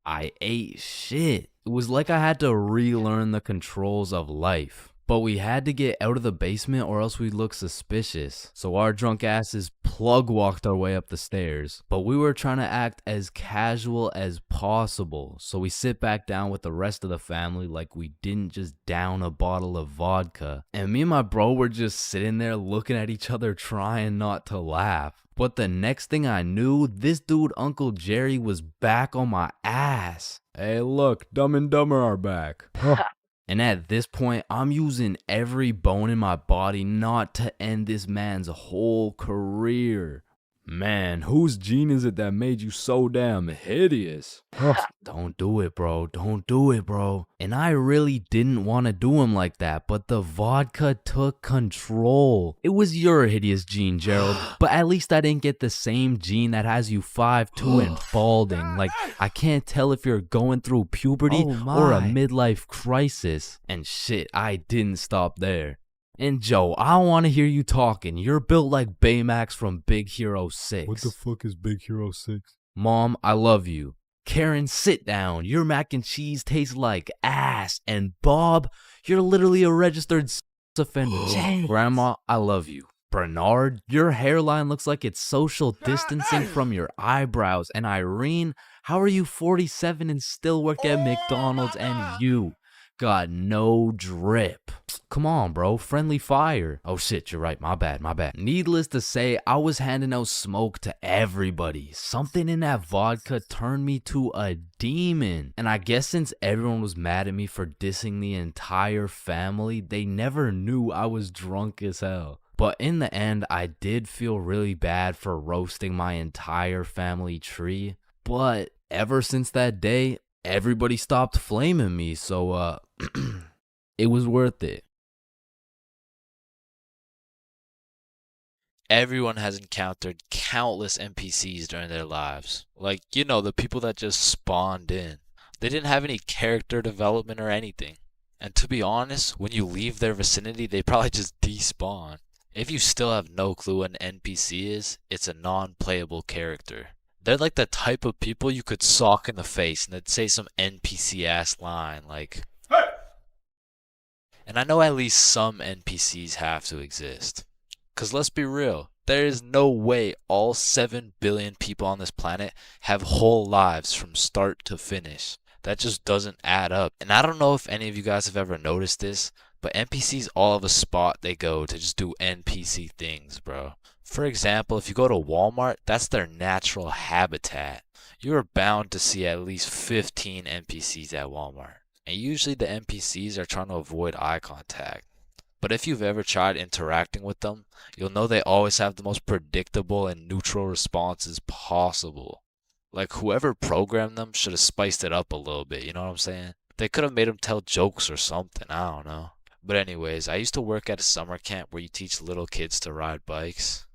I ate shit. It was like I had to relearn the controls of life. But we had to get out of the basement or else we'd look suspicious. So our drunk asses plug walked our way up the stairs. But we were trying to act as casual as possible. So we sit back down with the rest of the family like we didn't just down a bottle of vodka. And me and my bro were just sitting there looking at each other trying not to laugh. But the next thing I knew, this dude, Uncle Jerry, was back on my ass. Hey, look, Dumb and Dumber are back. And at this point, I'm using every bone in my body not to end this man's whole career. Man, whose gene is it that made you so damn hideous? Don't do it, bro. Don't do it, bro. And I really didn't want to do him like that, but the vodka took control. It was your hideous gene, Gerald, but at least I didn't get the same gene that has you 5'2" and balding. Like, I can't tell if you're going through puberty or a midlife crisis. And shit, I didn't stop there. And Joe, I want to hear you talking. You're built like Baymax from Big Hero 6. What the fuck is Big Hero 6? Mom, I love you. Karen, sit down. Your mac and cheese tastes like ass. And Bob, you're literally a registered sex offender. Grandma, I love you. Bernard, your hairline looks like it's social distancing from your eyebrows. And Irene, how are you 47 and still work at McDonald's? And you got no drip. Come on, bro. Friendly fire. Oh shit, you're right. My bad. Needless to say, I was handing out smoke to everybody. Something in that vodka turned me to a demon. And I guess since everyone was mad at me for dissing the entire family, they never knew I was drunk as hell. But in the end, I did feel really bad for roasting my entire family tree. But ever since that day, everybody stopped flaming me, so it was worth it. Everyone has encountered countless NPCs during their lives. Like, you know, the people that just spawned in. They didn't have any character development or anything. And to be honest, when you leave their vicinity, they probably just despawn. If you still have no clue what an NPC is, it's a non-playable character. They're like the type of people you could sock in the face and they'd say some NPC-ass line like, "Hey!" And I know at least some NPCs have to exist. Because let's be real, there is no way all 7 billion people on this planet have whole lives from start to finish. That just doesn't add up. And I don't know if any of you guys have ever noticed this, but NPCs all have a spot they go to just do NPC things, bro. For example, if you go to Walmart, that's their natural habitat. You are bound to see at least 15 NPCs at Walmart. And usually the NPCs are trying to avoid eye contact. But if you've ever tried interacting with them, you'll know they always have the most predictable and neutral responses possible. Like whoever programmed them should have spiced it up a little bit, you know what I'm saying? They could have made them tell jokes or something, I don't know. But anyways, I used to work at a summer camp where you teach little kids to ride bikes.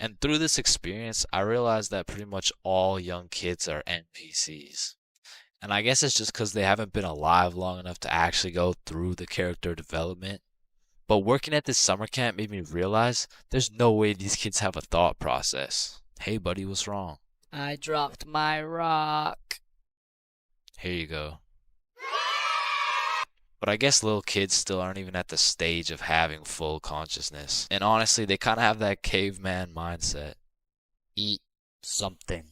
And through this experience, I realized that pretty much all young kids are NPCs. And I guess it's just because they haven't been alive long enough to actually go through the character development. But working at this summer camp made me realize there's no way these kids have a thought process. Hey buddy, what's wrong? I dropped my rock. Here you go. But I guess little kids still aren't even at the stage of having full consciousness. And honestly, they kind of have that caveman mindset. Eat something.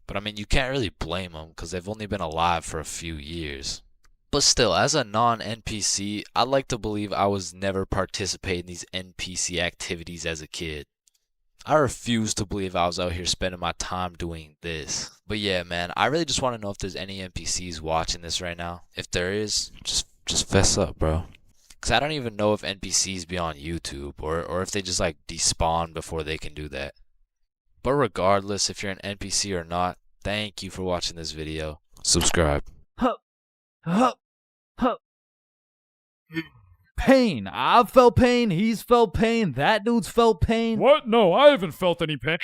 But I mean, you can't really blame them because they've only been alive for a few years. But still, as a non-NPC, I'd like to believe I was never participating in these NPC activities as a kid. I refuse to believe I was out here spending my time doing this. But yeah, man, I really just want to know if there's any NPCs watching this right now. If there is, just fess up, bro. Because I don't even know if NPCs be on YouTube or if they just like despawn before they can do that. But regardless if you're an NPC or not, thank you for watching this video. Subscribe. Pain. I've felt pain. He's felt pain. That dude's felt pain. What? No, I haven't felt any pain.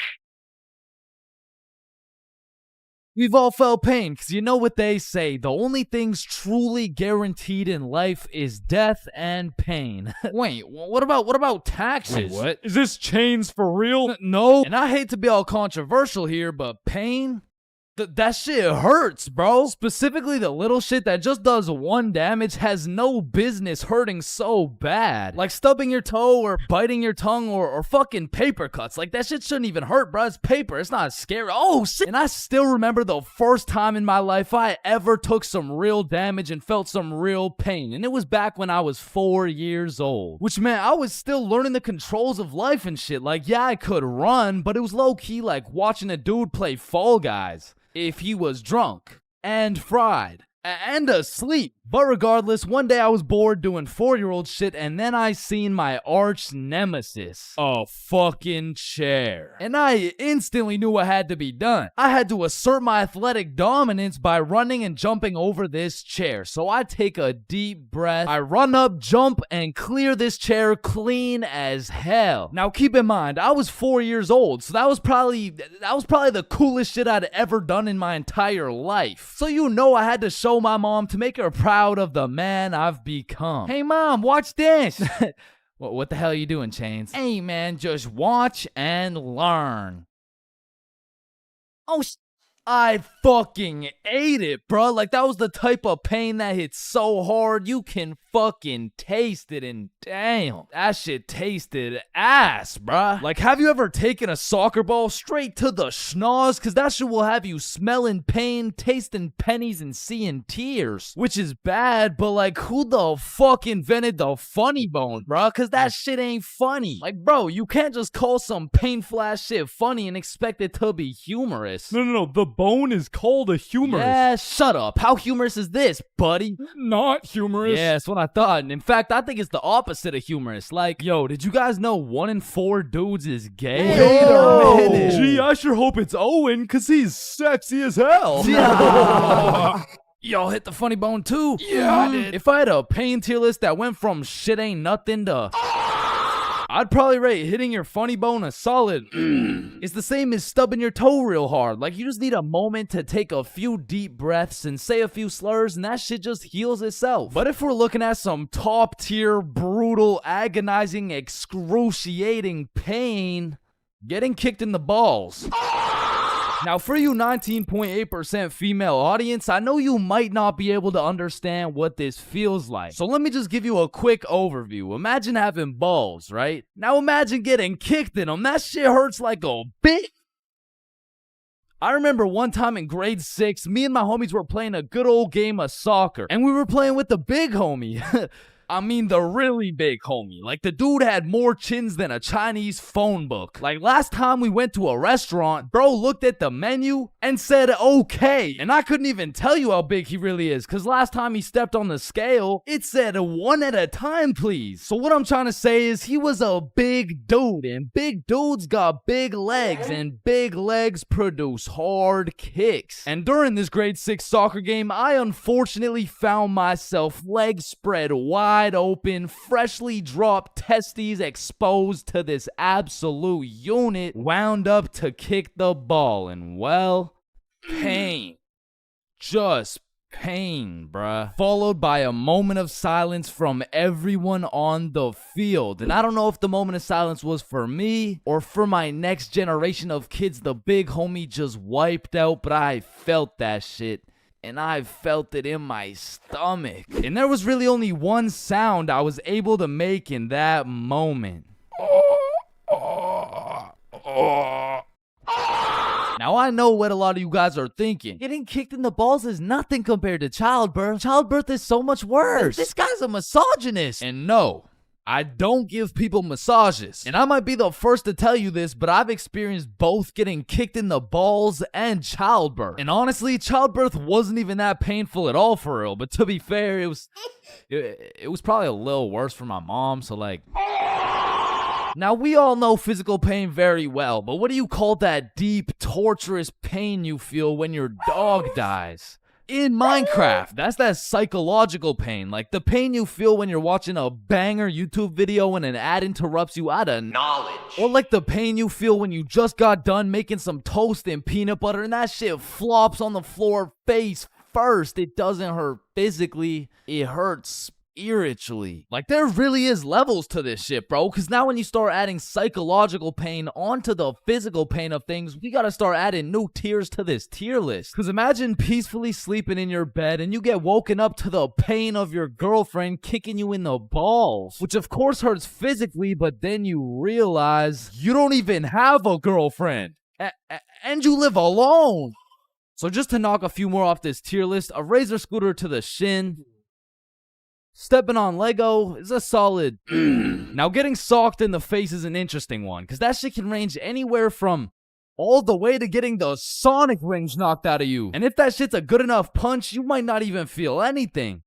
We've all felt pain, because you know what they say. The only things truly guaranteed in life is death and pain. Wait, what about taxes? Wait, what? Is this Chains for real? No. And I hate to be all controversial here, but pain? That shit hurts, bro. Specifically, the little shit that just does 1 damage has no business hurting so bad. Like stubbing your toe or biting your tongue or fucking paper cuts. Like that shit shouldn't even hurt, bro. It's paper. It's not scary. Oh, shit. And I still remember the first time in my life I ever took some real damage and felt some real pain. And it was back when I was 4 years old. Which meant I was still learning the controls of life and shit. Like, yeah, I could run, but it was low-key like watching a dude play Fall Guys. If he was drunk and fried and asleep. But regardless, one day I was bored doing 4-year-old shit and then I seen my arch nemesis, a fucking chair. And I instantly knew what had to be done. I had to assert my athletic dominance by running and jumping over this chair. So I take a deep breath, I run up, jump, and clear this chair clean as hell. Now keep in mind, I was 4 years old, so that was probably the coolest shit I'd ever done in my entire life. So you know I had to show my mom to make her proud of the man I've become. Hey mom, watch this. What the hell are you doing, Chains? Hey man, just watch and learn. Oh, I fucking ate it, bro. Like that was the type of pain that hits so hard you can fucking taste it, and damn, that shit tasted ass, bruh. Like, have you ever taken a soccer ball straight to the schnoz? Cause that shit will have you smelling pain, tasting pennies, and seeing tears. Which is bad, but like, who the fuck invented the funny bone, bruh? Cause that shit ain't funny. Like, bro, you can't just call some painful ass shit funny and expect it to be humorous. No, the bone is called a humorous. Yeah, shut up. How humorous is this, buddy? Not humorous. Yeah, that's what I thought. And in fact, I think it's the opposite of humorous. Like, yo, did you guys know 1 in 4 dudes is gay? Wait a minute. Gee, I sure hope it's Owen, cause he's sexy as hell. Y'all hit the funny bone too? Yeah, I did. If I had a pain tier list that went from shit ain't nothing to... I'd probably rate hitting your funny bone a solid. It's the same as stubbing your toe real hard. Like, you just need a moment to take a few deep breaths and say a few slurs, and that shit just heals itself. But if we're looking at some top tier, brutal, agonizing, excruciating pain, getting kicked in the balls. Now, for you 19.8% female audience, I know you might not be able to understand what this feels like. So let me just give you a quick overview. Imagine having balls, right? Now imagine getting kicked in them. That shit hurts like a bitch. I remember one time in grade 6, me and my homies were playing a good old game of soccer. And we were playing with the big homie. I mean the really big homie. Like the dude had more chins than a Chinese phone book. Like last time we went to a restaurant, bro looked at the menu and said okay. And I couldn't even tell you how big he really is, cause last time he stepped on the scale, it said 1 at a time please. So what I'm trying to say is he was a big dude, and big dudes got big legs, and big legs produce hard kicks. And during this grade 6 soccer game, I unfortunately found myself legs spread wide open, freshly dropped testes exposed to this absolute unit, wound up to kick the ball, and well, pain. Just pain, bruh. Followed by a moment of silence from everyone on the field. And I don't know if the moment of silence was for me or for my next generation of kids the big homie just wiped out, but I felt that shit. And I felt it in my stomach. And there was really only one sound I was able to make in that moment. Now I know what a lot of you guys are thinking. Getting kicked in the balls is nothing compared to childbirth. Childbirth is so much worse. This guy's a misogynist. And no, I don't give people massages. And I might be the first to tell you this, but I've experienced both getting kicked in the balls and childbirth. And honestly, childbirth wasn't even that painful at all for real. But to be fair, it was probably a little worse for my mom, so like... Now, we all know physical pain very well, but what do you call that deep, torturous pain you feel when your dog dies? In Minecraft, that's that psychological pain, like the pain you feel when you're watching a banger YouTube video and an ad interrupts you out of knowledge. Or like the pain you feel when you just got done making some toast and peanut butter and that shit flops on the floor face first. It doesn't hurt physically, it hurts spiritually. Like there really is levels to this shit, bro, because now when you start adding psychological pain onto the physical pain of things, we gotta start adding new tiers to this tier list. Because imagine peacefully sleeping in your bed and you get woken up to the pain of your girlfriend kicking you in the balls, which of course hurts physically, but then you realize you don't even have a girlfriend and you live alone. So just to knock a few more off this tier list, a razor scooter to the shin, stepping on Lego is a solid. Now, getting socked in the face is an interesting one, because that shit can range anywhere from all the way to getting the Sonic rings knocked out of you. And if that shit's a good enough punch, you might not even feel anything.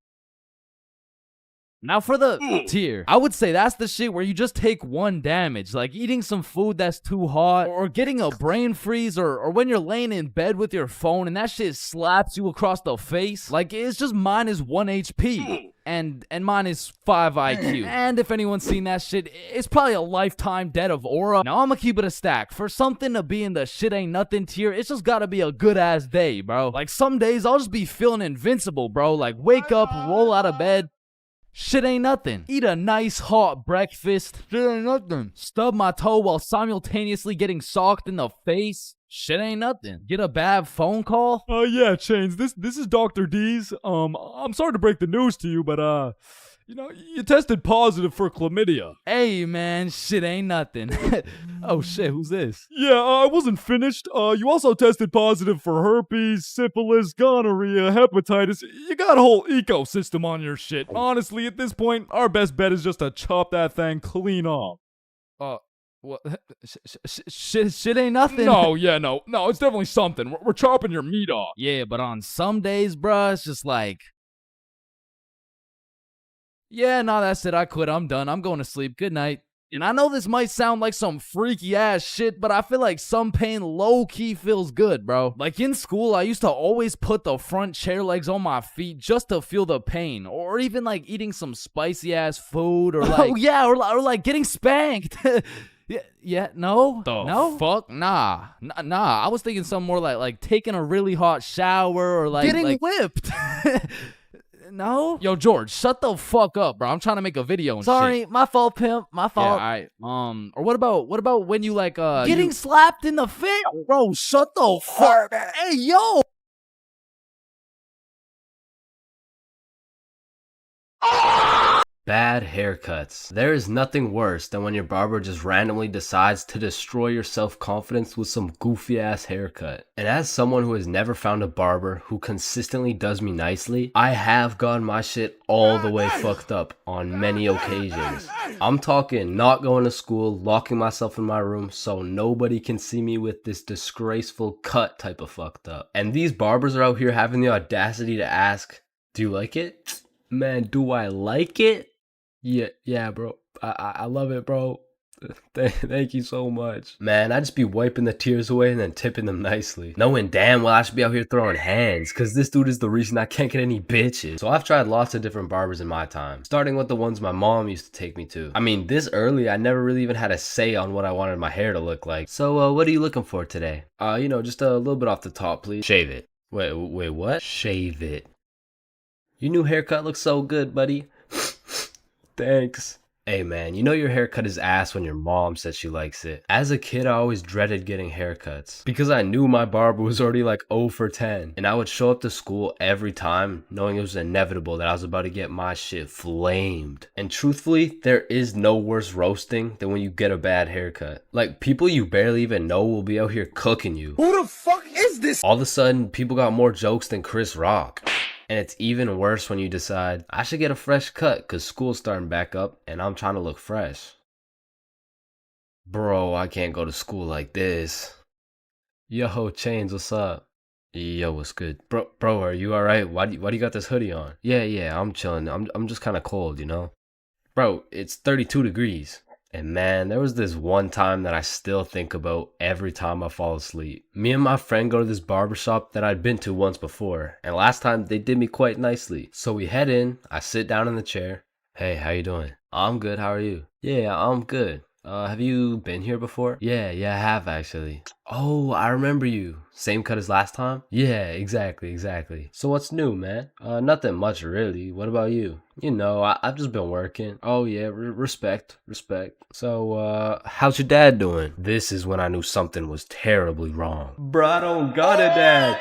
Now for the tier, I would say that's the shit where you just take one damage, like eating some food that's too hot, or getting a brain freeze, or when you're laying in bed with your phone and that shit slaps you across the face. Like it's just minus 1 HP. And minus 5 IQ. And if anyone's seen that shit, it's probably a lifetime debt of aura. Now I'ma keep it a stack. For something to be in the shit ain't nothing tier, it's just gotta be a good ass day, bro. Like some days I'll just be feeling invincible, bro. Like wake up, roll out of bed, shit ain't nothing. Eat a nice hot breakfast, shit ain't nothing. Stub my toe while simultaneously getting socked in the face, shit ain't nothing. Get a bad phone call? Yeah, Chains, this is Dr. D's. I'm sorry to break the news to you, but, you know, you tested positive for chlamydia. Hey, man, shit ain't nothing. Oh, shit, who's this? Yeah, I wasn't finished. You also tested positive for herpes, syphilis, gonorrhea, hepatitis. You got a whole ecosystem on your shit. Honestly, at this point, our best bet is just to chop that thing clean off. What? Shit ain't nothing. No, it's definitely something. We're chopping your meat off. Yeah, but on some days, bruh, it's just like, yeah, nah, that's it. I quit. I'm done. I'm going to sleep. Good night. And I know this might sound like some freaky ass shit, but I feel like some pain low-key feels good, bro. Like in school, I used to always put the front chair legs on my feet just to feel the pain. Or even like eating some spicy ass food, or like, oh yeah, or like getting spanked. No? Fuck? Nah. I was thinking something more like taking a really hot shower, or like getting whipped. No? Yo, George, shut the fuck up, bro. I'm trying to make a video and Sorry, shit. my fault, pimp. My fault. Yeah, alright. Or what about when you like getting slapped in the face? Bro, shut the fuck. Hey, yo. Bad haircuts. There is nothing worse than when your barber just randomly decides to destroy your self-confidence with some goofy ass haircut. And as someone who has never found a barber who consistently does me nicely, I have gotten my shit all the way fucked up on many occasions. I'm talking not going to school, locking myself in my room so nobody can see me with this disgraceful cut type of fucked up. And these barbers are out here having the audacity to ask, do you like it? Man, do I like it? Yeah, bro. I love it, bro. Thank you so much. Man, I just be wiping the tears away and then tipping them nicely. Knowing damn well I should be out here throwing hands, cause this dude is the reason I can't get any bitches. So I've tried lots of different barbers in my time, starting with the ones my mom used to take me to. I mean, this early, I never really even had a say on what I wanted my hair to look like. So, what are you looking for today? Just a little bit off the top, please. Shave it. Wait, what? Shave it. Your new haircut looks so good, buddy. Thanks. Hey man, you know your haircut is ass when your mom says she likes it. As a kid, I always dreaded getting haircuts because I knew my barber was already like 0 for 10. And I would show up to school every time knowing it was inevitable that I was about to get my shit flamed. And truthfully, there is no worse roasting than when you get a bad haircut. Like, people you barely even know will be out here cooking you. Who the fuck is this? All of a sudden, people got more jokes than Chris Rock. And it's even worse when you decide, I should get a fresh cut because school's starting back up and I'm trying to look fresh. Bro, I can't go to school like this. Yo, Chains, what's up? Yo, what's good? Bro, are you alright? Why do you got this hoodie on? Yeah, I'm chilling. I'm just kind of cold, you know? Bro, it's 32 degrees. And man, there was this one time that I still think about every time I fall asleep. Me and my friend go to this barbershop that I'd been to once before, and last time they did me quite nicely. So we head in, I sit down in the chair. Hey, how you doing? I'm good, how are you? Yeah, I'm good. Have you been here before? Yeah, I have actually. Oh, I remember you. Same cut as last time? Yeah, exactly. So what's new, man? Nothing much really. What about you? You know, I've just been working. Oh yeah, respect. So, how's your dad doing? This is when I knew something was terribly wrong. Bruh, I don't got a dad.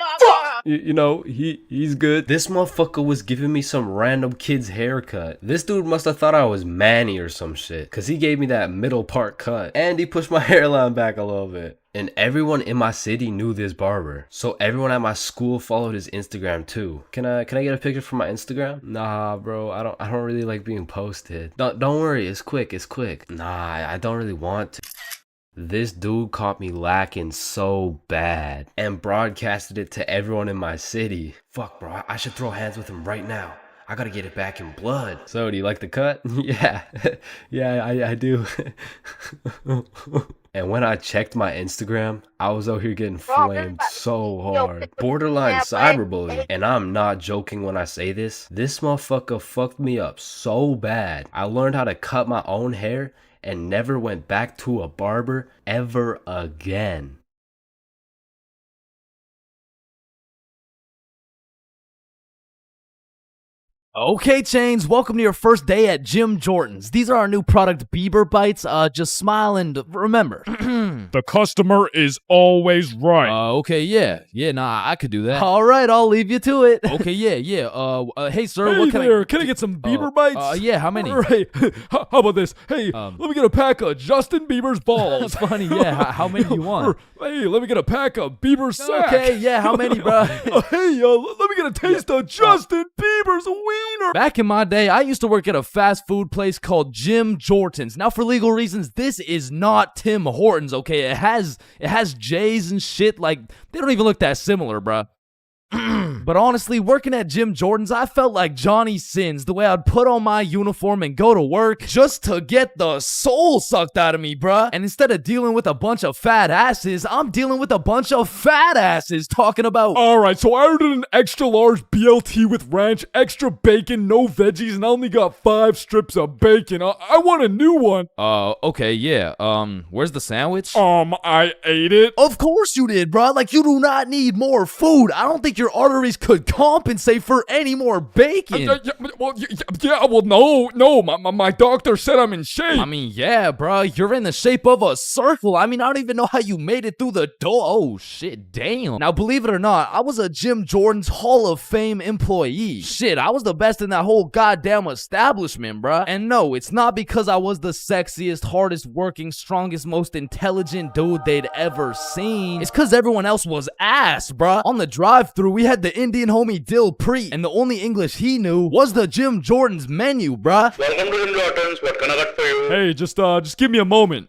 You know, he's good. This motherfucker was giving me some random kid's haircut. This dude must have thought I was Manny or some shit, cause he gave me that middle part cut and he pushed my hairline back a little bit. And everyone in my city knew this barber, so everyone at my school followed his Instagram too. Can I get a picture from my Instagram? Nah, bro, I don't really like being posted. Don't worry, it's quick. Nah, I don't really want to. This dude caught me lacking so bad and broadcasted it to everyone in my city. Fuck, bro, I should throw hands with him right now. I gotta get it back in blood. So, do you like the cut? Yeah, I do. And when I checked my Instagram, I was out here getting flamed so hard. Borderline cyberbullying. And I'm not joking when I say this. This motherfucker fucked me up so bad. I learned how to cut my own hair and never went back to a barber ever again. Okay, Chains, welcome to your first day at Jim Jordan's. These are our new product, Bieber Bites. Just smile and remember. The customer is always right. Okay, yeah, nah, I could do that. All right, I'll leave you to it. Okay, yeah. Hey, sir, Hey what can there, can I get some Bieber Bites? Yeah, how many? Right. How about this? Hey, let me get a pack of Justin Bieber's balls. Funny, yeah. How many do you want? Hey, let me get a pack of Bieber's sack. Okay, yeah, how many, bro? Hey, let me get a taste of Justin Bieber's wiener. Back in my day, I used to work at a fast food place called Jim Jordan's. Now, for legal reasons, this is not Tim Hortons, okay? It has J's and shit. Like, they don't even look that similar, bruh. But honestly, working at Jim Jordan's, I felt like Johnny Sins, the way I'd put on my uniform and go to work just to get the soul sucked out of me, bruh. And instead of dealing with a bunch of fat asses, I'm dealing with a bunch of fat asses talking about... Alright, so I ordered an extra large BLT with ranch, extra bacon, no veggies, and I only got 5 strips of bacon. I want a new one. Okay, yeah. Where's the sandwich? I ate it. Of course you did, bruh. Like, you do not need more food. I don't think your arteries calories could compensate for any more bacon. My doctor said I'm in shape. I mean, yeah, bro, you're in the shape of a circle. I mean, I don't even know how you made it through the door. Oh, shit, damn. Now, believe it or not, I was a Jim Jordan's Hall of Fame employee. Shit, I was the best in that whole goddamn establishment, bruh. And no, it's not because I was the sexiest, hardest working, strongest, most intelligent dude they'd ever seen. It's because everyone else was ass, bruh. On the drive-thru, we had the Indian homie Dill Preet, and the only English he knew was the Jim Jordan's menu, bruh. Welcome to Jim Jordan's. What can I get for you? Hey, just give me a moment.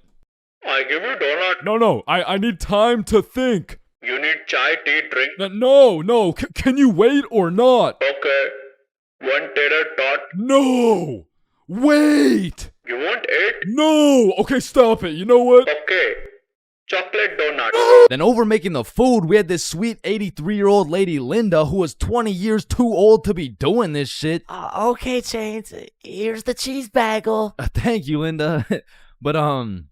I give you donut. No, I need time to think. You need chai, tea, drink? No, can you wait or not? Okay. One tater tot. No! Wait! You want it? No! Okay, stop it. You know what? Okay. Chocolate donut. Then over making the food, we had this sweet 83-year-old lady Linda who was 20 years too old to be doing this shit. Okay, Chains. Here's the cheese bagel. Thank you, Linda. But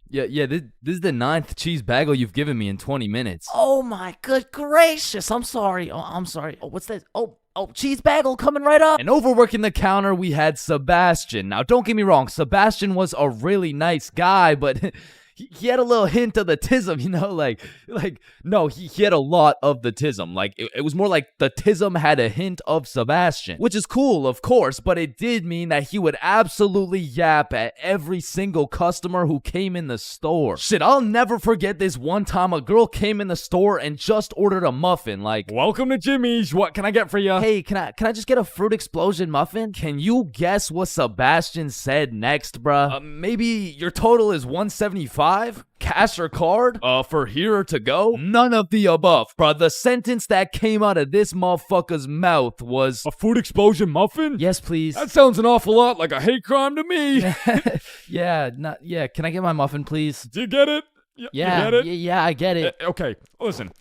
yeah, this is the 9th cheese bagel you've given me in 20 minutes. Oh my good gracious. I'm sorry. I'm sorry. Oh, what's this? Oh, cheese bagel coming right up. And overworking the counter, we had Sebastian. Now, don't get me wrong, Sebastian was a really nice guy, but he had a little hint of the tism, you know, no, he had a lot of the tism. Like, it was more like the tism had a hint of Sebastian, which is cool, of course, but it did mean that he would absolutely yap at every single customer who came in the store. Shit, I'll never forget this one time a girl came in the store and just ordered a muffin, like, welcome to Jimmy's, what can I get for you? Hey, can I just get a fruit explosion muffin? Can you guess what Sebastian said next, bruh? Maybe your total is $175? Cash or card? For here or to go? None of the above, bruh. The sentence that came out of this motherfucker's mouth was, a food explosion muffin? Yes, please. That sounds an awful lot like a hate crime to me. Yeah, can I get my muffin, please? Do you get it? Yeah, you get it? Yeah, I get it. Okay, listen.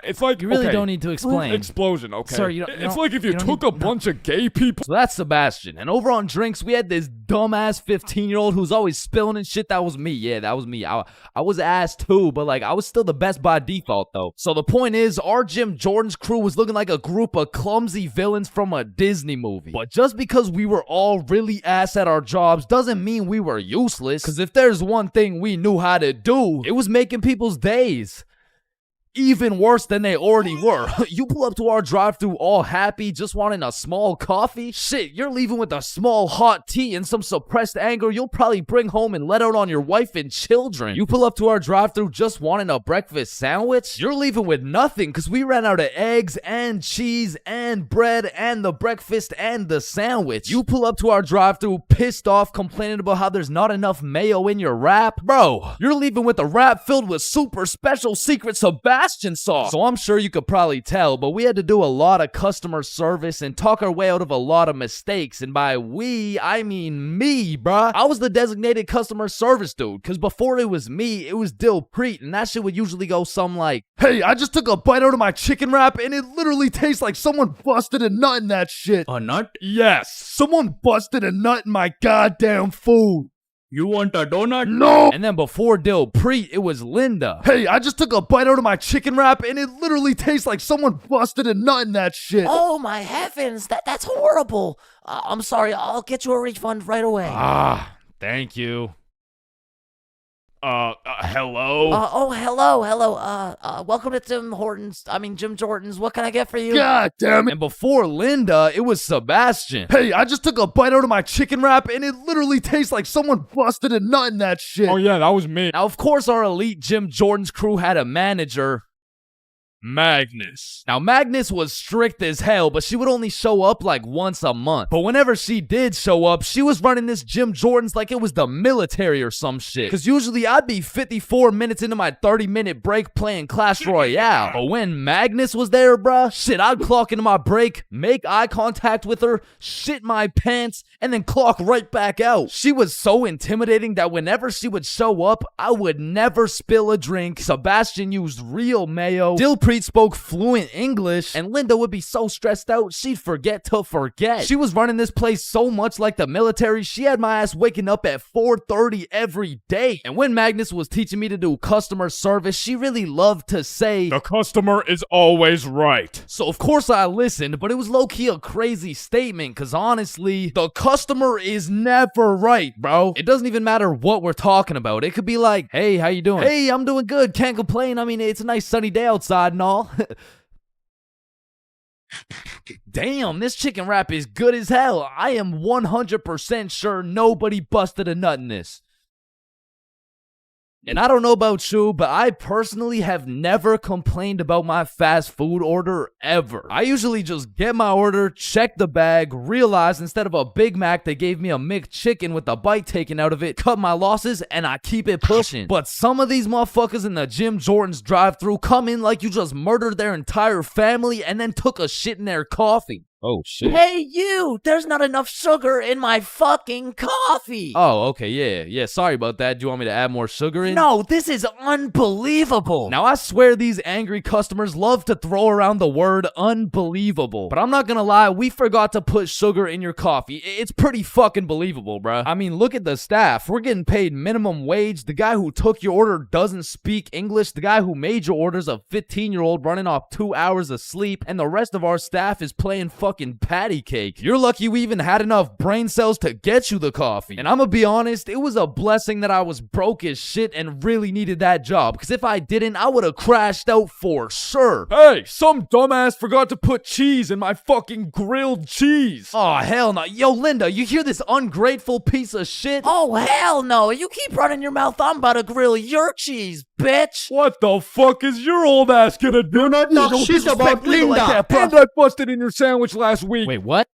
It's like, you really don't need to explain. Explosion, okay. Sir, it's like if you took a bunch of gay people. So that's Sebastian. And over on drinks, we had this dumbass 15-year-old who's always spilling and shit. That was me. Yeah, that was me. I was ass too, but like I was still the best by default though. So the point is, our Jim Jordan's crew was looking like a group of clumsy villains from a Disney movie. But just because we were all really ass at our jobs doesn't mean we were useless. Because if there's one thing we knew how to do, it was making people's days even worse than they already were. You pull up to our drive-thru all happy, just wanting a small coffee? Shit, you're leaving with a small hot tea and some suppressed anger you'll probably bring home and let out on your wife and children. You pull up to our drive-thru just wanting a breakfast sandwich? You're leaving with nothing because we ran out of eggs and cheese and bread and the breakfast and the sandwich. You pull up to our drive-thru pissed off, complaining about how there's not enough mayo in your wrap? Bro, you're leaving with a wrap filled with super special secret Sebastian sauce. So I'm sure you could probably tell, but we had to do a lot of customer service and talk our way out of a lot of mistakes. And by we, I mean me, bruh. I was the designated customer service dude, because before it was me, it was Dill Preet, and that shit would usually go something like, hey, I just took a bite out of my chicken wrap, and it literally tastes like someone busted a nut in that shit. A nut? Yes, someone busted a nut in my goddamn food. You want a donut? No! And then before Dill Preet, it was Linda. Hey, I just took a bite out of my chicken wrap, and it literally tastes like someone busted a nut in that shit. Oh my heavens, that's horrible. I'm sorry, I'll get you a refund right away. Thank you. Hello? Hello. Welcome to Jim Jordan's. What can I get for you? God damn it. And before Linda, it was Sebastian. Hey, I just took a bite out of my chicken wrap, and it literally tastes like someone busted a nut in that shit. Oh yeah, that was me. Now, of course, our elite Jim Jordan's crew had a manager, Magnus. Now, Magnus was strict as hell, but she would only show up like once a month. But whenever she did show up, she was running this Jim Jordan's like it was the military or some shit. Because usually I'd be 54 minutes into my 30-minute break playing Clash Royale. But when Magnus was there, bruh, shit, I'd clock into my break, make eye contact with her, shit my pants, and then clock right back out. She was so intimidating that whenever she would show up, I would never spill a drink. Sebastian used real mayo. Dill Preet street spoke fluent English, and Linda would be so stressed out she'd forget to forget. She was running this place so much like the military, she had my ass waking up at 4:30 every day. And when Magnus was teaching me to do customer service, she really loved to say, "The customer is always right." So of course I listened, but it was low-key a crazy statement, cause honestly, the customer is never right, bro. It doesn't even matter what we're talking about. It could be like, "Hey, how you doing?" "Hey, I'm doing good, can't complain. I mean, it's a nice sunny day outside and all." Damn, this chicken wrap is good as hell. I am 100% sure nobody busted a nut in this. And I don't know about you, but I personally have never complained about my fast food order ever. I usually just get my order, check the bag, realize instead of a Big Mac, they gave me a McChicken with a bite taken out of it, cut my losses, and I keep it pushing. But some of these motherfuckers in the Jim Jordan's drive-thru come in like you just murdered their entire family and then took a shit in their coffee. Oh, shit. Hey, you! There's not enough sugar in my fucking coffee! Oh, okay, yeah, sorry about that. Do you want me to add more sugar in? No, this is unbelievable! Now, I swear these angry customers love to throw around the word unbelievable. But I'm not gonna lie, we forgot to put sugar in your coffee. It's pretty fucking believable, bruh. I mean, look at the staff. We're getting paid minimum wage. The guy who took your order doesn't speak English. The guy who made your order's a 15-year-old running off 2 hours of sleep. And the rest of our staff is playing fucking patty cake. You're lucky we even had enough brain cells to get you the coffee. And I'm gonna be honest, it was a blessing that I was broke as shit and really needed that job, because if I didn't, I would have crashed out for sure. Hey, some dumbass forgot to put cheese in my fucking grilled cheese. Oh, hell no. Yo, Linda, you hear this ungrateful piece of shit? Oh, hell no! You keep running your mouth, I'm about to grill your cheese, bitch! What the fuck is your old ass gonna do? Do not talk shit about Linda. Like that, and I busted in your sandwich last week. Wait, what?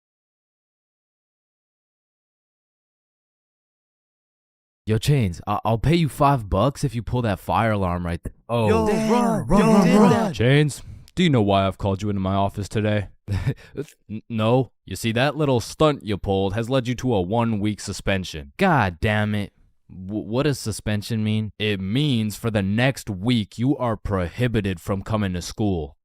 Yo, Chains, I'll pay you $5 if you pull that fire alarm right there. Oh, Yo, run. Chains, do you know why I've called you into my office today? No. You see, that little stunt you pulled has led you to a 1-week suspension. God damn it. What does suspension mean? It means for the next week you are prohibited from coming to school.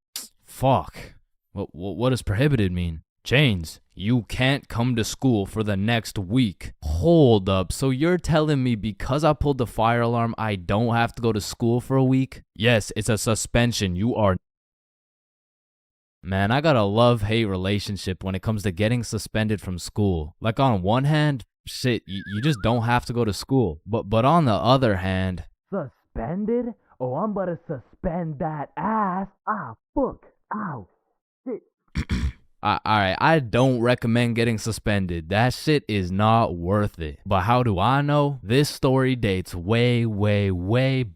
Fuck. What does prohibited mean? Chains, you can't come to school for the next week. Hold up, so you're telling me because I pulled the fire alarm, I don't have to go to school for a week? Yes, it's a suspension. You are... Man, I got a love-hate relationship when it comes to getting suspended from school. Like, on one hand, shit, you just don't have to go to school. But on the other hand... Suspended? Oh, I'm about to suspend that ass. Ah, fuck. Ow. Shit. Alright, I don't recommend getting suspended. That shit is not worth it. But how do I know? This story dates way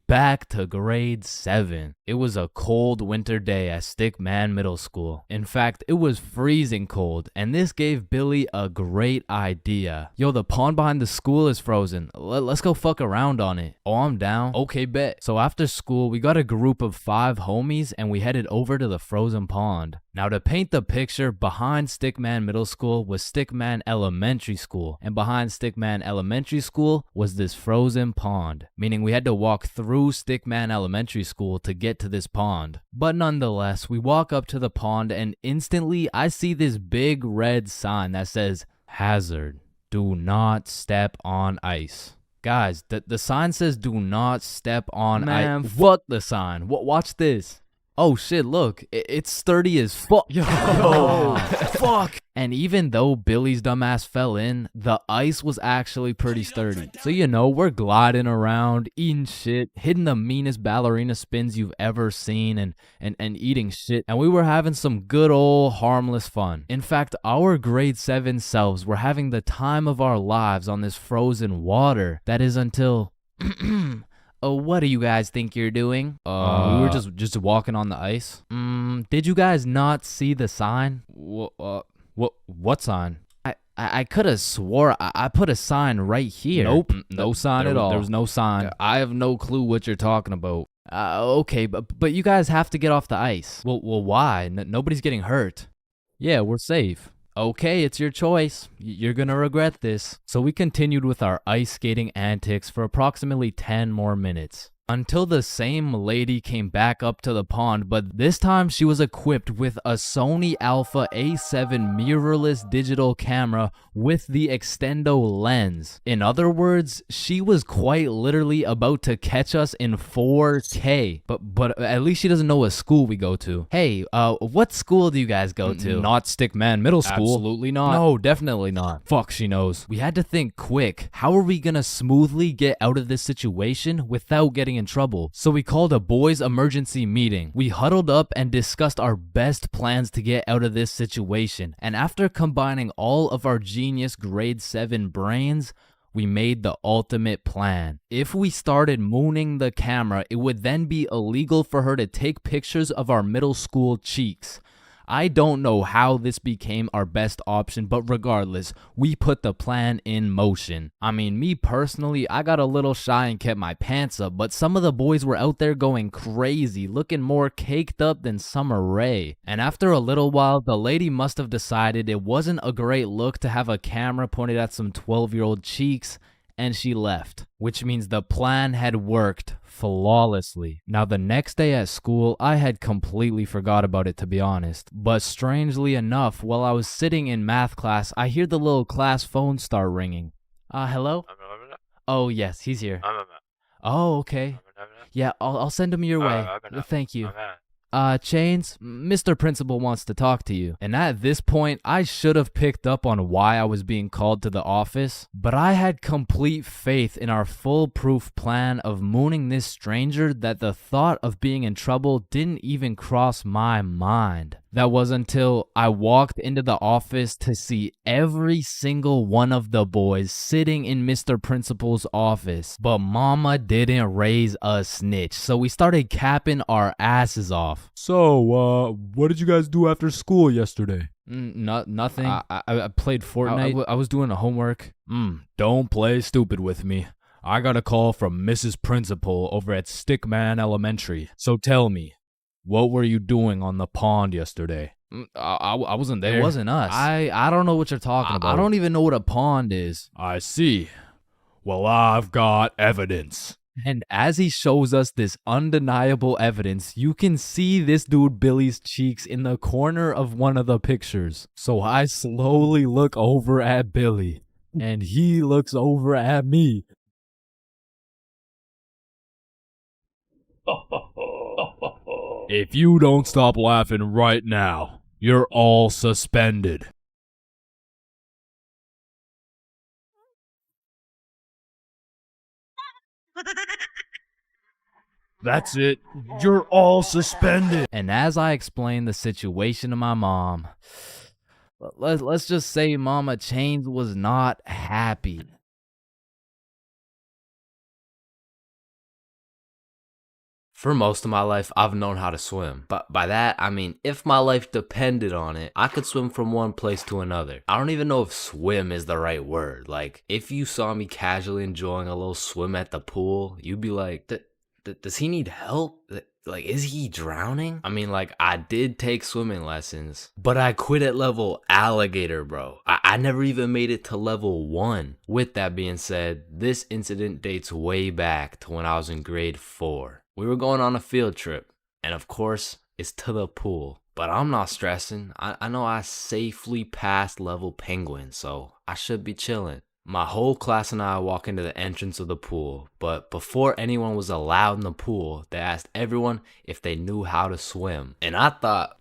back to grade 7. It was a cold winter day at Stickman Middle School. In fact, it was freezing cold, and this gave Billy a great idea. Yo, the pond behind the school is frozen. Let's go fuck around on it. Oh, I'm down. Okay, bet. So after school, we got a group of 5 homies, and we headed over to the frozen pond. Now, to paint the picture, behind Stickman Middle School was Stickman Elementary School, and behind Stickman Elementary School was this frozen pond, meaning we had to walk through Stickman Elementary School to get to this pond. But nonetheless, we walk up to the pond and instantly I see this big red sign that says, "Hazard, do not step on ice." Guys, the sign says do not step on ice. Man, fuck the sign. Watch this. Oh shit, look, it's sturdy as fuck. Yo, fuck. And even though Billy's dumbass fell in, the ice was actually pretty sturdy. So you know, we're gliding around, eating shit, hitting the meanest ballerina spins you've ever seen, and eating shit. And we were having some good old harmless fun. In fact, our grade 7 selves were having the time of our lives on this frozen water. That is until... Oh, what do you guys think you're doing? We were just walking on the ice. Did you guys not see the sign? What sign? I could have swore I put a sign right here. Nope, no sign at all. There was no sign. I have no clue what you're talking about. Okay, but you guys have to get off the ice. Well, why? Nobody's getting hurt. Yeah, we're safe. Okay, it's your choice. You're gonna regret this. So we continued with our ice skating antics for approximately 10 more minutes. Until the same lady came back up to the pond, but this time she was equipped with a Sony Alpha A7 mirrorless digital camera with the extendo lens. In other words, she was quite literally about to catch us in 4K. But at least she doesn't know what school we go to. Hey, what school do you guys go to? Not Stickman Middle School. Absolutely not. No, definitely not. Fuck, she knows. We had to think quick. How are we gonna smoothly get out of this situation without getting in trouble? So we called a boys' emergency meeting. We huddled up and discussed our best plans to get out of this situation. And after combining all of our genius grade 7 brains, we made the ultimate plan. If we started mooning the camera, it would then be illegal for her to take pictures of our middle school cheeks. I don't know how this became our best option, but regardless, we put the plan in motion. I mean, me personally, I got a little shy and kept my pants up, but some of the boys were out there going crazy, looking more caked up than Summer Rae. And after a little while, the lady must have decided it wasn't a great look to have a camera pointed at some 12-year-old cheeks, and she left, which means the plan had worked flawlessly. Now, the next day at school, I had completely forgot about it, to be honest. But strangely enough, while I was sitting in math class, I hear the little class phone start ringing. Hello? Oh, yes, he's here. Oh, okay. Yeah, I'll send him your way. Thank you. Chains, Mr. Principal wants to talk to you. And at this point, I should have picked up on why I was being called to the office, but I had complete faith in our foolproof plan of mooning this stranger that the thought of being in trouble didn't even cross my mind. That was until I walked into the office to see every single one of the boys sitting in Mr. Principal's office. But mama didn't raise a snitch, so we started capping our asses off. So, what did you guys do after school yesterday? Nothing. I played Fortnite. I was doing the homework. Don't play stupid with me. I got a call from Mrs. Principal over at Stickman Elementary. So tell me, what were you doing on the pond yesterday? I wasn't there. It wasn't us. I don't know what you're talking about. I don't even know what a pond is. I see. Well, I've got evidence. And as he shows us this undeniable evidence, you can see this dude Billy's cheeks in the corner of one of the pictures. So I slowly look over at Billy, and he looks over at me. If you don't stop laughing right now, you're all suspended. That's it. You're all suspended. And as I explained the situation to my mom, let's just say Mama Chains was not happy. For most of my life, I've known how to swim. But by that, I mean, if my life depended on it, I could swim from one place to another. I don't even know if swim is the right word. Like, if you saw me casually enjoying a little swim at the pool, you'd be like, does he need help? Like, is he drowning? I mean, like, I did take swimming lessons, but I quit at level alligator, bro. I never even made it to level 1. With that being said, this incident dates way back to when I was in grade 4. We were going on a field trip, and of course, it's to the pool. But I'm not stressing. I know I safely passed level penguin, so I should be chilling. My whole class and I walk into the entrance of the pool, but before anyone was allowed in the pool, they asked everyone if they knew how to swim. And I thought,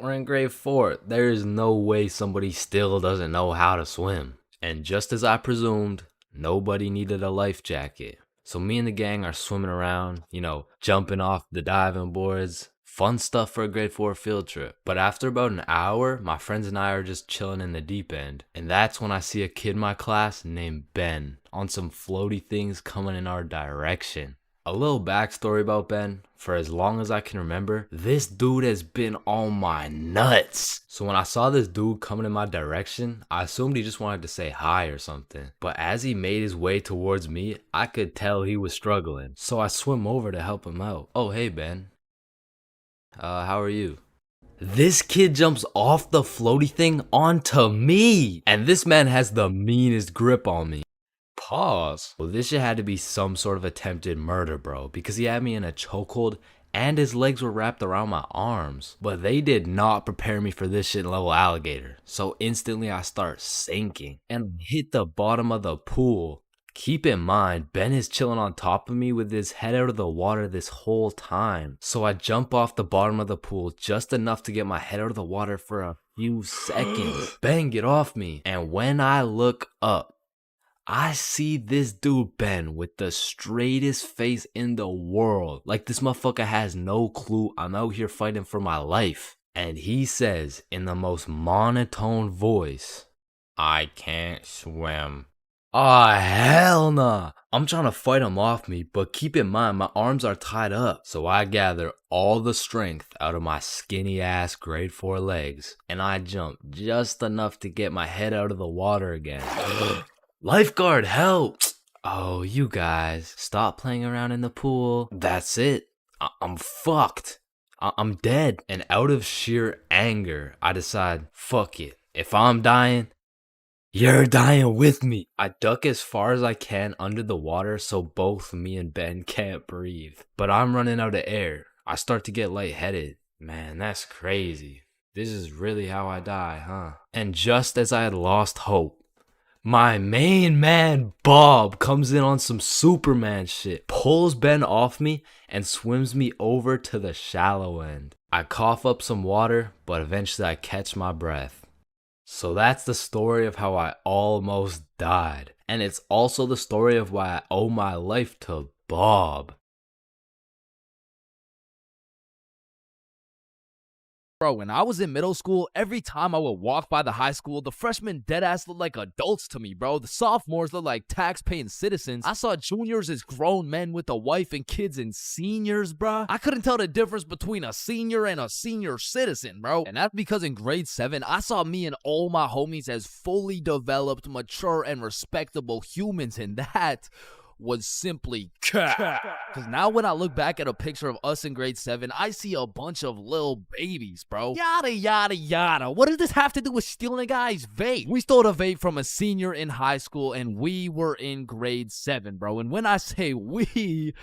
we're in grade 4. There is no way somebody still doesn't know how to swim. And just as I presumed, nobody needed a life jacket. So me and the gang are swimming around, you know, jumping off the diving boards. Fun stuff for a grade 4 field trip. But after about an hour, my friends and I are just chilling in the deep end. And that's when I see a kid in my class named Ben on some floaty things coming in our direction. A little backstory about Ben. For as long as I can remember, this dude has been on my nuts. So when I saw this dude coming in my direction, I assumed he just wanted to say hi or something. But as he made his way towards me, I could tell he was struggling. So I swim over to help him out. Oh, hey, Ben. How are you? This kid jumps off the floaty thing onto me. And this man has the meanest grip on me. Pause. Well, this shit had to be some sort of attempted murder, bro, because he had me in a chokehold and his legs were wrapped around my arms. But they did not prepare me for this shit level alligator. So instantly I start sinking and hit the bottom of the pool. Keep in mind, Ben is chilling on top of me with his head out of the water this whole time. So I jump off the bottom of the pool just enough to get my head out of the water for a few seconds. Ben, get off me. And when I look up, I see this dude Ben with the straightest face in the world. Like this motherfucker has no clue I'm out here fighting for my life. And he says in the most monotone voice, "I can't swim." Ah, hell nah. I'm trying to fight him off me, but keep in mind my arms are tied up. So I gather all the strength out of my skinny ass grade 4 legs and I jump just enough to get my head out of the water again. Lifeguard, help! Oh, you guys, stop playing around in the pool. That's it. I'm fucked. I'm dead. And out of sheer anger, I decide, fuck it. If I'm dying, you're dying with me. I duck as far as I can under the water so both me and Ben can't breathe. But I'm running out of air. I start to get lightheaded. Man, that's crazy. This is really how I die, huh? And just as I had lost hope, my main man, Bob, comes in on some Superman shit, pulls Ben off me, and swims me over to the shallow end. I cough up some water, but eventually I catch my breath. So that's the story of how I almost died. And it's also the story of why I owe my life to Bob. Bro, when I was in middle school, every time I would walk by the high school, the freshmen deadass looked like adults to me, bro. The sophomores looked like tax-paying citizens. I saw juniors as grown men with a wife and kids, and seniors, bro. I couldn't tell the difference between a senior and a senior citizen, bro. And that's because in grade 7, I saw me and all my homies as fully developed, mature, and respectable humans, and that was simply cap. Because now when I look back at a picture of us in grade 7, I see a bunch of little babies, bro. Yada, yada, yada. What does this have to do with stealing a guy's vape? We stole a vape from a senior in high school, and we were in grade 7, bro. And when I say we,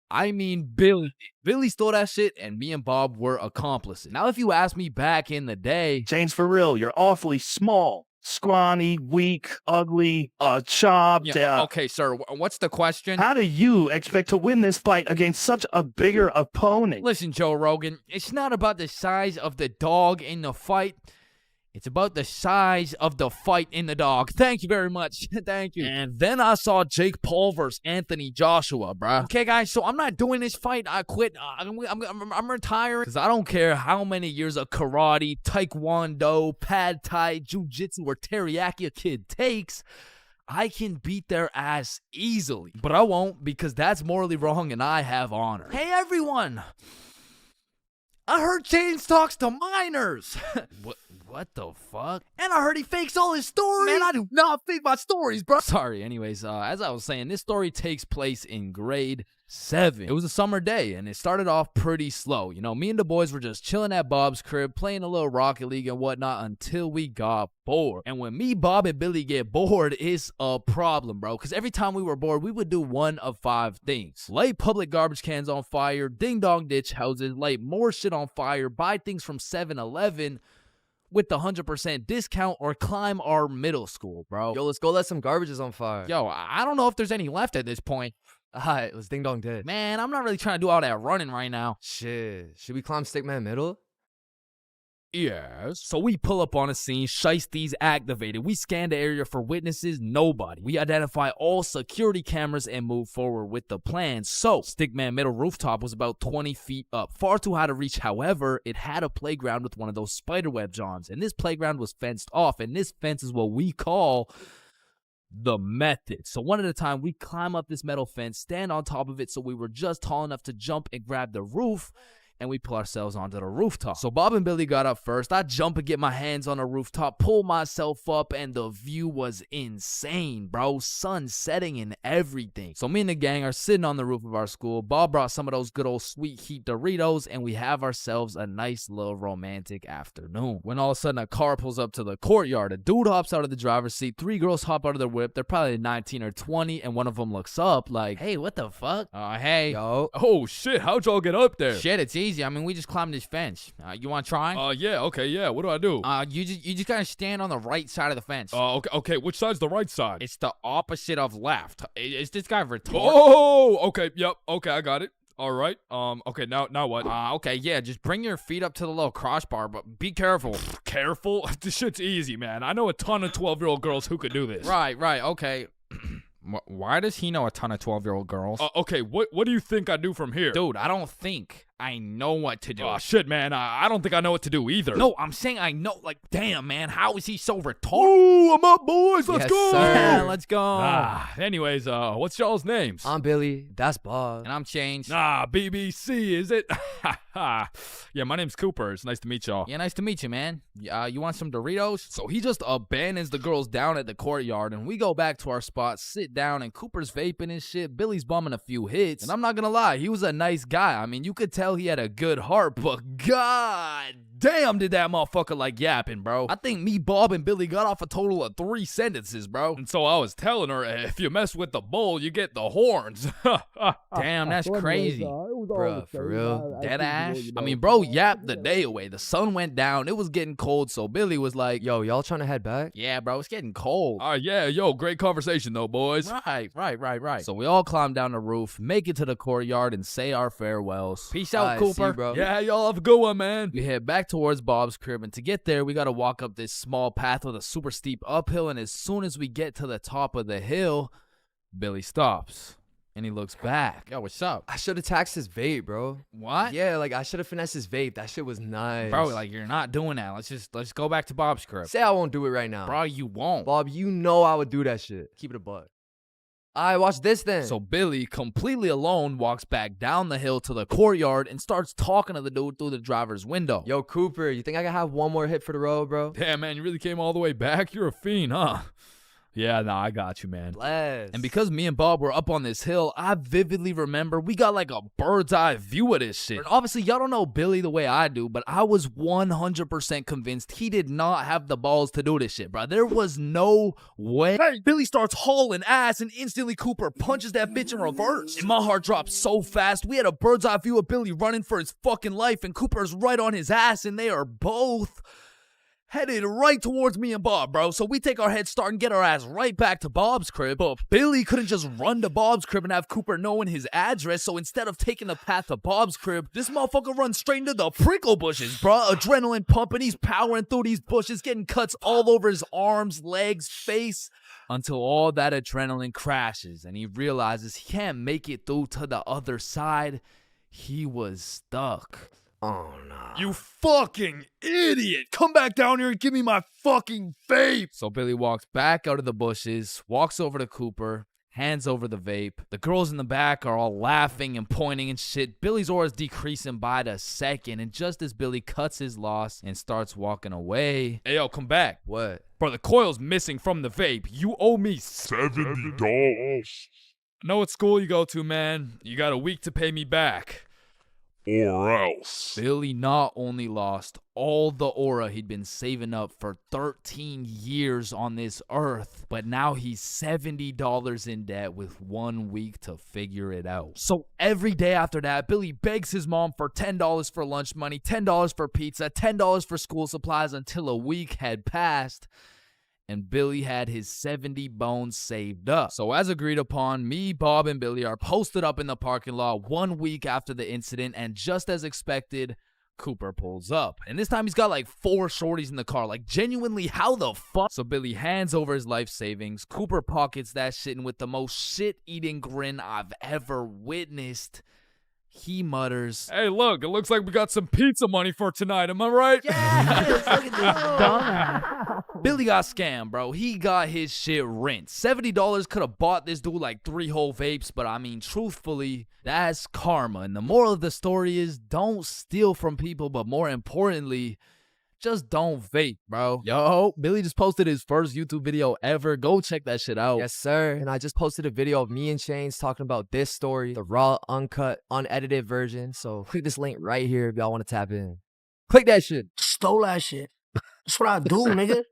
I mean Billy. Billy stole that shit, and me and Bob were accomplices. Now, if you ask me back in the day, Chains, for real, you're awfully small. Scrawny, weak, ugly, chopped. Yeah, okay, sir, what's the question? How do you expect to win this fight against such a bigger opponent? Listen, Joe Rogan, it's not about the size of the dog in the fight. It's about the size of the fight in the dog. Thank you very much. Thank you. And then I saw Jake Paul versus Anthony Joshua, bruh. Okay, guys, so I'm not doing this fight. I quit. I'm retiring. Because I don't care how many years of karate, taekwondo, pad thai, jujitsu, or teriyaki a kid takes, I can beat their ass easily. But I won't, because that's morally wrong and I have honor. Hey, everyone. I heard Chains talks to minors. What the fuck? And I heard he fakes all his stories. Man, I do not fake my stories, bro. Sorry, anyways, as I was saying, this story takes place in grade 7. It was a summer day, and it started off pretty slow. You know, me and the boys were just chilling at Bob's crib, playing a little Rocket League and whatnot until we got bored. And when me, Bob, and Billy get bored, it's a problem, bro. Because every time we were bored, we would do one of 5 things. Light public garbage cans on fire, ding-dong ditch houses, light more shit on fire, buy things from 7-Eleven, with the 100% discount, or climb our middle school, bro. Yo, let's go let some garbages on fire. Yo, I don't know if there's any left at this point. Alright, let's ding dong dead. Man, I'm not really trying to do all that running right now. Shit, should we climb Stickman Middle? Yes. So we pull up on a scene, shiesties activated. We scan the area for witnesses, nobody. We identify all security cameras and move forward with the plan. So, Stickman Middle rooftop was about 20 feet up, far too high to reach. However, it had a playground with one of those spiderweb johns, and this playground was fenced off, and this fence is what we call the method. So one at a time, we climb up this metal fence, stand on top of it so we were just tall enough to jump and grab the roof. and we pull ourselves onto the rooftop. So Bob and Billy got up first. I jump and get my hands on the rooftop, pull myself up, and the view was insane, bro. Sun setting and everything. So me and the gang are sitting on the roof of our school. Bob brought some of those good old sweet heat Doritos, and we have ourselves a nice little romantic afternoon. When all of a sudden a car pulls up to the courtyard. A dude hops out of the driver's seat. 3 girls hop out of their whip. They're probably 19 or 20, and one of them looks up like, Hey, what the fuck? hey. Yo. Oh shit, how'd y'all get up there? Shit, it's easy. I mean, we just climbed this fence. You want to try? Yeah, okay, yeah. What do I do? You just gotta stand on the right side of the fence. Okay. Which side's the right side? It's the opposite of left. Is this guy retarded? Oh, okay, yep, okay, I got it. All right. Okay, now what? Okay, yeah, just bring your feet up to the little crossbar, but be careful. Careful? This shit's easy, man. I know a ton of 12-year-old girls who could do this. Right, okay. Why does he know a ton of 12-year-old girls? Okay, what do you think I do from here? Dude, I don't think I know what to do. Oh, shit, man. I don't think I know what to do either. No, I'm saying I know. Like, damn, man. How is he so retarded? Ooh, I'm up, boys. Let's go. Sir. Yeah, let's go. Anyways, what's y'all's names? I'm Billy. That's Bob. And I'm Chains. BBC, is it? Yeah, my name's Cooper. It's nice to meet y'all. Yeah, nice to meet you, man. You want some Doritos? So he just abandons the girls down at the courtyard, and we go back to our spot, sit down, and Cooper's vaping and shit. Billy's bumming a few hits. And I'm not gonna lie, he was a nice guy. I mean, you could tell he had a good heart, but god damn did that motherfucker like yapping, bro. I think me, Bob, and Billy got off a total of 3 sentences, bro. And so I was telling her, if you mess with the bull, you get the horns. Damn, that's crazy. Bruh, for real? Dead ass? I mean, bro yapped the day away. The sun went down. It was getting cold, so Billy was like, Yo, y'all trying to head back? yeah, bro, it's getting cold. Yeah, yo, great conversation though, boys. Right. So we all climb down the roof, make it to the courtyard, and say our farewells. Peace out, Alright, Cooper. see you, bro. Yeah, y'all have a good one, man. We head back towards Bob's crib, and to get there, we gotta walk up this small path with a super steep uphill, and as soon as we get to the top of the hill, Billy stops. And he looks back. Yo, what's up? I should have taxed his vape, bro. What? Yeah, like I should have finessed his vape. That shit was nice. Bro, like you're not doing that. Let's go back to Bob's crib. Say I won't do it right now. Bro, you won't. Bob, you know I would do that shit. Keep it a buck. Alright, watch this then. So Billy, completely alone, walks back down the hill to the courtyard and starts talking to the dude through the driver's window. Yo, Cooper, you think I can have one more hit for the road, bro? Damn, man, you really came all the way back? You're a fiend, huh? Yeah, nah, I got you, man. Bless. And because me and Bob were up on this hill, I vividly remember we got like a bird's eye view of this shit. And obviously, y'all don't know Billy the way I do, but I was 100% convinced he did not have the balls to do this shit, bro. There was no way. Hey, Billy starts hauling ass, and instantly Cooper punches that bitch in reverse. And my heart dropped so fast. We had a bird's eye view of Billy running for his fucking life, and Cooper's right on his ass, and they are both headed right towards me and Bob, bro. So we take our head start and get our ass right back to Bob's crib. But Billy couldn't just run to Bob's crib and have Cooper knowing his address. So instead of taking the path to Bob's crib, this motherfucker runs straight into the prickle bushes, bro. Adrenaline pumping. He's powering through these bushes, getting cuts all over his arms, legs, face, until all that adrenaline crashes and he realizes he can't make it through to the other side. He was stuck. Oh, no. You fucking idiot! Come back down here and give me my fucking vape! So Billy walks back out of the bushes, walks over to Cooper, hands over the vape. The girls in the back are all laughing and pointing and shit. Billy's aura is decreasing by the second, and just as Billy cuts his loss and starts walking away... Hey, yo, come back. What? Bro, the coil's missing from the vape. You owe me $70. I know what school you go to, man. You got a week to pay me back. Or else. Billy not only lost all the aura he'd been saving up for 13 years on this earth, but now he's $70 in debt with 1 week to figure it out. So every day after that, Billy begs his mom for $10 for lunch money, $10 for pizza, $10 for school supplies until a week had passed. And Billy had his 70 bones saved up. So as agreed upon, me, Bob, and Billy are posted up in the parking lot 1 week after the incident, and just as expected, Cooper pulls up. And this time he's got like 4 shorties in the car. Like, genuinely, how the fuck? So Billy hands over his life savings. Cooper pockets that shit, and with the most shit-eating grin I've ever witnessed, he mutters, Hey, look, it looks like we got some pizza money for tonight. Am I right? Yes, look at this. Billy got scammed, bro. He got his shit rinsed. $70 could have bought this dude like 3 whole vapes, but I mean, truthfully, that's karma. And the moral of the story is don't steal from people, but more importantly, just don't vape, bro. Yo, Billy just posted his first YouTube video ever. Go check that shit out. Yes, sir. And I just posted a video of me and Chains talking about this story, the raw, uncut, unedited version. So click this link right here if y'all want to tap in. Click that shit. Stole that shit. That's what I do, nigga.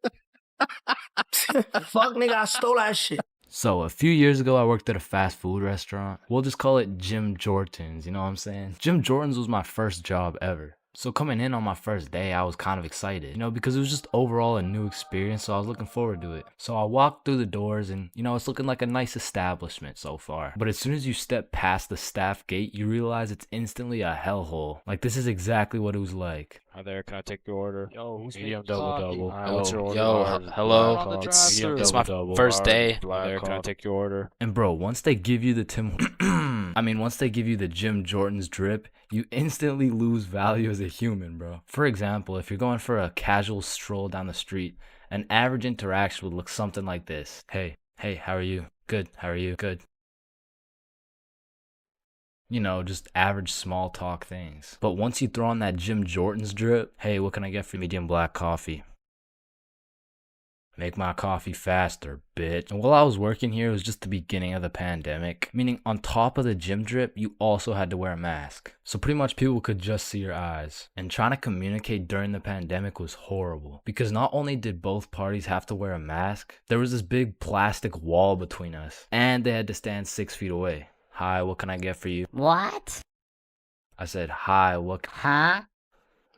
Fuck, nigga, I stole that shit. So a few years ago, I worked at a fast food restaurant. We'll just call it Jim Jordan's, you know what I'm saying? Jim Jordan's was my first job ever. So coming in on my first day, I was kind of excited, you know, because it was just overall a new experience, so I was looking forward to it. So I walked through the doors and, you know, it's looking like a nice establishment so far. But as soon as you step past the staff gate, you realize it's instantly a hellhole. Like, this is exactly what it was like. Hi there, can I take your order? Yo, who's medium making coffee? double? What's your order? Yo, hello. It's my first day. Hi there, can I take your order? And bro, once they give you the once they give you the Jim Jordan's drip, you instantly lose value as a human, bro. For example, if you're going for a casual stroll down the street, an average interaction would look something like this. Hey, how are you? Good, how are you? Good. You know, just average small talk things. But once you throw on that Jim Jordan's drip, hey, what can I get for medium black coffee? Make my coffee faster, bitch. And while I was working here, it was just the beginning of the pandemic. Meaning on top of the gym drip, you also had to wear a mask. So pretty much people could just see your eyes. And trying to communicate during the pandemic was horrible. Because not only did both parties have to wear a mask, there was this big plastic wall between us. And they had to stand 6 feet away. Hi, what can I get for you? What? I said, hi, what? Huh?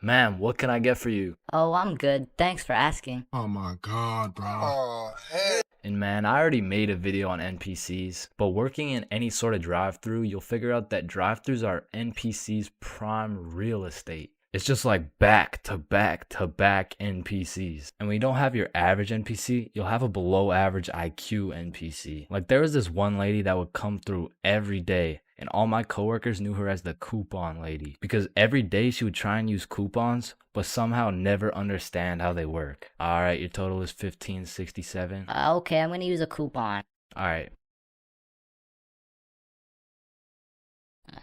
Ma'am, what can I get for you? Oh, I'm good. Thanks for asking. Oh my god, bro. Oh, hey. And man, I already made a video on NPCs, but working in any sort of drive-thru, you'll figure out that drive-thrus are NPCs' prime real estate. It's just like back to back to back NPCs. And when you don't have your average NPC, you'll have a below average IQ NPC. Like there was this one lady that would come through every day, and all my coworkers knew her as the coupon lady because every day she would try and use coupons, but somehow never understand how they work. All right, your total is $15.67. Okay, I'm gonna use a coupon. All right.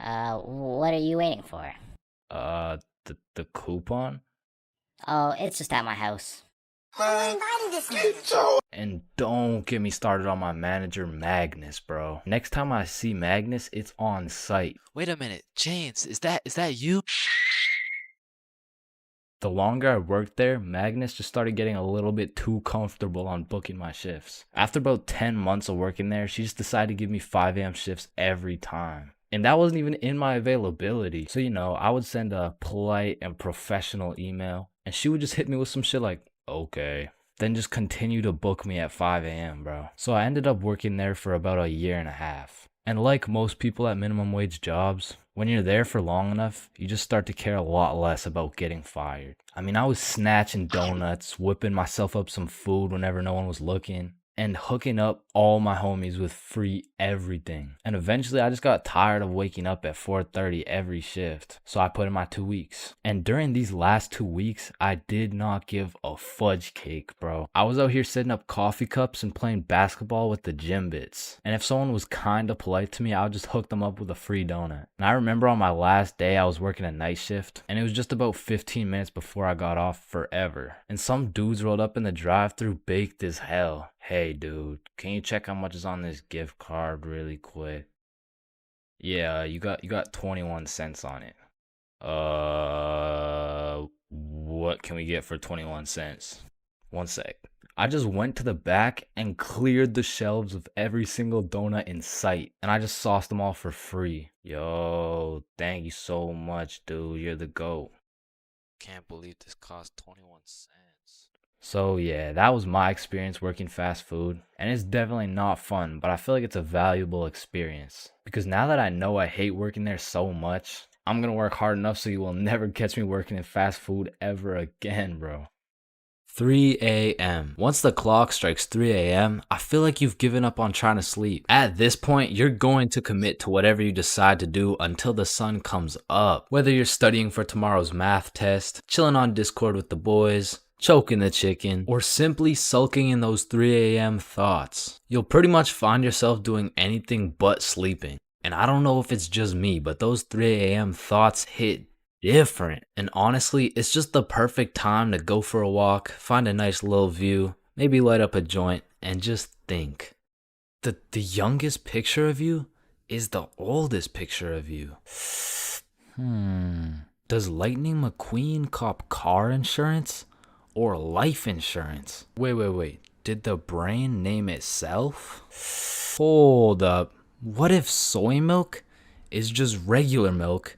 What are you waiting for? The coupon? Oh, it's just at my house. And don't get me started on my manager, Magnus, bro. Next time I see Magnus, it's on site. Wait a minute, Chains, is that you? The longer I worked there, Magnus just started getting a little bit too comfortable on booking my shifts. After about 10 months of working there, she just decided to give me 5 a.m. shifts every time. And that wasn't even in my availability. So, you know, I would send a polite and professional email, and she would just hit me with some shit like, okay. Then just continue to book me at 5 a.m., bro. So I ended up working there for about a year and a half. And like most people at minimum wage jobs, when you're there for long enough, you just start to care a lot less about getting fired. I mean, I was snatching donuts, whipping myself up some food whenever no one was looking, and hooking up all my homies with free everything. And eventually I just got tired of waking up at 4:30 every shift. So I put in my 2 weeks. And during these last 2 weeks, I did not give a fudge cake, bro. I was out here setting up coffee cups and playing basketball with the gym bits. And if someone was kind of polite to me, I would just hook them up with a free donut. And I remember on my last day, I was working a night shift, and it was just about 15 minutes before I got off forever. And some dudes rolled up in the drive-thru baked as hell. Hey dude, can you check how much is on this gift card really quick? Yeah, you got 21 cents on it. What can we get for 21 cents? 1 sec. I just went to the back and cleared the shelves of every single donut in sight, and I just sauced them all for free. Yo, thank you so much, dude. You're the GOAT. Can't believe this cost 21 cents. So yeah, that was my experience working fast food, and it's definitely not fun, but I feel like it's a valuable experience. Because now that I know I hate working there so much, I'm gonna work hard enough so you will never catch me working in fast food ever again, bro. 3 a.m. Once the clock strikes 3 a.m., I feel like you've given up on trying to sleep. At this point, you're going to commit to whatever you decide to do until the sun comes up. Whether you're studying for tomorrow's math test, chilling on Discord with the boys, choking the chicken, or simply sulking in those 3 a.m. thoughts, you'll pretty much find yourself doing anything but sleeping. And I don't know if it's just me, but those 3 a.m. thoughts hit different. And honestly, it's just the perfect time to go for a walk, find a nice little view, maybe light up a joint, and just think. The youngest picture of you is the oldest picture of you. Does Lightning McQueen cop car insurance or life insurance? Wait. Did the brain name itself? Hold up. What if soy milk is just regular milk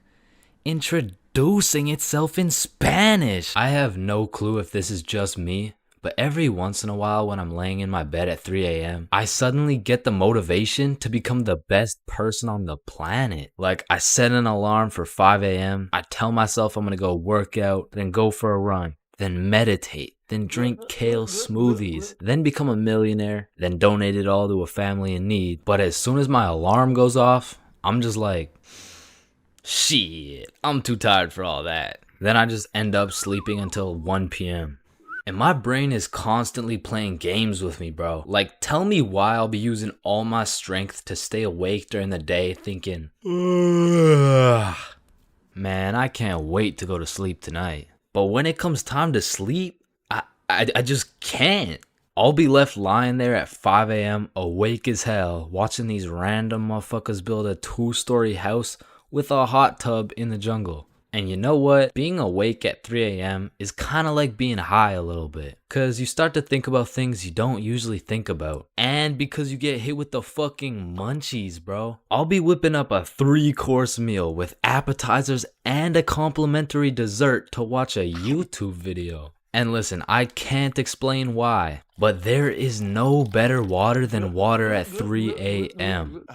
introducing itself in Spanish? I have no clue if this is just me, but every once in a while when I'm laying in my bed at 3 a.m., I suddenly get the motivation to become the best person on the planet. Like, I set an alarm for 5 a.m., I tell myself I'm gonna go work out, then go for a run, then meditate, then drink kale smoothies, then become a millionaire, then donate it all to a family in need. But as soon as my alarm goes off, I'm just like, shit, I'm too tired for all that. Then I just end up sleeping until 1 p.m. And my brain is constantly playing games with me, bro. Like, tell me why I'll be using all my strength to stay awake during the day thinking, ugh, man, I can't wait to go to sleep tonight. But when it comes time to sleep, I just can't. I'll be left lying there at 5 a.m. awake as hell, watching these random motherfuckers build a 2-story house with a hot tub in the jungle. And you know what? Being awake at 3 a.m. is kind of like being high a little bit. Cause you start to think about things you don't usually think about. And because you get hit with the fucking munchies, bro. I'll be whipping up a 3-course meal with appetizers and a complimentary dessert to watch a YouTube video. And listen, I can't explain why, but there is no better water than water at 3 a.m.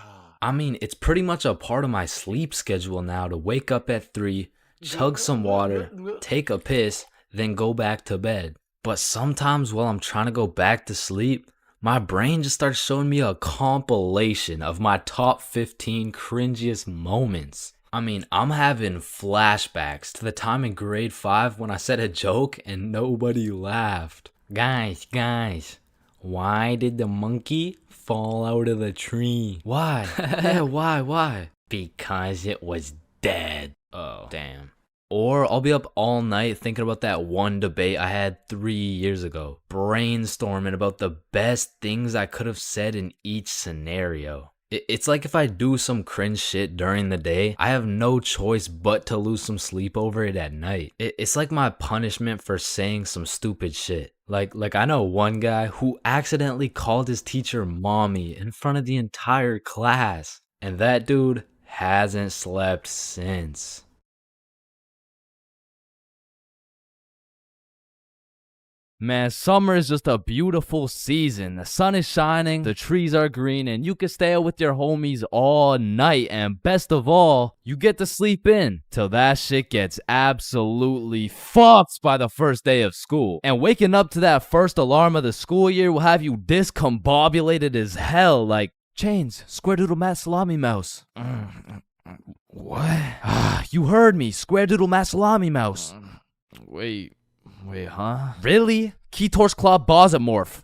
I mean, it's pretty much a part of my sleep schedule now to wake up at 3, chug some water, take a piss, then go back to bed. But sometimes while I'm trying to go back to sleep, my brain just starts showing me a compilation of my top 15 cringiest moments. I mean, I'm having flashbacks to the time in grade 5 when I said a joke and nobody laughed. Guys, why did the monkey fall out of the tree? Why? Yeah, why? Because it was dead. Oh, damn. Or I'll be up all night thinking about that one debate I had 3 years ago, brainstorming about the best things I could have said in each scenario. It's like if I do some cringe shit during the day, I have no choice but to lose some sleep over it at night. It's like my punishment for saying some stupid shit. Like I know one guy who accidentally called his teacher mommy in front of the entire class. And that dude hasn't slept since. Man, summer is just a beautiful season. The sun is shining, the trees are green, and you can stay out with your homies all night. And best of all, you get to sleep in till that shit gets absolutely fucked by the first day of school. And waking up to that first alarm of the school year will have you discombobulated as hell. Like, Chains, Square Doodle Mat Salami Mouse. What? You heard me, Square Doodle Mat Salami Mouse. Wait, huh? Really? Keytor's Claw Bosomorph.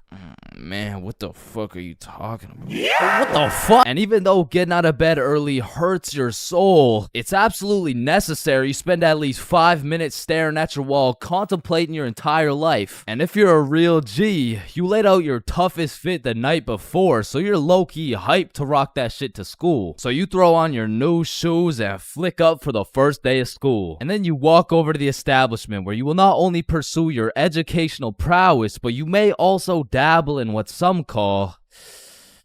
Man, what the fuck are you talking about? What the fuck? And even though getting out of bed early hurts your soul, it's absolutely necessary you spend at least 5 minutes staring at your wall, contemplating your entire life. And if you're a real G, you laid out your toughest fit the night before, so you're low-key hyped to rock that shit to school. So you throw on your new shoes and flick up for the first day of school. And then you walk over to the establishment where you will not only pursue your educational prowess, but you may also dabble in what some call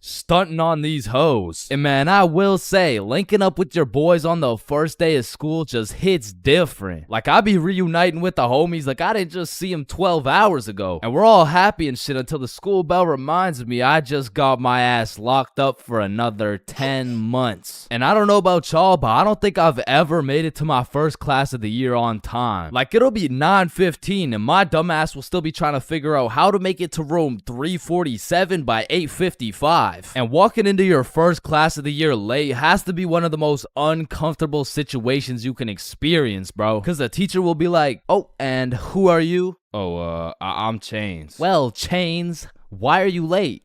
stunting on these hoes. And man, I will say, linking up with your boys on the first day of school just hits different. Like, I be reuniting with the homies like I didn't just see them 12 hours ago. And we're all happy and shit until the school bell reminds me I just got my ass locked up for another 10 months. And I don't know about y'all, but I don't think I've ever made it to my first class of the year on time. Like, it'll be 9:15 and my dumbass will still be trying to figure out how to make it to room 347 by 8:55. And walking into your first class of the year late has to be one of the most uncomfortable situations you can experience, bro. Because the teacher will be like, oh, and who are you? Oh, I'm Chains. Well, Chains, why are you late?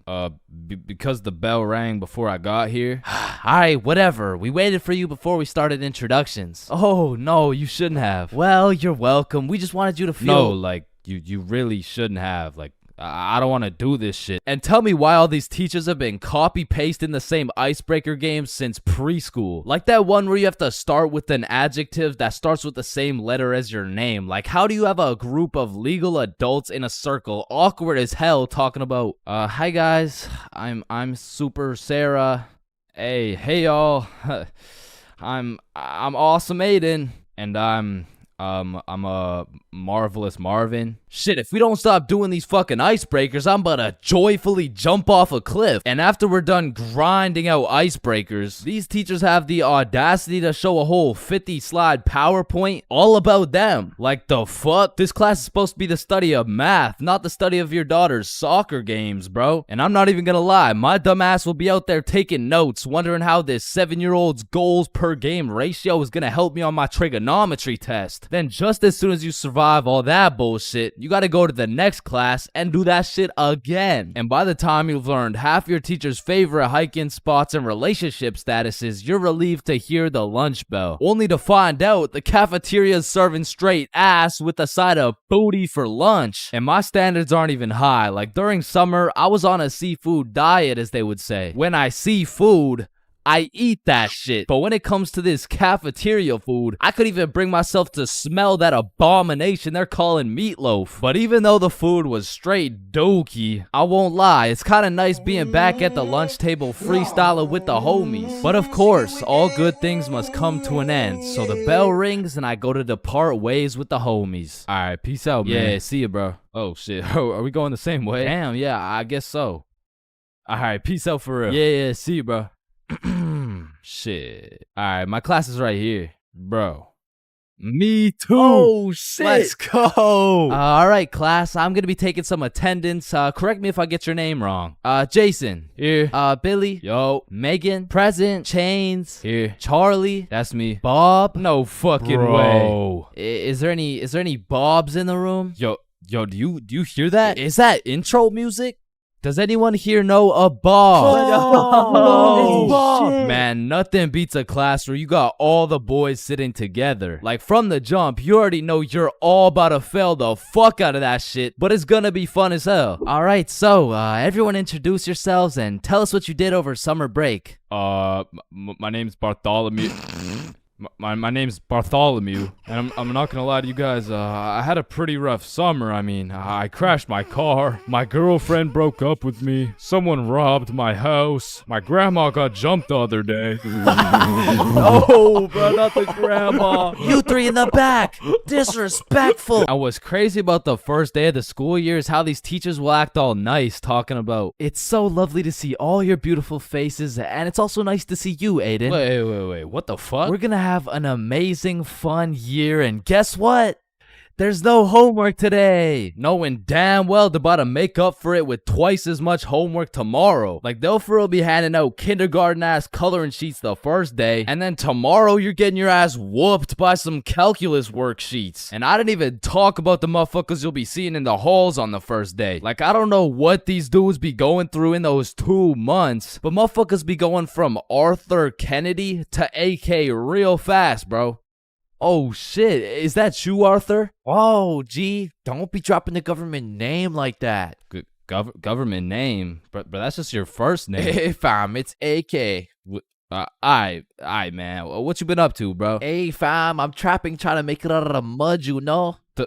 Because the bell rang before I got here. Alright, whatever. We waited for you before we started introductions. Oh, no, you shouldn't have. Well, you're welcome. We just wanted you to feel... No, like, you really shouldn't have. Like, I don't want to do this shit. And tell me why all these teachers have been copy-pasting the same icebreaker games since preschool. Like that one where you have to start with an adjective that starts with the same letter as your name. Like, how do you have a group of legal adults in a circle, awkward as hell, talking about, hi guys, I'm Super Sarah. Hey y'all. I'm Awesome Aiden. And I'm a Marvelous Marvin. Shit, if we don't stop doing these fucking icebreakers, I'm about to joyfully jump off a cliff. And after we're done grinding out icebreakers, these teachers have the audacity to show a whole 50-slide PowerPoint all about them. Like, the fuck? This class is supposed to be the study of math, not the study of your daughter's soccer games, bro. And I'm not even gonna lie, my dumb ass will be out there taking notes, wondering how this 7-year-old's goals per game ratio is gonna help me on my trigonometry test. Then just as soon as you survive all that bullshit, you gotta go to the next class and do that shit again. And by the time you've learned half your teacher's favorite hiking spots and relationship statuses, you're relieved to hear the lunch bell. Only to find out the cafeteria's serving straight ass with a side of booty for lunch. And my standards aren't even high. Like, during summer, I was on a seafood diet, as they would say. When I see food, I eat that shit. But when it comes to this cafeteria food, I could even bring myself to smell that abomination they're calling meatloaf. But even though the food was straight dookie, I won't lie, it's kind of nice being back at the lunch table freestyling with the homies. But of course, all good things must come to an end. So the bell rings and I go to depart ways with the homies. Alright, peace out, man. Yeah, see ya, bro. Oh shit, are we going the same way? Damn, yeah, I guess so. Alright, peace out for real. Yeah, see you, bro. Shit. Alright, my class is right here. Bro. Me too. Oh, shit. Let's go. Alright, class. I'm gonna be taking some attendance. Correct me if I get your name wrong. Jason. Here. Billy. Yo. Megan. Present. Chains. Here. Charlie. That's me. Bob. No fucking way. Is there any Bobs in the room? Yo, do you hear that? Is that intro music? Does anyone here know a Bob? Oh, Bob. Man, nothing beats a class where you got all the boys sitting together. Like, from the jump, you already know you're all about to fail the fuck out of that shit, but it's gonna be fun as hell. Alright, so, everyone introduce yourselves and tell us what you did over summer break. My name's Bartholomew. My name's Bartholomew, and I'm not gonna lie to you guys, I had a pretty rough summer. I mean, I crashed my car, my girlfriend broke up with me, someone robbed my house, my grandma got jumped the other day. No, bro, not the grandma. You three in the back, disrespectful. And what's crazy about the first day of the school year is how these teachers will act all nice, talking about, it's so lovely to see all your beautiful faces, and it's also nice to see you, Aiden. Wait, what the fuck? We're gonna have an amazing fun year, and guess what? There's no homework today. Knowing damn well they're about to make up for it with twice as much homework tomorrow. Like, they'll for real be handing out kindergarten ass coloring sheets the first day, and then tomorrow you're getting your ass whooped by some calculus worksheets. And I didn't even talk about the motherfuckers you'll be seeing in the halls on the first day. Like, I don't know what these dudes be going through in those 2 months, but motherfuckers be going from Arthur Kennedy to AK real fast, bro. Oh shit, is that you, Arthur? Oh, gee, don't be dropping the government name like that. Government name? But that's just your first name. Hey, fam, it's AK. Aight, man. What you been up to, bro? Hey, fam, I'm trapping, trying to make it out of the mud, you know? The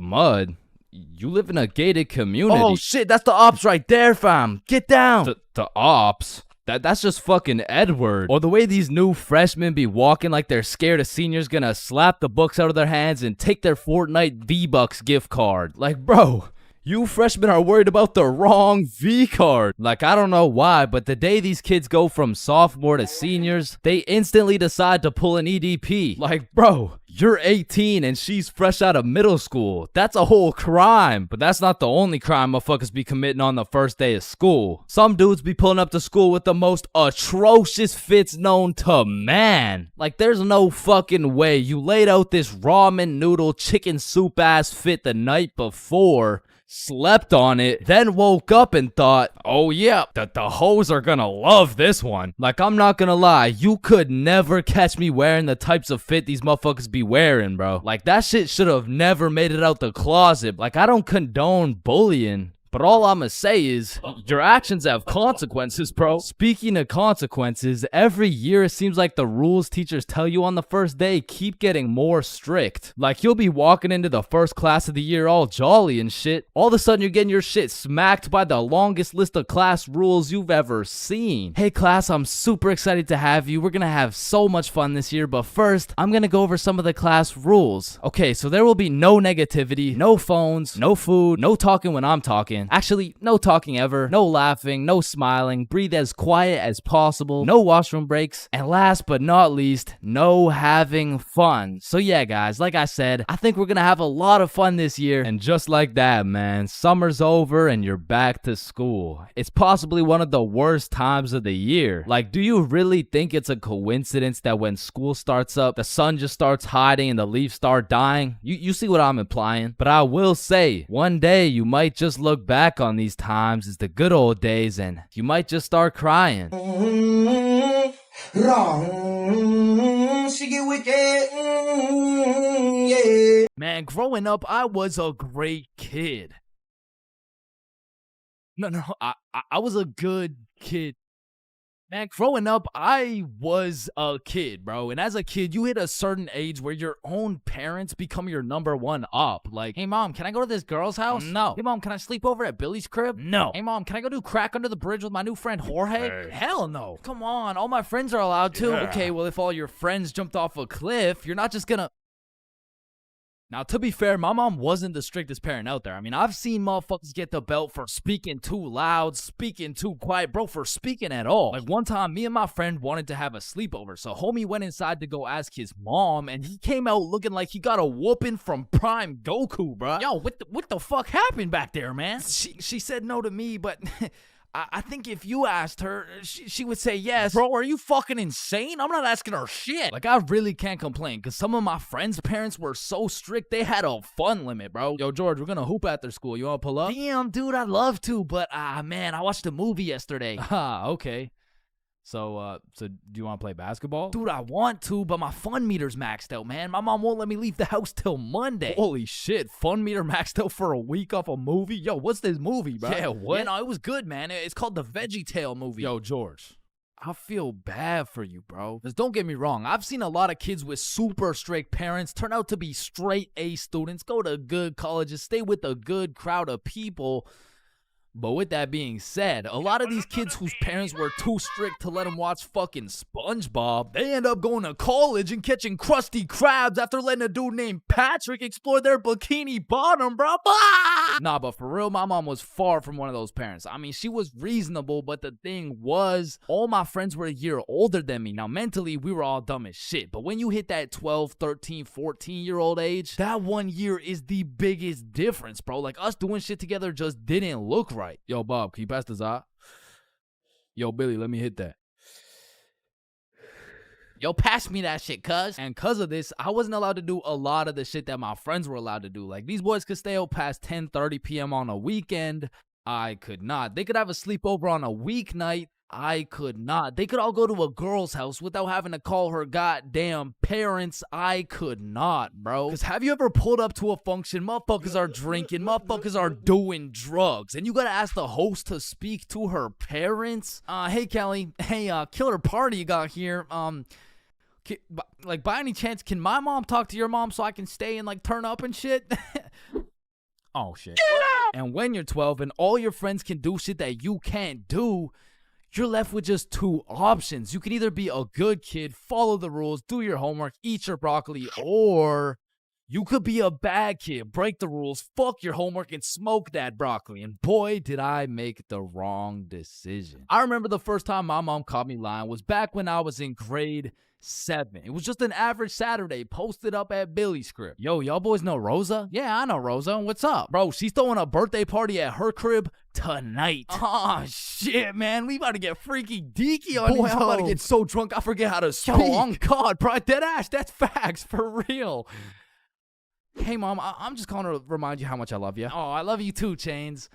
mud? You live in a gated community. Oh shit, that's the ops right there, fam. Get down. The ops? That's just fucking Edward. Or the way these new freshmen be walking like they're scared a senior's gonna slap the books out of their hands and take their Fortnite V-Bucks gift card. Like, bro, you freshmen are worried about the wrong V card. Like, I don't know why, but the day these kids go from sophomore to seniors, they instantly decide to pull an EDP. Like, bro, you're 18 and she's fresh out of middle school. That's a whole crime. But that's not the only crime motherfuckers be committing on the first day of school. Some dudes be pulling up to school with the most atrocious fits known to man. Like, there's no fucking way you laid out this ramen noodle chicken soup ass fit the night before, slept on it, then woke up and thought, oh yeah, the hoes are gonna love this one. Like, I'm not gonna lie, you could never catch me wearing the types of fit these motherfuckers be wearing, bro. Like, that shit should have never made it out the closet. Like, I don't condone bullying, but all I'ma say is, your actions have consequences, bro. Speaking of consequences, every year it seems like the rules teachers tell you on the first day keep getting more strict. Like, you'll be walking into the first class of the year all jolly and shit. All of a sudden you're getting your shit smacked by the longest list of class rules you've ever seen. Hey class, I'm super excited to have you. We're gonna have so much fun this year, but first, I'm gonna go over some of the class rules. Okay, so there will be no negativity, no phones, no food, no talking when I'm talking. Actually, no talking ever, no laughing, no smiling, breathe as quiet as possible, no washroom breaks, and last but not least, no having fun. So yeah, guys, like I said, I think we're gonna have a lot of fun this year, and just like that, man, summer's over and you're back to school. It's possibly one of the worst times of the year. Like, do you really think it's a coincidence that when school starts up, the sun just starts hiding and the leaves start dying? You see what I'm implying? But I will say, one day you might just look back on these times as the good old days and you might just start crying. Wrong, she get wicked, yeah. Man, growing up, I was a great kid. No, I was a good kid. Man, growing up, I was a kid, bro. And as a kid, you hit a certain age where your own parents become your number one up. Like, hey, mom, can I go to this girl's house? No. Hey, mom, can I sleep over at Billy's crib? No. Hey, mom, can I go do crack under the bridge with my new friend Jorge? Hey. Hell no. Come on, all my friends are allowed to. Yeah. Okay, well, if all your friends jumped off a cliff, you're not just gonna... Now, to be fair, my mom wasn't the strictest parent out there. I mean, I've seen motherfuckers get the belt for speaking too loud, speaking too quiet, bro, for speaking at all. Like, one time, me and my friend wanted to have a sleepover, so homie went inside to go ask his mom, and he came out looking like he got a whooping from Prime Goku, bro. Yo, what the fuck happened back there, man? She said no to me, but... I think if you asked her, she would say yes. Bro, are you fucking insane? I'm not asking her shit. Like, I really can't complain, because some of my friends' parents were so strict, they had a fun limit, bro. Yo, George, we're gonna hoop after school. You wanna pull up? Damn, dude, I'd love to, but, man, I watched a movie yesterday. Ah, okay. So do you want to play basketball? Dude, I want to, but my fun meter's maxed out, man. My mom won't let me leave the house till Monday. Holy shit, fun meter maxed out for a week off a movie? Yo, what's this movie, bro? Yeah, what? Yeah, no, it was good, man. It's called the Veggie Tale movie. Yo, George, I feel bad for you, bro. Because don't get me wrong, I've seen a lot of kids with super strict parents turn out to be straight A students, go to good colleges, stay with a good crowd of people. But with that being said, a lot of these kids whose parents were too strict to let them watch fucking SpongeBob, they end up going to college and catching Krusty Krabs after letting a dude named Patrick explore their bikini bottom, bro. Ah! Nah, but for real, my mom was far from one of those parents. I mean, she was reasonable, but the thing was, all my friends were a year older than me. Now, mentally, we were all dumb as shit. But when you hit that 12, 13, 14-year-old age, that 1 year is the biggest difference, bro. Like, us doing shit together just didn't look right. Yo, Bob, can you pass the Zot? Yo, Billy, let me hit that. Yo, pass me that shit, cuz. And cuz of this, I wasn't allowed to do a lot of the shit that my friends were allowed to do. Like, these boys could stay out past 10:30 p.m. on a weekend. I could not. They could have a sleepover on a weeknight. I could not. They could all go to a girl's house without having to call her goddamn parents. I could not, bro. Because have you ever pulled up to a function, motherfuckers are drinking, motherfuckers are doing drugs, and you gotta ask the host to speak to her parents? Hey, Kelly. Hey, killer party you got here. Like, by any chance, can my mom talk to your mom so I can stay and, like, turn up and shit? Oh, shit. And when you're 12 and all your friends can do shit that you can't do, you're left with just two options. You can either be a good kid, follow the rules, do your homework, eat your broccoli, or you could be a bad kid, break the rules, fuck your homework, and smoke that broccoli. And boy, did I make the wrong decision. I remember the first time my mom caught me lying was back when I was in grade 7. It was just an average Saturday posted up at Billy's crib. Yo, y'all boys know Rosa? Yeah, I know Rosa. What's up? Bro, she's throwing a birthday party at her crib tonight. Oh, shit, man. We about to get freaky deaky on Boy, these I'm about to hoes. get so drunk I forget how to speak. Yo, on God, bro. Dead ass. That's facts. For real. Hey, Mom, I'm just calling to remind you how much I love you. Oh, I love you too, Chains.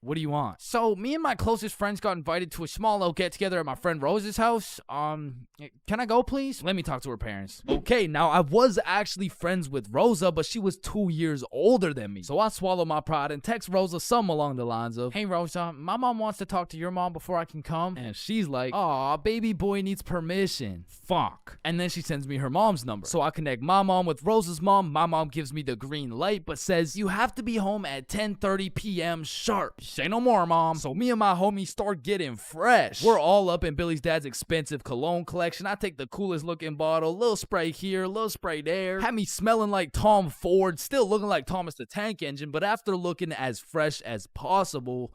What do you want? So, me and my closest friends got invited to a small little get-together at my friend Rose's house. Can I go, please? Let me talk to her parents. Okay, now, I was actually friends with Rosa, but she was 2 years older than me. So, I swallowed my pride and text Rosa something along the lines of, hey, Rosa, my mom wants to talk to your mom before I can come. And she's like, aw, baby boy needs permission. Fuck. And then she sends me her mom's number. So, I connect my mom with Rosa's mom. My mom gives me the green light, but says, you have to be home at 10:30 p.m. sharp. Say no more, Mom. So me and my homies start getting fresh. We're all up in Billy's dad's expensive cologne collection. I take the coolest looking bottle, little spray here, little spray there. Had me smelling like Tom Ford, still looking like Thomas the Tank Engine, but after looking as fresh as possible,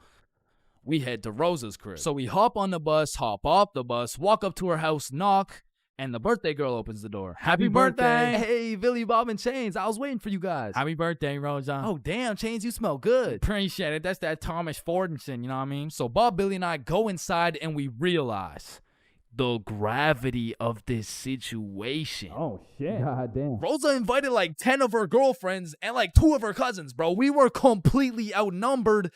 we head to Rosa's crib. So we hop on the bus, hop off the bus, walk up to her house, knock, and the birthday girl opens the door. Happy birthday! Hey, Billy, Bob, and Chains. I was waiting for you guys. Happy birthday, Rosa. Oh, damn, Chains, you smell good. Appreciate it. That's that Thomas Fordinson, you know what I mean? So Bob, Billy, and I go inside, and we realize the gravity of this situation. Oh, shit. God damn. Rosa invited like 10 of her girlfriends and like 2 of her cousins, bro. We were completely outnumbered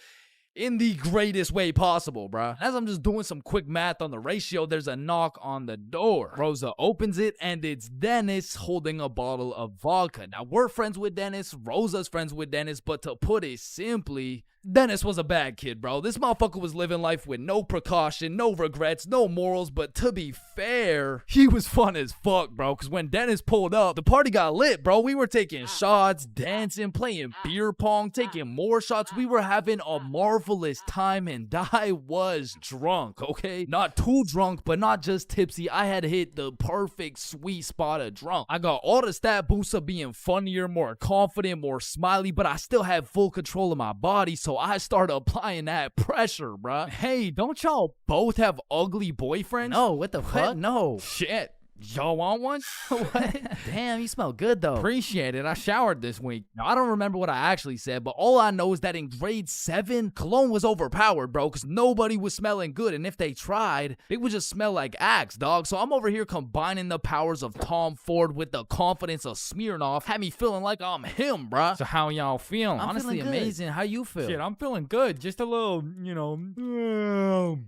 in the greatest way possible, bruh. As I'm just doing some quick math on the ratio, there's a knock on the door. Rosa opens it, and it's Dennis holding a bottle of vodka. Now, we're friends with Dennis. Rosa's friends with Dennis. But to put it simply, Dennis was a bad kid, bro. This motherfucker was living life with no precaution, no regrets, no morals. But to be fair, he was fun as fuck, bro. Because when Dennis pulled up, the party got lit, bro. We were taking shots, dancing, playing beer pong, taking more shots. We were having a marvelous time, and I was drunk, okay? Not too drunk, but not just tipsy. I had hit the perfect sweet spot of drunk. I got all the stat boosts of being funnier, more confident, more smiley, but I still had full control of my body, so I started applying that pressure, bruh. Hey, don't y'all both have ugly boyfriends? No, what the fuck? No. Shit. Y'all want one? What? Damn, you smell good though. Appreciate it. I showered this week. Now, I don't remember what I actually said, but all I know is that in grade 7, cologne was overpowered, bro, because nobody was smelling good. And if they tried, it would just smell like Axe, dog. So I'm over here combining the powers of Tom Ford with the confidence of Smirnoff. Had me feeling like I'm him, bruh. So how y'all feeling? Honestly, feeling amazing. How you feel? Shit, I'm feeling good. Just a little,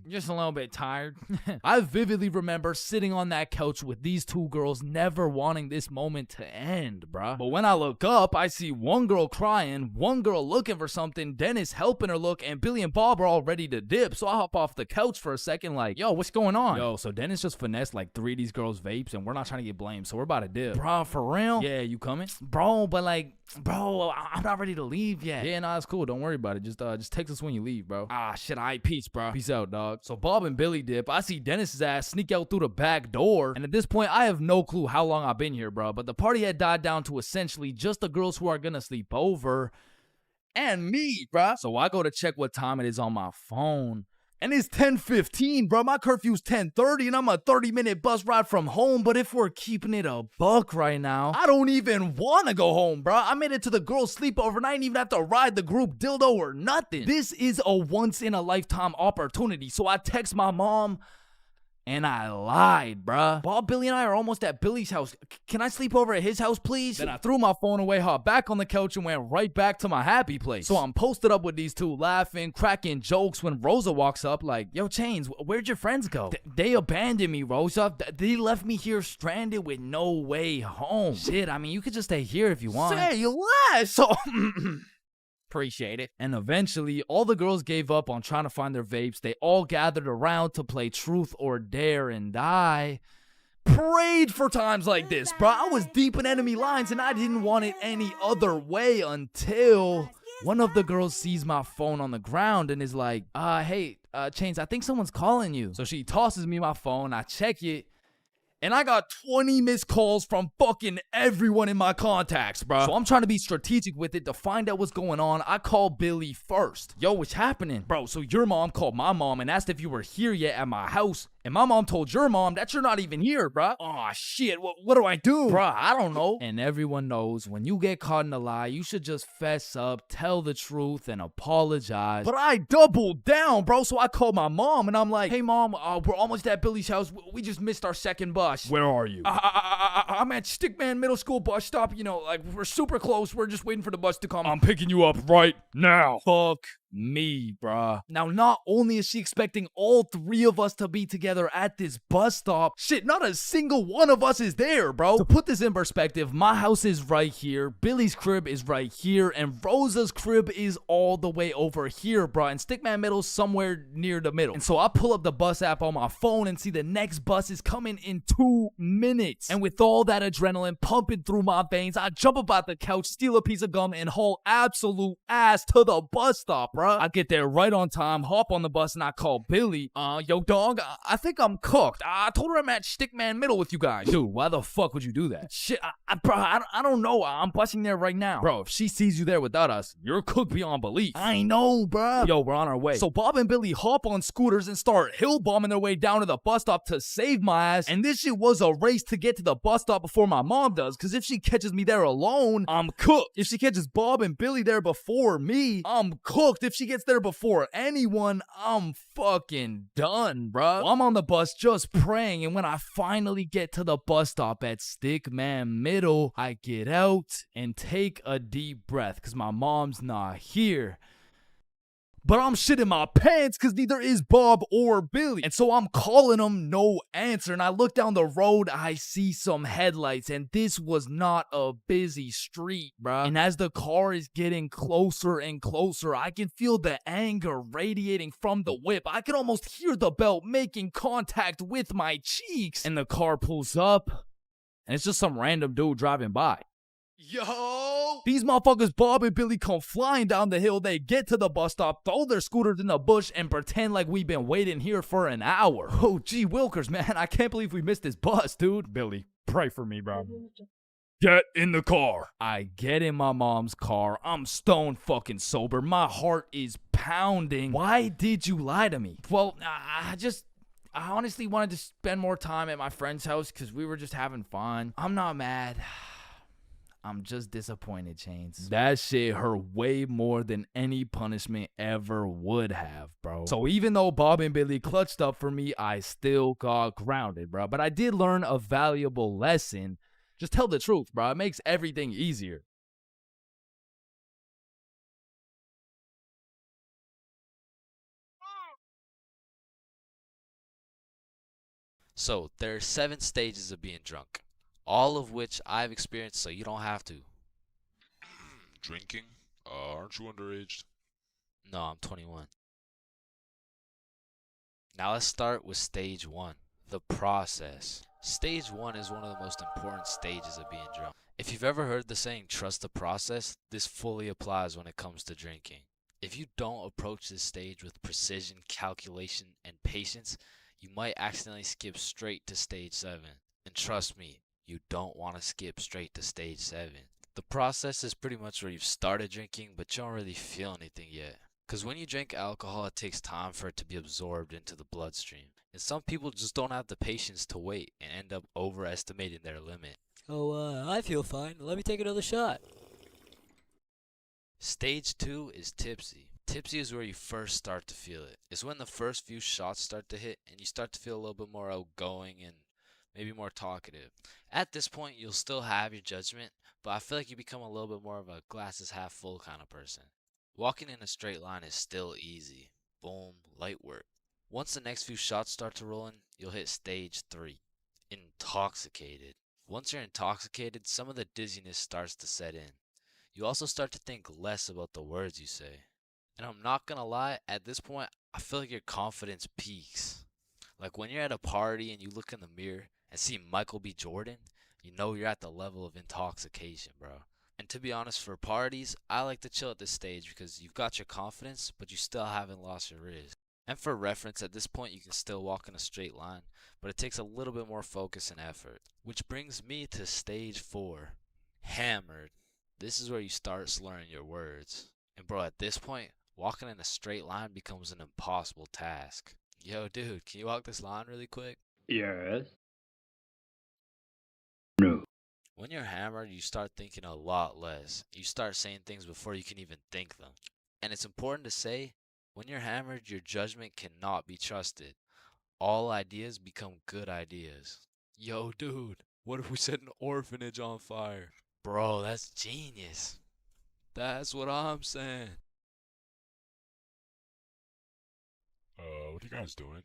Just a little bit tired. I vividly remember sitting on that couch with these 2 girls, never wanting this moment to end, bruh. But when I look up, I see one girl crying, one girl looking for something, Dennis helping her look, and Billy and Bob are all ready to dip. So I hop off the couch for a second like, yo, what's going on? Yo, so Dennis just finessed like 3 of these girls' vapes, and we're not trying to get blamed, so we're about to dip. Bruh, for real? Yeah, you coming? Bro, but like, bro, I'm not ready to leave yet. Yeah, nah, it's cool. Don't worry about it. Just text us when you leave, bro. Ah, shit, all right, peace, bro. Peace out, dog. So Bob and Billy dip. I see Dennis's ass sneak out through the back door, and at this point, I have no clue how long I've been here, bro. But the party had died down to essentially just the girls who are gonna sleep over and me, bro. So I go to check what time it is on my phone, and it's 10:15, bro. My curfew's 10:30, and I'm a 30-minute bus ride from home. But if we're keeping it a buck right now, I don't even want to go home, bro. I made it to the girls' sleepover, and I didn't even have to ride the group dildo or nothing. This is a once-in-a-lifetime opportunity. So I text my mom, and I lied, bruh. Bob, Billy, and I are almost at Billy's house. Can I sleep over at his house, please? Then I threw my phone away, hopped back on the couch, and went right back to my happy place. So I'm posted up with these 2, laughing, cracking jokes when Rosa walks up like, yo, Chains, where'd your friends go? They abandoned me, Rosa. They left me here stranded with no way home. Shit, I mean, you could just stay here if you want. Say less! So... Appreciate it. And eventually, all the girls gave up on trying to find their vapes. They all gathered around to play Truth or Dare, and I prayed for times like this, bro. I was deep in enemy lines, and I didn't want it any other way until One of the girls sees my phone on the ground and is like, hey, Chains, I think someone's calling you. So she tosses me my phone, I check it, and I got 20 missed calls from fucking everyone in my contacts, bro. So I'm trying to be strategic with it to find out what's going on. I call Billy first. Yo, what's happening? Bro, so your mom called my mom and asked if you were here yet at my house. And my mom told your mom that you're not even here, bruh. Aw, shit, what do I do? Bruh, I don't know. And everyone knows when you get caught in a lie, you should just fess up, tell the truth, and apologize. But I doubled down, bro, so I called my mom, and I'm like, hey, mom, we're almost at Billy's house. We just missed our second bus. Where are you? I'm at Stickman Middle School bus stop. You know, like, we're super close. We're just waiting for the bus to come. I'm picking you up right now. Fuck me, bruh. Now, not only is she expecting all three of us to be together at this bus stop, shit, not a single one of us is there, bro. To put this in perspective, my house is right here, Billy's crib is right here, and Rosa's crib is all the way over here, bruh, and Stickman Middle's somewhere near the middle. And so I pull up the bus app on my phone and see the next bus is coming in 2 minutes. And with all that adrenaline pumping through my veins, I jump up out the couch, steal a piece of gum, and haul absolute ass to the bus stop, bruh. I get there right on time, hop on the bus, and I call Billy. Yo, dog, I think I'm cooked. I told her I'm at Stickman Middle with you guys. Dude, why the fuck would you do that? Shit, bro, I don't know. I'm busting there right now. Bro, if she sees you there without us, you're cooked beyond belief. I know, bro. Yo, we're on our way. So Bob and Billy hop on scooters and start hill bombing their way down to the bus stop to save my ass. And this shit was a race to get to the bus stop before my mom does, because if she catches me there alone, I'm cooked. If she catches Bob and Billy there before me, I'm cooked. If she gets there before anyone, I'm fucking done, bruh. I'm on the bus just praying, and when I finally get to the bus stop at Stickman Middle, I get out and take a deep breath because my mom's not here. But I'm shitting my pants because neither is Bob or Billy. And so I'm calling them, no answer. And I look down the road, I see some headlights. And this was not a busy street, bruh. And as the car is getting closer and closer, I can feel the anger radiating from the whip. I can almost hear the belt making contact with my cheeks. And the car pulls up, and it's just some random dude driving by. Yo! These motherfuckers, Bob and Billy, come flying down the hill. They get to the bus stop, throw their scooters in the bush, and pretend like we've been waiting here for an hour. Oh, gee wilkers, man. I can't believe we missed this bus, dude. Billy, pray for me, bro. Get in the car. I get in my mom's car. I'm stone fucking sober. My heart is pounding. Why did you lie to me? Well, I honestly wanted to spend more time at my friend's house because we were just having fun. I'm not mad. I'm just disappointed, Chains. That shit hurt way more than any punishment ever would have, bro. So even though Bob and Billy clutched up for me, I still got grounded, bro. But I did learn a valuable lesson. Just tell the truth, bro. It makes everything easier. So, there are 7 stages of being drunk, all of which I've experienced, so you don't have to. Drinking? Aren't you underage? No, I'm 21. Now let's start with stage 1, the process. Stage 1 is one of the most important stages of being drunk. If you've ever heard the saying, trust the process, this fully applies when it comes to drinking. If you don't approach this stage with precision, calculation, and patience, you might accidentally skip straight to stage 7. And trust me, you don't want to skip straight to stage 7. The process is pretty much where you've started drinking, but you don't really feel anything yet. Because when you drink alcohol, it takes time for it to be absorbed into the bloodstream. And some people just don't have the patience to wait and end up overestimating their limit. Oh, I feel fine. Let me take another shot. Stage 2 is tipsy. Tipsy is where you first start to feel it. It's when the first few shots start to hit and you start to feel a little bit more outgoing and maybe more talkative. At this point, you'll still have your judgment, but I feel like you become a little bit more of a glasses half full kind of person. Walking in a straight line is still easy. Boom, light work. Once the next few shots start to roll in, you'll hit stage 3, intoxicated. Once you're intoxicated, some of the dizziness starts to set in. You also start to think less about the words you say. And I'm not gonna lie, at this point, I feel like your confidence peaks. Like when you're at a party and you look in the mirror and see Michael B. Jordan, you know you're at the level of intoxication, bro. And to be honest, for parties, I like to chill at this stage because you've got your confidence, but you still haven't lost your riz. And for reference, at this point you can still walk in a straight line, but it takes a little bit more focus and effort. Which brings me to stage 4, hammered. This is where you start slurring your words. And bro, at this point, walking in a straight line becomes an impossible task. Yo, dude, can you walk this line really quick? Yes. When you're hammered, you start thinking a lot less. You start saying things before you can even think them. And it's important to say, when you're hammered, your judgment cannot be trusted. All ideas become good ideas. Yo, dude, what if we set an orphanage on fire? Bro, that's genius. That's what I'm saying. What are you guys doing?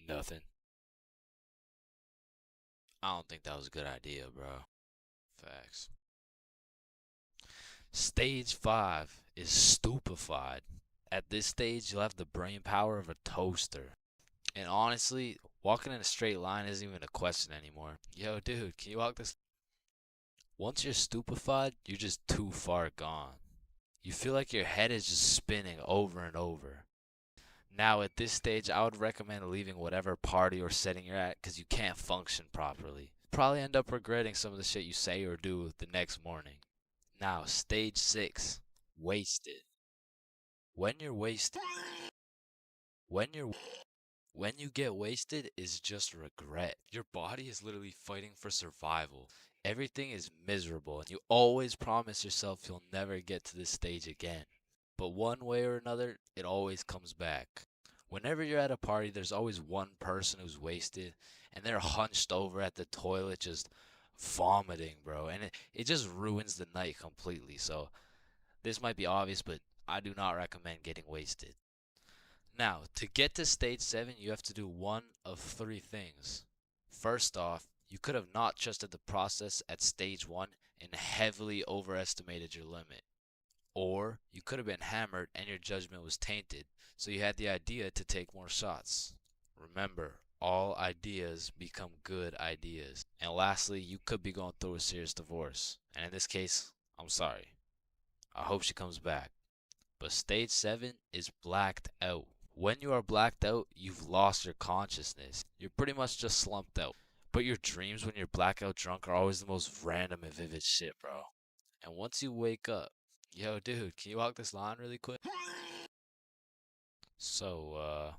Nothing. I don't think that was a good idea, bro. Facts. Stage 5 is stupefied. At this stage, you'll have the brain power of a toaster. And honestly, walking in a straight line isn't even a question anymore. Yo, dude, can you walk this? Once you're stupefied, you're just too far gone. You feel like your head is just spinning over and over. Now, at this stage, I would recommend leaving whatever party or setting you're at because you can't function properly. Probably end up regretting some of the shit you say or do the next morning. Now, stage 6, wasted. When you're wasted, when you get wasted is just regret. Your body is literally fighting for survival. Everything is miserable and you always promise yourself you'll never get to this stage again. But one way or another, it always comes back. Whenever you're at a party, there's always one person who's wasted, and they're hunched over at the toilet just vomiting, bro. And it just ruins the night completely. So this might be obvious, but I do not recommend getting wasted. Now, to get to stage 7, you have to do one of 3 things. First off, you could have not trusted the process at stage 1 and heavily overestimated your limit. Or you could have been hammered and your judgment was tainted, so you had the idea to take more shots. Remember, all ideas become good ideas. And lastly, you could be going through a serious divorce. And in this case, I'm sorry. I hope she comes back. But stage 7 is blacked out. When you are blacked out, you've lost your consciousness. You're pretty much just slumped out. But your dreams when you're blackout drunk are always the most random and vivid shit, bro. And once you wake up, yo, dude, can you walk this line really quick? So,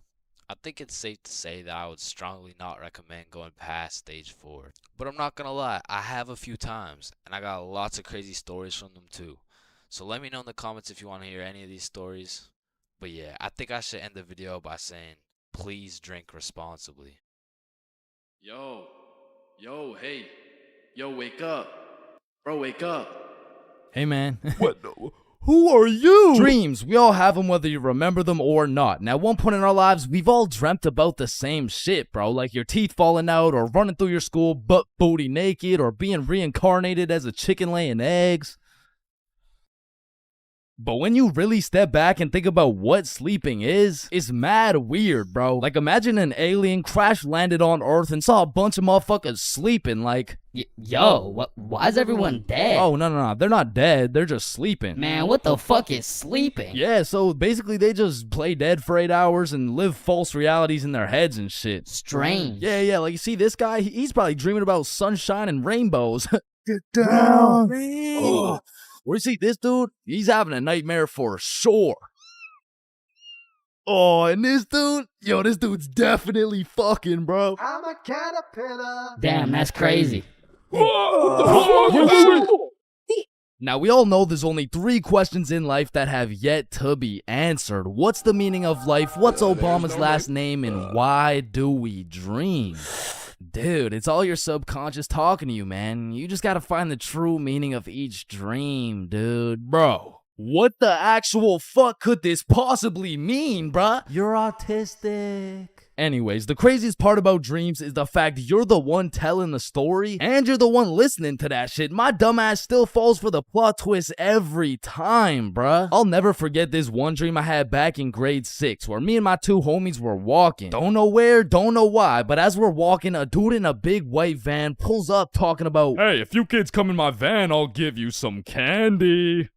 I think it's safe to say that I would strongly not recommend going past stage 4. But I'm not gonna lie, I have a few times, and I got lots of crazy stories from them too. So let me know in the comments if you want to hear any of these stories. But yeah, I think I should end the video by saying, please drink responsibly. Yo, hey. Yo, wake up. Bro, wake up. Hey, man. What? Who are you? Dreams, we all have them whether you remember them or not. Now, at one point in our lives, we've all dreamt about the same shit, bro. Like your teeth falling out, or running through your school butt booty naked, or being reincarnated as a chicken laying eggs. But when you really step back and think about what sleeping is, it's mad weird, bro. Like, imagine an alien crash landed on Earth and saw a bunch of motherfuckers sleeping, like... Yo, why is everyone dead? Oh, no. They're not dead. They're just sleeping. Man, what the fuck is sleeping? Yeah, so basically they just play dead for 8 hours and live false realities in their heads and shit. Strange. Yeah, like, you see this guy? He's probably dreaming about sunshine and rainbows. Get down. Oh. Where you see this dude? He's having a nightmare for sure. Oh, and this dude? Yo, this dude's definitely fucking, bro. I'm a caterpillar. Damn, that's crazy. Now, we all know there's only 3 questions in life that have yet to be answered. What's the meaning of life? What's Obama's last name? And why do we dream? Dude, it's all your subconscious talking to you, man. You just gotta find the true meaning of each dream, dude. Bro, what the actual fuck could this possibly mean, bruh? You're autistic. Anyways, the craziest part about dreams is the fact you're the one telling the story and you're the one listening to that shit. My dumbass still falls for the plot twist every time, bruh. I'll never forget this one dream I had back in grade 6 where me and my two homies were walking. Don't know where, don't know why, but as we're walking, a dude in a big white van pulls up talking about, "Hey, if you kids come in my van, I'll give you some candy."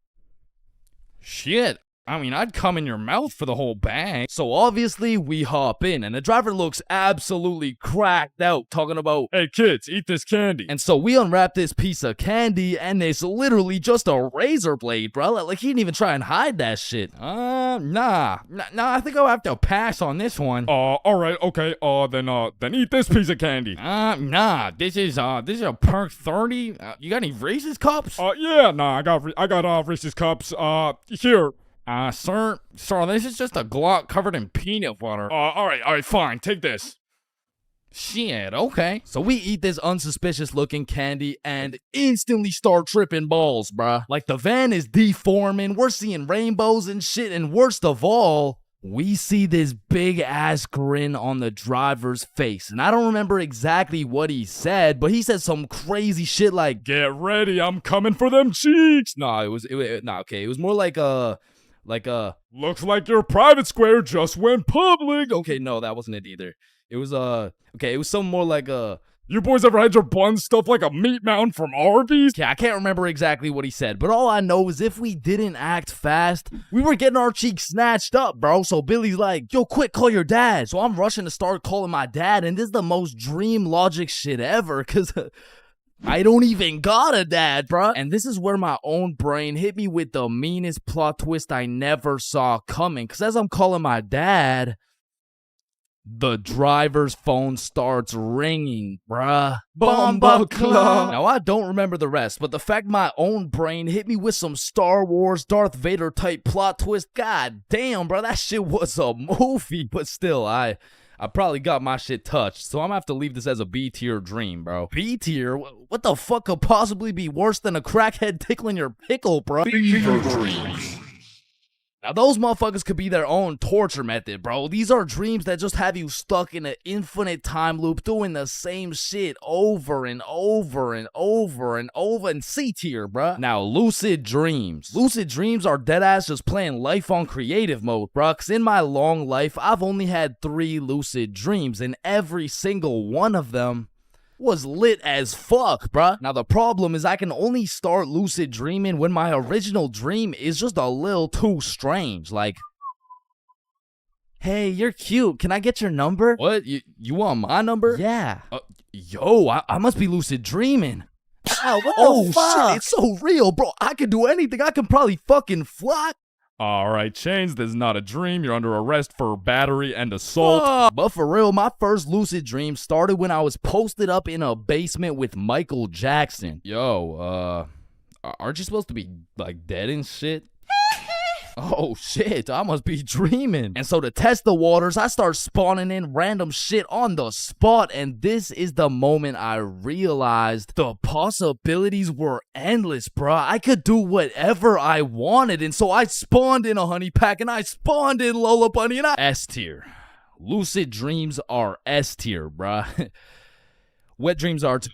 shit. I mean, I'd come in your mouth for the whole bag. So obviously, we hop in, and the driver looks absolutely cracked out, talking about, "Hey kids, eat this candy." And so we unwrap this piece of candy, and it's literally just a razor blade, bro. Like, he didn't even try and hide that shit. Nah, I think I'll have to pass on this one. Alright, okay, then eat this piece of candy. Nah, this is a Perk 30. You got any Reese's cups? Yeah, nah, I got Reese's cups. Here. Sir, this is just a Glock covered in peanut butter. Alright, fine, take this. Shit, okay. So we eat this unsuspicious looking candy and instantly start tripping balls, bruh. Like, the van is deforming, we're seeing rainbows and shit, and worst of all, we see this big ass grin on the driver's face. And I don't remember exactly what he said, but he said some crazy shit like, "Get ready, I'm coming for them cheeks." Nah, it was more like "Looks like your private square just went public." Okay, no, that wasn't it either. It was it was something more like "You boys ever had your buns stuffed like a meat mountain from Arby's?" Okay, I can't remember exactly what he said, but all I know is if we didn't act fast, we were getting our cheeks snatched up, bro. So Billy's like, "Yo, quick, call your dad." So I'm rushing to start calling my dad, and this is the most dream logic shit ever, cause I don't even got a dad, bruh. And this is where my own brain hit me with the meanest plot twist I never saw coming. Cause as I'm calling my dad, the driver's phone starts ringing, bruh. Bomba Club. Now, I don't remember the rest, but the fact my own brain hit me with some Star Wars Darth Vader type plot twist, god damn, bruh, that shit was a movie. But still, I probably got my shit touched, so I'm gonna have to leave this as a B tier dream, bro. B tier? What the fuck could possibly be worse than a crackhead tickling your pickle, bro? Fever dreams. Now, those motherfuckers could be their own torture method, bro. These are dreams that just have you stuck in an infinite time loop doing the same shit over and over and over and over. And C tier, bro. Now, lucid dreams. Lucid dreams are deadass just playing life on creative mode, bro. Cause in my long life, I've only had 3 lucid dreams, and every single one of them was lit as fuck, bruh. Now, the problem is I can only start lucid dreaming when my original dream is just a little too strange. Like, "Hey, you're cute. Can I get your number?" What? You want my number? Yeah. Yo, I must be lucid dreaming. Ow, what the fuck? Shit, it's so real, bro. I can do anything. I can probably fucking fly. Alright, Chains, this is not a dream. You're under arrest for battery and assault. But for real, my first lucid dream started when I was posted up in a basement with Michael Jackson. Yo, aren't you supposed to be, like, dead and shit? Oh shit, I must be dreaming. And so to test the waters, I start spawning in random shit on the spot, and this is the moment I realized the possibilities were endless, bruh. I could do whatever I wanted, and so I spawned in a honey pack, and I spawned in Lola Bunny, and S tier. Lucid dreams are S tier, bruh. Wet dreams are too.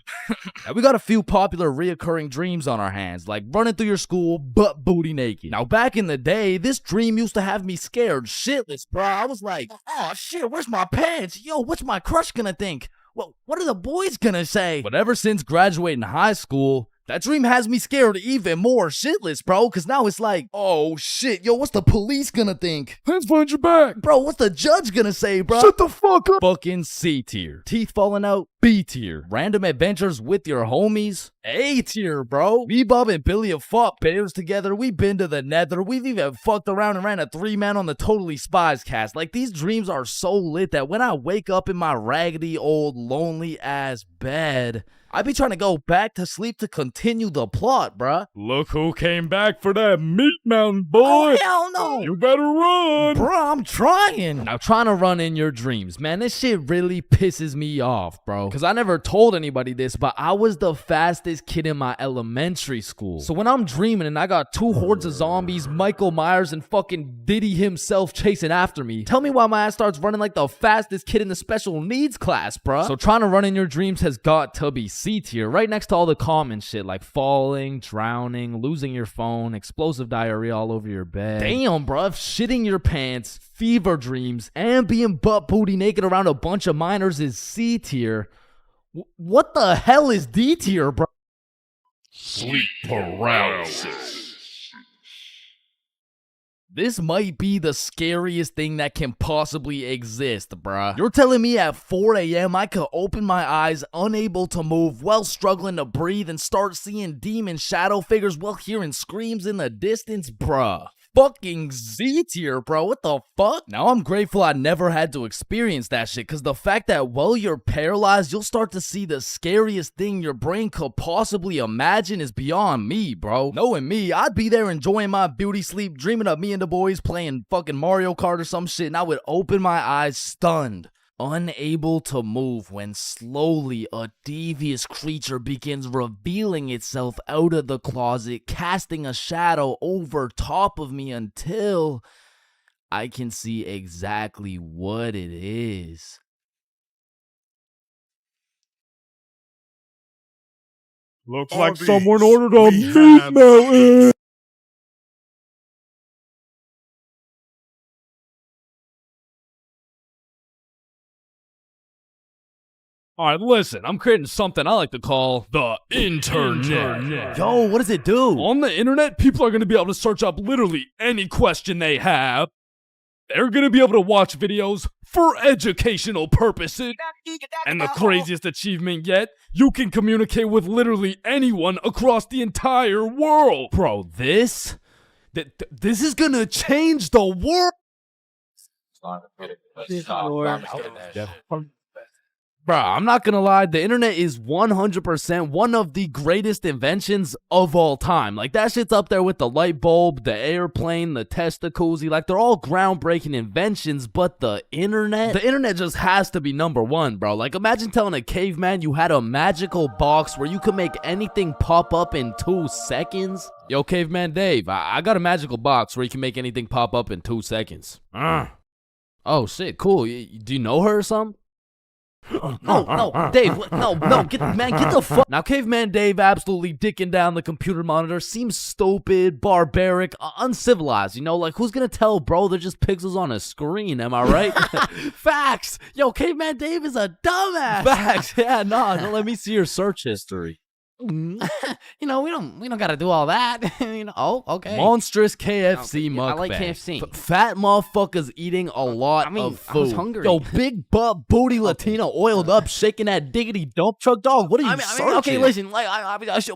We got a few popular reoccurring dreams on our hands, like running through your school butt booty naked. Now, back in the day, this dream used to have me scared shitless, bro. I was like, "Oh shit, where's my pants? Yo, what's my crush gonna think? Well, what are the boys gonna say?" But ever since graduating high school, that dream has me scared even more shitless, bro, because now it's like, "Oh shit, yo, what's the police gonna think? Hands behind your back." Bro, what's the judge gonna say, bro? Shut the fuck up. Fucking C tier. Teeth falling out, B tier. Random adventures with your homies, A tier, bro. Me, Bob, and Billy have fought bears together. We've been to the nether. We've even fucked around and ran a 3-man on the Totally Spies cast. Like, these dreams are so lit that when I wake up in my raggedy old lonely ass bed, I'd be trying to go back to sleep to continue the plot, bruh. Look who came back for that meat mountain, boy. Oh, hell no. You better run. Bro, I'm trying. Now, trying to run in your dreams, man, this shit really pisses me off, bro. Because I never told anybody this, but I was the fastest kid in my elementary school. So when I'm dreaming and I got 2 hordes of zombies, Michael Myers, and fucking Diddy himself chasing after me, tell me why my ass starts running like the fastest kid in the special needs class, bruh. So trying to run in your dreams has got to be C tier, right next to all the common shit like falling, drowning, losing your phone, explosive diarrhea all over your bed. Damn, bruh, shitting your pants, fever dreams, and being butt booty naked around a bunch of minors is C tier. What the hell is D tier, bro? Sleep paralysis. This might be the scariest thing that can possibly exist, bruh. You're telling me at 4 a.m. I could open my eyes, unable to move, while struggling to breathe, and start seeing demon shadow figures while hearing screams in the distance, bruh. Fucking Z tier, bro. What the fuck? Now I'm grateful I never had to experience that shit, because the fact that while you're paralyzed, you'll start to see the scariest thing your brain could possibly imagine is beyond me, bro. Knowing me, I'd be there enjoying my beauty sleep, dreaming of me and the boys playing fucking Mario Kart or some shit, and I would open my eyes stunned, unable to move, when slowly a devious creature begins revealing itself out of the closet, casting a shadow over top of me until I can see exactly what it is. Looks like someone ordered a meat mountain. Alright, listen, I'm creating something I like to call the internet. Yo, what does it do? On the internet, people are going to be able to search up literally any question they have. They're going to be able to watch videos for educational purposes. And the craziest achievement yet, you can communicate with literally anyone across the entire world. Bro, this is gonna change the world. Bro, I'm not gonna lie, the internet is 100% one of the greatest inventions of all time. Like, that shit's up there with the light bulb, the airplane, the Testacuzzi. Like, they're all groundbreaking inventions, but the internet just has to be number one, bro. Like, imagine telling a caveman you had a magical box where you could make anything pop up in 2 seconds. Yo, Caveman Dave, I got a magical box where you can make anything pop up in 2 seconds. Oh, shit, cool. Do you know her or something? No, Dave, no, get the fuck. Now, Caveman Dave absolutely dicking down the computer monitor seems stupid, barbaric, uncivilized, you know? Like, who's gonna tell, bro? They're just pixels on a screen, am I right? Facts! Yo, Caveman Dave is a dumbass! Facts! Yeah, no, let me see your search history. You know, we don't gotta do all that. You know, oh, okay. Monstrous KFC mukbang. I like KFC. Fat motherfuckers eating a lot of food. I was hungry. Yo, big butt booty Latina oiled up, shaking that diggity dump truck, dog. What are you searching? Okay, listen, like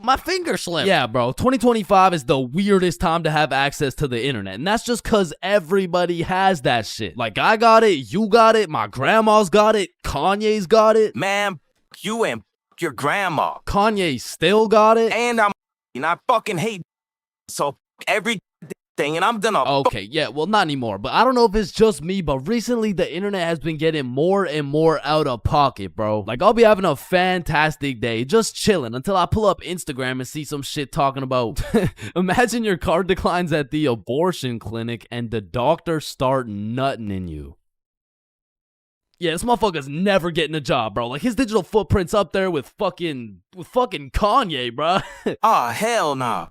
my finger slipped. Yeah, bro. 2025 is the weirdest time to have access to the internet, and that's just cause everybody has that shit. Like, I got it, you got it, my grandma's got it, Kanye's got it. Man, you and your grandma. Kanye still got it. And I fucking hate so everything, and I'm done. Okay, yeah, well, not anymore, but I don't know if it's just me, but recently the internet has been getting more and more out of pocket, bro. Like, I'll be having a fantastic day, just chilling, until I pull up Instagram and see some shit talking about, imagine your car declines at the abortion clinic and the doctor start nutting in you. Yeah, this motherfucker's never getting a job, bro. Like, his digital footprint's up there with fucking Kanye, bro. Ah, hell nah.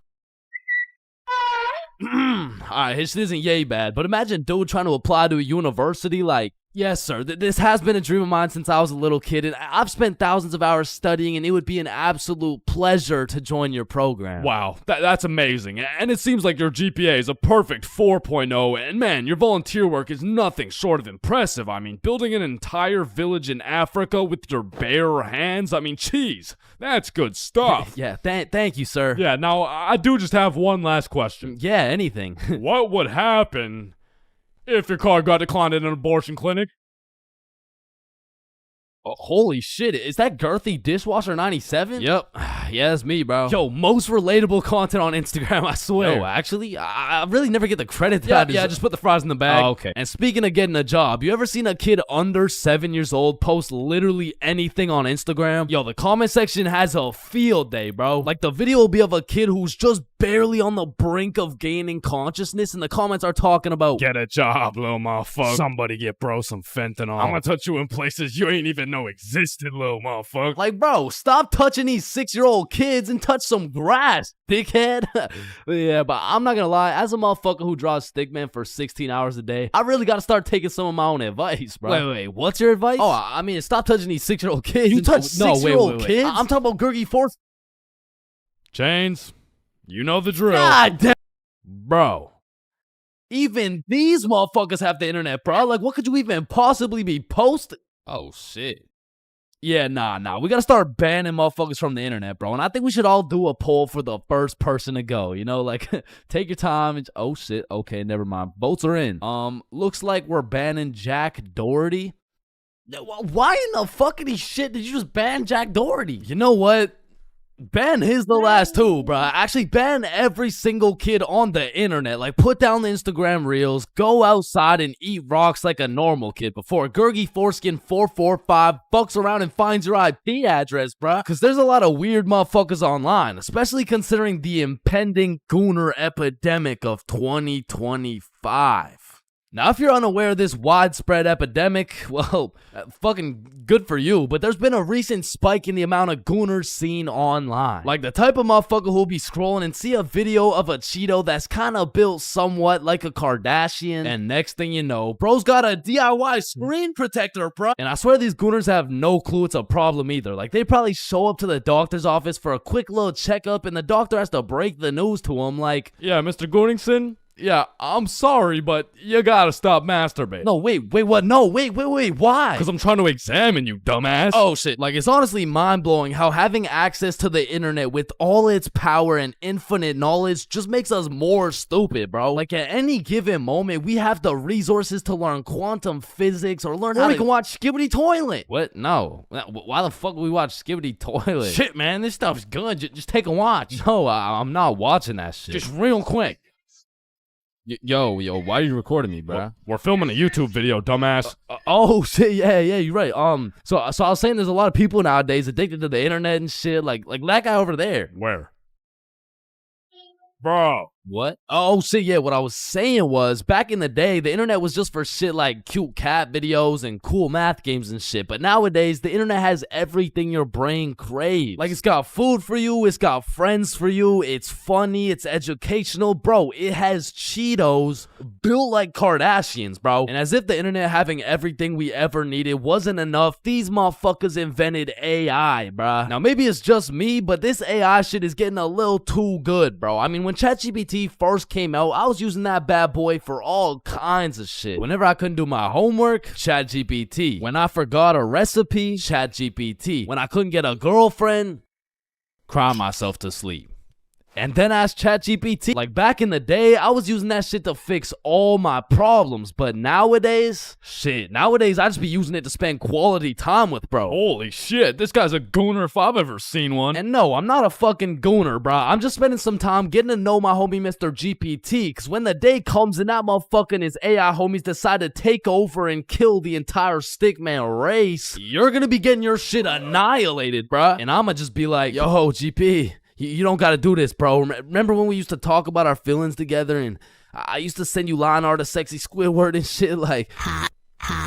Alright, this isn't yay bad, but imagine dude trying to apply to a university like, yes, sir, this has been a dream of mine since I was a little kid, and I've spent thousands of hours studying, and it would be an absolute pleasure to join your program. Wow, that's amazing. And it seems like your GPA is a perfect 4.0, and man, your volunteer work is nothing short of impressive. I mean, building an entire village in Africa with your bare hands, I mean, geez, that's good stuff. Yeah, thank you, sir. Yeah, now, I do just have one last question. Yeah, anything. What would happen if your car got declined in an abortion clinic? Oh, holy shit, is that girthy dishwasher 97? Yep. Yeah, it's me, bro. Yo, most relatable content on Instagram, I swear. Yo, actually, I really never get the credit that yeah, just put the fries in the bag. Oh, okay. And speaking of getting a job, you ever seen a kid under 7 years old post literally anything on Instagram? Yo, the comment section has a field day, bro. Like, the video will be of a kid who's just barely on the brink of gaining consciousness, and the comments are talking about, get a job, little motherfucker. Somebody get bro some fentanyl. I'm gonna touch you in places you ain't even know existed, little motherfucker. Like, bro, stop touching these 6-year-old kids and touch some grass, dickhead. Yeah, but I'm not gonna lie, as a motherfucker who draws stickman for 16 hours a day, I really gotta start taking some of my own advice, bro. Wait, what's your advice? Oh, I mean, stop touching these 6-year-old kids. You touch 6-year-old kids? I'm talking about Gurgi Force. Chains, you know the drill. God damn. Bro. Even these motherfuckers have the internet, bro. Like, what could you even possibly be posting? Oh, shit. Yeah, nah. We gotta start banning motherfuckers from the internet, bro. And I think we should all do a poll for the first person to go. You know, like, take your time. Oh, shit. Okay, never mind. Votes are in. Looks like we're banning Jack Doherty. Why in the fuckity shit did you just ban Jack Doherty? You know what? Ban his the last two, bro. Actually, ban every single kid on the internet. Like, put down the Instagram reels, go outside and eat rocks like a normal kid before Gurgi Foreskin 445 fucks around and finds your IP address, bro. Because there's a lot of weird motherfuckers online, especially considering the impending gooner epidemic of 2025. Now, if you're unaware of this widespread epidemic, well, fucking good for you, but there's been a recent spike in the amount of gooners seen online. Like the type of motherfucker who'll be scrolling and see a video of a Cheeto that's kind of built somewhat like a Kardashian, and next thing you know, bro's got a DIY screen protector, bro. And I swear these gooners have no clue it's a problem either. Like, they probably show up to the doctor's office for a quick little checkup, and the doctor has to break the news to him like, yeah, Mr. Gooningson? Yeah, I'm sorry, but you gotta stop masturbating. No, wait, what? No, wait, why? Because I'm trying to examine you, dumbass. Oh, shit. Like, it's honestly mind-blowing how having access to the internet with all its power and infinite knowledge just makes us more stupid, bro. Like, at any given moment, we have the resources to learn quantum physics or learn how we can watch Skibbity Toilet. What? No. Why the fuck would we watch Skibbity Toilet? Shit, man, this stuff's good. Just take a watch. No, I'm not watching that shit. Just real quick. Yo, why are you recording me, bro? We're filming a YouTube video, dumbass. Oh shit, yeah, you're right. So I was saying there's a lot of people nowadays addicted to the internet and shit, like that guy over there. Where? Bro. What? Oh shit, yeah, what I was saying was, back in the day, the internet was just for shit like cute cat videos and cool math games and shit, but nowadays, the internet has everything your brain craves. Like, it's got food for you, it's got friends for you, it's funny, it's educational, bro, it has Cheetos built like Kardashians, bro. And as if the internet having everything we ever needed wasn't enough, these motherfuckers invented AI, bro. Now, maybe it's just me, but this AI shit is getting a little too good, bro. I mean, when ChatGPT first came out, I was using that bad boy for all kinds of shit. Whenever I couldn't do my homework, ChatGPT. When I forgot a recipe, ChatGPT. When I couldn't get a girlfriend, cry myself to sleep. And then ask ChatGPT. Like, back in the day, I was using that shit to fix all my problems. But nowadays, I just be using it to spend quality time with, bro. Holy shit, this guy's a gooner if I've ever seen one. And no, I'm not a fucking gooner, bro. I'm just spending some time getting to know my homie Mr. GPT. Because when the day comes and that motherfucker and his AI homies decide to take over and kill the entire stickman race, you're gonna be getting your shit annihilated, bro. And I'ma just be like, yo, GP, you don't gotta do this, bro. Remember when we used to talk about our feelings together and I used to send you line art of sexy Squidward and shit like, hot,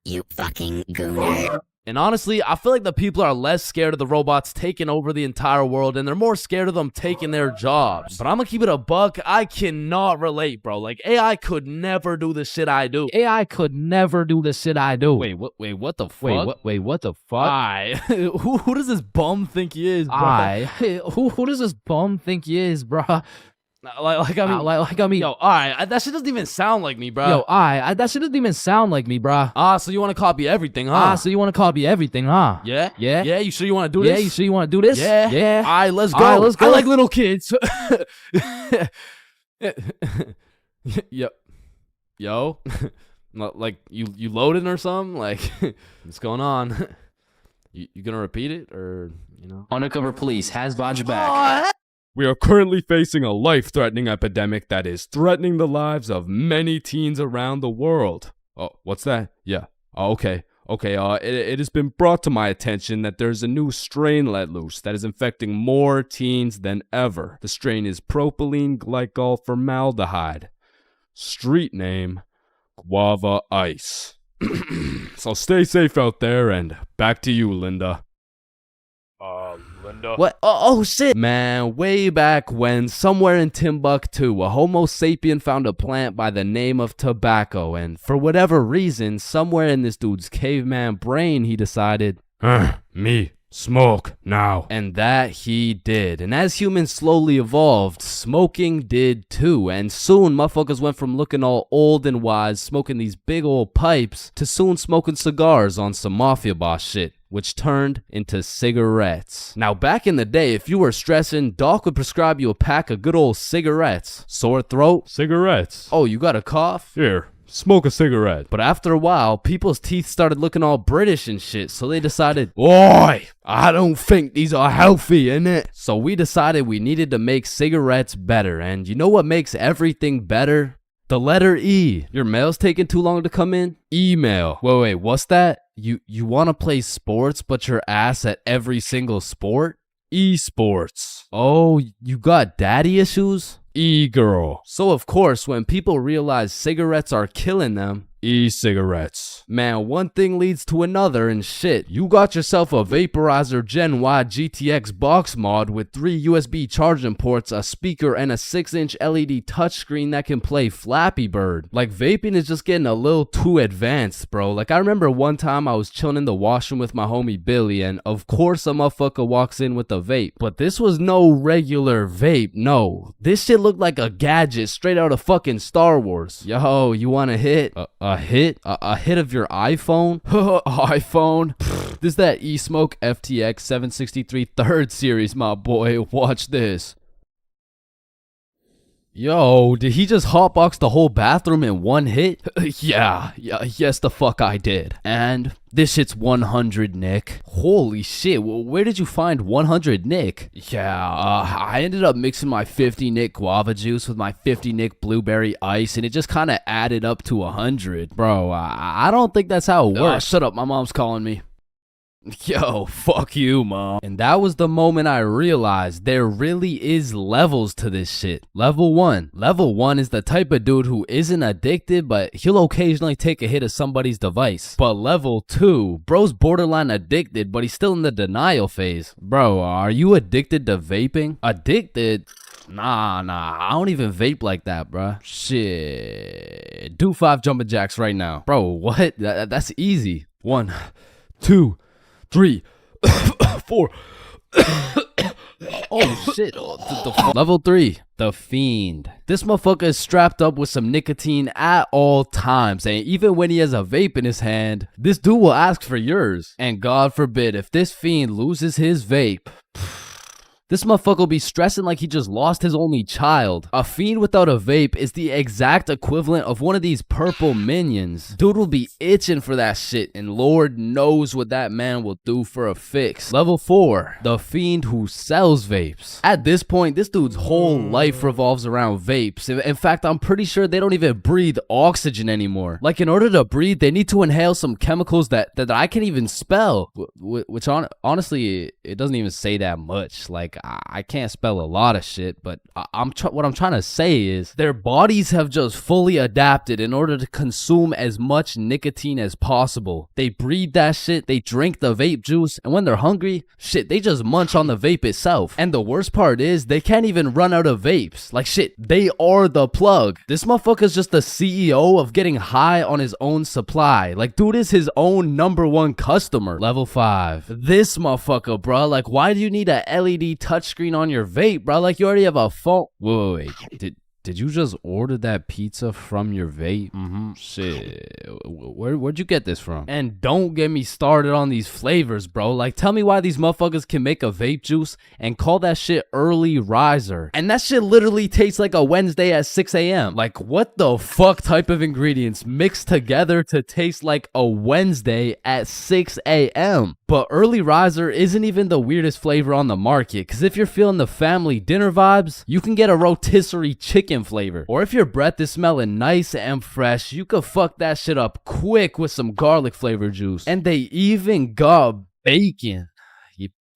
you fucking gooner. And honestly, I feel like the people are less scared of the robots taking over the entire world and they're more scared of them taking their jobs. But I'm gonna keep it a buck, I cannot relate, bro. Like, AI could never do the shit I do. AI could never do the shit I do. Wait, what the fuck? Wait, what the fuck? Who does this bum think he is, bro? Who does this bum think he is, bro? I mean, yo, alright, that shit doesn't even sound like me, bro. Yo, that shit doesn't even sound like me, bro. So you want to copy everything, huh? Yeah? Yeah, you sure you want to do this? Yeah, you sure you want to do this? Yeah. Alright, let's go. I like little kids. Yo. Like you loading or something? Like what's going on? You gonna repeat it or you know? Undercover police has Vaj back. We are currently facing a life-threatening epidemic that is threatening the lives of many teens around the world. Oh, what's that? Yeah. Oh, okay. It has been brought to my attention that there's a new strain let loose that is infecting more teens than ever. The strain is propylene glycol formaldehyde. Street name, Guava Ice. So stay safe out there, and back to you, Linda. Linda? What? Oh shit! Man, way back when, somewhere in Timbuktu, a Homo sapien found a plant by the name of tobacco, and for whatever reason, somewhere in this dude's caveman brain, he decided, me, smoke, now. And that he did. And as humans slowly evolved, smoking did too. And soon, motherfuckers went from looking all old and wise, smoking these big old pipes, to soon smoking cigars on some mafia boss shit, which turned into cigarettes. Now, back in the day, if you were stressing, Doc would prescribe you a pack of good old cigarettes. Sore throat? Cigarettes. Oh, you got a cough? Here, smoke a cigarette. But after a while, people's teeth started looking all British and shit, so they decided, Oi, I don't think these are healthy, innit? So we decided we needed to make cigarettes better, and you know what makes everything better? The letter E. Your mail's taking too long to come in? Email. Wait, what's that? You want to play sports, but you're ass at every single sport? Esports. Oh, you got daddy issues? E-girl. So of course, when people realize cigarettes are killing them, e-cigarettes. Man, one thing leads to another and shit. You got yourself a Vaporizer Gen Y GTX box mod with 3 USB charging ports, a speaker, and a 6-inch LED touchscreen that can play Flappy Bird. Like, vaping is just getting a little too advanced, bro. Like, I remember one time I was chilling in the washroom with my homie Billy, and of course a motherfucker walks in with a vape. But this was no regular vape, no. This shit looked like a gadget straight out of fucking Star Wars. Yo, you want a hit? A hit? A hit of your iPhone? iPhone? This is that eSmoke FTX 763 3rd series, my boy. Watch this. Yo, did he just hotbox the whole bathroom in one hit? Yes the fuck I did. And this shit's 100 Nick. Holy shit, where did you find 100 Nick? I ended up mixing my 50 Nick guava juice with my 50 Nick blueberry ice, and it just kind of added up to 100. Bro, I don't think that's how it works. Shut up, my mom's calling me. Yo, fuck you, mom. And that was the moment I realized there really is levels to this shit. Level 1. Level 1 is the type of dude who isn't addicted, but he'll occasionally take a hit of somebody's device. But level 2, bro's borderline addicted, but he's still in the denial phase. Bro, are you addicted to vaping? Addicted? Nah, I don't even vape like that, bruh. Shit. Do 5 jumping jacks right now. Bro, what? That's easy. 1, 2, 3, 4. Oh shit. Level 3, the Fiend. This motherfucker is strapped up with some nicotine at all times, and even when he has a vape in his hand, this dude will ask for yours. And God forbid, if this Fiend loses his vape, this motherfucker will be stressing like he just lost his only child. A Fiend without a vape is the exact equivalent of one of these purple minions. Dude will be itching for that shit, and Lord knows what that man will do for a fix. Level 4, the Fiend who sells vapes. At this point, this dude's whole life revolves around vapes. In fact, I'm pretty sure they don't even breathe oxygen anymore. Like, in order to breathe, they need to inhale some chemicals that I can't even spell. Which honestly, it doesn't even say that much. Like, I can't spell a lot of shit, but what I'm trying to say is their bodies have just fully adapted in order to consume as much nicotine as possible. They breathe that shit, they drink the vape juice, and when they're hungry, shit, they just munch on the vape itself. And the worst part is they can't even run out of vapes. Like, shit, they are the plug. This motherfucker's just the CEO of getting high on his own supply. Like, dude is his own #1 customer. Level 5, this motherfucker, bro. Like, why do you need a LED touchscreen on your vape, bro? Like, you already have a phone. Wait. Did you just order that pizza from your vape? Shit. Where'd you get this from? And don't get me started on these flavors, bro. Like, tell me why these motherfuckers can make a vape juice and call that shit early riser. And that shit literally tastes like a Wednesday at 6 a.m. Like, what the fuck type of ingredients mixed together to taste like a Wednesday at 6 a.m.? But early riser isn't even the weirdest flavor on the market, because if you're feeling the family dinner vibes, you can get a rotisserie chicken flavor. Or if your breath is smelling nice and fresh, you could fuck that shit up quick with some garlic flavor juice. And they even got bacon.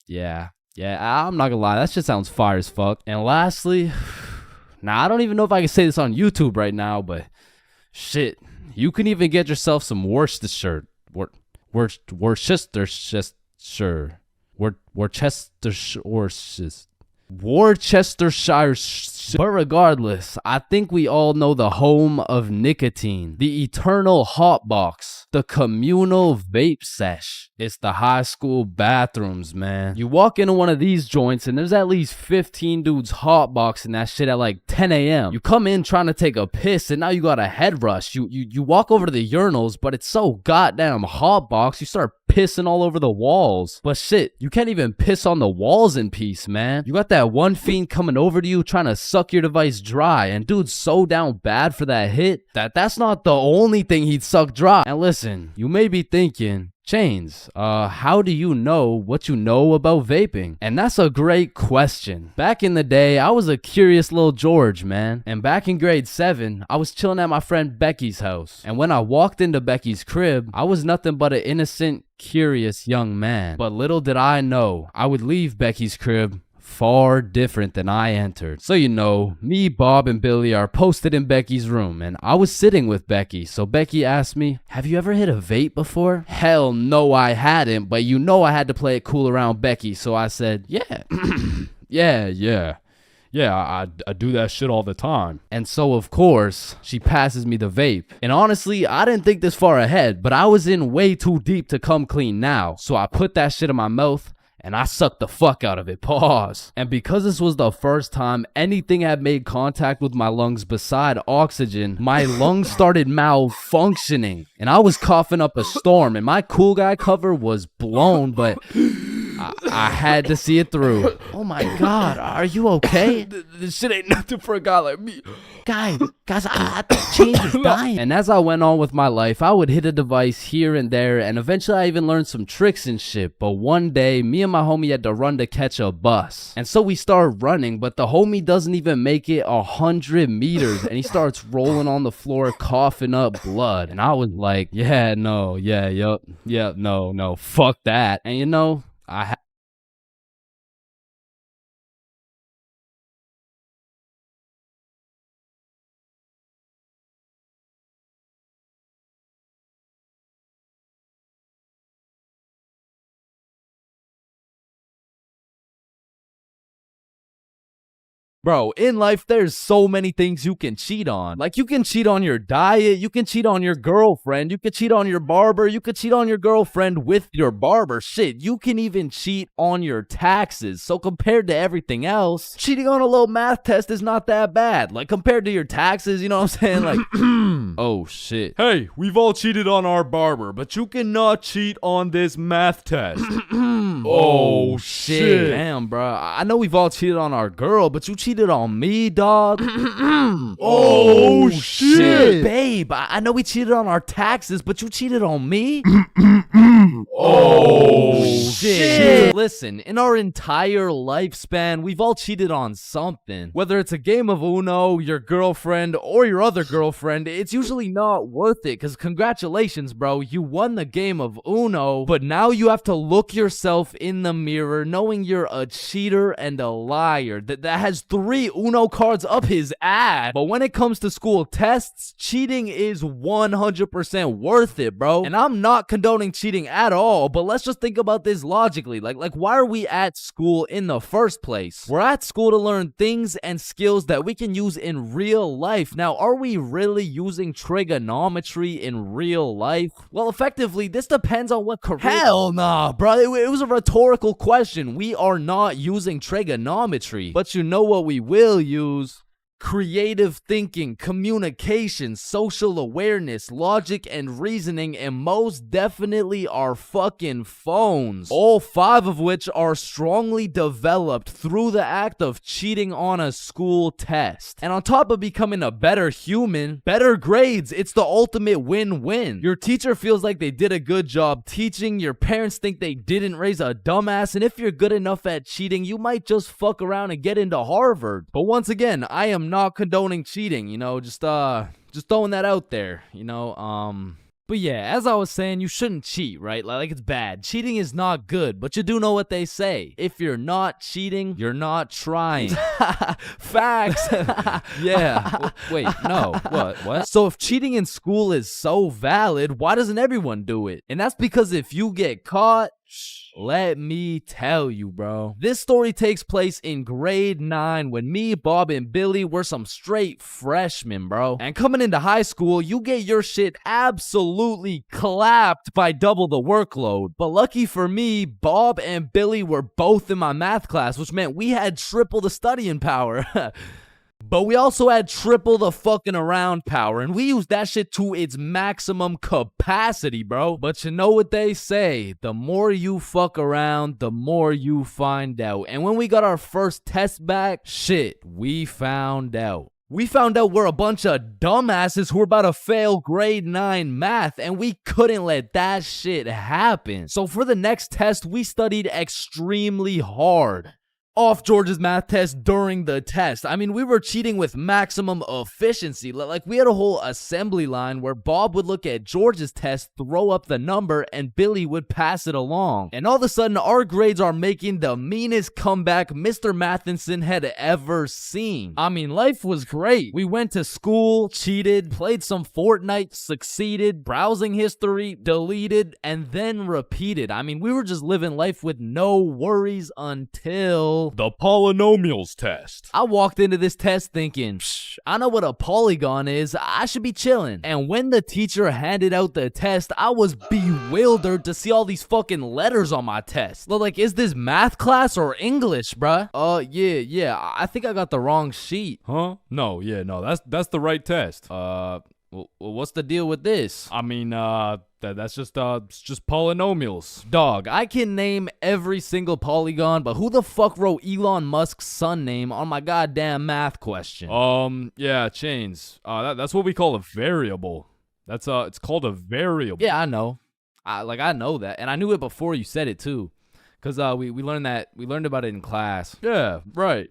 Yeah, I'm not gonna lie, that shit sounds fire as fuck. And lastly, now I don't even know if I can say this on YouTube right now, but shit, you can even get yourself some Worcestershire. Worcestershire. But regardless, I think we all know the home of nicotine, the eternal hot box, the communal vape sesh. It's the high school bathrooms, man. You walk into one of these joints and there's at least 15 dudes hotboxing that shit at like 10 a.m. You come in trying to take a piss and now you got a head rush. You walk over to the urinals, but it's so goddamn hotbox, you start pissing all over the walls. But shit, you can't even piss on the walls in peace, man. You got that one fiend coming over to you trying to suck your device dry, and dude's so down bad for that hit that's not the only thing he'd suck dry. And listen, you may be thinking, Chains, how do you know what you know about vaping? And that's a great question. Back in the day, I was a curious little George, man. And back in grade 7, I was chilling at my friend Becky's house. And when I walked into Becky's crib, I was nothing but an innocent, curious young man. But little did I know, I would leave Becky's crib far different than I entered. So you know, me, Bob, and Billy are posted in Becky's room, and I was sitting with Becky. So Becky asked me, have you ever hit a vape before? Hell no, I hadn't, but you know I had to play it cool around Becky, so I said, yeah. Yeah, I do that shit all the time. And so, of course, she passes me the vape. And honestly, I didn't think this far ahead, but I was in way too deep to come clean now. So I put that shit in my mouth, and I sucked the fuck out of it. Pause. And because this was the first time anything had made contact with my lungs beside oxygen, my lungs started malfunctioning. And I was coughing up a storm, and my cool guy cover was blown, but I had to see it through. Oh my God, are you okay? This shit ain't nothing for a guy like me. Guys, I think Chains is dying. And as I went on with my life, I would hit a device here and there, and eventually I even learned some tricks and shit. But one day, me and my homie had to run to catch a bus. And so we started running, but the homie doesn't even make it 100 meters, and he starts rolling on the floor, coughing up blood. And I was like, no, fuck that. And you know, Bro, in life, there's so many things you can cheat on. Like, you can cheat on your diet, you can cheat on your girlfriend, you can cheat on your barber, you can cheat on your girlfriend with your barber. Shit, you can even cheat on your taxes. So compared to everything else, cheating on a little math test is not that bad. Like, compared to your taxes, you know what I'm saying? Like, oh shit. Hey, we've all cheated on our barber, but you cannot cheat on this math test. Oh shit. Damn, bro. I know we've all cheated on our girl, but you cheated on me, dog. Oh shit. Babe, I know we cheated on our taxes, but you cheated on me? Oh shit. Listen, in our entire lifespan, we've all cheated on something. Whether it's a game of Uno, your girlfriend, or your other girlfriend, it's usually not worth it, because congratulations, bro, you won the game of Uno, but now you have to look yourself in the mirror knowing you're a cheater and a liar that has 3 Uno cards up his ass. But when it comes to school tests, cheating is 100% worth it, bro. And I'm not condoning cheating at all, but let's just think about this logically. Like why are we at school in the first place? We're at school to learn things and skills that we can use in real life. Now, are we really using trigonometry in real life? Well, effectively, this depends on what career. Hell nah, bro. It was a rhetorical question. We are not using trigonometry, but you know what we will use? creative thinking, communication, social awareness, logic, and reasoning, and most definitely our fucking phones. All 5 of which are strongly developed through the act of cheating on a school test. And on top of becoming a better human, better grades, it's the ultimate win-win. Your teacher feels like they did a good job teaching, your parents think they didn't raise a dumbass, and if you're good enough at cheating, you might just fuck around and get into Harvard. But once again, I am not condoning cheating, you know, just throwing that out there, you know. But yeah, as I was saying, you shouldn't cheat, right? Like it's bad. Cheating is not good, but you do know what they say. If you're not cheating, you're not trying. Facts. Yeah. Wait, no. What? So if cheating in school is so valid, why doesn't everyone do it? And that's because if you get caught, let me tell you, bro. This story takes place in grade 9 when me, Bob, and Billy were some straight freshmen, bro. And coming into high school, you get your shit absolutely clapped by double the workload. But lucky for me, Bob and Billy were both in my math class, which meant we had triple the studying power. But we also had triple the fucking around power, and we used that shit to its maximum capacity, bro. But you know what they say, the more you fuck around, the more you find out. And when we got our first test back, shit, we found out. We found out we're a bunch of dumbasses who were about to fail grade 9 math, and we couldn't let that shit happen. So for the next test, we studied extremely hard. Off George's math test during the test. I mean, we were cheating with maximum efficiency. Like, we had a whole assembly line where Bob would look at George's test, throw up the number, and Billy would pass it along. And all of a sudden, our grades are making the meanest comeback Mr. Matheson had ever seen. I mean, life was great. We went to school, cheated, played some Fortnite, succeeded, browsing history, deleted, and then repeated. I mean, we were just living life with no worries until the polynomials test. I walked into this test thinking, I know what a polygon is, I should be chilling. And when the teacher handed out the test, I was bewildered to see all these fucking letters on my test. Like, is this math class or English, bruh? Yeah, I think I got the wrong sheet. Huh? No, that's the right test. Well, what's the deal with this? I mean, that's just polynomials. Dog, I can name every single polygon, but who the fuck wrote Elon Musk's son name on my goddamn math question? Yeah, Chains. That's what we call a variable. It's called a variable. Yeah, I know. I know that, and I knew it before you said it too, cause we learned about it in class. Yeah, right.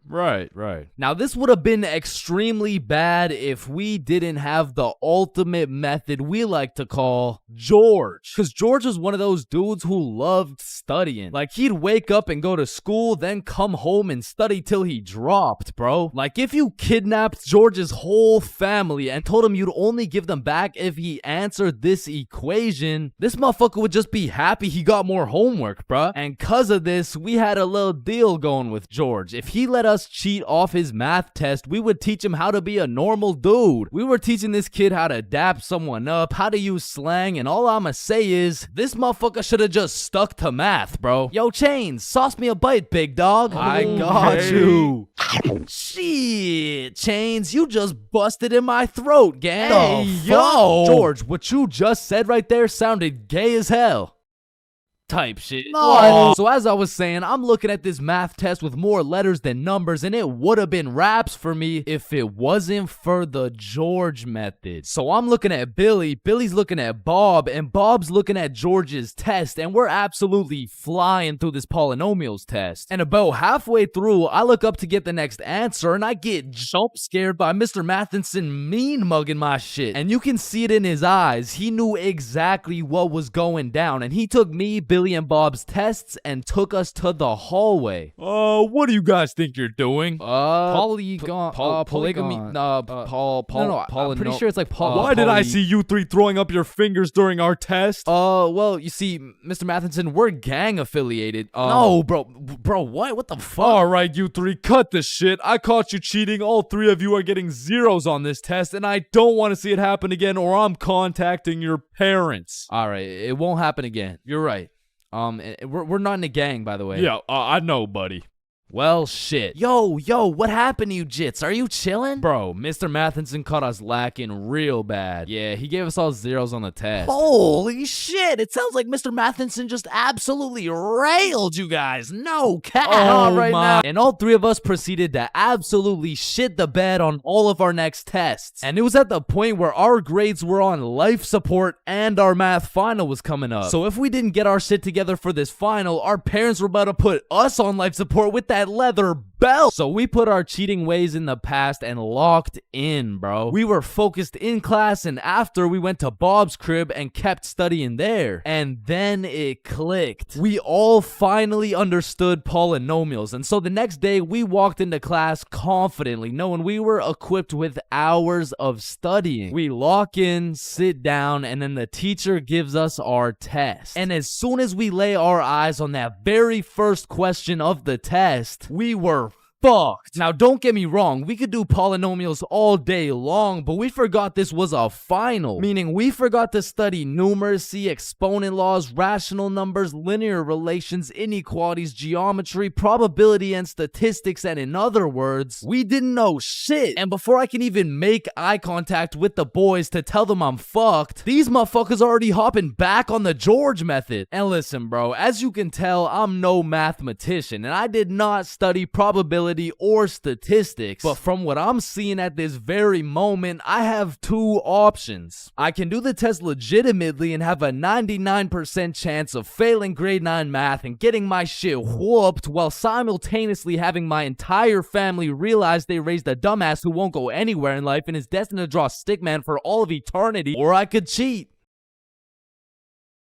Right. Now, this would have been extremely bad if we didn't have the ultimate method we like to call George. Because George was one of those dudes who loved studying. Like, he'd wake up and go to school, then come home and study till he dropped, bro. Like, if you kidnapped George's whole family and told him you'd only give them back if he answered this equation, this motherfucker would just be happy he got more homework, bruh. And cause of this, we had a little deal going with George. If he let us cheat off his math test, we would teach him how to be a normal dude. We were teaching this kid how to dap someone up, how to use slang, and all I'ma say is, this motherfucker should have just stuck to math, bro. Yo, Chains, sauce me a bite, big dog. I got you. Shit, Chains, you just busted in my throat, gang. Hey, yo. George, what you just said right there sounded gay as hell. Type shit. No. So as I was saying, I'm looking at this math test with more letters than numbers, and it would have been raps for me if it wasn't for the George method. So I'm looking at Billy, Billy's looking at Bob, and Bob's looking at George's test, and we're absolutely flying through this polynomials test. And about halfway through, I look up to get the next answer, and I get jump scared by Mr. Matheson mean mugging my shit. And you can see it in his eyes. He knew exactly what was going down, and he took me, Billy, and Bob's tests and took us to the hallway. What do you guys think you're doing? Polygamy. I'm pretty sure it's like Why did I see you three throwing up your fingers during our test? Well, you see, Mr. Matheson, we're gang affiliated. No, bro, what the fuck? All right, you three, cut this shit. I caught you cheating. All 3 of you are getting zeros on this test, and I don't want to see it happen again, or I'm contacting your parents. All right, it won't happen again. You're right. We're not in a gang, by the way. Yeah, I know, buddy. Well, shit. Yo, what happened to you, Jits? Are you chilling? Bro, Mr. Matheson caught us lacking real bad. Yeah, he gave us all zeros on the test. Holy shit, it sounds like Mr. Matheson just absolutely railed you guys. No cap. Oh right my. And all three of us proceeded to absolutely shit the bed on all of our next tests. And it was at the point where our grades were on life support and our math final was coming up. So if we didn't get our shit together for this final, our parents were about to put us on life support with that leather belt. So we put our cheating ways in the past and locked in, bro. We were focused in class, and after we went to Bob's crib and kept studying there. And then it clicked. We all finally understood polynomials. And so the next day we walked into class confidently, knowing we were equipped with hours of studying. We lock in, sit down, and then the teacher gives us our test. And as soon as we lay our eyes on that very first question of the test, we were fucked. Now, don't get me wrong, we could do polynomials all day long, but we forgot this was a final. Meaning we forgot to study numeracy, exponent laws, rational numbers, linear relations, inequalities, geometry, probability, and statistics, and in other words, we didn't know shit. And before I can even make eye contact with the boys to tell them I'm fucked, these motherfuckers already hopping back on the George method. And listen, bro, as you can tell, I'm no mathematician, and I did not study probability or statistics, but from what I'm seeing at this very moment, I have two options. I can do the test legitimately and have a 99% chance of failing grade 9 math and getting my shit whooped while simultaneously having my entire family realize they raised a dumbass who won't go anywhere in life and is destined to draw stickman for all of eternity, or I could cheat.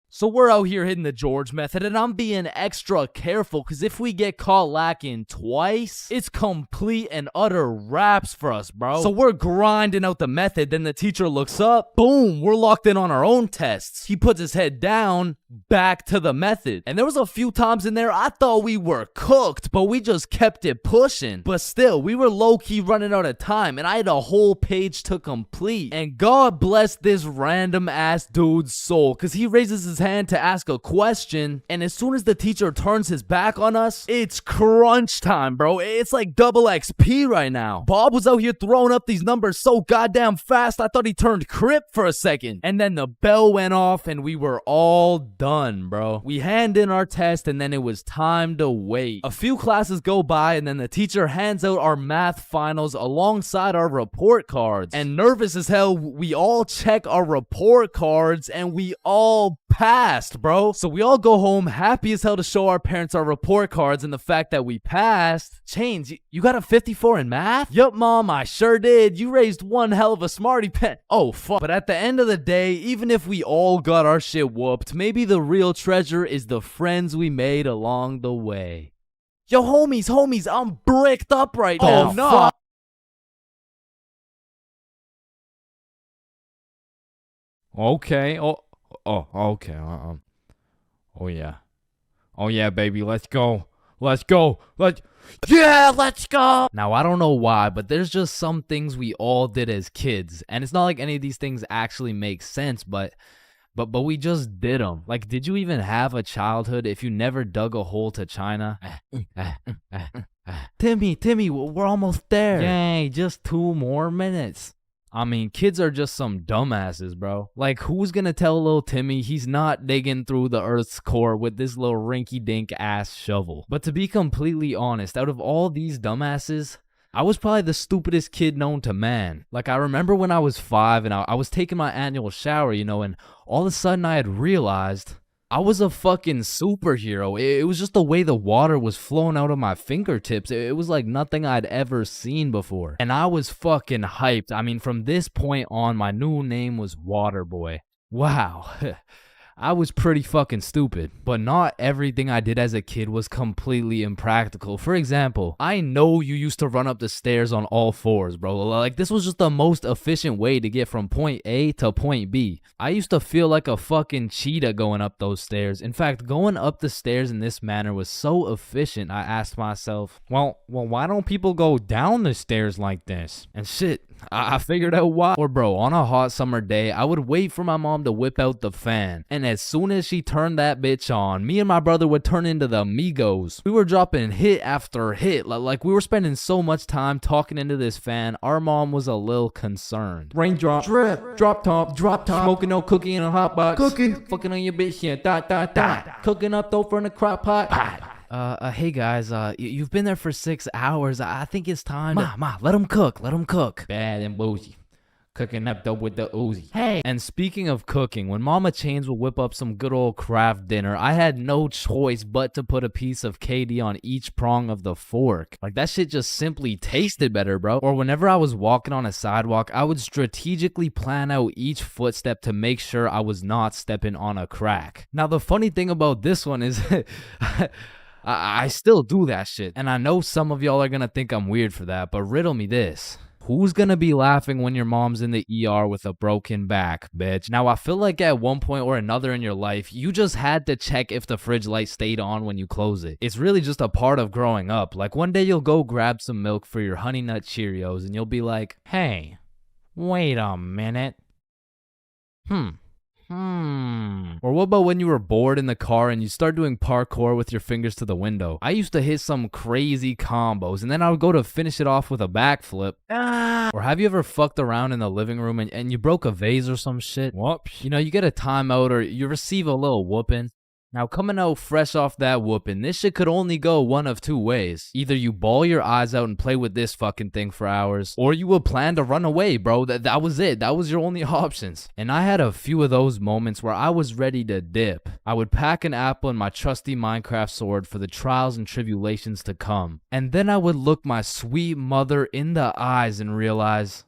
So we're out here hitting the George method, and I'm being extra careful because if we get caught lacking twice, it's complete and utter wraps for us, bro. So we're grinding out the method, then the teacher looks up, boom, we're locked in on our own tests. He puts his head down, back to the method. And there was a few times in there I thought we were cooked, but we just kept it pushing. But still, we were low-key running out of time, and I had a whole page to complete. And God bless this random ass dude's soul, because he raises his hand to ask a question, and as soon as the teacher turns his back on us, it's crunch time, bro. It's like double XP right now. Bob was out here throwing up these numbers so goddamn fast, I thought he turned Crip for a second. And then the bell went off, and we were all done, bro. We hand in our test, and then it was time to wait. A few classes go by, and then the teacher hands out our math finals alongside our report cards. And nervous as hell, we all check our report cards, and we all passed, bro. So we all go home happy as hell to show our parents our report cards and the fact that we passed. Chains, you got a 54 in math? Yup, mom, I sure did. You raised one hell of a smarty pen. Oh, fuck. But at the end of the day, even if we all got our shit whooped, maybe the real treasure is the friends we made along the way. Yo, homies, I'm bricked up right now. Oh, no. Fuck. Okay. Okay. Oh yeah, baby. Let's go. Let's go. Let's go. Now, I don't know why, but there's just some things we all did as kids, and it's not like any of these things actually make sense, but we just did them. Like, did you even have a childhood if you never dug a hole to China? Timmy, we're almost there. Yay, just 2 more minutes. I mean, kids are just some dumbasses, bro. Like, who's gonna tell little Timmy he's not digging through the Earth's core with this little rinky-dink ass shovel? But to be completely honest, out of all these dumbasses, I was probably the stupidest kid known to man. Like, I remember when I was 5 and I was taking my annual shower, and all of a sudden I had realized I was a fucking superhero. It was just the way the water was flowing out of my fingertips. It was like nothing I'd ever seen before. And I was fucking hyped. I mean, from this point on, my new name was Waterboy. Wow. I was pretty fucking stupid, but not everything I did as a kid was completely impractical. For example, I know you used to run up the stairs on all 4s, bro. Like, this was just the most efficient way to get from point A to point B. I used to feel like a fucking cheetah going up those stairs. In fact, going up the stairs in this manner was so efficient, I asked myself, well, why don't people go down the stairs like this? And shit, I figured out why. Or bro, on a hot summer day, I would wait for my mom to whip out the fan. And and as soon as she turned that bitch on, me and my brother would turn into the Migos. We were dropping hit after hit, like we were spending so much time talking into this fan, our mom was a little concerned. Raindrop, drip, drop top, smoking no cookie in a hot box, fucking on your bitch, yeah, dot, cooking up dope from the crock pot. Hey guys, you've been there for 6 hours. I think it's time. Ma, let them cook. Bad and bougie. Cooking up dope with the Uzi. Hey. And speaking of cooking, when Mama Chains would whip up some good old craft dinner, I had no choice but to put a piece of KD on each prong of the fork. Like that shit just simply tasted better, bro. Or whenever I was walking on a sidewalk, I would strategically plan out each footstep to make sure I was not stepping on a crack. Now the funny thing about this one is I still do that shit. And I know some of y'all are gonna think I'm weird for that, but riddle me this. Who's gonna be laughing when your mom's in the ER with a broken back, bitch? Now, I feel like at one point or another in your life, you just had to check if the fridge light stayed on when you close it. It's really just a part of growing up. Like one day you'll go grab some milk for your Honey Nut Cheerios and you'll be like, hey, wait a minute. Or what about when you were bored in the car and you start doing parkour with your fingers to the window? I used to hit some crazy combos and then I would go to finish it off with a backflip. Or have you ever fucked around in the living room and you broke a vase or some shit? What? You know, you get a timeout or you receive a little whooping. Now, coming out fresh off that whooping, this shit could only go one of two ways. Either you bawl your eyes out and play with this fucking thing for hours, or you would plan to run away, bro. That was it. That was your only options. And I had a few of those moments where I was ready to dip. I would pack an apple and my trusty Minecraft sword for the trials and tribulations to come. And then I would look my sweet mother in the eyes and realize,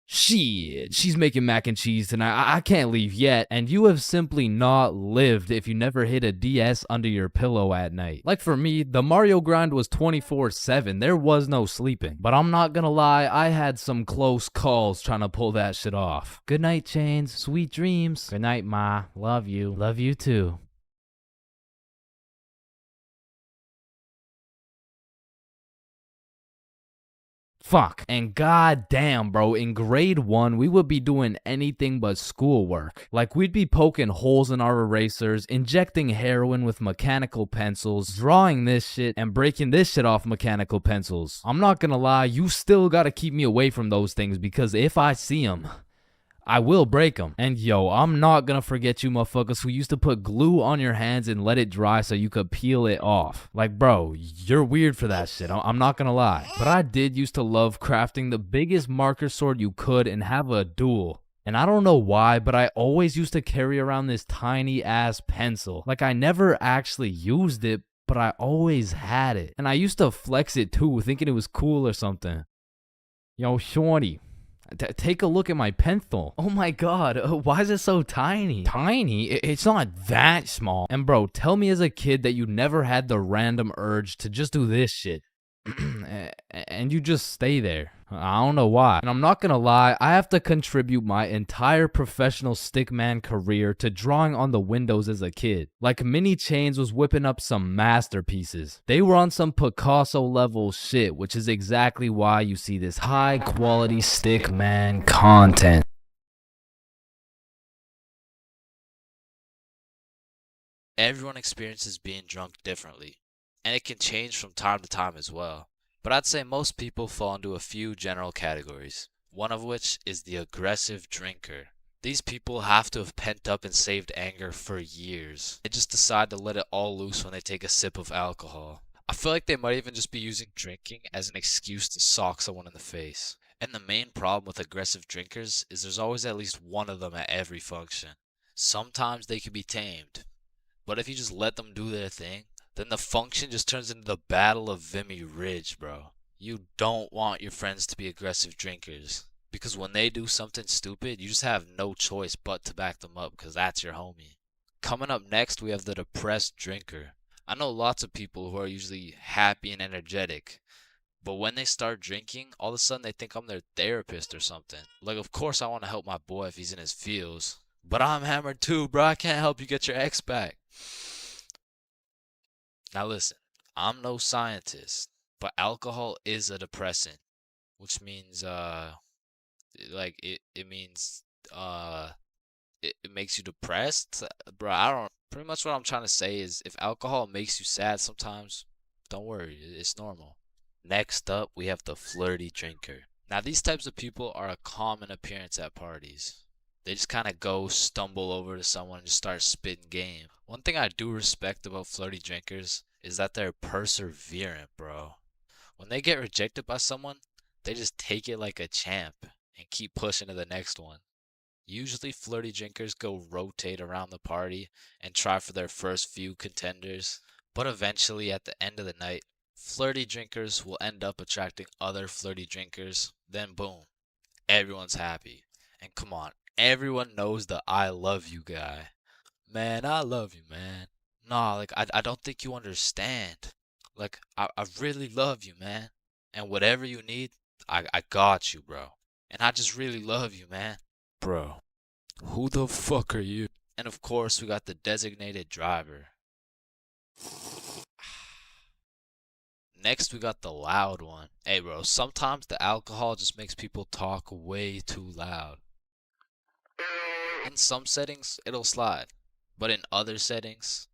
shit, she's making mac and cheese tonight. I can't leave yet. And you have simply not lived if you never hit a DS under your pillow at night. Like for me, the Mario grind was 24/7. There was no sleeping. But I'm not gonna lie, I had some close calls trying to pull that shit off. Good night, Chains. Sweet dreams. Good night, Ma. Love you. Love you too. Fuck. And goddamn, bro, in grade 1, we would be doing anything but schoolwork. Like, we'd be poking holes in our erasers, injecting heroin with mechanical pencils, drawing this shit, and breaking this shit off mechanical pencils. I'm not gonna lie, you still gotta keep me away from those things, because if I see them, I will break them. And yo, I'm not gonna forget you motherfuckers who used to put glue on your hands and let it dry so you could peel it off. Like, bro, you're weird for that shit. I'm not gonna lie. But I did used to love crafting the biggest marker sword you could and have a duel. And I don't know why, but I always used to carry around this tiny ass pencil. Like, I never actually used it, but I always had it. And I used to flex it too, thinking it was cool or something. Yo, shorty. Take a look at my pencil. Oh my god, why is it so tiny? Tiny? It's not that small. And bro, tell me as a kid that you never had the random urge to just do this shit. And you just stay there. I don't know why. And I'm not gonna lie, I have to contribute my entire professional stickman career to drawing on the windows as a kid. Like, Mini Chains was whipping up some masterpieces. They were on some Picasso level shit, which is exactly why you see this high quality stickman content. Everyone experiences being drunk differently, and it can change from time to time as well. But I'd say most people fall into a few general categories, one of which is the aggressive drinker. These people have to have pent up and saved anger for years. They just decide to let it all loose when they take a sip of alcohol. I feel like they might even just be using drinking as an excuse to sock someone in the face. And the main problem with aggressive drinkers is there's always at least one of them at every function. Sometimes they can be tamed, but if you just let them do their thing, then the function just turns into the Battle of Vimy Ridge, bro. You don't want your friends to be aggressive drinkers, because when they do something stupid, you just have no choice but to back them up, because that's your homie. Coming up next, we have the depressed drinker. I know lots of people who are usually happy and energetic, but when they start drinking, all of a sudden they think I'm their therapist or something. Like, of course I want to help my boy if he's in his feels, but I'm hammered too, bro. I can't help you get your ex back. Now listen, I'm no scientist, but alcohol is a depressant, which means, it means, it makes you depressed, bro. I don't. Pretty much what I'm trying to say is, if alcohol makes you sad sometimes, don't worry, it's normal. Next up, we have the flirty drinker. Now, these types of people are a common appearance at parties. They just kind of go stumble over to someone and just start spitting game. One thing I do respect about flirty drinkers is that they're perseverant, bro. When they get rejected by someone, they just take it like a champ and keep pushing to the next one. Usually flirty drinkers go rotate around the party and try for their first few contenders, but eventually at the end of the night, flirty drinkers will end up attracting other flirty drinkers, then boom, everyone's happy. And come on, everyone knows the I love you guy. Man, I love you, man. Nah, like, I don't think you understand. Like, I really love you, man. And whatever you need, I got you, bro. And I just really love you, man. Bro, who the fuck are you? And of course, we got the designated driver. Next, we got the loud one. Hey, bro, sometimes the alcohol just makes people talk way too loud. In some settings, it'll slide. But in other settings,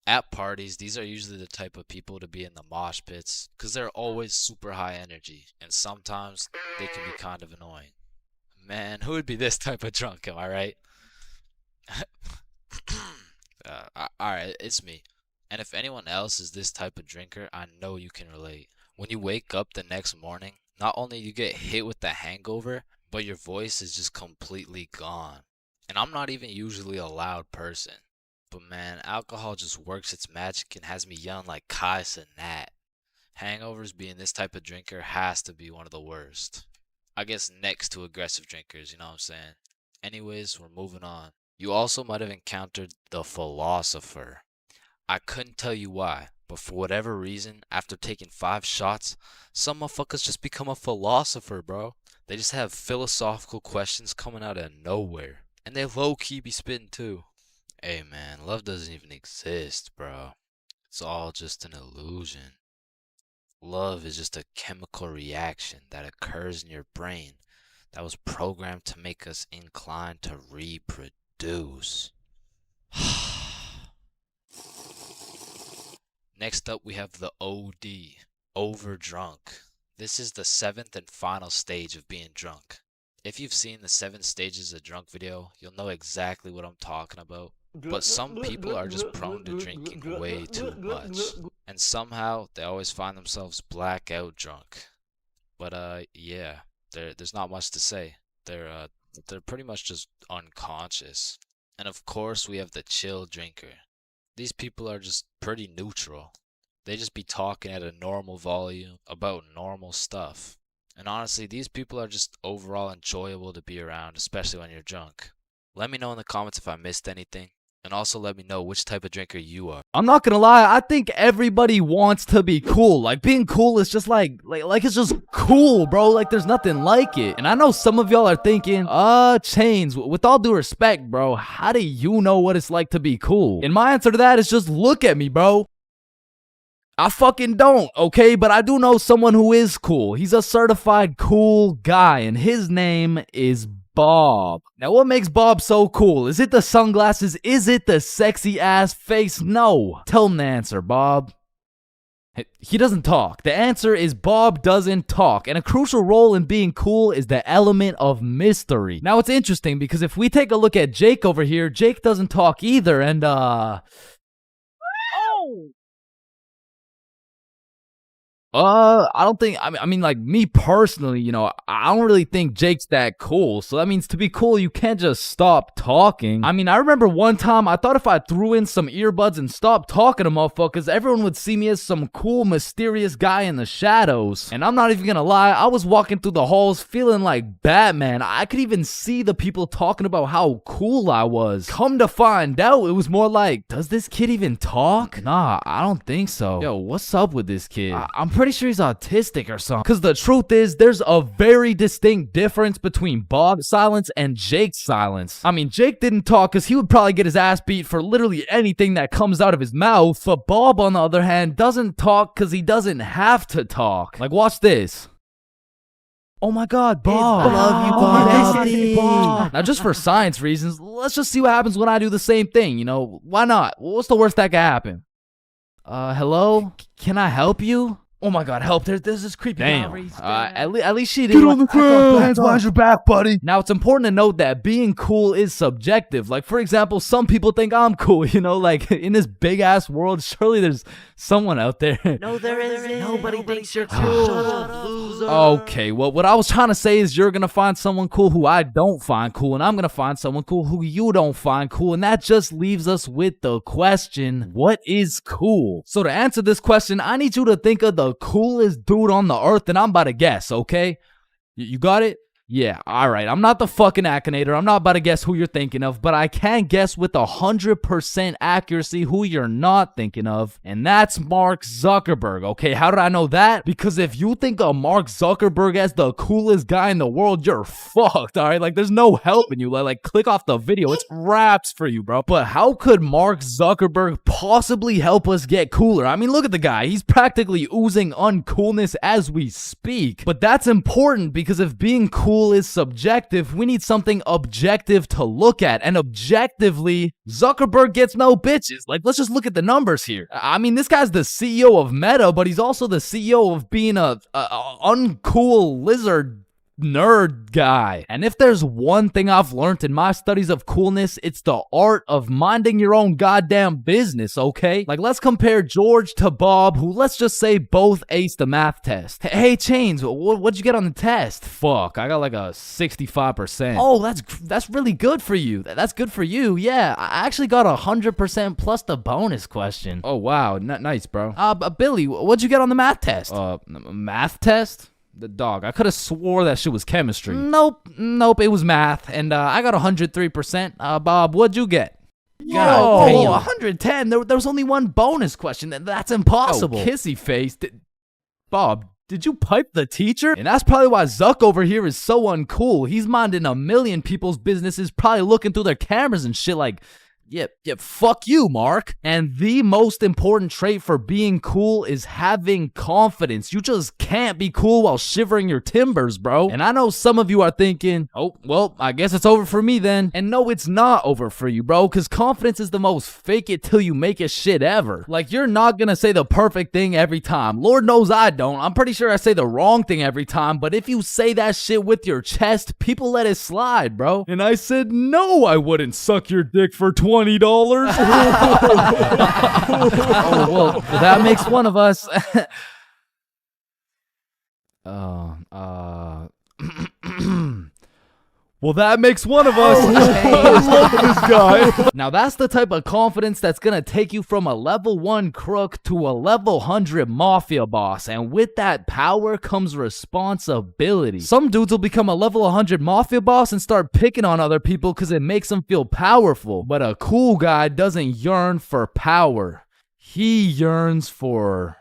at parties, these are usually the type of people to be in the mosh pits because they're always super high energy. And sometimes they can be kind of annoying. Man, who would be this type of drunk, am I right? Alright, it's me. And if anyone else is this type of drinker, I know you can relate. When you wake up the next morning, not only you get hit with the hangover, but your voice is just completely gone. And I'm not even usually a loud person. But man, alcohol just works its magic and has me yelling like Kai Cenat. Hangovers being this type of drinker has to be one of the worst. I guess next to aggressive drinkers, you know what I'm saying? Anyways, we're moving on. You also might have encountered the philosopher. I couldn't tell you why, but for whatever reason, after taking 5 shots, some motherfuckers just become a philosopher, bro. They just have philosophical questions coming out of nowhere. And they low-key be spitting too. Hey man, love doesn't even exist, bro. It's all just an illusion. Love is just a chemical reaction that occurs in your brain that was programmed to make us inclined to reproduce. Next up, we have the OD, overdrunk. This is the 7th and final stage of being drunk. If you've seen the 7 stages of drunk video, you'll know exactly what I'm talking about. But some people are just prone to drinking way too much. And somehow, they always find themselves blackout drunk. But yeah, there's not much to say. They're pretty much just unconscious. And of course, we have the chill drinker. These people are just pretty neutral. They just be talking at a normal volume about normal stuff. And honestly, these people are just overall enjoyable to be around, especially when you're drunk. Let me know in the comments if I missed anything. And also let me know which type of drinker you are. I'm not gonna lie, I think everybody wants to be cool. Like, being cool is just like it's just cool, bro. Like, there's nothing like it. And I know some of y'all are thinking, Chains, with all due respect, bro, how do you know what it's like to be cool? And my answer to that is just look at me, bro. I fucking don't, okay? But I do know someone who is cool. He's a certified cool guy, and his name is Bob. Now, what makes Bob so cool? Is it the sunglasses? Is it the sexy ass face? No. Tell him the answer, Bob. He doesn't talk. The answer is Bob doesn't talk. And a crucial role in being cool is the element of mystery. Now, it's interesting because if we take a look at Jake over here, Jake doesn't talk either. And, I don't think, I mean, like, me personally, you know, I don't really think Jake's that cool. So that means to be cool, you can't just stop talking. I mean, I remember one time, I thought if I threw in some earbuds and stopped talking to motherfuckers, everyone would see me as some cool, mysterious guy in the shadows. And I'm not even gonna lie, I was walking through the halls feeling like Batman. I could even see the people talking about how cool I was. Come to find out, it was more like, does this kid even talk? Nah, I don't think so. Yo, what's up with this kid? I'm pretty sure he's autistic or something. Because the truth is, there's a very distinct difference between Bob's silence and Jake's silence. I mean, Jake didn't talk because he would probably get his ass beat for literally anything that comes out of his mouth. But Bob, on the other hand, doesn't talk because he doesn't have to talk. Like, watch this. Oh my God, Bob. I love you, Bob. Now, just for science reasons, let's just see what happens when I do the same thing, you know? Why not? What's the worst that could happen? Hello? Can I help you? Oh my God, help. There's this creepy guy. Damn. At least she didn't. Get on the ground. Hands behind your back, buddy. Now, it's important to note that being cool is subjective. Like, for example, some people think I'm cool, you know? Like, in this big-ass world, surely there's someone out there. No, there isn't. Nobody thinks you're cool. Shut up, loser. Okay, well, what I was trying to say is you're gonna find someone cool who I don't find cool, and I'm gonna find someone cool who you don't find cool, and that just leaves us with the question, what is cool? So to answer this question, I need you to think of the coolest dude on the earth, and I'm about to guess, okay? You got it? Yeah, alright. I'm not the fucking Akinator. I'm not about to guess who you're thinking of, but I can guess with 100% accuracy who you're not thinking of, and that's Mark Zuckerberg, okay? How did I know that? Because if you think of Mark Zuckerberg as the coolest guy in the world, you're fucked, alright? Like, there's no helping you. Like, click off the video. It's wraps for you, bro. But how could Mark Zuckerberg possibly help us get cooler? I mean, look at the guy. He's practically oozing uncoolness as we speak. But that's important because if being cool is subjective, we need something objective to look at, and objectively, Zuckerberg gets no bitches. Like, let's just look at the numbers here. I mean, this guy's the CEO of Meta, but he's also the CEO of being a uncool lizard nerd guy. And if there's one thing I've learned in my studies of coolness, it's the art of minding your own goddamn business, okay? Like, let's compare George to Bob, who, let's just say, both aced the math test. Hey, Chains, what'd you get on the test? Fuck, I got like a 65%. Oh, that's really good for you. That's good for you, yeah. I actually got 100% plus the bonus question. Oh, wow, nice, bro. Billy, what'd you get on the math test? Math test? The dog. I could have swore that shit was chemistry. Nope, it was math, and I got 103%. Bob, what'd you get? Oh, 110. There was only one bonus question. That's impossible. Oh, kissy face. Bob, did you pipe the teacher? And that's probably why Zuck over here is so uncool. He's minding a million people's businesses, probably looking through their cameras and shit like, yeah, fuck you, Mark. And the most important trait for being cool is having confidence. You just can't be cool while shivering your timbers, bro. And I know some of you are thinking, oh, well, I guess it's over for me then. And no, it's not over for you, bro, because confidence is the most fake it till you make it shit ever. Like, you're not gonna say the perfect thing every time. Lord knows I don't. I'm pretty sure I say the wrong thing every time, but if you say that shit with your chest, people let it slide, bro. And I said, no, I wouldn't suck your dick for $20. Oh, well, that makes one of us. Well, that makes one of us. I love this guy. Now, that's the type of confidence that's gonna take you from a level 1 crook to a level 100 mafia boss. And with that power comes responsibility. Some dudes will become a level 100 mafia boss and start picking on other people because it makes them feel powerful. But a cool guy doesn't yearn for power. He yearns for...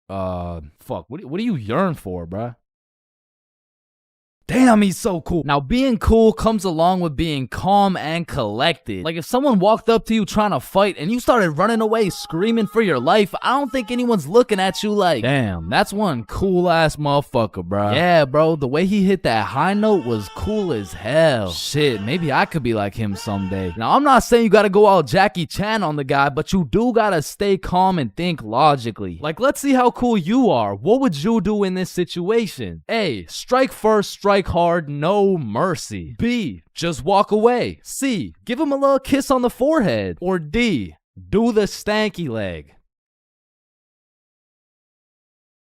fuck, what do you yearn for, bruh? Damn, he's so cool. Now, being cool comes along with being calm and collected. Like, if someone walked up to you trying to fight and you started running away screaming for your life, I don't think anyone's looking at you like, damn, that's one cool-ass motherfucker, bro. Yeah, bro, the way he hit that high note was cool as hell. Shit, maybe I could be like him someday. Now, I'm not saying you gotta go all Jackie Chan on the guy, but you do gotta stay calm and think logically. Like, let's see how cool you are. What would you do in this situation? A, strike first, strike hard, no mercy. B, just walk away. C, give him a little kiss on the forehead. Or D, do the stanky leg.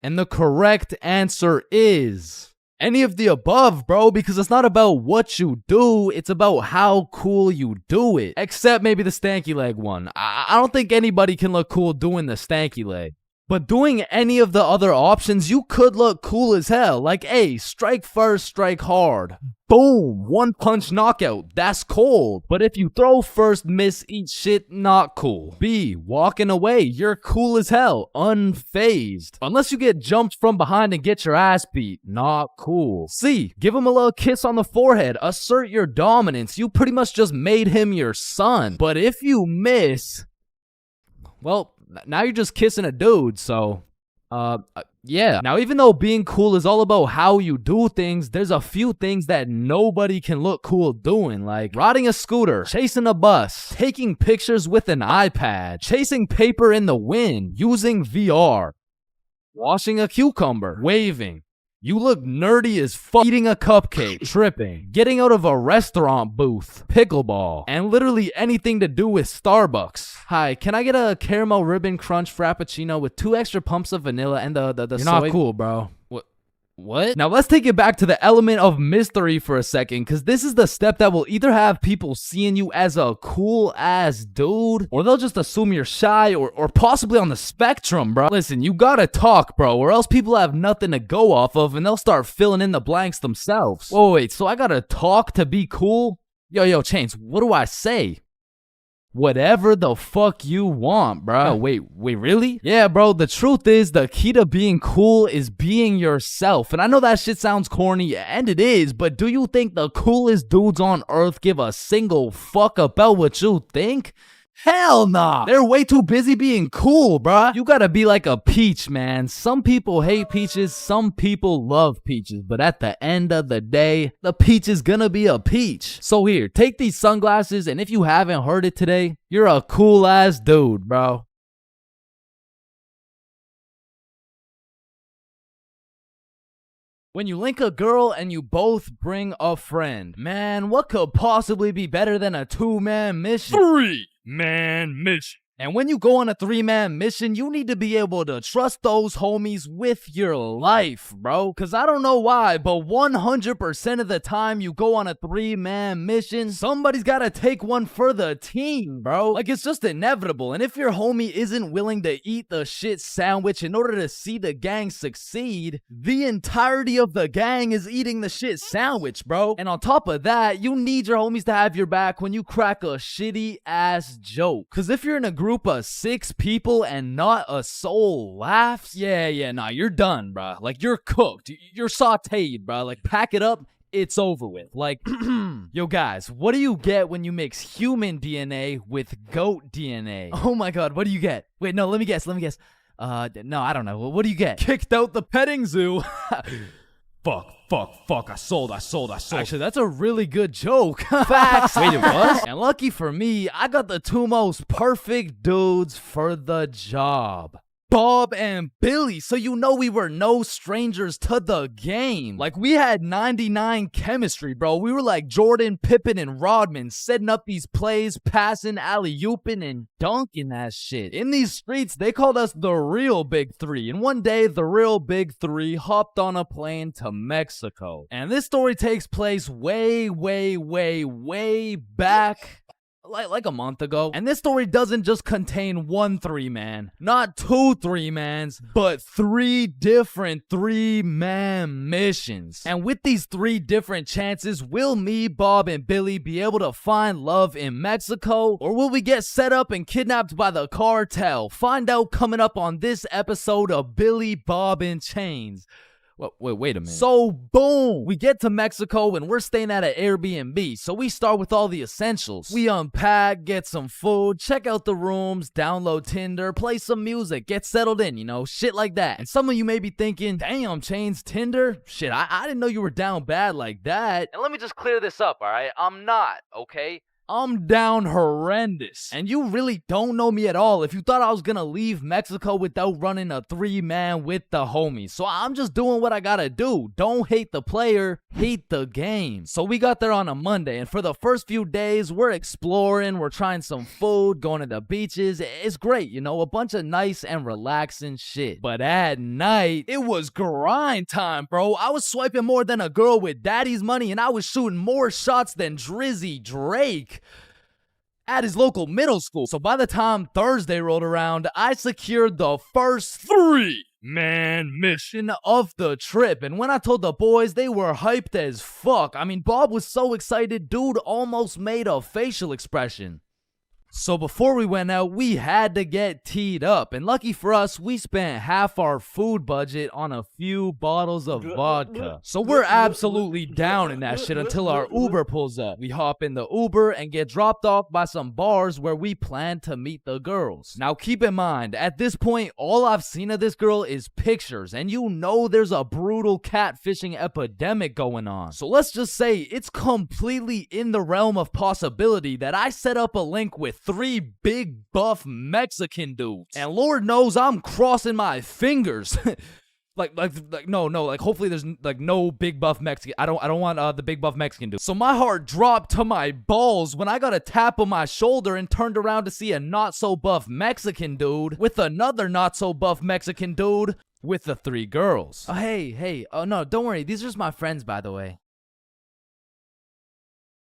And the correct answer is any of the above, bro, because it's not about what you do, it's about how cool you do it. Except maybe the stanky leg one. I don't think anybody can look cool doing the stanky leg. But doing any of the other options, you could look cool as hell. Like, A, strike first, strike hard. Boom, one punch knockout. That's cold. But if you throw first, miss, eat shit, not cool. B, walking away. You're cool as hell. Unfazed. Unless you get jumped from behind and get your ass beat. Not cool. C, give him a little kiss on the forehead. Assert your dominance. You pretty much just made him your son. But if you miss, well, now you're just kissing a dude, so Yeah. Now, even though being cool is all about how you do things, there's a few things that nobody can look cool doing, like riding a scooter, chasing a bus, taking pictures with an iPad, chasing paper in the wind, using VR, washing a cucumber, waving. You look nerdy as fuck, eating a cupcake, tripping, getting out of a restaurant booth, pickleball, and literally anything to do with Starbucks. Hi, can I get a caramel ribbon crunch frappuccino with 2 extra pumps of vanilla and the You're soy? not cool, bro. What? Now let's take it back to the element of mystery for a second, because this is the step that will either have people seeing you as a cool ass dude, or they'll just assume you're shy or possibly on the spectrum, bro. Listen, you gotta talk, bro, or else people have nothing to go off of and they'll start filling in the blanks themselves. Whoa, wait, so I gotta talk to be cool? Yo, Chains, what do I say? Whatever the fuck you want, bro. No, wait, really? Yeah, bro, the truth is the key to being cool is being yourself. And I know that shit sounds corny, and it is, but do you think the coolest dudes on earth give a single fuck about what you think? Hell nah. They're way too busy being cool, bruh. You gotta be like a peach, man. Some people hate peaches, some people love peaches, but at the end of the day, the peach is gonna be a peach. So here, take these sunglasses, and if you haven't heard it today, you're a cool ass dude, bro. When you link a girl and you both bring a friend, man, what could possibly be better than a 2-man mission? 3-man mission. And when you go on a 3-man mission, you need to be able to trust those homies with your life, bro. Cause I don't know why, but 100% of the time you go on a 3-man mission, somebody's gotta take one for the team, bro. Like, it's just inevitable. And if your homie isn't willing to eat the shit sandwich in order to see the gang succeed, the entirety of the gang is eating the shit sandwich, bro. And on top of that, you need your homies to have your back when you crack a shitty ass joke. Cause if you're in a group of 6 people and not a soul laughs, nah, you're done, bruh. Like, you're cooked. You're sauteed, bruh. Like, pack it up. It's over with. Like, yo guys, what do you get when you mix human DNA with goat DNA? Oh my god, what do you get? Wait, no, let me guess. No, I don't know. What do you get? Kicked out the petting zoo. Fuck, I sold. Actually, that's a really good joke. Facts. Wait, it was? And lucky for me, I got the 2 most perfect dudes for the job. Bob and Billy, so you know we were no strangers to the game. Like, we had 99 chemistry, bro. We were like Jordan, Pippen, and Rodman, setting up these plays, passing, alley-ooping, and dunking that shit. In these streets, they called us the real Big Three. And one day, the real Big Three hopped on a plane to Mexico. And this story takes place way back. Like a month ago. And this story doesn't just contain one 3-man, not 2 3-mans, but 3 different 3-man missions. And with these 3 different chances, will me, Bob, and Billy be able to find love in Mexico? Or will we get set up and kidnapped by the cartel? Find out coming up on this episode of Billy, Bob, and Chains. Wait a minute. So, boom, we get to Mexico and we're staying at an Airbnb. So we start with all the essentials. We unpack, get some food, check out the rooms, download Tinder, play some music, get settled in, you know, shit like that. And some of you may be thinking, damn, Chains, Tinder? Shit, I didn't know you were down bad like that. And let me just clear this up, all right? I'm not, okay? I'm down horrendous. And you really don't know me at all if you thought I was gonna leave Mexico without running a 3-man with the homies. So I'm just doing what I gotta do. Don't hate the player, hate the game. So we got there on a Monday, and for the first few days, we're exploring, we're trying some food, going to the beaches. It's great, you know, a bunch of nice and relaxing shit. But at night, it was grind time, bro. I was swiping more than a girl with daddy's money, and I was shooting more shots than Drizzy Drake at his local middle school. So by the time Thursday rolled around, I secured the first 3-man mission of the trip. And when I told the boys, they were hyped as fuck. I mean, Bob was so excited, dude almost made a facial expression. So before we went out, we had to get teed up. And lucky for us, we spent half our food budget on a few bottles of vodka. So we're absolutely down in that shit until our Uber pulls up. We hop in the Uber and get dropped off by some bars where we plan to meet the girls. Now keep in mind, at this point, all I've seen of this girl is pictures. And you know there's a brutal catfishing epidemic going on. So let's just say it's completely in the realm of possibility that I set up a link with 3 big buff Mexican dudes. And Lord knows I'm crossing my fingers. Like hopefully there's like no big buff Mexican. I don't want the big buff Mexican dude. So my heart dropped to my balls when I got a tap on my shoulder and turned around to see a not so buff Mexican dude with another not so buff Mexican dude with the 3 girls. Oh, hey. Oh no, don't worry. These are just my friends, by the way.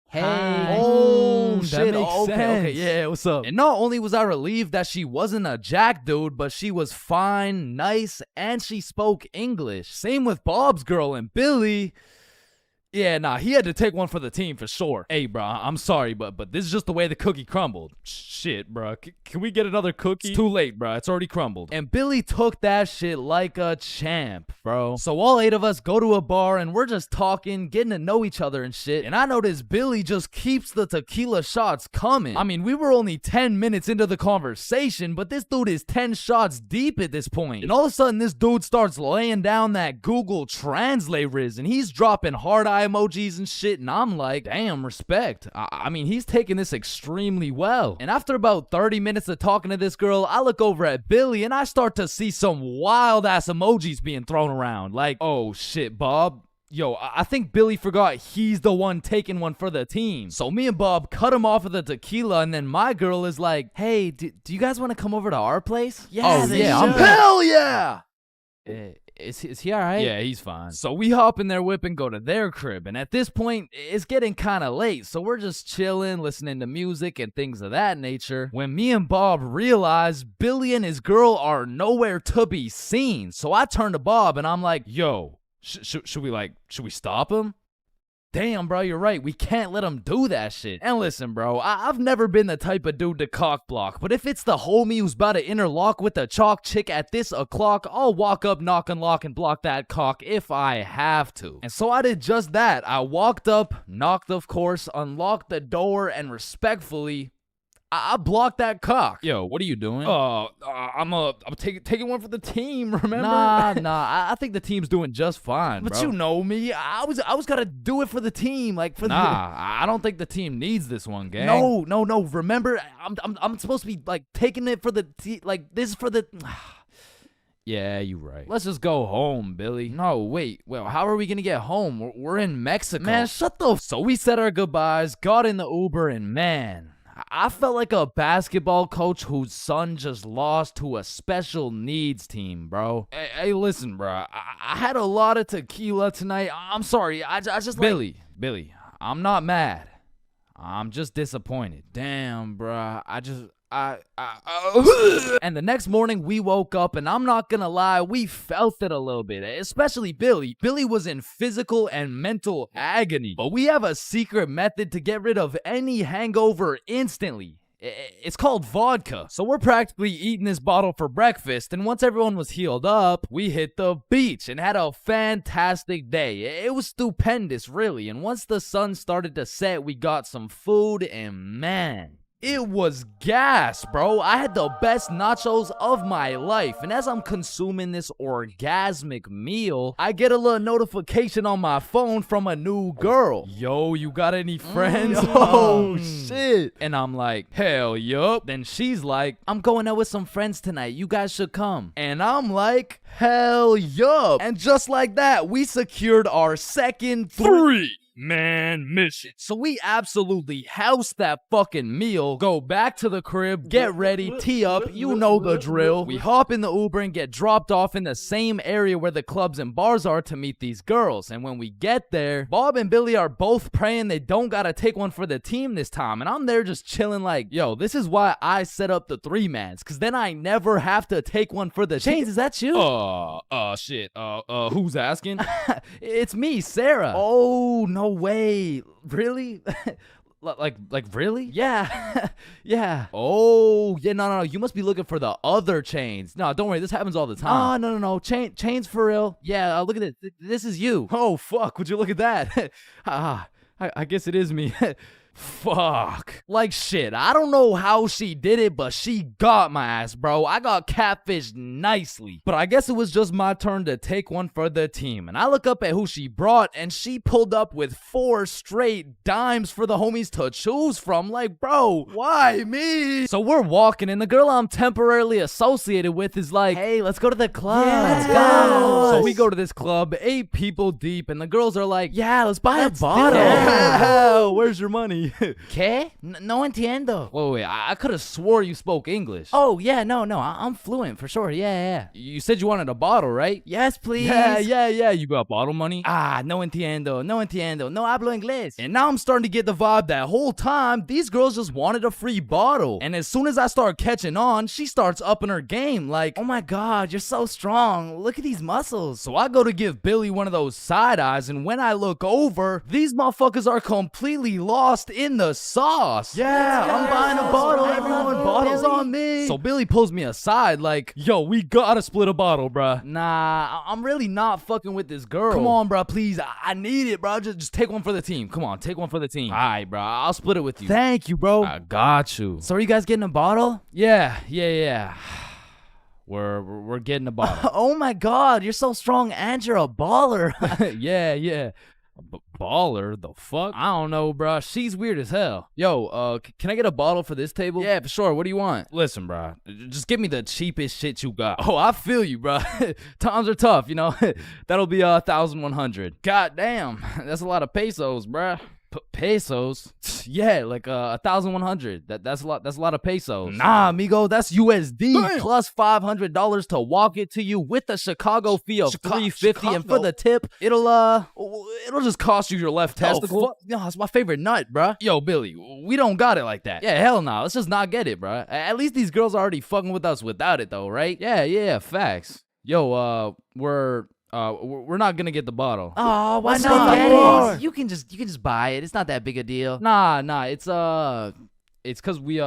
Hey. Oh, shit. That makes sense. Okay, yeah, what's up? And not only was I relieved that she wasn't a jack dude, but she was fine, nice, and she spoke English. Same with Bob's girl and Billy. Yeah, nah, he had to take one for the team for sure. Hey, bro, I'm sorry, but this is just the way the cookie crumbled. Shit, bro. Can we get another cookie? It's too late, bro. It's already crumbled. And Billy took that shit like a champ, bro. So all 8 of us go to a bar and we're just talking, getting to know each other and shit. And I notice Billy just keeps the tequila shots coming. I mean, we were only 10 minutes into the conversation, but this dude is 10 shots deep at this point. And all of a sudden, this dude starts laying down that Google Translate riz, and he's dropping hard eye emojis and shit, and I'm like, damn, respect. I mean, he's taking this extremely well. And after about 30 minutes of talking to this girl, I look over at Billy and I start to see some wild ass emojis being thrown around. Like, oh shit, Bob. Yo, I think Billy forgot he's the one taking one for the team. So me and Bob cut him off of the tequila, and then my girl is like, hey, do you guys want to come over to our place? Yeah, Hell yeah! Is he alright? Yeah, he's fine. So we hop in their whip and go to their crib. And at this point, it's getting kind of late. So we're just chilling, listening to music and things of that nature. When me and Bob realize Billy and his girl are nowhere to be seen. So I turn to Bob and I'm like, yo, should we stop him? Damn, bro, you're right. We can't let him do that shit. And listen, bro, I've never been the type of dude to cock block, but if it's the homie who's about to interlock with the chalk chick at this o'clock, I'll walk up, knock, unlock, and block that cock if I have to. And so I did just that. I walked up, knocked, of course, unlocked the door, and respectfully, I blocked that cock. Yo, what are you doing? I'm taking one for the team, remember? Nah, I think the team's doing just fine, But bro. you know me, I was gonna do it for the team, like for I don't think the team needs this one, gang. No. Remember, I'm supposed to be like taking it for the like this is for the. Yeah, you right. Let's just go home, Billy. No, wait. Well, how are we gonna get home? We're in Mexico. Man, shut the. So we said our goodbyes, got in the Uber, and man, I felt like a basketball coach whose son just lost to a special needs team, bro. Hey, listen, bro. I had a lot of tequila tonight. I'm sorry. I just Billy, I'm not mad. I'm just disappointed. Damn, bro. And the next morning we woke up, and I'm not gonna lie, we felt it a little bit, especially Billy. Billy was in physical and mental agony, but we have a secret method to get rid of any hangover instantly. It's called vodka. So we're practically eating this bottle for breakfast, and once everyone was healed up, we hit the beach and had a fantastic day. It was stupendous, really, and once the sun started to set, we got some food, and man, it was gas, bro. I had the best nachos of my life. And as I'm consuming this orgasmic meal, I get a little notification on my phone from a new girl. Yo, you got any friends? Oh, shit. And I'm like, hell yup. Then she's like, I'm going out with some friends tonight. You guys should come. And I'm like, hell yup. And just like that, we secured our second 3-man mission. So we absolutely house that fucking meal, go back to the crib, get ready, tee up, you know the drill. We hop in the Uber and get dropped off in the same area where the clubs and bars are to meet these girls. And when we get there, Bob and Billy are both praying they don't gotta take one for the team this time. And I'm there just chilling like, yo, this is why I set up the 3-mans, cause then I never have to take one for the Chains, is that you? Shit. Who's asking? It's me, Sarah. Oh, no way. Really? Like really? Yeah. Yeah. Oh, yeah, no. You must be looking for the other chains. No, don't worry. This happens all the time. Oh, no. Chains for real. Yeah, look at this. This is you. Oh, fuck. Would you look at that? I guess it is me. Fuck. Like shit, I don't know how she did it, but she got my ass, bro. I got catfished nicely. But I guess it was just my turn to take one for the team. And I look up at who she brought, and she pulled up with 4 straight dimes for the homies to choose from. Like, bro, why me? So we're walking, and the girl I'm temporarily associated with is like, hey, let's go to the club. Yeah, let's go. So we go to this club, 8 people deep, and the girls are like, yeah, let's buy a bottle. Yeah. Where's your money? ¿Qué? No entiendo. Wait, I could have swore you spoke English. Oh, yeah, no, I'm fluent for sure. Yeah. You said you wanted a bottle, right? Yes, please. Yeah. You got bottle money? No entiendo. No hablo inglés. And now I'm starting to get the vibe that whole time these girls just wanted a free bottle. And as soon as I start catching on, she starts upping her game like, oh my God, you're so strong. Look at these muscles. So I go to give Billy one of those side eyes, and when I look over, these motherfuckers are completely lost in the sauce. Yeah, I'm buying a bottle, everyone. Bottles on me. So Billy pulls me aside like, yo, we gotta split a bottle, bruh. Nah, I'm really not fucking with this girl. Come on, bruh, please. I need it, bruh. Just take one for the team. Come on, take one for the team. All right, bruh. I'll split it with you. Thank you, bro. I got you. So are you guys getting a bottle? Yeah. We're getting a bottle. Oh my God, you're so strong and you're a baller. Yeah. Baller? The fuck? I don't know, bruh. She's weird as hell. Yo, can I get a bottle for this table? Yeah, for sure. What do you want? Listen, bruh. Just give me the cheapest shit you got. Oh, I feel you, bruh. Times are tough, you know? That'll be 1,100. God damn. That's a lot of pesos, bruh. Pesos? Yeah, like 1,100. That's a lot. That's a lot of pesos. Nah, amigo, that's USD. Damn. Plus $500 to walk it to you with a Chicago fee of $350, and for the tip, it'll just cost you your left testicle. No, that's my favorite nut, bruh. Yo, Billy, we don't got it like that. Yeah, hell no. Let's just not get it, bruh. At least these girls are already fucking with us without it, though, right? Yeah, facts. Yo, we're not gonna get the bottle. Oh, why not? You can just buy it. It's not that big a deal. Nah. It's cause we we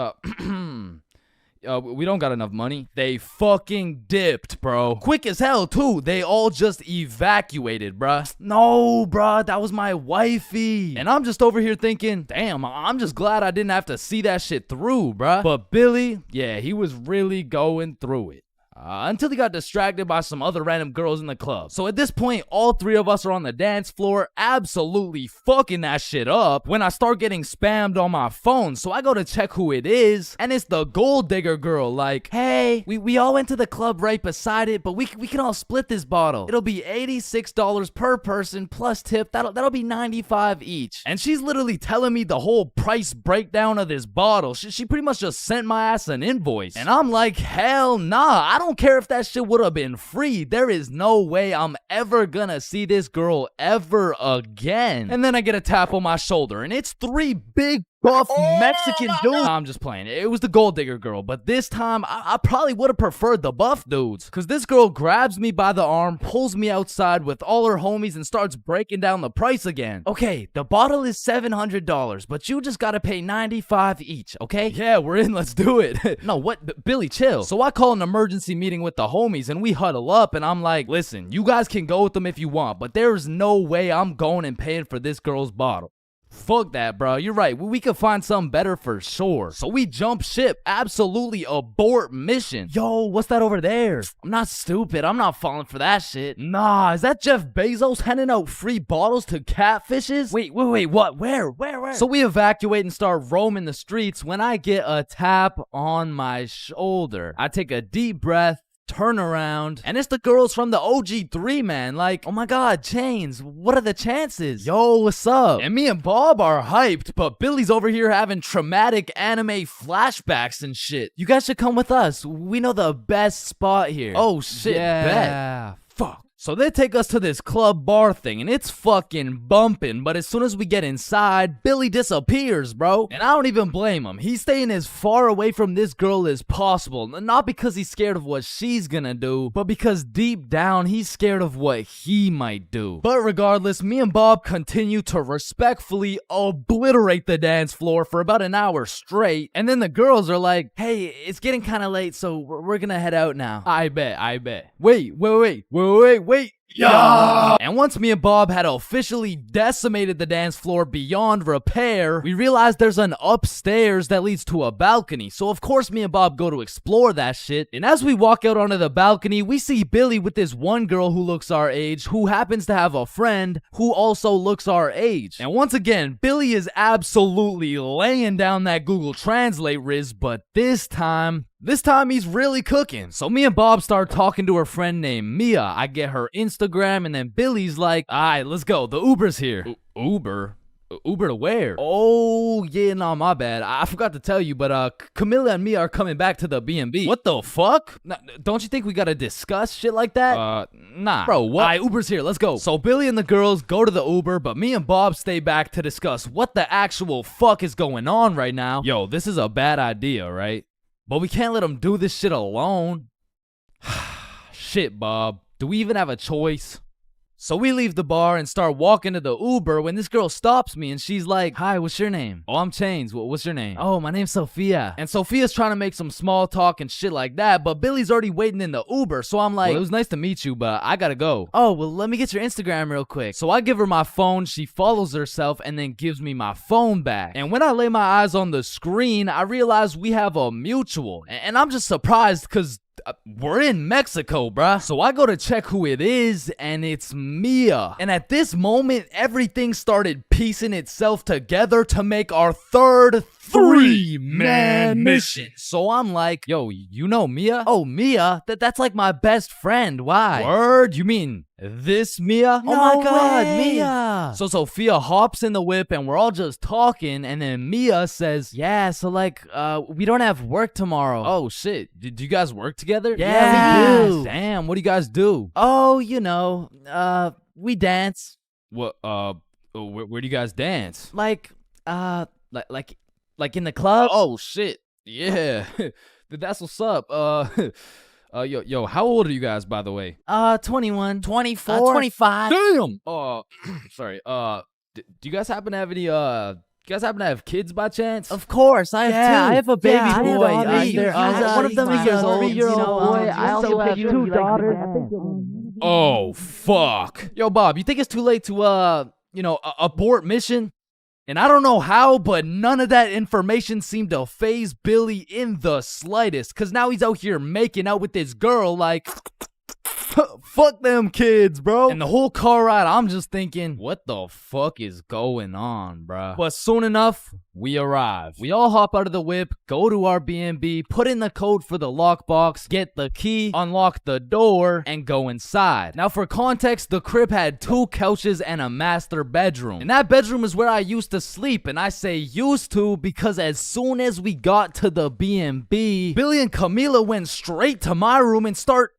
don't got enough money. They fucking dipped, bro. Quick as hell too. They all just evacuated, bruh. No, bruh, that was my wifey. And I'm just over here thinking, damn, I'm just glad I didn't have to see that shit through, bruh. But Billy, yeah, he was really going through it. Until he got distracted by some other random girls in the club. So at this point, all 3 of us are on the dance floor, absolutely fucking that shit up, when I start getting spammed on my phone. So I go to check who it is, and it's the gold digger girl. Like, hey, we all went to the club right beside it, but we can all split this bottle. It'll be $86 per person plus tip. That'll be $95 each. And she's literally telling me the whole price breakdown of this bottle. She pretty much just sent my ass an invoice. And I'm like, hell nah, I don't care if that shit would have been free. There is no way I'm ever gonna see this girl ever again. And then I get a tap on my shoulder, and it's 3 big buff Mexican dudes. I'm just playing. It was the gold digger girl, but this time I probably would have preferred the buff dudes. Cause this girl grabs me by the arm, pulls me outside with all her homies, and starts breaking down the price again. Okay, the bottle is $700, but you just gotta pay $95 each, okay? Yeah, we're in. Let's do it. No, what? Billy, chill. So I call an emergency meeting with the homies, and we huddle up, and I'm like, listen, you guys can go with them if you want, but there's no way I'm going and paying for this girl's bottle. Fuck that, bro. You're right. We could find something better for sure. So we jump ship. Absolutely abort mission. Yo, what's that over there? I'm not stupid. I'm not falling for that shit. Nah, is that Jeff Bezos handing out free bottles to catfishes? Wait, what? Where? So we evacuate and start roaming the streets when I get a tap on my shoulder. I take a deep breath, turn around, and it's the girls from the OG3, man. Like, oh my God, Chains, what are the chances? Yo, what's up? And me and Bob are hyped, but Billy's over here having traumatic anime flashbacks and shit. You guys should come with us. We know the best spot here. Oh shit, yeah. bet. Fuck. So they take us to this club bar thing, and it's fucking bumping, but as soon as we get inside, Billy disappears, bro. And I don't even blame him. He's staying as far away from this girl as possible, not because he's scared of what she's gonna do, but because deep down, he's scared of what he might do. But regardless, me and Bob continue to respectfully obliterate the dance floor for about an hour straight, and then the girls are like, hey, it's getting kind of late, so we're gonna head out now. I bet. Wait. Yeah! And once me and Bob had officially decimated the dance floor beyond repair, we realized there's an upstairs that leads to a balcony. So of course me and Bob go to explore that shit. And as we walk out onto the balcony, we see Billy with this one girl who looks our age, who happens to have a friend who also looks our age. And once again, Billy is absolutely laying down that Google Translate riz, but this time he's really cooking. So me and Bob start talking to her friend named Mia. I get her Instagram, and then Billy's like, all right, let's go. The Uber's here. Uber? Uber to where? Oh, yeah, no, my bad. I forgot to tell you, but Camilla and Mia are coming back to the B&B. What the fuck? Don't you think we gotta discuss shit like that? Nah. Bro, what? All right, Uber's here. Let's go. So Billy and the girls go to the Uber, but me and Bob stay back to discuss what the actual fuck is going on right now. Yo, this is a bad idea, right? But we can't let him do this shit alone. Shit, Bob. Do we even have a choice? So we leave the bar and start walking to the Uber when this girl stops me and she's like, hi, what's your name? Oh, I'm Chains. What's your name? Oh, my name's Sophia. And Sophia's trying to make some small talk and shit like that, but Billy's already waiting in the Uber. So I'm like, well, it was nice to meet you, but I gotta go. Oh, well, let me get your Instagram real quick. So I give her my phone, she follows herself, and then gives me my phone back. And when I lay my eyes on the screen, I realize we have a mutual. And I'm just surprised because we're in Mexico, bruh. So I go to check who it is, and it's Mia. And at this moment, everything started piecing itself together to make our third three-man mission. So I'm like, yo, you know Mia? Oh, Mia? That's like my best friend. Why? Word? You mean this Mia? No oh my god, way. Mia. So Sophia hops in the whip and we're all just talking, and then Mia says, yeah, so like, we don't have work tomorrow. Oh shit, do you guys work together? Yeah, we do. Damn, what do you guys do? Oh, you know, we dance. What, where do you guys dance? Like in the club? Oh shit, yeah. That's what's up. Yo, how old are you guys, by the way? 21, 24, 25. Damn. Sorry. Do you guys happen to have any you guys happen to have kids by chance? Of course, I have two. I have a baby boy. One of them is a 3-year-old boy. I also have 2 daughters. Oh fuck. Yo, Bob, you think it's too late to abort mission? And I don't know how, but none of that information seemed to faze Billy in the slightest. Cause now he's out here making out with this girl like, fuck them kids, bro. And the whole car ride, I'm just thinking, what the fuck is going on, bruh? But soon enough, we arrive. We all hop out of the whip, go to our B&B, put in the code for the lockbox, get the key, unlock the door, and go inside. Now for context, the crib had 2 couches and a master bedroom. And that bedroom is where I used to sleep, and I say used to because as soon as we got to the B&B, Billy and Camila went straight to my room and start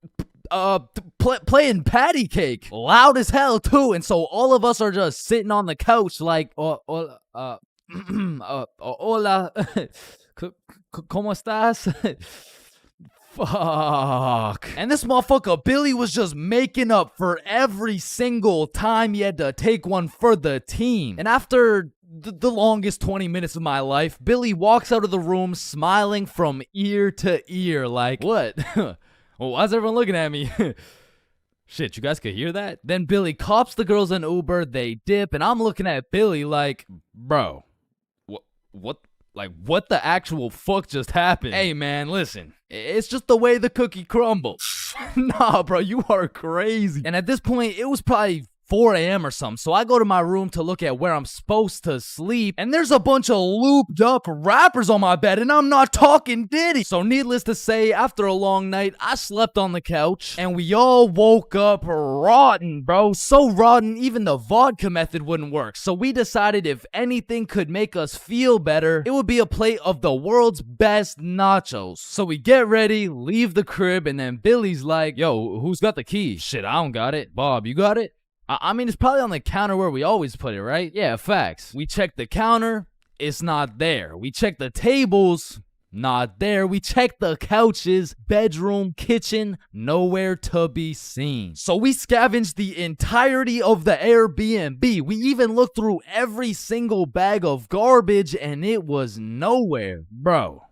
playing patty cake loud as hell too, and so all of us are just sitting on the couch like hola ¿cómo estás? Fuck. And this motherfucker Billy was just making up for every single time he had to take one for the team. And after the longest 20 minutes of my life, Billy walks out of the room smiling from ear to ear like, what? Well, why's everyone looking at me? Shit, you guys could hear that? Then Billy cops the girls an Uber, they dip, and I'm looking at Billy like, bro, what the actual fuck just happened? Hey man, listen, it's just the way the cookie crumbles. Nah, bro, you are crazy. And at this point, it was probably 4 a.m. or something. So I go to my room to look at where I'm supposed to sleep, and there's a bunch of looped up rappers on my bed, and I'm not talking Diddy. So needless to say, after a long night, I slept on the couch, and we all woke up rotten, bro. So rotten, even the vodka method wouldn't work. So we decided if anything could make us feel better, it would be a plate of the world's best nachos. So we get ready, leave the crib, and then Billy's like, yo, who's got the key? Shit, I don't got it. Bob, you got it? I mean, it's probably on the counter where we always put it, right? Yeah, facts. We check the counter, it's not there. We check the tables, not there. We check the couches, bedroom, kitchen, nowhere to be seen. So we scavenged the entirety of the Airbnb. We even looked through every single bag of garbage, and it was nowhere. Bro,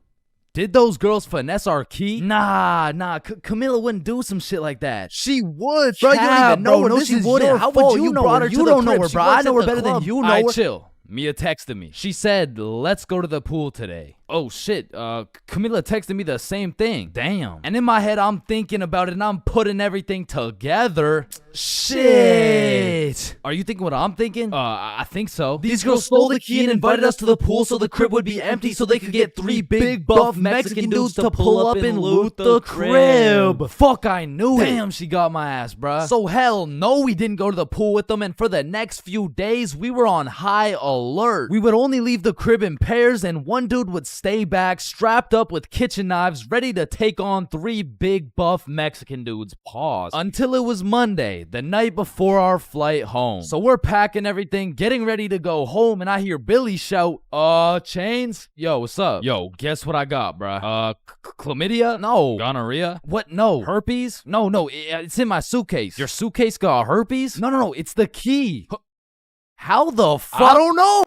did those girls finesse our key? Nah. Camilla wouldn't do some shit like that. She would, bro. You don't even know her. No, she wouldn't. How would you know her? You don't know her, bro. I know her better than you know her. Chill. Mia texted me. She said, let's go to the pool today. Oh shit, Camila texted me the same thing. Damn. And in my head, I'm thinking about it and I'm putting everything together. Shit. Are you thinking what I'm thinking? I think so. These girls stole the key and invited us to the pool so the crib would be empty so they could get 3 big buff Mexican dudes to pull up and loot the crib. Fuck, I knew it. Damn, she got my ass, bruh. So hell no, we didn't go to the pool with them, and for the next few days, we were on high alert. We would only leave the crib in pairs, and one dude would stay back, strapped up with kitchen knives, ready to take on 3 big buff Mexican dudes. Pause. Until it was Monday, the night before our flight home. So we're packing everything, getting ready to go home, and I hear Billy shout, Chains? Yo, what's up? Yo, guess what I got, bruh? Chlamydia? No. Gonorrhea? What? No. Herpes? No, it's in my suitcase. Your suitcase got herpes? No, it's the key. How the fuck? I don't know.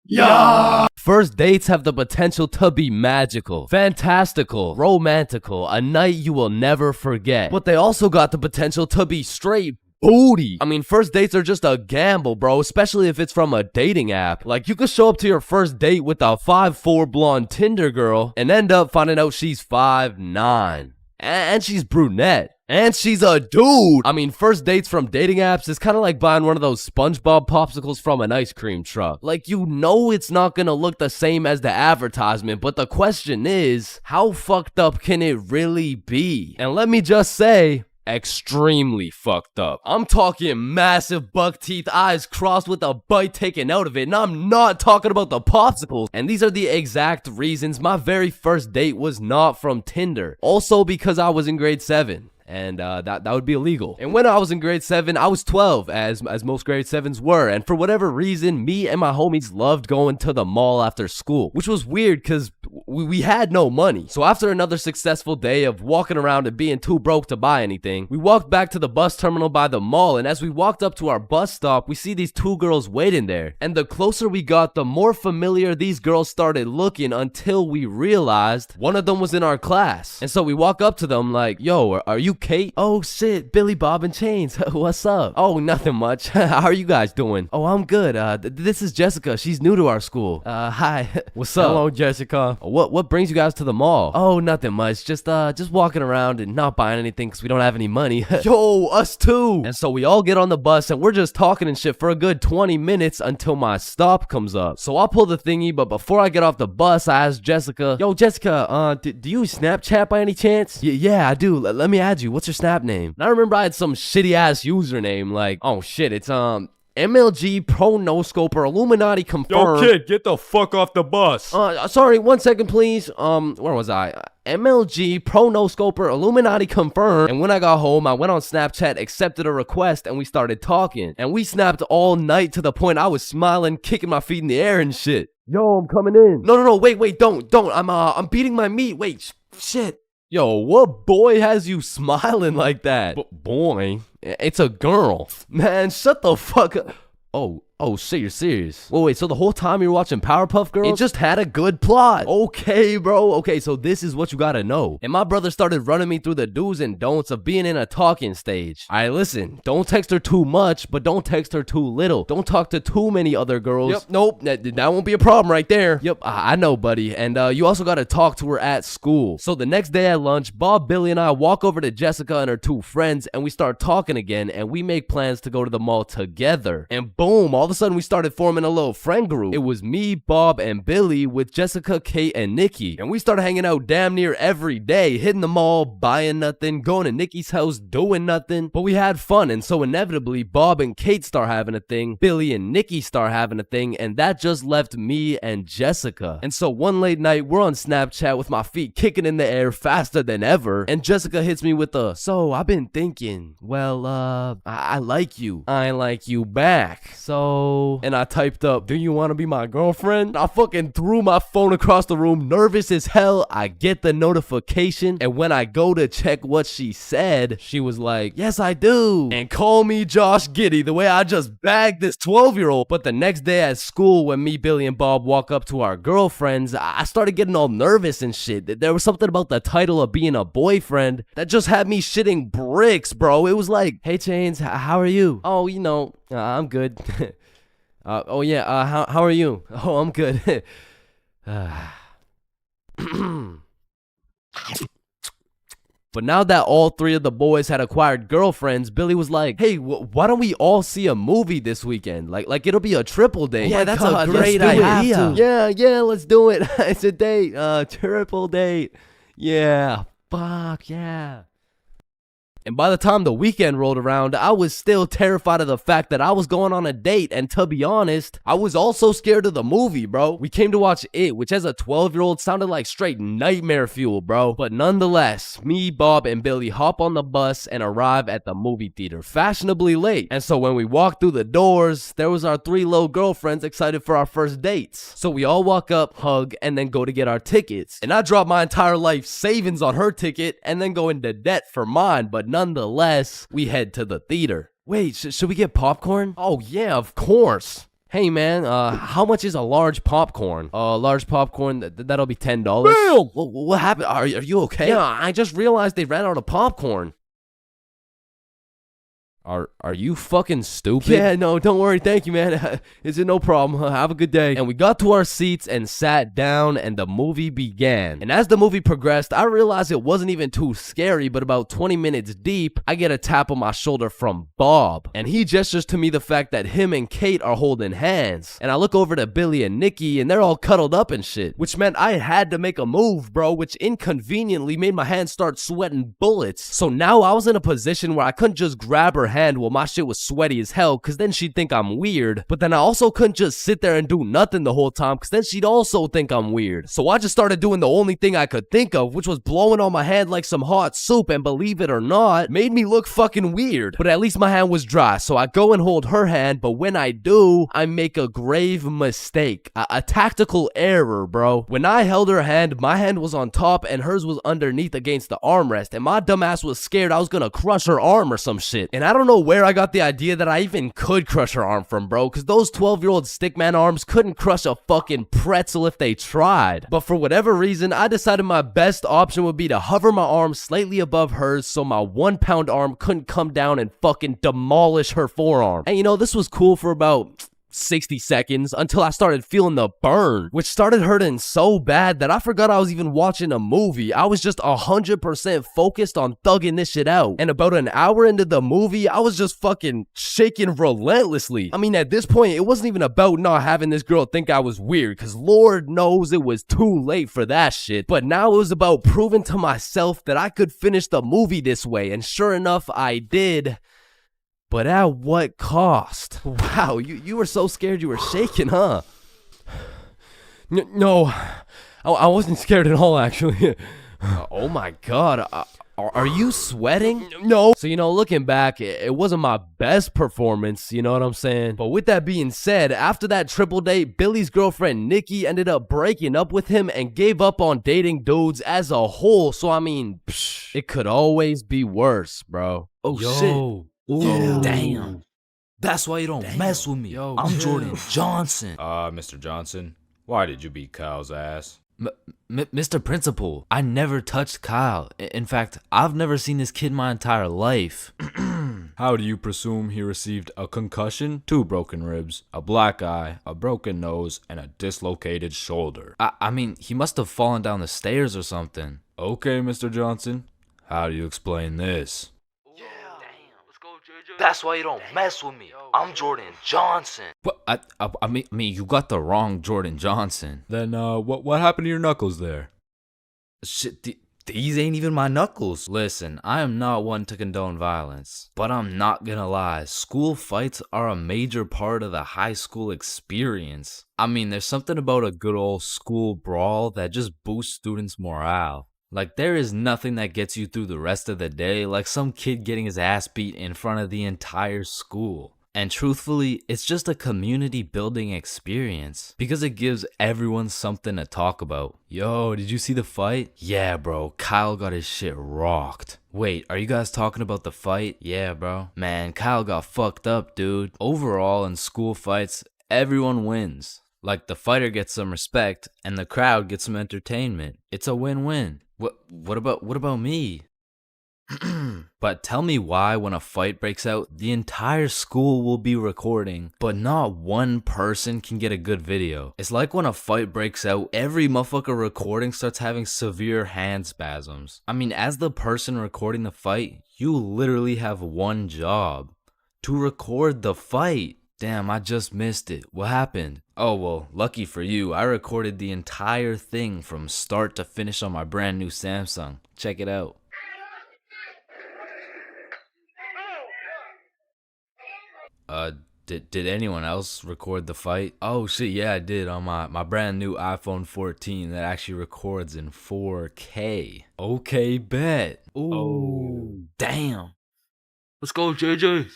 Yeah! First dates have the potential to be magical, fantastical, romantical, a night you will never forget. But they also got the potential to be straight booty. I mean, first dates are just a gamble, bro, especially if it's from a dating app. Like, you could show up to your first date with a 5'4" blonde Tinder girl and end up finding out she's 5'9". And she's brunette. And she's a dude. I mean, first dates from dating apps is kind of like buying one of those SpongeBob popsicles from an ice cream truck. Like, you know it's not gonna look the same as the advertisement, but the question is, how fucked up can it really be? And let me just say, extremely fucked up. I'm talking massive buck teeth, eyes crossed with a bite taken out of it, and I'm not talking about the popsicles. And these are the exact reasons my very first date was not from Tinder. Also because I was in grade 7. And that would be illegal. And when I was in grade 7, I was 12, as most grade 7s were. And for whatever reason, me and my homies loved going to the mall after school, which was weird because we had no money. So after another successful day of walking around and being too broke to buy anything, we walked back to the bus terminal by the mall. And as we walked up to our bus stop, we see these 2 girls waiting there. And the closer we got, the more familiar these girls started looking, until we realized one of them was in our class. And so we walk up to them like, yo, are you Kate? Oh shit, Billy, Bob, and Chains. What's up? Oh, nothing much. How are you guys doing? Oh, I'm good. This is Jessica. She's new to our school. Hi. What's up? Hello, Jessica. What brings you guys to the mall? Oh, nothing much. Just walking around and not buying anything because we don't have any money. Yo, us too. And so we all get on the bus and we're just talking and shit for a good 20 minutes until my stop comes up. So I pull the thingy, but before I get off the bus, I ask Jessica, yo, Jessica, do you Snapchat by any chance? Yeah, I do. Let me add you. What's your Snap name? And I remember I had some shitty ass username like, oh shit, it's MLG Pro No Scoper Illuminati confirmed. Yo, kid, get the fuck off the bus. Sorry, 1 second, please. Where was I? MLG Pro No Scoper Illuminati confirmed. And when I got home, I went on Snapchat, accepted a request, and we started talking. And we snapped all night to the point I was smiling, kicking my feet in the air and shit. Yo, I'm coming in. No, wait, don't. I'm beating my meat. Wait, shit. Yo, what boy has you smiling like that? Boy, it's a girl. Man, shut the fuck up. Oh, Oh shit, you're serious? Wait, so the whole time you were watching Powerpuff Girls? It just had a good plot. Okay, bro. Okay, so this is what you gotta know. And my brother started running me through the do's and don'ts of being in a talking stage. Alright, listen. Don't text her too much, but don't text her too little. Don't talk to too many other girls. Yep, nope. That won't be a problem right there. Yep, I know, buddy. And you also gotta talk to her at school. So the next day at lunch, Bob, Billy, and I walk over to Jessica and her two friends, and we start talking again, and we make plans to go to the mall together. And boom, all of a sudden we started forming a little friend group. It was me, Bob, and Billy with Jessica, Kate, and Nikki. And we started hanging out damn near every day, hitting the mall, buying nothing, going to Nikki's house, doing nothing. But we had fun, and so inevitably, Bob and Kate start having a thing, Billy and Nikki start having a thing, and that just left me and Jessica. And so one late night, we're on Snapchat with my feet kicking in the air faster than ever, and Jessica hits me with a, so I've been thinking, well, I like you. I like you back. So... And I typed up, do you want to be my girlfriend? I fucking threw my phone across the room, nervous as hell. I get the notification, and when I go to check what she said, she was like, yes, I do. And call me Josh Giddy, the way I just bagged this 12-year-old. But the next day at school, when me, Billy, and Bob walk up to our girlfriends, I started getting all nervous and shit. There was something about the title of being a boyfriend that just had me shitting bricks, bro. It was like, hey, Chains, how are you? Oh, you know, I'm good. Oh yeah, how are you? Oh, I'm good. But now that all three of the boys had acquired girlfriends, Billy was like, hey, why don't we all see a movie this weekend? Like it'll be a triple date. Yeah, that's a great idea. Yeah, let's do it. It's a date, triple date. Yeah, fuck yeah. And by the time the weekend rolled around, I was still terrified of the fact that I was going on a date. And to be honest, I was also scared of the movie, bro. We came to watch It, which as a 12-year-old sounded like straight nightmare fuel, bro. But nonetheless, me, Bob, and Billy hop on the bus and arrive at the movie theater fashionably late. And so when we walked through the doors, there was our three little girlfriends excited for our first dates. So we all walk up, hug, and then go to get our tickets. And I dropped my entire life savings on her ticket and then go into debt for mine, but nonetheless, we head to the theater. Wait, should we get popcorn? Oh yeah, of course. Hey man, how much is a large popcorn? Large popcorn, that'll be $10. Bill! What happened? Are you okay? Yeah, I just realized they ran out of popcorn. Are you fucking stupid? Yeah, no, don't worry. Thank you, man. Is it no problem? Have a good day. And we got to our seats and sat down, and the movie began. And as the movie progressed, I realized it wasn't even too scary, but about 20 minutes deep, I get a tap on my shoulder from Bob. And he gestures to me the fact that him and Kate are holding hands. And I look over to Billy and Nikki, and they're all cuddled up and shit. Which meant I had to make a move, bro, which inconveniently made my hands start sweating bullets. So now I was in a position where I couldn't just grab her hand while my shit was sweaty as hell, cause then she'd think I'm weird. But then I also couldn't just sit there and do nothing the whole time, cause then she'd also think I'm weird. So I just started doing the only thing I could think of, which was blowing on my hand like some hot soup, and believe it or not, made me look fucking weird. But at least my hand was dry, so I go and hold her hand, but when I do, I make a grave mistake. A tactical error, bro. When I held her hand, my hand was on top and hers was underneath against the armrest, and my dumbass was scared I was gonna crush her arm or some shit. And I don't know where I got the idea that I even could crush her arm from, bro, because those 12-year-old stickman arms couldn't crush a fucking pretzel if they tried. But for whatever reason, I decided my best option would be to hover my arm slightly above hers so my 1-pound arm couldn't come down and fucking demolish her forearm. And you know, this was cool for about 60 seconds until I started feeling the burn, which started hurting so bad that I forgot I was even watching a movie. I was just 100% focused on thugging this shit out. And about an hour into the movie, I was just fucking shaking relentlessly. I mean, at this point, it wasn't even about not having this girl think I was weird, because Lord knows it was too late for that shit. But now it was about proving to myself that I could finish the movie this way, and sure enough, I did. But at what cost? Wow, you were so scared you were shaking, huh? No, I wasn't scared at all, actually. Oh my god, are you sweating? No. So, you know, looking back, it wasn't my best performance, you know what I'm saying? But with that being said, after that triple date, Billy's girlfriend Nikki ended up breaking up with him and gave up on dating dudes as a whole. So, I mean, it could always be worse, bro. Oh, shit. Ooh, damn. That's why you don't mess with me. I'm Jordan Johnson. Mr. Johnson, why did you beat Kyle's ass? Mr. Principal, I never touched Kyle. In fact, I've never seen this kid my entire life. How do you presume he received a concussion, 2 broken ribs, a black eye, a broken nose, and a dislocated shoulder? I mean, he must have fallen down the stairs or something. Okay, Mr. Johnson, how do you explain this? That's why you don't mess with me. I'm Jordan Johnson. But I mean, you got the wrong Jordan Johnson. Then, what happened to your knuckles there? Shit, these ain't even my knuckles. Listen, I am not one to condone violence, but I'm not gonna lie. School fights are a major part of the high school experience. I mean, there's something about a good old school brawl that just boosts students' morale. Like, there is nothing that gets you through the rest of the day like some kid getting his ass beat in front of the entire school. And truthfully, it's just a community building experience because it gives everyone something to talk about. Yo, did you see the fight? Yeah, bro, Kyle got his shit rocked. Wait, are you guys talking about the fight? Yeah, bro. Man, Kyle got fucked up, dude. Overall, in school fights, everyone wins. Like, the fighter gets some respect and the crowd gets some entertainment. It's a win-win. What about me? But tell me why when a fight breaks out, the entire school will be recording, but not one person can get a good video. It's like when a fight breaks out, every motherfucker recording starts having severe hand spasms. I mean, as the person recording the fight, you literally have one job: to record the fight. Damn, I just missed it. What happened? Oh, well, lucky for you, I recorded the entire thing from start to finish on my brand new Samsung. Check it out. Did anyone else record the fight? Oh shit, yeah, I did on my brand new iPhone 14 that actually records in 4K. Okay, bet. Ooh, oh, damn. Let's go, JJ.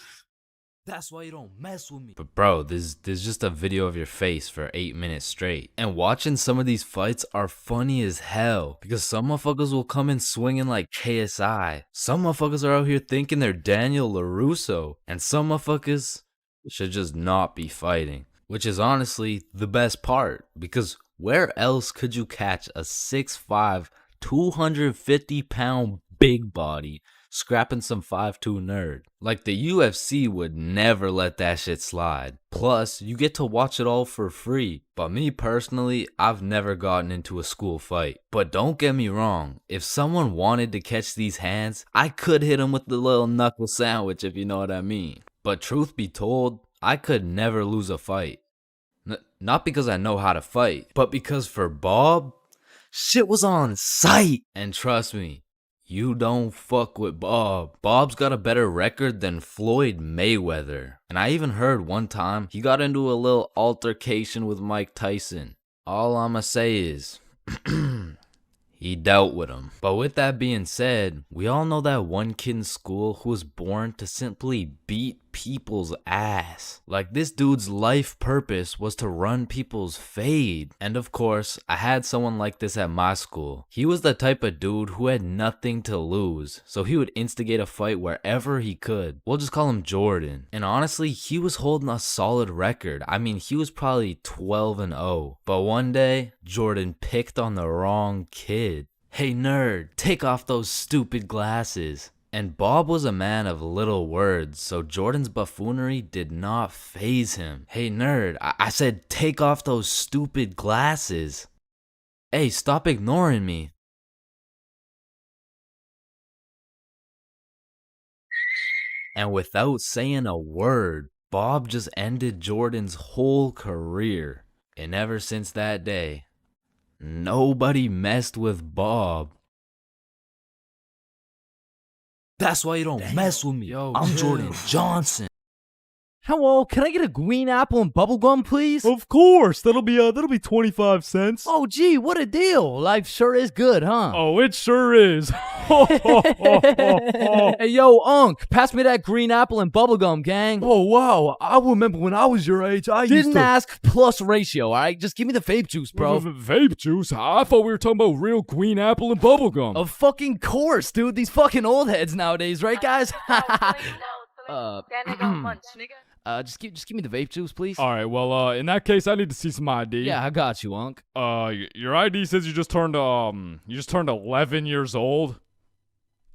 That's why you don't mess with me. But bro, there's just a video of your face for 8 minutes straight. And watching some of these fights are funny as hell because some motherfuckers will come in swinging like KSI. Some motherfuckers are out here thinking they're Daniel LaRusso. And some motherfuckers should just not be fighting. Which is honestly the best part, because where else could you catch a 6'5", 250-pound big body scrapping some 5'2" nerd? Like, the UFC would never let that shit slide. Plus, you get to watch it all for free. But me personally, I've never gotten into a school fight. But don't get me wrong, if someone wanted to catch these hands, I could hit them with the little knuckle sandwich, if you know what I mean. But truth be told, I could never lose a fight. Not because I know how to fight, but because for Bob, shit was on sight. And trust me, you don't fuck with Bob. Bob's got a better record than Floyd Mayweather. And I even heard one time he got into a little altercation with Mike Tyson. All I'ma say is, he dealt with him. But with that being said, we all know that one kid in school who was born to simply beat people's ass. Like, this dude's life purpose was to run people's fade. And of course, I had someone like this at my school. He was the type of dude who had nothing to lose, so he would instigate a fight wherever he could. We'll just call him Jordan. And honestly, he was holding a solid record. I mean, he was probably 12-0. But one day, Jordan picked on the wrong kid. Hey nerd, take off those stupid glasses. And Bob was a man of little words, so Jordan's buffoonery did not faze him. Hey nerd, I said take off those stupid glasses. Hey, stop ignoring me. And without saying a word, Bob just ended Jordan's whole career. And ever since that day, nobody messed with Bob. That's why you don't mess with me. I'm Jordan Johnson. Hello, can I get a green apple and bubblegum, please? Of course, that'll be 25 cents. Oh, gee, what a deal. Life sure is good, huh? Oh, it sure is. Hey, yo, Unc, pass me that green apple and bubblegum, gang. Oh, wow. I remember when I was your age, I Didn't ask plus ratio, all right? Just give me the vape juice, bro. Vape juice? I thought we were talking about real green apple and bubblegum. Of fucking course, dude. These fucking old heads nowadays, right, guys? Just give me the vape juice, please. All right, well, in that case, I need to see some ID. Yeah, I got you, Unc. Your ID says you just turned 11 years old.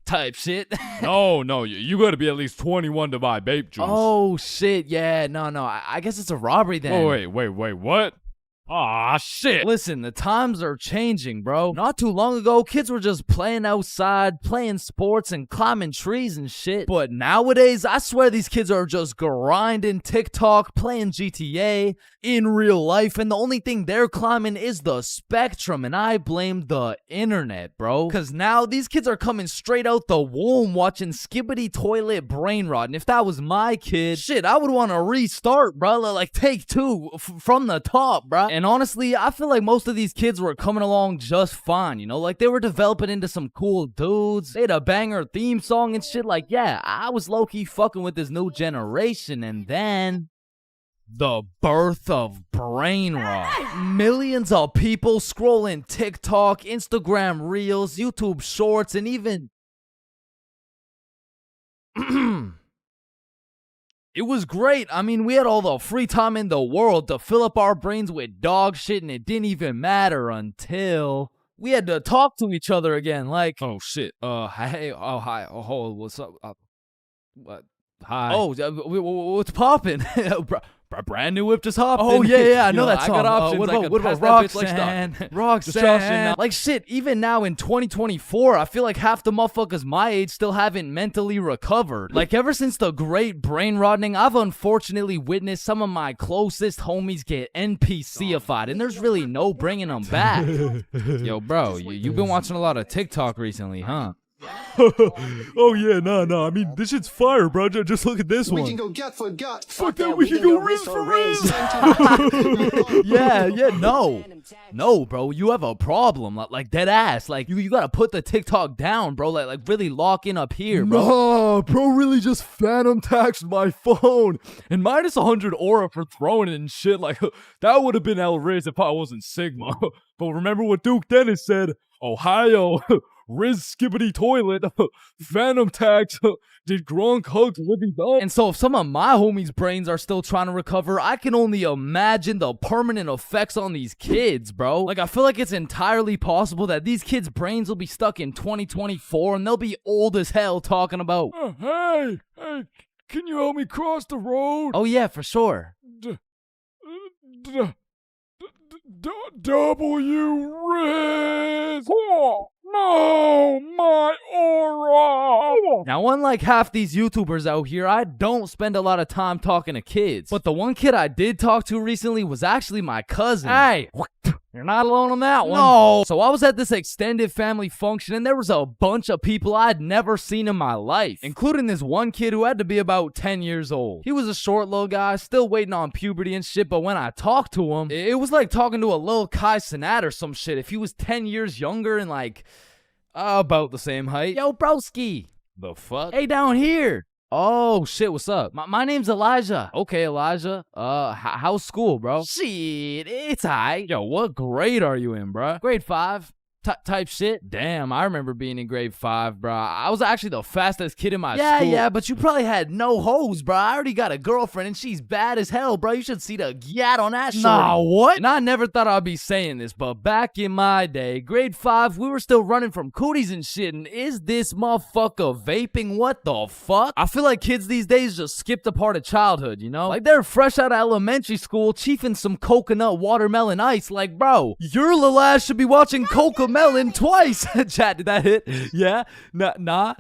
Type shit. No, you gotta be at least 21 to buy vape juice. Oh shit, yeah, no, I guess it's a robbery then. Oh wait, what? Ah, shit. Listen, the times are changing, bro. Not too long ago, kids were just playing outside, playing sports, and climbing trees and shit. But nowadays, I swear these kids are just grinding TikTok, playing GTA in real life, and the only thing they're climbing is the spectrum, and I blame the internet, bro. Cause now these kids are coming straight out the womb watching Skibbity Toilet Brain Rot, and if that was my kid, shit, I would want to restart, bro. Like take two from the top, bro. And honestly, I feel like most of these kids were coming along just fine, you know? Like, they were developing into some cool dudes. They had a banger theme song and shit. Like, yeah, I was low-key fucking with this new generation. And then the birth of brain rot. Millions of people scrolling TikTok, Instagram Reels, YouTube Shorts, and even... It was great. I mean, we had all the free time in the world to fill up our brains with dog shit, and it didn't even matter until we had to talk to each other again. Like, oh shit. Hey, oh hi, oh what's up? What? Hi. Oh, what's poppin'? Brand new whip just hopped. Oh yeah, I know that song. I got options. What about Roxanne? Roxanne. Like shit, even now in 2024, I feel like half the motherfuckers my age still haven't mentally recovered. Like ever since the great brain rotting, I've unfortunately witnessed some of my closest homies get NPC-ified, and there's really no bringing them back. Yo, bro, you've been watching a lot of TikTok recently, huh? Oh yeah, nah. I mean, this shit's fire, bro. Just look at this one. We can go gut for gut. Fuck that, we can go wrist for wrist. Yeah, no, bro. You have a problem, like dead ass. Like you gotta put the TikTok down, bro. Like really lock in up here, bro. No, bro, really just phantom taxed my phone and minus 100 aura for throwing it and shit. Like that would have been El Riz if I wasn't Sigma. But remember what Duke Dennis said? Ohio. Riz Skibbity Toilet, Phantom Tax, did Gronk hug Libby Dunn? And so if some of my homies' brains are still trying to recover, I can only imagine the permanent effects on these kids, bro. Like, I feel like it's entirely possible that these kids' brains will be stuck in 2024 and they'll be old as hell talking about, hey, can you help me cross the road? Oh yeah, for sure. W Riz! No, my aura! Now, unlike half these YouTubers out here, I don't spend a lot of time talking to kids. But the one kid I did talk to recently was actually my cousin. Hey, you're not alone on that one. No. So I was at this extended family function, and there was a bunch of people I'd never seen in my life, including this one kid who had to be about 10 years old. He was a short little guy, still waiting on puberty and shit, but when I talked to him, it was like talking to a little Kai Cenat or some shit. If he was 10 years younger and like, about the same height. Yo, broski. The fuck? Hey, down here. Oh, shit, what's up? My name's Elijah. Okay, Elijah. How's school, bro? Shit, it's aight. Yo, what grade are you in, bro? Grade 5. Type shit. Damn, I remember being in grade 5, bro. I was actually the fastest kid in my school. Yeah, but you probably had no hoes, bro. I already got a girlfriend and she's bad as hell, bro. You should see the gat on that shit. Nah, what? And I never thought I'd be saying this, but back in my day, grade 5, we were still running from cooties and shit, and is this motherfucker vaping? What the fuck? I feel like kids these days just skipped a part of childhood, you know? Like they're fresh out of elementary school, chiefing some coconut watermelon ice. Like, bro, your little ass should be watching Cocomelon twice. Chat, did that hit? Yeah? No.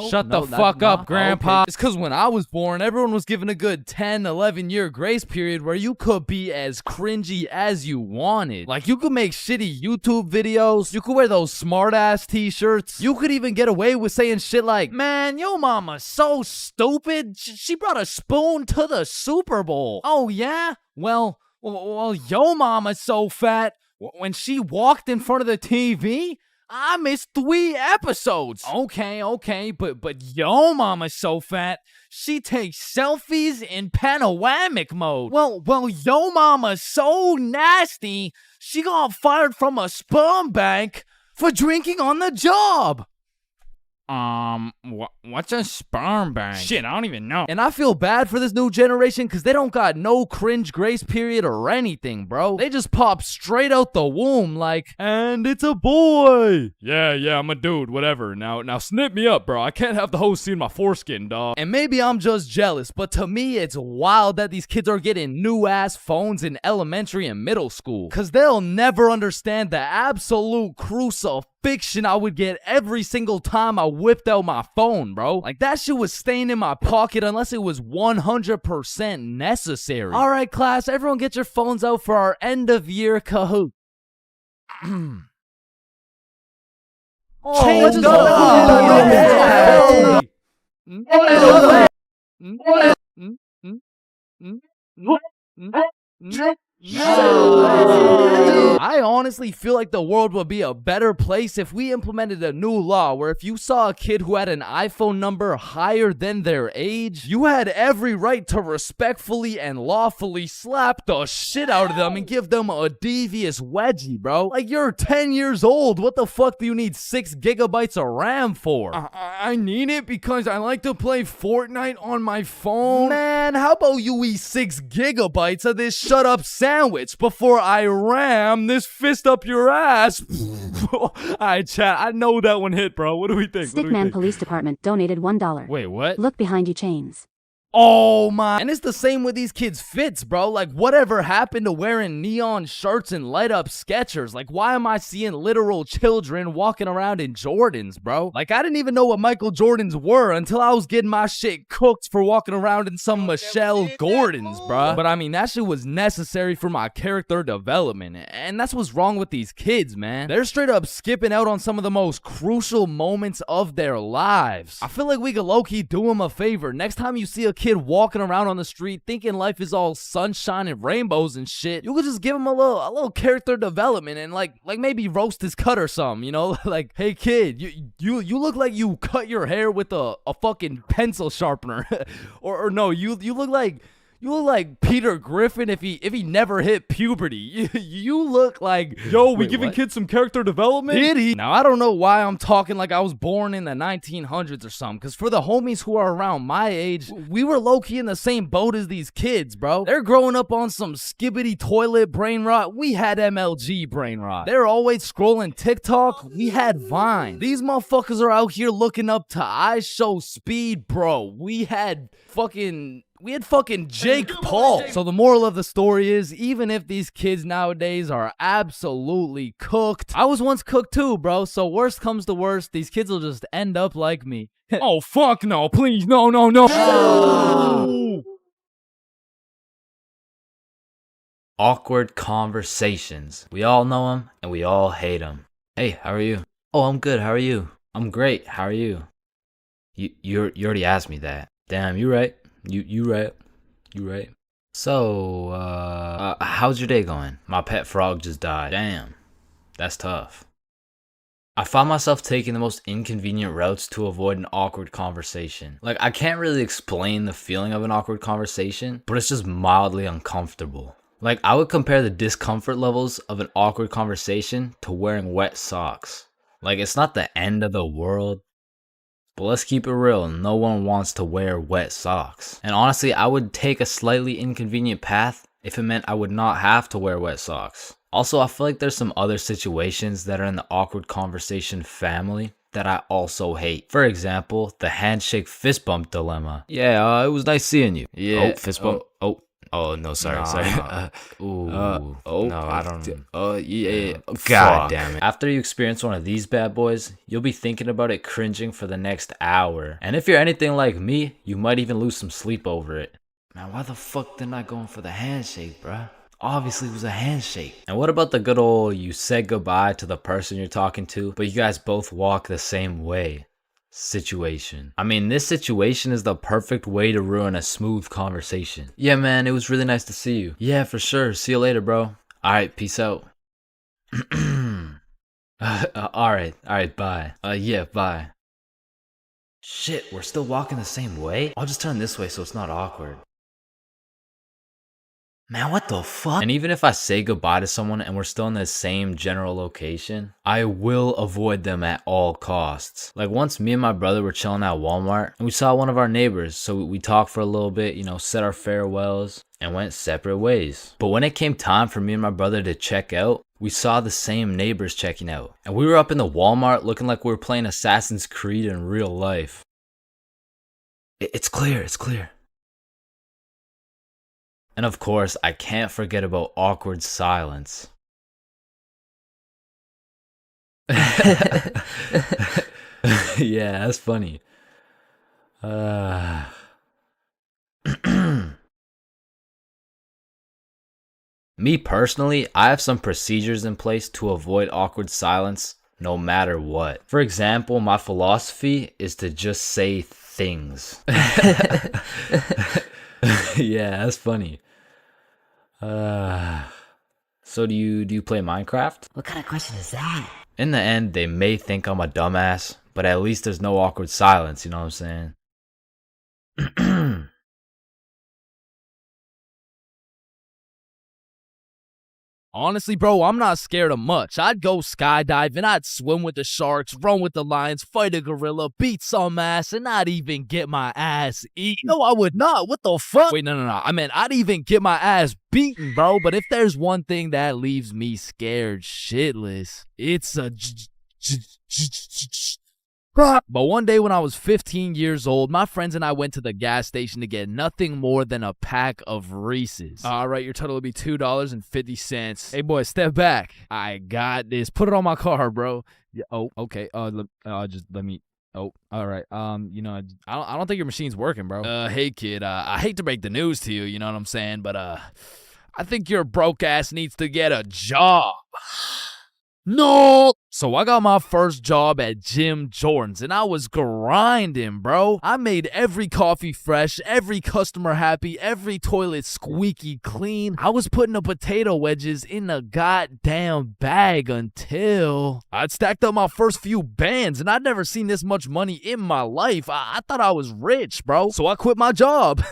Shut the fuck up, Grandpa. Okay. It's because when I was born, everyone was given a good 10, 11 year grace period where you could be as cringy as you wanted. Like, you could make shitty YouTube videos. You could wear those smart ass t-shirts. You could even get away with saying shit like, man, yo mama's so stupid. She brought a spoon to the Super Bowl. Oh, yeah? Well, yo mama's so fat. When she walked in front of the TV, I missed 3 episodes. Okay, but yo mama's so fat, she takes selfies in panoramic mode. Well, yo mama's so nasty, she got fired from a sperm bank for drinking on the job. What's a sperm bank? Shit, I don't even know. And I feel bad for this new generation because they don't got no cringe grace period or anything, bro. They just pop straight out the womb like, and it's a boy. Yeah, I'm a dude, whatever. Now snip me up, bro. I can't have the host seeing my foreskin, dog. And maybe I'm just jealous, but to me it's wild that these kids are getting new ass phones in elementary and middle school. Cause they'll never understand the absolute crucifixion I would get every single time I whipped out my phone, bro. Like that shit was staying in my pocket unless it was 100% necessary. Alright class, everyone get your phones out for our end of year Kahoot. Let's go. I honestly feel like the world would be a better place if we implemented a new law where if you saw a kid who had an iPhone number higher than their age, you had every right to respectfully and lawfully slap the shit out of them and give them a devious wedgie, bro. Like, you're 10 years old. What the fuck do you need 6 gigabytes of RAM for? I need it because I like to play Fortnite on my phone. Man, how about you eat 6 gigabytes of this shut up sandwich before I ram this fist up your ass? Alright, chat, I know that one hit, bro. What do we think? Stickman Police Department donated $1. Wait, what? Look behind you, Chains. Oh my. And it's the same with these kids' fits, bro. Like, whatever happened to wearing neon shirts and light up Skechers? Like, why am I seeing literal children walking around in Jordans, bro? Like, I didn't even know what Michael Jordans were until I was getting my shit cooked for walking around in some Michelle Gordons, bro. But I mean, that shit was necessary for my character development. And that's what's wrong with these kids, man. They're straight up skipping out on some of the most crucial moments of their lives. I feel like we could low-key do them a favor. Next time you see a kid walking around on the street thinking life is all sunshine and rainbows and shit, you could just give him a little character development and like maybe roast his cut or something, you know? Like, hey kid, you look like you cut your hair with a fucking pencil sharpener. or no, you look like Peter Griffin if he never hit puberty. You look like... Yo, we giving kids some character development? Did he? Now, I don't know why I'm talking like I was born in the 1900s or something, because for the homies who are around my age, we were low-key in the same boat as these kids, bro. They're growing up on some skibbity toilet brain rot. We had MLG brain rot. They're always scrolling TikTok. We had Vine. These motherfuckers are out here looking up to I Show Speed, bro. We had fucking Jake Paul. So the moral of the story is, even if these kids nowadays are absolutely cooked, I was once cooked too, bro. So worst comes to worst, these kids will just end up like me. Oh, fuck no, please, no. Awkward conversations. We all know them and we all hate them. Hey, how are you? Oh, I'm good. How are you? I'm great. How are you? You already asked me that. Damn, you right. You right. So, how's your day going? My pet frog just died. Damn, that's tough. I find myself taking the most inconvenient routes to avoid an awkward conversation. Like, I can't really explain the feeling of an awkward conversation, but it's just mildly uncomfortable. Like, I would compare the discomfort levels of an awkward conversation to wearing wet socks. Like, it's not the end of the world, but let's keep it real, no one wants to wear wet socks. And honestly, I would take a slightly inconvenient path if it meant I would not have to wear wet socks. Also, I feel like there's some other situations that are in the awkward conversation family that I also hate. For example, the handshake fist bump dilemma. Yeah, it was nice seeing you. Yeah. Oh, fist bump. Oh, no, sorry. No, I don't. Yeah. God damn it. After you experience one of these bad boys, you'll be thinking about it cringing for the next hour. And if you're anything like me, you might even lose some sleep over it. Man, why the fuck didn't I go in for the handshake, bruh? Obviously, it was a handshake. And what about the good old you said goodbye to the person you're talking to, but you guys both walk the same way situation? I mean, this situation is the perfect way to ruin a smooth conversation. Yeah, man, it was really nice to see you. Yeah, for sure. See you later, bro. Alright, peace out. Alright, bye. Yeah, bye. Shit, we're still walking the same way? I'll just turn this way so it's not awkward. Man, what the fuck? And even if I say goodbye to someone and we're still in the same general location, I will avoid them at all costs. Like once me and my brother were chilling at Walmart and we saw one of our neighbors. So we talked for a little bit, you know, said our farewells and went separate ways. But when it came time for me and my brother to check out, we saw the same neighbors checking out. And we were up in the Walmart looking like we were playing Assassin's Creed in real life. It's clear, it's clear. And of course, I can't forget about awkward silence. Yeah, that's funny. Me personally, I have some procedures in place to avoid awkward silence no matter what. For example, my philosophy is to just say things. Yeah, that's funny. So do you play Minecraft? What kind of question is that? In the end, they may think I'm a dumbass, but at least there's no awkward silence, you know what I'm saying? Honestly, bro, I'm not scared of much. I'd go skydiving, I'd swim with the sharks, run with the lions, fight a gorilla, beat some ass, and not even get my ass eaten. No, I would not. What the fuck? Wait, no. I meant I'd even get my ass beaten, bro. But if there's one thing that leaves me scared shitless, it's a... But one day when I was 15 years old, my friends and I went to the gas station to get nothing more than a pack of Reese's. All right, your total will be $2.50. Hey, boy, step back. I got this. Put it on my car, bro. Yeah, oh, okay. Just let me... Oh, all right. You know, I don't think your machine's working, bro. Hey, kid. I hate to break the news to you, you know what I'm saying? But, I think your broke ass needs to get a job. No! So I got my first job at Jim Jordan's and I was grinding, bro. I made every coffee fresh, every customer happy, every toilet squeaky clean. I was putting the potato wedges in a goddamn bag until I'd stacked up my first few bands and I'd never seen this much money in my life. I thought I was rich, bro. So I quit my job.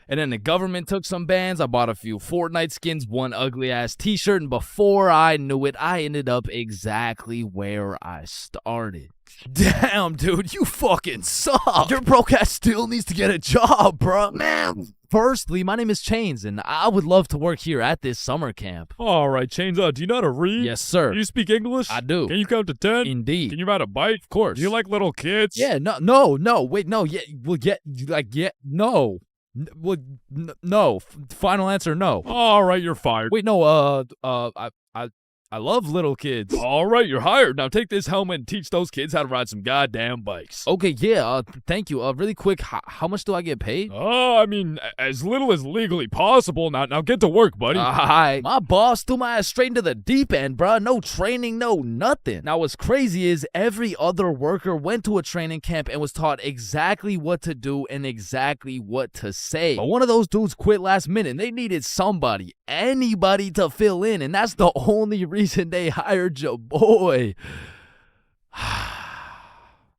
And then the government took some bands. I bought a few Fortnite skins, one ugly ass t-shirt, and before I knew it, I ended up exactly where I started. Damn, dude, you fucking suck. Your broke ass still needs to get a job, bro. Man. Firstly, my name is Chains, and I would love to work here at this summer camp. All right, Chains, do you know how to read? Yes, sir. Do you speak English? I do. Can you count to 10? Indeed. Can you ride a bike? Of course. Do you like little kids? Yeah, no, wait, no, yeah, well, no. Well, no. Final answer, no. All right, you're fired. Wait, no. I love little kids. All right, you're hired. Now take this helmet and teach those kids how to ride some goddamn bikes. Okay, yeah. Thank you. Really quick, how much do I get paid? I mean, as little as legally possible. Now get to work, buddy. Hi. My boss threw my ass straight into the deep end, bruh. No training, no nothing. Now, what's crazy is every other worker went to a training camp and was taught exactly what to do and exactly what to say. But one of those dudes quit last minute and they needed somebody, anybody to fill in, and that's the only reason they hired your boy.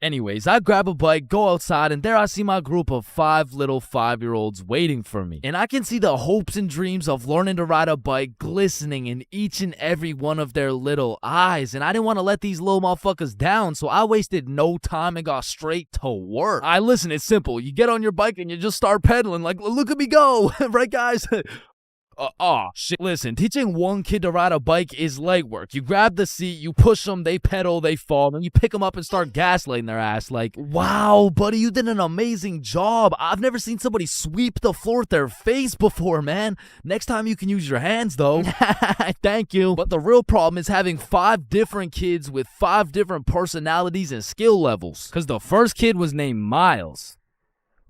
Anyways, I grab a bike, go outside, and there I see my group of 5 little 5-year-olds waiting for me. And I can see the hopes and dreams of learning to ride a bike glistening in each and every one of their little eyes. And I didn't want to let these little motherfuckers down, so I wasted no time and got straight to work. Listen, it's simple. You get on your bike and you just start pedaling. Like, look at me go. Right, guys? Shit. Listen, teaching one kid to ride a bike is legwork. You grab the seat, you push them, they pedal, they fall, and you pick them up and start gaslighting their ass like, wow, buddy, you did an amazing job. I've never seen somebody sweep the floor with their face before, man. Next time you can use your hands, though. Thank you. But the real problem is having 5 different kids with 5 different personalities and skill levels. Because the first kid was named Miles,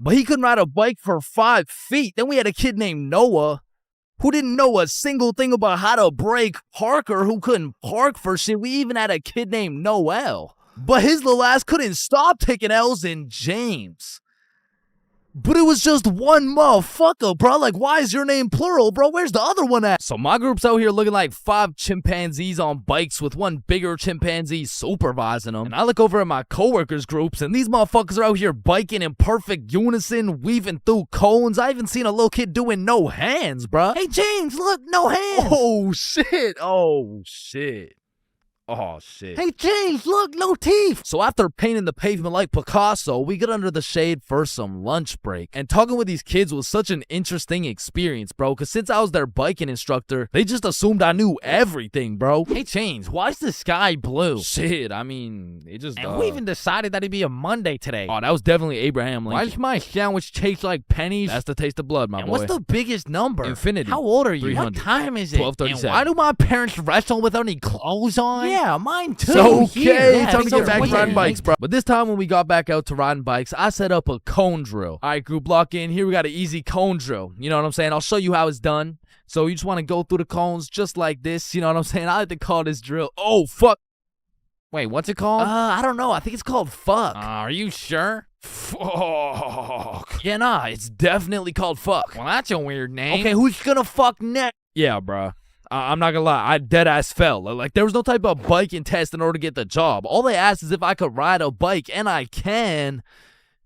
but he couldn't ride a bike for 5 feet. Then we had a kid named Noah, who didn't know a single thing about how to brake. Parker, who couldn't park for shit. We even had a kid named Noel, but his little ass couldn't stop taking L's. In James, But it was just one motherfucker, bro. Like, why is your name plural, bro? Where's the other one at? So my group's out here looking like 5 chimpanzees on bikes with one bigger chimpanzee supervising them. And I look over at my coworkers' groups, and these motherfuckers are out here biking in perfect unison, weaving through cones. I even seen a little kid doing no hands, bro. Hey, James, look, no hands. Oh, shit. Oh, shit. Oh, shit. Hey, James, look, no teeth. So after painting the pavement like Picasso, we get under the shade for some lunch break. And talking with these kids was such an interesting experience, bro, because since I was their biking instructor, they just assumed I knew everything, bro. Hey, James, why is the sky blue? Shit, I mean, it just And who even decided that it'd be a Monday today? Oh, that was definitely Abraham Lincoln. Why does my sandwich taste like pennies? That's the taste of blood, my And boy. what's the biggest number? Infinity. How old are you? 300. What time is it? 12:37. And why do my parents wrestle without any clothes on? Yeah, mine too. So, okay, Yeah, time to get back to riding bikes, bikes, bro. But this time when we got back out to riding bikes, I set up a cone drill. All right, group, lock in. Here we got an easy cone drill. You know what I'm saying? I'll show you how it's done. So you just want to go through the cones just like this. You know what I'm saying? I like to call this drill. Oh, fuck. Wait, what's it called? I don't know. I think it's called fuck. Are you sure? Fuck. Yeah, nah, it's definitely called fuck. Well, that's a weird name. Okay, who's gonna fuck next? Yeah, bro. I'm not gonna lie, I deadass fell. Like, there was no type of biking test in order to get the job. All they asked is if I could ride a bike, and I can.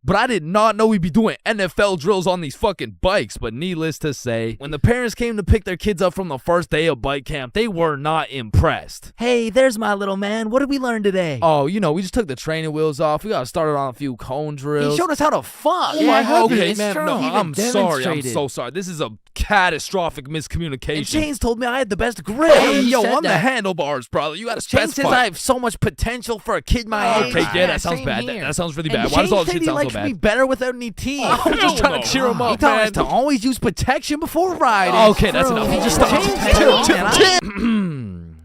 But I did not know we'd be doing NFL drills on these fucking bikes. But needless to say, when the parents came to pick their kids up from the first day of bike camp, they were not impressed. Hey, there's my little man. What did we learn today? Oh, you know, we just took the training wheels off. We got started on a few cone drills. He showed us how to fuck. Okay, man. No, I'm sorry. I'm demonstrated. so sorry. This is a catastrophic miscommunication. And James told me I had the best grip. Hey, yo, I'm the handlebars, brother. You gotta James specify. says I have so much potential for a kid my age. Okay, yeah, that sounds same bad. here. That sounds really And bad. Why does all this James shit said he sound so likes me bad? better without any teeth. I'm just trying to cheer him He up, taught man. us to always use protection before riding. Okay, that's enough. True. Just stop. James,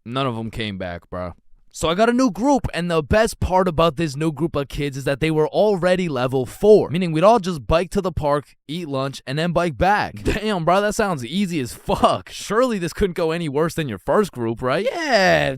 None of them came back, bro. So I got a new group, and the best part about this new group of kids is that they were already level 4, meaning we'd all just bike to the park, eat lunch, and then bike back. Damn, bro, that sounds easy as fuck. Surely this couldn't go any worse than your first group, right? Yeah,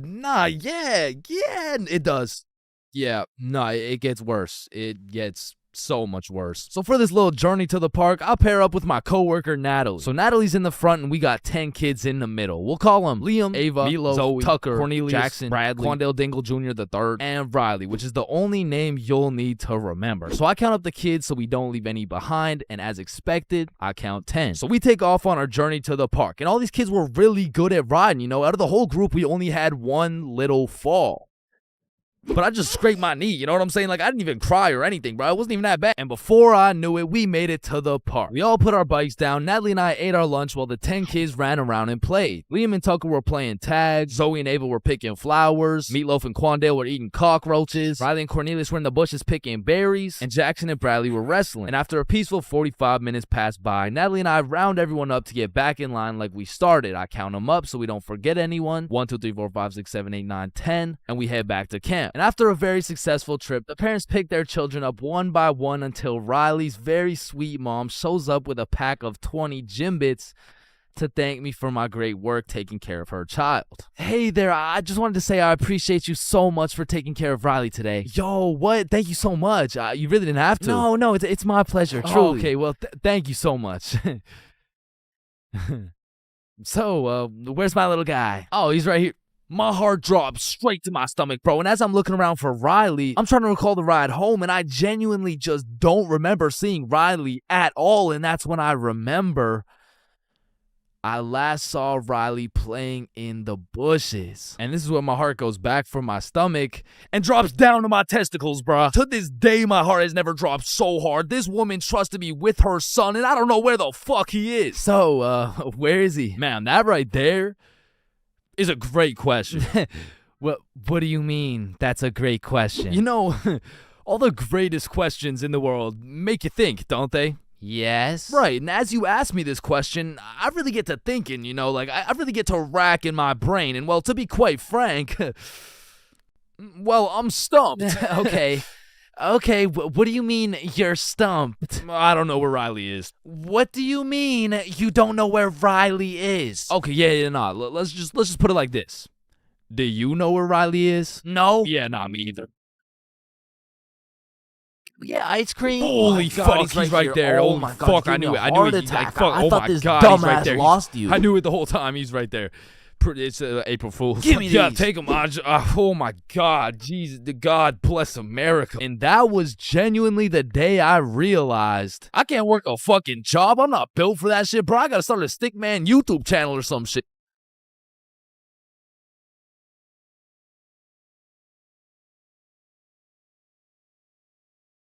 it does. Yeah, nah, it gets worse. It gets so much worse. So for this little journey to the park, I'll pair up with my coworker Natalie. So Natalie's in the front and we got 10 kids in the middle. We'll call them Liam, Ava, Milo, Zoe, Tucker, Cornelius, Jackson, Bradley, Quandale Dingle Jr. the third, and Riley, which is the only name you'll need to remember. So I count up the kids so we don't leave any behind, and as expected, I count 10. So we take off on our journey to the park, and all these kids were really good at riding. You know, out of the whole group, we only had one little fall. But I just scraped my knee, you know what I'm saying? Like, I didn't even cry or anything, bro. It wasn't even that bad. And before I knew it, we made it to the park. We all put our bikes down. Natalie and I ate our lunch while the 10 kids ran around and played. Liam and Tucker were playing tag. Zoe and Ava were picking flowers. Meatloaf and Quandale were eating cockroaches. Riley and Cornelius were in the bushes picking berries. And Jackson and Bradley were wrestling. And after a peaceful 45 minutes passed by, Natalie and I round everyone up to get back in line like we started. I count them up so we don't forget anyone. 1, 2, 3, 4, 5, 6, 7, 8, 9, 10. And we head back to camp. And after a very successful trip, the parents pick their children up one by one until Riley's very sweet mom shows up with a pack of 20 gym bits to thank me for my great work taking care of her child. Hey there, I just wanted to say I appreciate you so much for taking care of Riley today. Yo, what? Thank you so much. You really didn't have to. No, it's my pleasure, truly. Oh, okay, well, thank you so much. So, where's my little guy? Oh, he's right here. My heart drops straight to my stomach, bro. And as I'm looking around for Riley, I'm trying to recall the ride home, and I genuinely just don't remember seeing Riley at all. And that's when I remember I last saw Riley playing in the bushes. And this is when my heart goes back from my stomach and drops down to my testicles, bruh. To this day, my heart has never dropped so hard. This woman trusted me with her son, and I don't know where the fuck he is. So, where is he? Man, that right there is a great question. What do you mean that's a great question? You know, all the greatest questions in the world make you think, don't they? Yes. Right, and as you ask me this question, I really get to thinking, you know, like, I really get to rack in my brain, and, well, to be quite frank, well, I'm stumped. Okay, what do you mean you're stumped? I don't know where Riley is. What do you mean you don't know where Riley is? Okay, yeah, nah, let's just put it like this. Do you know where Riley is? No. Yeah, nah, me either. Yeah, ice cream. Holy Oh my God, fuck, he's right there. Oh Holy my God, fuck, he's I knew giving it. me a I knew heart it. He's like, attack. fuck, I oh thought my this God, he's right dumbass there. lost you. I knew it the whole time. He's right there. It's April Fool's. Give me Yeah, these. take him, Aj. Oh my God, Jesus, God bless America. And that was genuinely the day I realized I can't work a fucking job. I'm not built for that shit, bro. I gotta start a Stickman YouTube channel or some shit.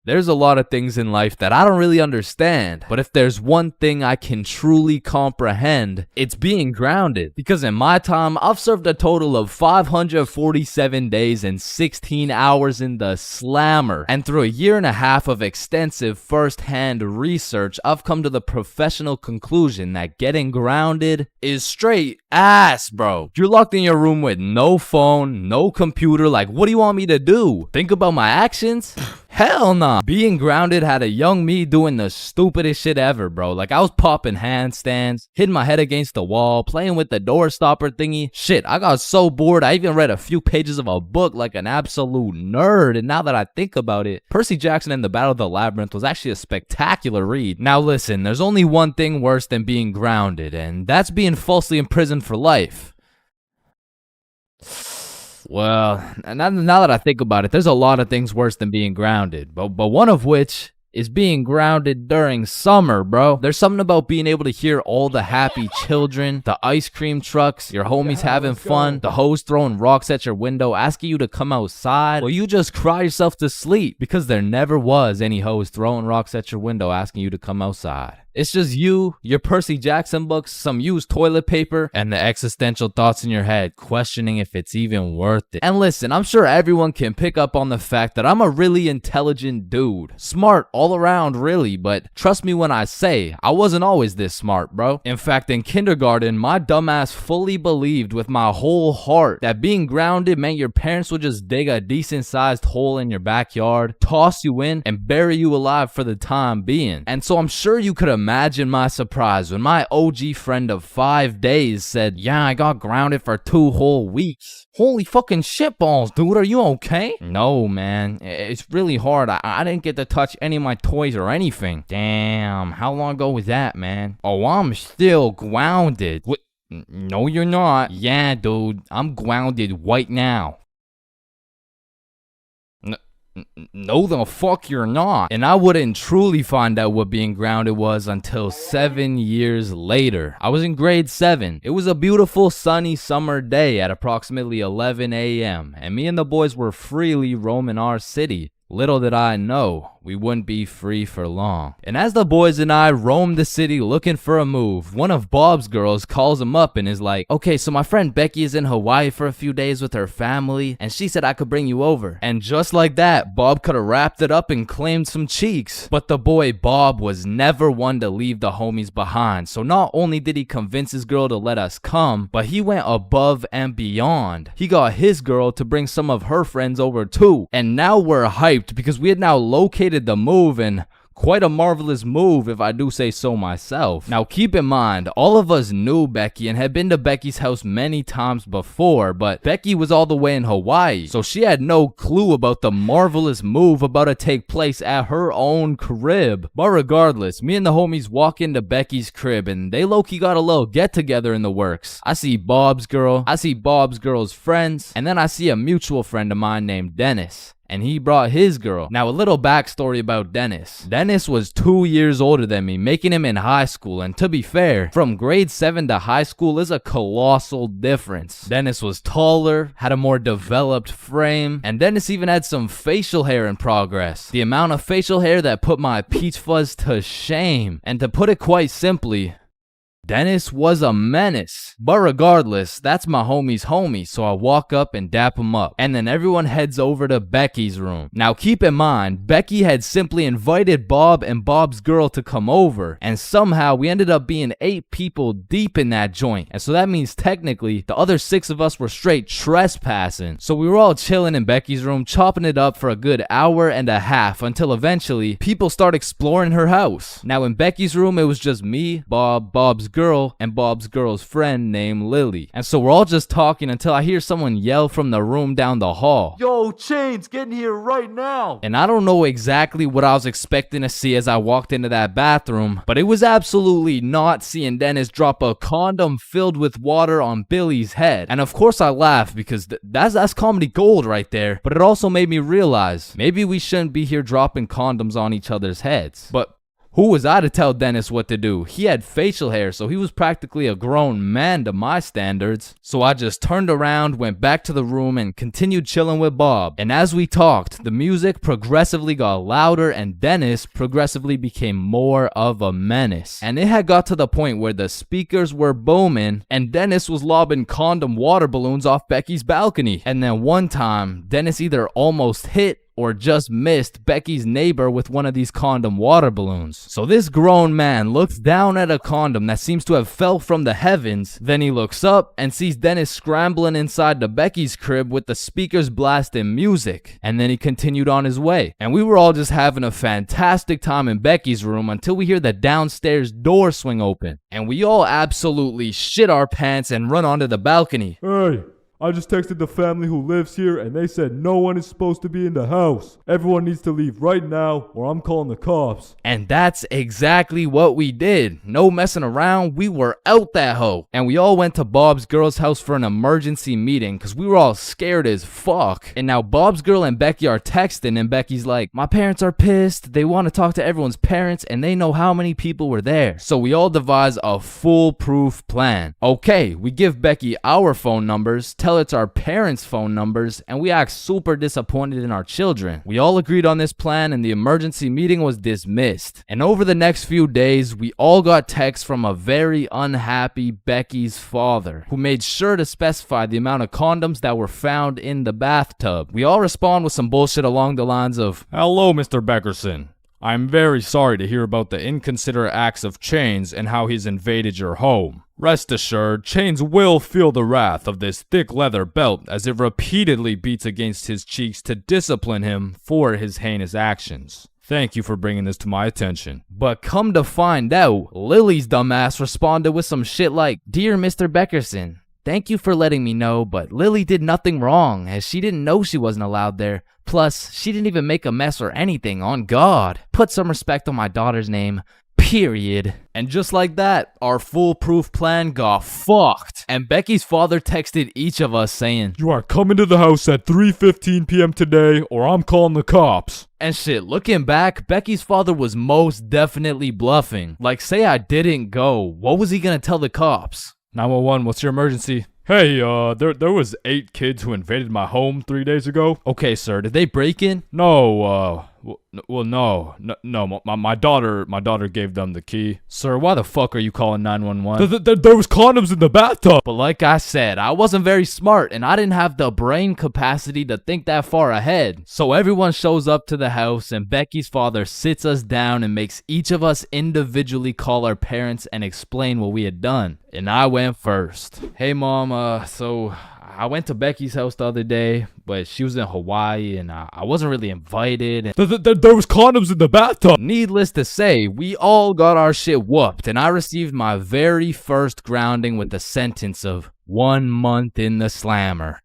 There's a lot of things in life that I don't really understand, but if there's one thing I can truly comprehend, it's being grounded. Because in my time, I've served a total of 547 days and 16 hours in the slammer. And through a year and a half of extensive first-hand research, I've come to the professional conclusion that getting grounded is straight ass, bro. You're locked in your room with no phone, no computer. Like, what do you want me to do? Think about my actions? Hell nah. Being grounded had a young me doing the stupidest shit ever, bro. Like, I was popping handstands, hitting my head against the wall, playing with the door stopper thingy. Shit, I got so bored, I even read a few pages of a book like an absolute nerd. And now that I think about it, Percy Jackson and the Battle of the Labyrinth was actually a spectacular read. Now listen, there's only one thing worse than being grounded, and that's being falsely imprisoned for life. Well, now that I think about it, there's a lot of things worse than being grounded, but one of which is being grounded during summer, bro. There's something about being able to hear all the happy children, the ice cream trucks, your homies having fun, the hoes throwing rocks at your window, asking you to come outside, or you just cry yourself to sleep because there never was any hoes throwing rocks at your window asking you to come outside. It's just you, your Percy Jackson books, some used toilet paper, and the existential thoughts in your head questioning if it's even worth it. And listen, I'm sure everyone can pick up on the fact that I'm a really intelligent dude. Smart all around, really, but trust me when I say, I wasn't always this smart, bro. In fact, in kindergarten, my dumbass fully believed with my whole heart that being grounded meant your parents would just dig a decent-sized hole in your backyard, toss you in, and bury you alive for the time being. And so I'm sure you could imagine my surprise when my OG friend of 5 days said, yeah, I got grounded for 2 whole weeks. Holy fucking shitballs, dude, are you okay? No, man, it's really hard. I didn't get to touch any of my toys or anything. Damn, how long ago was that, man? Oh, I'm still grounded. What? No, you're not. Yeah, dude, I'm grounded right now. No, the fuck you're not. And I wouldn't truly find out what being grounded was until 7 years later. I was in grade 7. It was a beautiful sunny summer day at approximately 11 a.m. and me and the boys were freely roaming our city. Little did I know, we wouldn't be free for long. And as the boys and I roamed the city looking for a move, one of Bob's girls calls him up and is like, okay, so my friend Becky is in Hawaii for a few days with her family, and she said I could bring you over. And just like that, Bob could have wrapped it up and claimed some cheeks. But the boy Bob was never one to leave the homies behind, so not only did he convince his girl to let us come, but he went above and beyond. He got his girl to bring some of her friends over too, and now we're hyped because we had now located the move, and quite a marvelous move if I do say so myself. Now keep in mind, all of us knew Becky and had been to Becky's house many times before, but Becky was all the way in Hawaii, so she had no clue about the marvelous move about to take place at her own crib. But regardless, me and the homies walk into Becky's crib and they low-key got a little get-together in the works. I see Bob's girl, I see Bob's girl's friends, and then I see a mutual friend of mine named Dennis. And he brought his girl. Now, a little backstory about Dennis. Dennis was 2 years older than me, making him in high school. And to be fair, from grade 7 to high school is a colossal difference. Dennis was taller, had a more developed frame, and Dennis even had some facial hair in progress. The amount of facial hair that put my peach fuzz to shame. And to put it quite simply, Dennis was a menace. But regardless, that's my homie's homie, so I walk up and dap him up. And then everyone heads over to Becky's room. Now keep in mind, Becky had simply invited Bob and Bob's girl to come over, and somehow we ended up being 8 people deep in that joint. And so that means technically, the other 6 of us were straight trespassing. So we were all chilling in Becky's room, chopping it up for a good hour and a half, until eventually, people start exploring her house. Now in Becky's room, it was just me, Bob's girl and Bob's girl's friend named Lily. And so we're all just talking until I hear someone yell from the room down the hall, Yo, Chains, get in here right now. and I don't know exactly what I was expecting to see as I walked into that bathroom, but it was absolutely not seeing Dennis drop a condom filled with water on Billy's head. And of course I laughed because that's comedy gold right there, but it also made me realize maybe we shouldn't be here dropping condoms on each other's heads. But who was I to tell Dennis what to do? He had facial hair, so he was practically a grown man to my standards. So I just turned around, went back to the room, and continued chilling with Bob. And as we talked, the music progressively got louder and Dennis progressively became more of a menace. And it had got to the point where the speakers were booming and Dennis was lobbing condom water balloons off Becky's balcony. And then one time, Dennis either almost hit or just missed Becky's neighbor with one of these condom water balloons. So this grown man looks down at a condom that seems to have fell from the heavens. Then he looks up and sees Dennis scrambling inside the Becky's crib with the speakers blasting music. And then he continued on his way. And we were all just having a fantastic time in Becky's room until we hear the downstairs door swing open. And we all absolutely shit our pants and run onto the balcony. Hey, I just texted the family who lives here and they said no one is supposed to be in the house. Everyone needs to leave right now or I'm calling the cops. And that's exactly what we did. No messing around, we were out that hoe. And we all went to Bob's girl's house for an emergency meeting because we were all scared as fuck. And now Bob's girl and Becky are texting and Becky's like, my parents are pissed, they want to talk to everyone's parents and they know how many people were there. So we all devise a foolproof plan. Okay, we give Becky our phone numbers, tell it's our parents' phone numbers, and we act super disappointed in our children. We all agreed on this plan and the emergency meeting was dismissed. And over the next few days, we all got texts from a very unhappy Becky's father, who made sure to specify the amount of condoms that were found in the bathtub. We all respond with some bullshit along the lines of, Hello, Mr. Beckerson. I'm very sorry to hear about the inconsiderate acts of Chains and how he's invaded your home. Rest assured, Chains will feel the wrath of this thick leather belt as it repeatedly beats against his cheeks to discipline him for his heinous actions. Thank you for bringing this to my attention. But come to find out, Lily's dumbass responded with some shit like, Dear Mr. Beckerson, thank you for letting me know, but Lily did nothing wrong as she didn't know she wasn't allowed there. Plus, she didn't even make a mess or anything, on God. Put some respect on my daughter's name. Period. And just like that, our foolproof plan got fucked. And Becky's father texted each of us saying, You are coming to the house at 3:15 p.m. today or I'm calling the cops. And shit, looking back, Becky's father was most definitely bluffing. Like, say I didn't go, what was he gonna tell the cops? 911, what's your emergency? Hey, there was 8 kids who invaded my home 3 days ago. Okay, sir, did they break in? No, no. My daughter gave them the key. Sir, why the fuck are you calling 911? There was condoms in the bathtub. But like I said, I wasn't very smart and I didn't have the brain capacity to think that far ahead. So everyone shows up to the house and Becky's father sits us down and makes each of us individually call our parents and explain what we had done. And I went first. Hey mom, so I went to Becky's house the other day, but she was in Hawaii and I wasn't really invited. And there was condoms in the bathtub. Needless to say, we all got our shit whooped and I received my very first grounding with the sentence of 1 month in the slammer.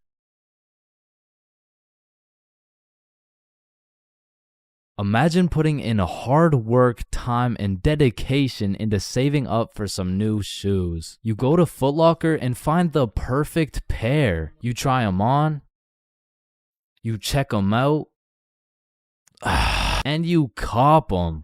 Imagine putting in hard work, time, and dedication into saving up for some new shoes. You go to Foot Locker and find the perfect pair. You try them on, you check them out, and you cop them.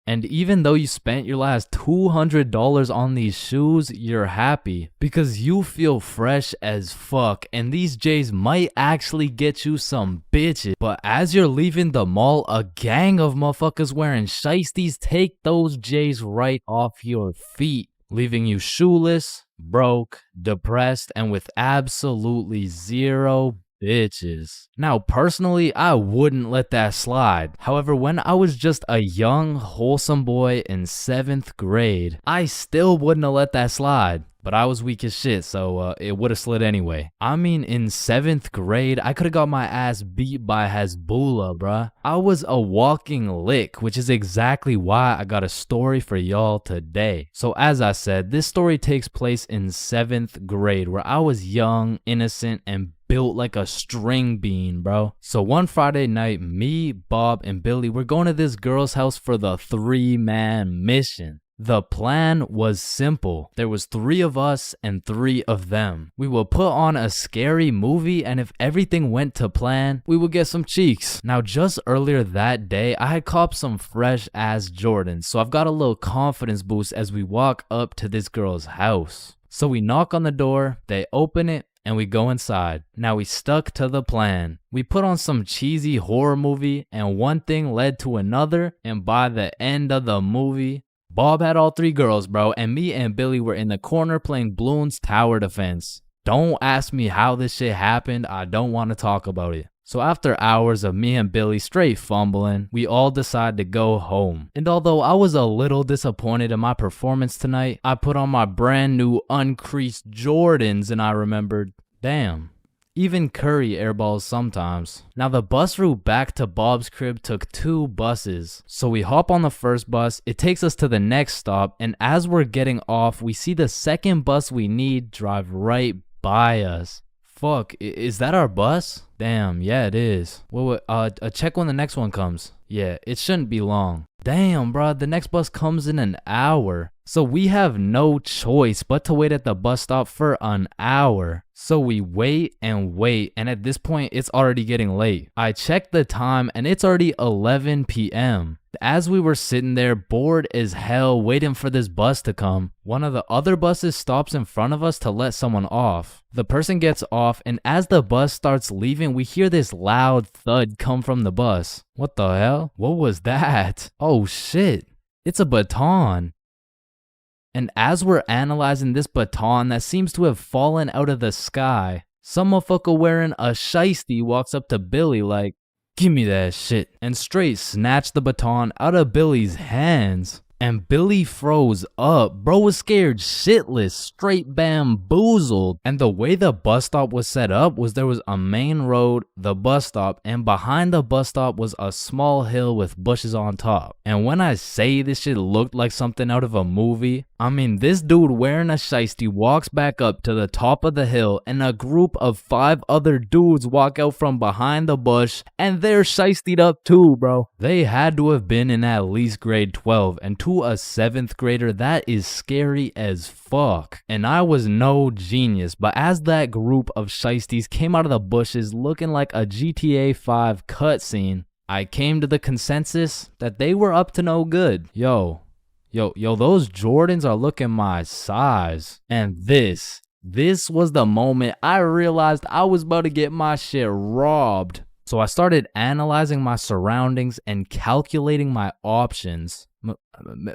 And even though you spent your last $200 on these shoes, you're happy because you feel fresh as fuck and these J's might actually get you some bitches. But as you're leaving the mall, a gang of motherfuckers wearing shiesties take those J's right off your feet, leaving you shoeless, broke, depressed, and with absolutely zero bitches. Now, personally, I wouldn't let that slide. However, when I was just a young, wholesome boy in 7th grade, I still wouldn't have let that slide. but I was weak as shit, so it would have slid anyway. I mean, in 7th grade, I could have got my ass beat by Hezbollah, bruh. I was a walking lick, which is exactly why I got a story for y'all today. So as I said, this story takes place in 7th grade, where I was young, innocent, and built like a string bean, bro. So one Friday night, me, Bob, and Billy were going to this girl's house for the 3-man mission. The plan was simple. There was 3 of us and 3 of them. We would put on a scary movie, and if everything went to plan, we would get some cheeks. Now, just earlier that day, I had copped some fresh ass Jordans, so I've got a little confidence boost as we walk up to this girl's house. So we knock on the door, they open it, and we go inside. Now we stuck to the plan. We put on some cheesy horror movie, and one thing led to another, and by the end of the movie, Bob had all 3 girls, bro, and me and Billy were in the corner playing Bloons Tower Defense. Don't ask me how this shit happened, I don't want to talk about it. So after hours of me and Billy straight fumbling, we all decided to go home. And although I was a little disappointed in my performance tonight, I put on my brand new uncreased Jordans and I remembered, damn, even Curry airballs sometimes. Now the bus route back to Bob's crib took 2 buses. So we hop on the first bus, it takes us to the next stop, and as we're getting off, we see the second bus we need drive right by us. Fuck, is that our bus? Damn, yeah it is. Wait, check when the next one comes. Yeah, it shouldn't be long. Damn, bro, the next bus comes in an hour. So we have no choice but to wait at the bus stop for an hour. So we wait, and at this point, it's already getting late. I checked the time, and it's already 11 p.m. As we were sitting there, bored as hell, waiting for this bus to come, one of the other buses stops in front of us to let someone off. The person gets off, and as the bus starts leaving, we hear this loud thud come from the bus. What the hell? What was that? Oh shit, it's a baton. And as we're analyzing this baton that seems to have fallen out of the sky, some motherfucker wearing a shiesty walks up to Billy like, "Give me that shit," and straight snatched the baton out of Billy's hands. And Billy froze up. Bro was scared shitless, straight bamboozled. And the way the bus stop was set up was there was a main road, the bus stop, and behind the bus stop was a small hill with bushes on top. And when I say this shit looked like something out of a movie, I mean this dude wearing a shiesty walks back up to the top of the hill, and a group of 5 other dudes walk out from behind the bush, and they're shiestied up too, bro. They had to have been in at least grade 12, and to a 7th grader, that is scary as fuck. And I was no genius, but as that group of shiesties came out of the bushes looking like a GTA 5 cutscene, I came to the consensus that they were up to no good. Yo, those Jordans are looking my size. And this was the moment I realized I was about to get my shit robbed. So I started analyzing my surroundings and calculating my options.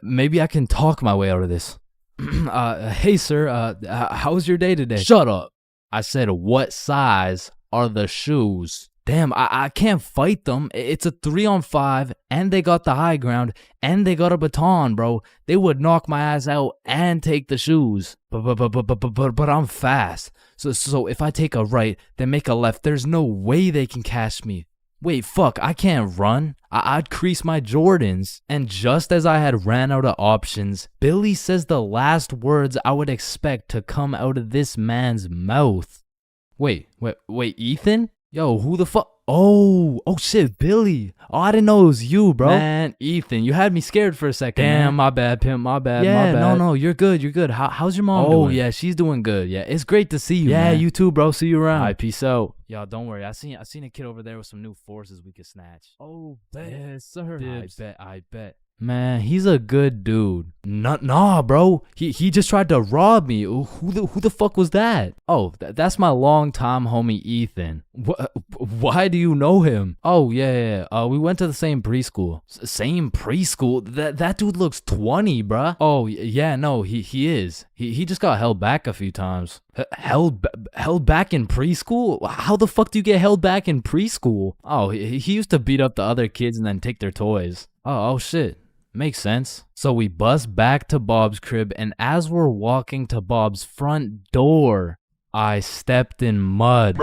Maybe I can talk my way out of this. Hey sir, how was your day today? Shut up. I said, what size are the shoes? Damn, I can't fight them. It's a 3-on-5, and they got the high ground, and they got a baton, bro. They would knock my ass out and take the shoes. But I'm fast. So if I take a right, then make a left, there's no way they can catch me. Wait, fuck, I can't run. I'd crease my Jordans. And just as I had ran out of options, Billy says the last words I would expect to come out of this man's mouth. Wait, Ethan? Yo, who the fuck? Oh shit, Billy. Oh, I didn't know it was you, bro. Man, Ethan, you had me scared for a second. Damn, man. My bad, pimp, my bad, my bad. No, you're good. How's your mom doing? Oh, yeah, she's doing good. Yeah, it's great to see you, man. Yeah, you too, bro. See you around. All right, peace out. Y'all, don't worry. I seen a kid over there with some new forces we could snatch. Oh, bet. Yes, sir. Dibs. I bet. Man, he's a good dude. Nah, bro. He just tried to rob me. Who the fuck was that? Oh, that's my longtime homie Ethan. Why do you know him? Oh, yeah. We went to the same preschool. Same preschool? That dude looks 20, bruh. Oh, yeah, no, he is. He just got held back a few times. Held back in preschool? How the fuck do you get held back in preschool? Oh, he used to beat up the other kids and then take their toys. Oh shit. Makes sense. So we bust back to Bob's crib, and as we're walking to Bob's front door, I stepped in mud.